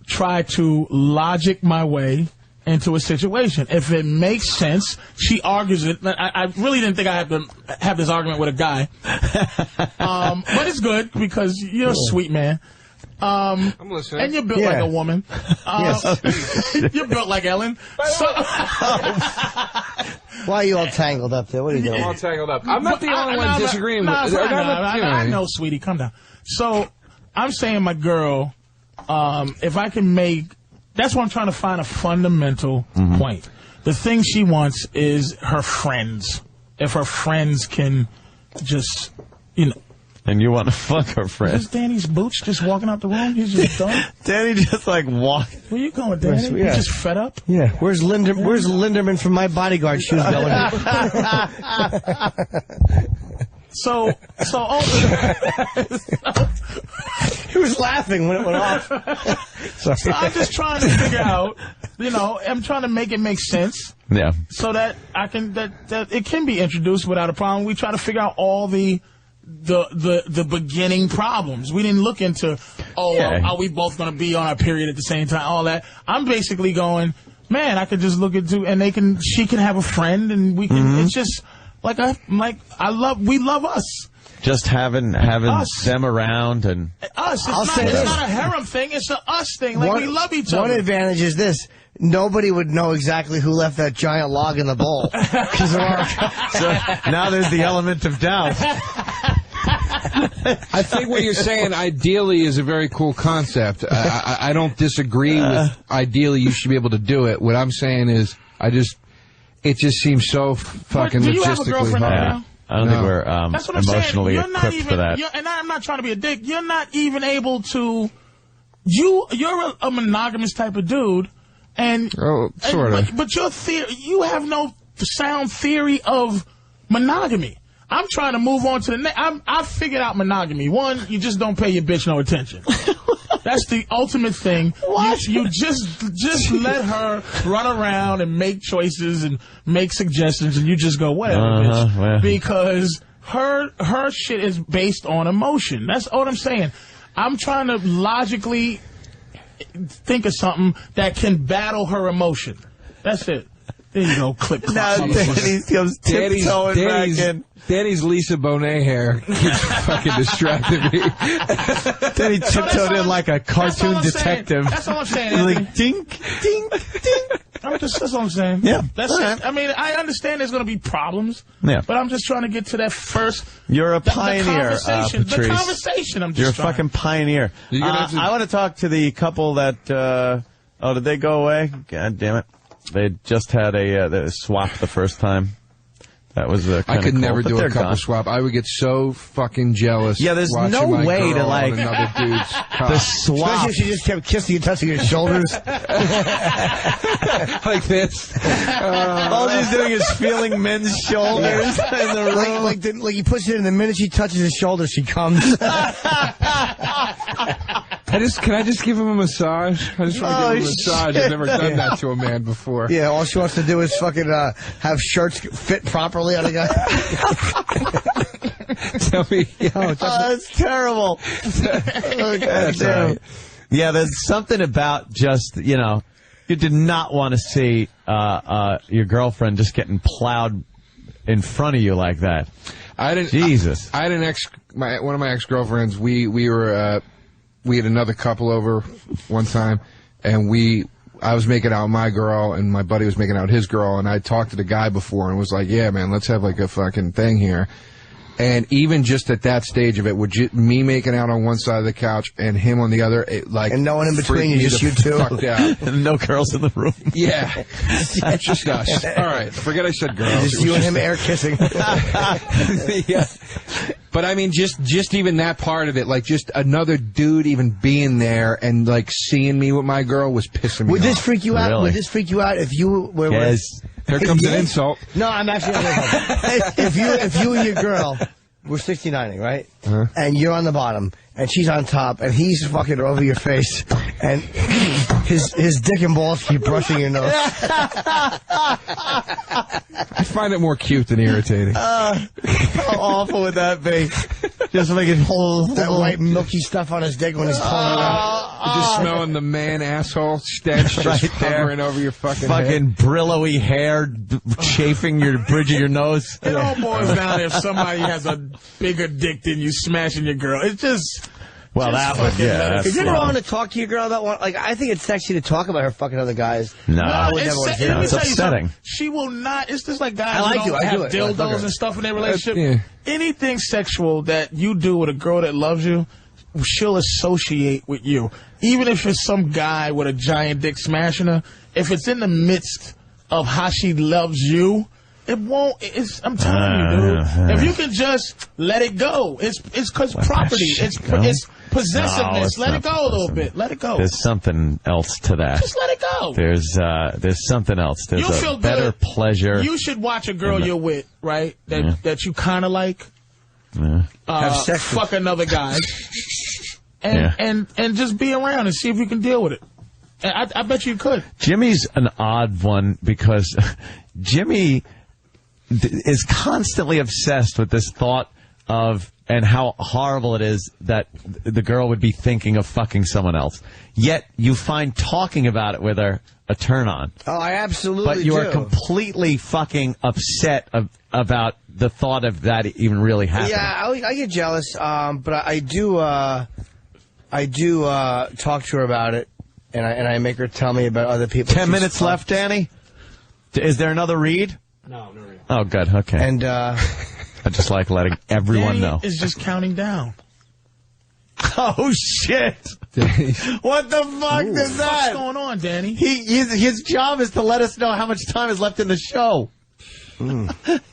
try to logic my way into a situation. If it makes sense, she argues it. I really didn't think I had to have this argument with a guy. But it's good because you're a sweet man. I'm listening. And you're built like a woman. Yes. You're built like Ellen. So, Why are you all tangled up there? What are you doing? I'm all tangled up. I'm not the only one disagreeing with I know, sweetie. Calm down. So, I'm saying my girl, if I can make... That's why I'm trying to find a fundamental point. The thing she wants is her friends. If her friends can just, you know... And you want to fuck her friend. Is Danny's boots just walking out the room? He's just done? Danny just like walk. Where you going, Danny? You just fed up? Yeah. Where's Linderman from my bodyguard shoes going? So he was laughing when it went off. So I'm just trying to figure out, you know, I'm trying to make it make sense. Yeah. So that I can, that it can be introduced without a problem. We try to figure out all the beginning problems. We didn't look into, are we both going to be on our period at the same time? All that. I'm basically going, man, I could just look into, and she can have a friend, and we can. It's just we love us. Just having them around and us. It's not a harem thing. It's a us thing. Like we love each other. One advantage is this. Nobody would know exactly who left that giant log in the bowl. So now there's the element of doubt. I think what you're saying, ideally, is a very cool concept. I don't disagree with ideally you should be able to do it. What I'm saying is, it just seems so fucking logistically hard. I don't think we're emotionally equipped for that. And I'm not trying to be a dick. You're not even able to... You're a monogamous type of dude. And sort of. But you have no sound theory of monogamy. I'm trying to move on to the next. I've figured out monogamy. One, you just don't pay your bitch no attention. That's the ultimate thing. What? You just let her run around and make choices and make suggestions, and you just go, whatever, bitch. Well. Because her shit is based on emotion. That's all I'm saying. I'm trying to logically think of something that can battle her emotion. That's it. There you go. Click. Now Danny comes tiptoeing back in. Danny's Lisa Bonet hair keeps fucking distracting me. Danny tiptoed in like a cartoon detective. That's all I'm saying. Like dink, dink, dink. That's all I'm saying. Yeah. That's it. I mean, I understand there's going to be problems. Yeah. But I'm just trying to get to that first. You're a pioneer, Patrice. The conversation. I'm just You're a fucking pioneer. I want to talk to the couple that. Did they go away? God damn it. They just had they swapped the first time. That was kind of I could cool, never do a couple gone. swap. I would get so fucking jealous. Yeah, there's no way to like another dude's cock. The swap. Especially if she just kept kissing you, touching your shoulders. Like this. All she's doing is feeling men's shoulders in the room. Like you push it in, the minute she touches his shoulder, she comes. Can I just give him a massage? I just want to give him a massage. I've never done that to a man before. Yeah, all she wants to do is fucking have shirts fit properly on a guy. Tell me. That's terrible. That's right. Yeah, there's something about just, you did not want to see your girlfriend just getting plowed in front of you like that. Jesus. I had an one of my ex-girlfriends, we had another couple over one time, and I was making out my girl, and my buddy was making out his girl, and I talked to the guy before and was like, yeah, man, let's have like a fucking thing here. And even just at that stage of it, me making out on one side of the couch and him on the other, and no one in between, just you two. And no girls in the room. Yeah. Just us. All right. Forget I said girls. Just you and him air kissing. Yeah. But I mean, just even that part of it, like just another dude even being there and like seeing me with my girl was pissing me off. Would this freak you out? Really? Would this freak you out if you were? Yes. Here comes an insult. No, I'm actually. If you and your girl were 69ing, right? Uh-huh. And you're on the bottom, and she's on top, and he's fucking over your face, and his dick and balls keep brushing your nose. I find it more cute than irritating. How awful would that be? Just making that white milky stuff on his dick when he's pulling it out. Just smelling the man asshole stench just hovering over your fucking head. Brillo-y hair chafing your bridge of your nose. It all boils down to if somebody has a bigger dick than you smashing your girl. It's just... Well, that would, If you're slow. wrong to talk to your girl about one, like, I think it's sexy to talk about her fucking other guys. No. I would never want to do Let me that. tell you something. She will not. It's just like guys I who don't have do it. dildos and stuff in their relationship. Anything sexual that you do with a girl that loves you, she'll associate with you. Even if it's some guy with a giant dick smashing her, if it's in the midst of how she loves you, it won't. I'm telling you, dude. If you can just let it go, it's because property. It's possessiveness. Let it go a little bit. Let it go. There's something else to that. Just let it go. There's something else. There's You'll a feel better good. pleasure. You should watch a girl you're with, right? That you kind of like. Have sex fuck another guy. And just be around and see if you can deal with it. And I bet you could. Jimmy's an odd one because Jimmy is constantly obsessed with this thought of and how horrible it is that the girl would be thinking of fucking someone else. Yet you find talking about it with her a turn on. Oh, I absolutely But you do. are completely fucking upset about the thought of that even really happening. Yeah, I get jealous, but I do talk to her about it, and I make her tell me about other people. 10 minutes left, Danny? Is there another read? No, no read. Oh, good. Okay. And I just like letting everyone Danny know. is just counting down. Oh, shit. What the fuck is that? What's going on, Danny? His job is to let us know how much time is left in the show.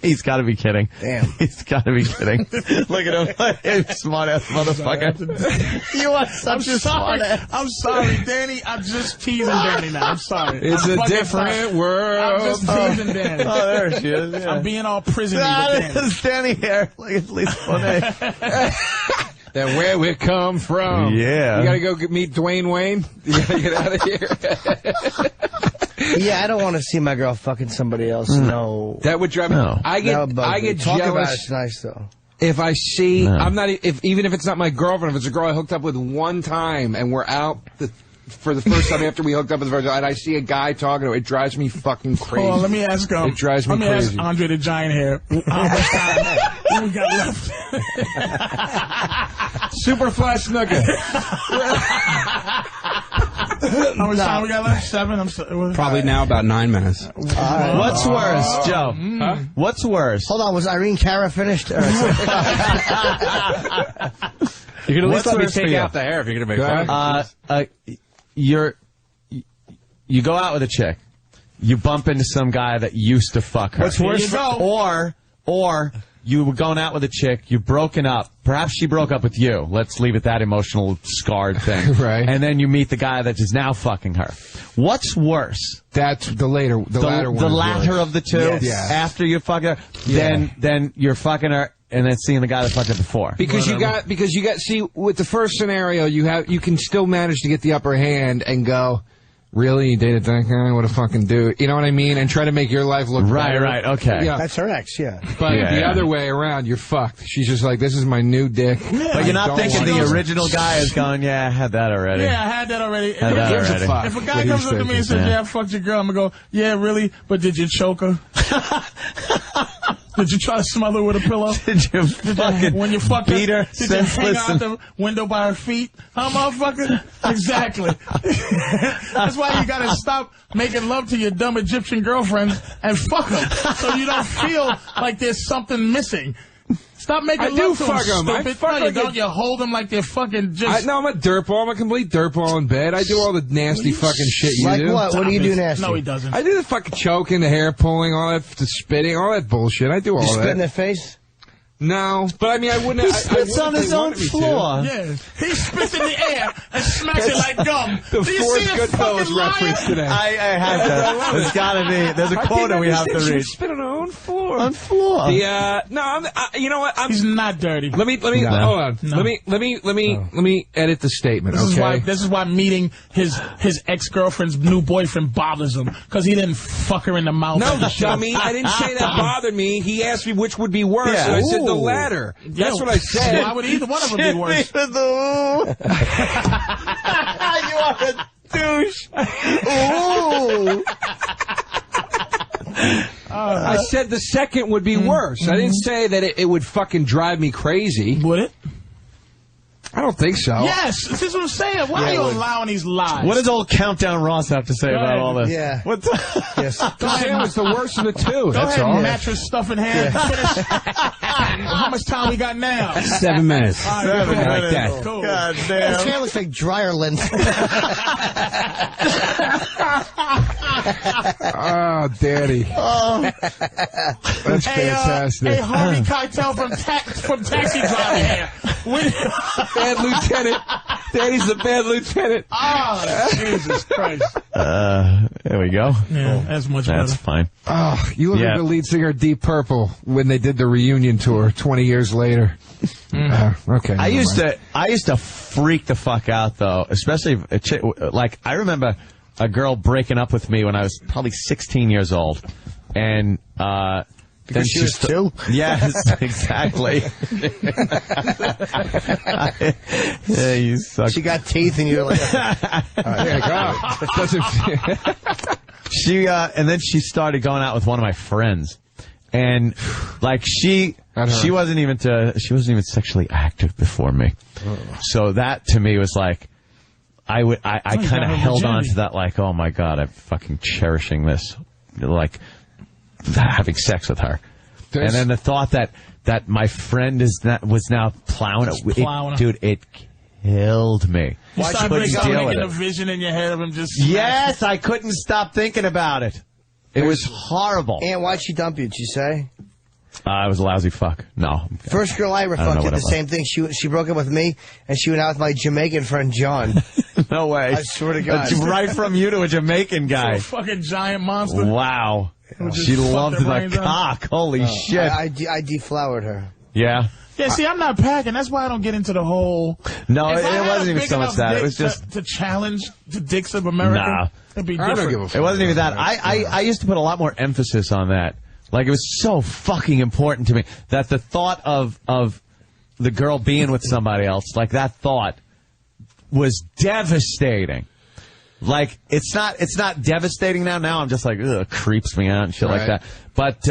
He's got to be kidding. Damn. He's got to be kidding. Look at him. Smart ass motherfucker. You are such a smart ass. I'm sorry, Danny. I'm just teasing Danny now. I'm sorry. It's I'm a fucking different sorry. world. I'm just teasing Danny. Oh, there she is. Yeah. I'm being all prisony with Danny. It's Danny here. Like at least one That where we come from. Yeah. You gotta go meet Dwayne Wayne. You gotta get out of here. yeah, I don't want to see my girl fucking somebody else. No, that would drive me. No. I get Talk jealous. about it's nice though. If I see, No. I'm not. Even if it's not my girlfriend, if it's a girl I hooked up with one time and we're out for the first time after we hooked up with the first time, and I see a guy talking to her, it drives me fucking crazy. Hold on, let me ask It drives me crazy. ask Andre the Giant here. How much time we got left? Superfly Snooker. How much time we got left? 7? Probably now about 9 minutes. What's worse, Joe? Huh? What's worse? Hold on, was Irene Cara finished? You can at least let me worse for take you? out the hair if you're going to make fun. You go out with a chick. You bump into some guy that used to fuck her. What's worse? Or you were going out with a chick, you've broken up. Perhaps she broke up with you. Let's leave it that emotional, scarred thing. Right. And then you meet the guy that is now fucking her. What's worse? That's the latter one. The latter of the two? Yes. After you fuck her? Yeah. Then you're fucking her and then seeing the guy that fucked her before. Because you got see, with the first scenario you can still manage to get the upper hand and go, really, you dated that guy? What a fucking dude. You know what I mean? And try to make your life look better. Right, okay. Yeah. That's her ex, yeah. But the other way around, you're fucked. She's just like, this is my new dick. Yeah. But you're not Don't thinking want the it. original guy is going, yeah, I had that already. Yeah, I had that already. Had that gives a already. fuck If a what guy he's comes up to me and thinking. says, yeah, I fucked your girl, I'm going to go, yeah, really? But did you choke her? Did you try to smother her with a pillow? Did you fucking when you fucked beat her did you hang senseless out the window by her feet? Huh, motherfucker? Exactly. That's why you gotta stop making love to your dumb Egyptian girlfriend and fuck them, so you don't feel like there's something missing. Stop making I love do to fuck 'em. I stupid. fuck No, you like don't. You hold them like they're fucking just... No, I'm a dirtball. I'm a complete dirtball in bed. I do all the nasty fucking shit you Like do. what? What do you do nasty? No, he doesn't. I do the fucking choking, the hair pulling, all that, the spitting, all that bullshit. I do all You spit in that. their face? No, but I mean, I wouldn't. He I spits would on if his they own wanted me to. floor. Yeah, he spits in the air and smacks it like gum. The Do you fourth see this Goodfellas fucking liar? reference today. I have to. There's got to be. There's a quota we have to reach. Spit on our own floor. On floor. You know what? He's not dirty. Let me hold on. No. Let me edit the statement. This is why meeting his ex-girlfriend's new boyfriend bothers him, because he didn't fuck her in the mouth. No, at the show. dummy. I didn't say that bothered me. He asked me which would be worse, Yeah. and I said the Ooh. latter. That's what I said. Why would either one of them be worse? You are a douche. Ooh. I said the second would be worse. I didn't say that it would fucking drive me crazy. Would it? I don't think so. Yes, this is what I'm saying. Why are you allowing these lies? What does old Countdown Ross have to say about all this? Yeah. What the? Yes. Sam was the worst of the two. Go That's ahead, all. mattress stuffing hand. Finish. How much time we got now? 7 minutes. All right, cool. Like that. Cool. God His damn. hair looks like dryer lint. Oh, Daddy. That's fantastic. Hey, Harvey Keitel from Taxi Driver here. Bad lieutenant. Daddy's the bad lieutenant. Oh, Jesus Christ. There we go. Yeah, that's much better. That's fine. Oh, you look like the lead singer of Deep Purple when they did the reunion tour 20 years later. Okay. I used to freak the fuck out though, especially if like I remember a girl breaking up with me when I was probably 16 years old, and then she was two. Yes, exactly. Yeah, you suck. She got teeth, and you're like, She and then she started going out with one of my friends, and like she wasn't even sexually active before me, so that to me was like I kind of held on to that like, oh my God, I'm fucking cherishing this, like having sex with her. And then the thought that my friend was now plowing it, dude, it killed me. You I started couldn't deal with making a it. vision in your head of him just... Yes, I couldn't stop thinking about it. It was horrible. and why'd she dump you, did you say? I was a lousy fuck. No. First girl I ever fucked did the same thing. She broke up with me, and she went out with my Jamaican friend, John. No way. I swear to God. Right from you to a Jamaican guy. A fucking giant monster. Wow. She loved the cock. Holy shit. I deflowered her. Yeah. Yeah, see, I'm not packing. That's why I don't get into the whole... No, If it I had wasn't a even big so much enough that. It dick was just... to challenge the dicks of America. Nah. It'd be I don't different. give a fuck. It wasn't even that. I used to put a lot more emphasis on that. Like, it was so fucking important to me that the thought of the girl being with somebody else, like that thought was devastating. Like, it's not devastating now. Now I'm just like, ugh, it creeps me out and shit like that. But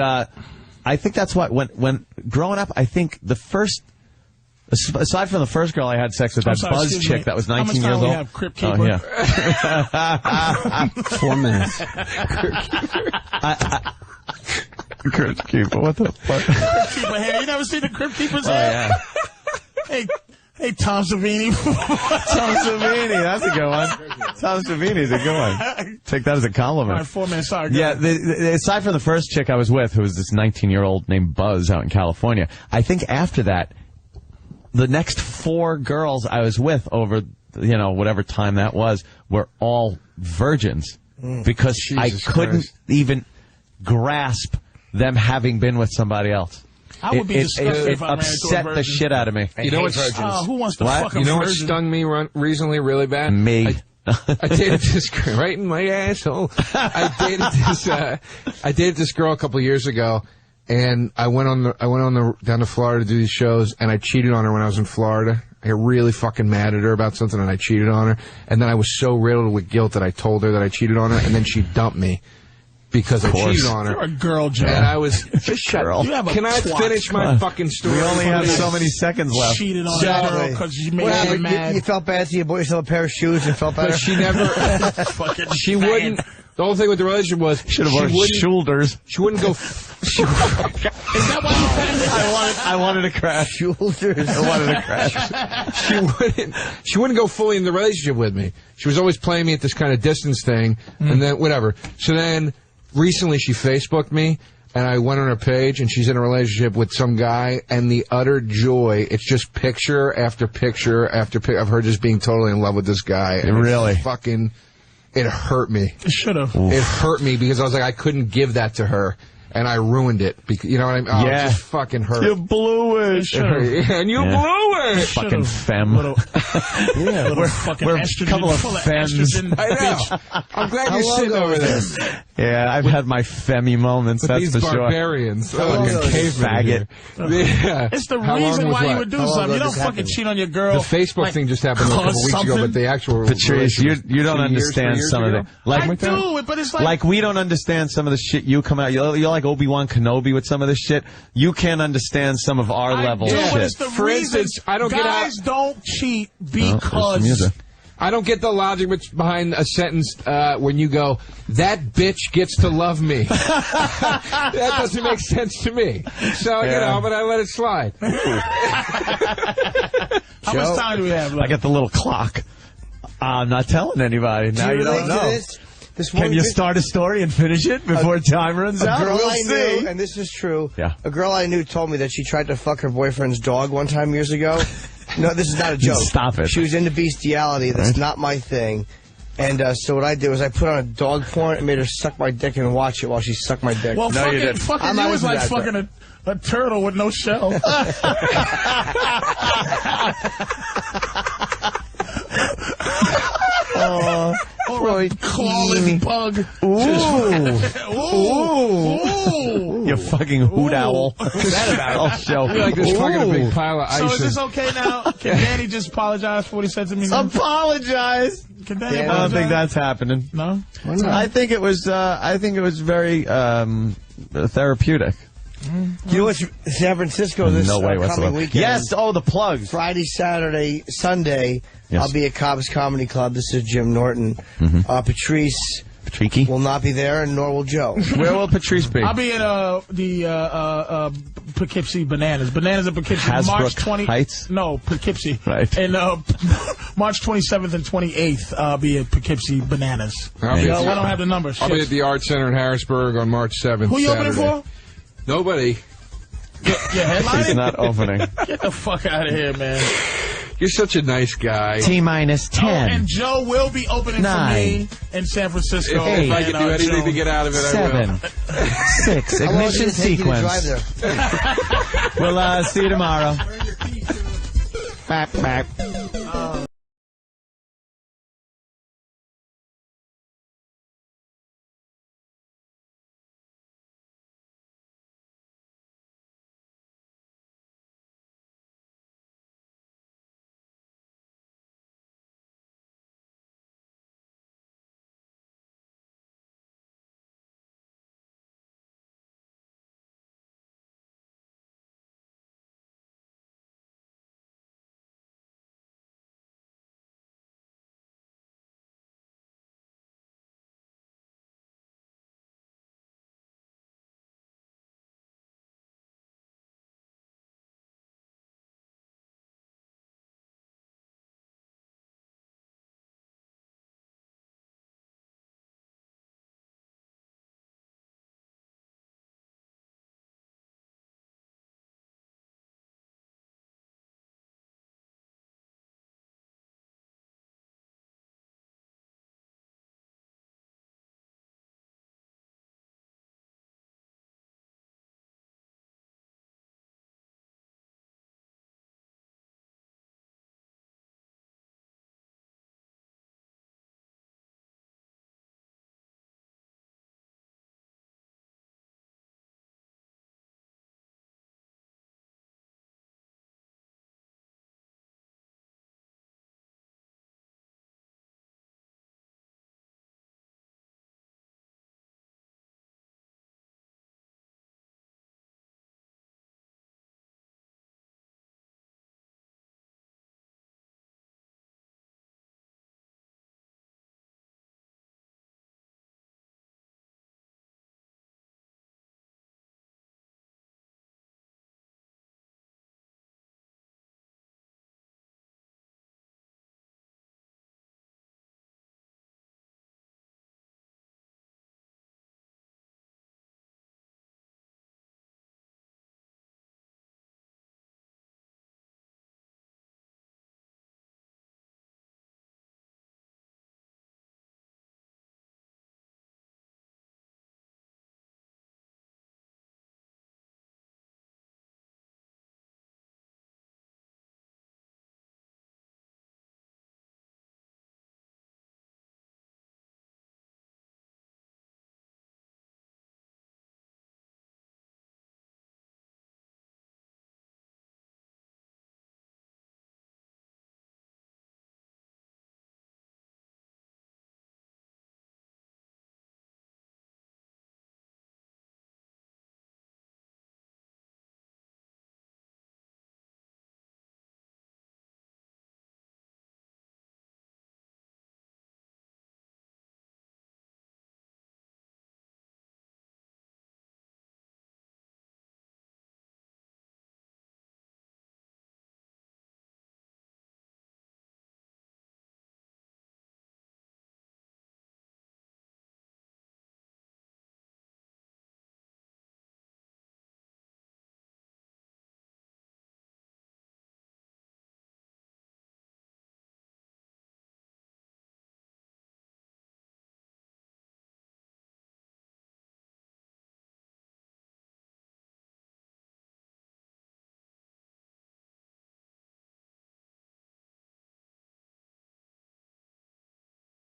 I think that's what, when growing up, I think the first, aside from the first girl I had sex with, that Buzz chick that was 19 years old. We have Crypt Keeper? Oh, yeah. 4 minutes. Crypt Keeper, what the fuck? Crypt Keeper, hey, you never seen the Crypt Keeper's head? Yeah. Hey, Tom Savini. Tom Savini, that's a good one. Tom Savini's a good one. Take that as a compliment. All right, 4 minutes. Sorry, yeah, aside from the first chick I was with, who was this 19-year-old named Buzz out in California, I think after that, the next 4 girls I was with over, whatever time that was, were all virgins. Because Jesus I couldn't even grasp them having been with somebody else. I would be disgusted it if I ran into a upset virgin. the shit out of me. You know what's who wants to What? fuck a You know what virgin? stung me recently really bad? Me. I dated this girl right in my asshole. I dated this girl a couple of years ago, and I went down to Florida to do these shows, and I cheated on her when I was in Florida. I got really fucking mad at her about something, and I cheated on her. And then I was so riddled with guilt that I told her that I cheated on her, and then she dumped me because I cheated on her. You're a girl, Joe. And I was just shut up. You have a Can I twat. finish my fucking story? We only have so many seconds left. Cheated on a girl because you made her mad. You felt bad, so you bought yourself a pair of shoes and felt better. But she never. She wouldn't. The whole thing with the relationship was Should have worn shoulders. She wouldn't go. Is that why you had I wanted to crash. Shoulders. I wanted to crash. She wouldn't go fully in the relationship with me. She was always playing me at this kind of distance thing, and then whatever. So then recently she Facebooked me, and I went on her page, and she's in a relationship with some guy, and the utter joy, it's just picture after picture after picture of her just being totally in love with this guy. And Really? It hurt me. It should have. It hurt me because I was like, I couldn't give that to her. And I ruined it. Because, you know what I mean? Oh, Yeah. It just fucking hurt. You blew it. And you blew it. Fucking femme. Little we're fucking we're a estrogen, couple of full of femmes. estrogen, I know. I'm glad you're sitting over there. Yeah, I've had my femmy moments, that's These for sure. barbarians. Fucking faggot. Yeah. It's the How long reason was why you what? would do How long something. You ago don't this fucking happened? cheat on your girl. The Facebook thing just happened a couple cause weeks ago, something. but the actual Patrice, you don't 2 years, 3 understand years some of ago? the I do it, but it's like we don't understand some of the shit you come out. You're like like Obi-Wan Kenobi with some of this shit, you can't understand some of our level shit. For instance, I don't guys don't cheat because... I don't get the logic behind a sentence when you go, that bitch gets to love me. That doesn't make sense to me. So, but I let it slide. How much time do we have left? I get the little clock. I'm not telling anybody. Now you don't know. Can you start a story and finish it before time runs out? A girl we'll I see. knew, and this is true, yeah. A girl I knew told me that she tried to fuck her boyfriend's dog one time years ago. No, this is not a joke. Stop it. She was into bestiality. That's not my thing. And so what I did was I put on a dog porn and made her suck my dick and watch it while she sucked my dick. Well, no, fucking, you didn't. Fucking you was like fucking a turtle with no shell. Or a clawless bug. Ooh. You fucking hoot owl. I'll show. You're like this fucking big pile of ice. So is this okay now? Can Danny just apologize for what he said to me? Apologize. Can Danny I don't think that's happening. No? I think it was very therapeutic. You know what's San Francisco this coming weekend? Yes, the plugs. Friday, Saturday, Sunday, yes. I'll be at Cobb's Comedy Club. This is Jim Norton. Patrice will not be there, and nor will Joe. Where will Patrice be? I'll be at the Poughkeepsie Bananas. Bananas at Poughkeepsie. Hasbrook March 20 Heights? No, Poughkeepsie. Right. And March 27th and 28th, I'll be at Poughkeepsie Bananas. I don't have the numbers. I'll be at the Art Center in Harrisburg on March 7th. Who you Saturday. opening for? Nobody. He's not opening. Get the fuck out of here, man. You're such a nice guy. T-minus 10. And Joe will be opening 9, for me in San Francisco. If I can do anything to get out of it, 7, I will. 6, ignition sequence. Drive there? We'll see you tomorrow. Bap, bap.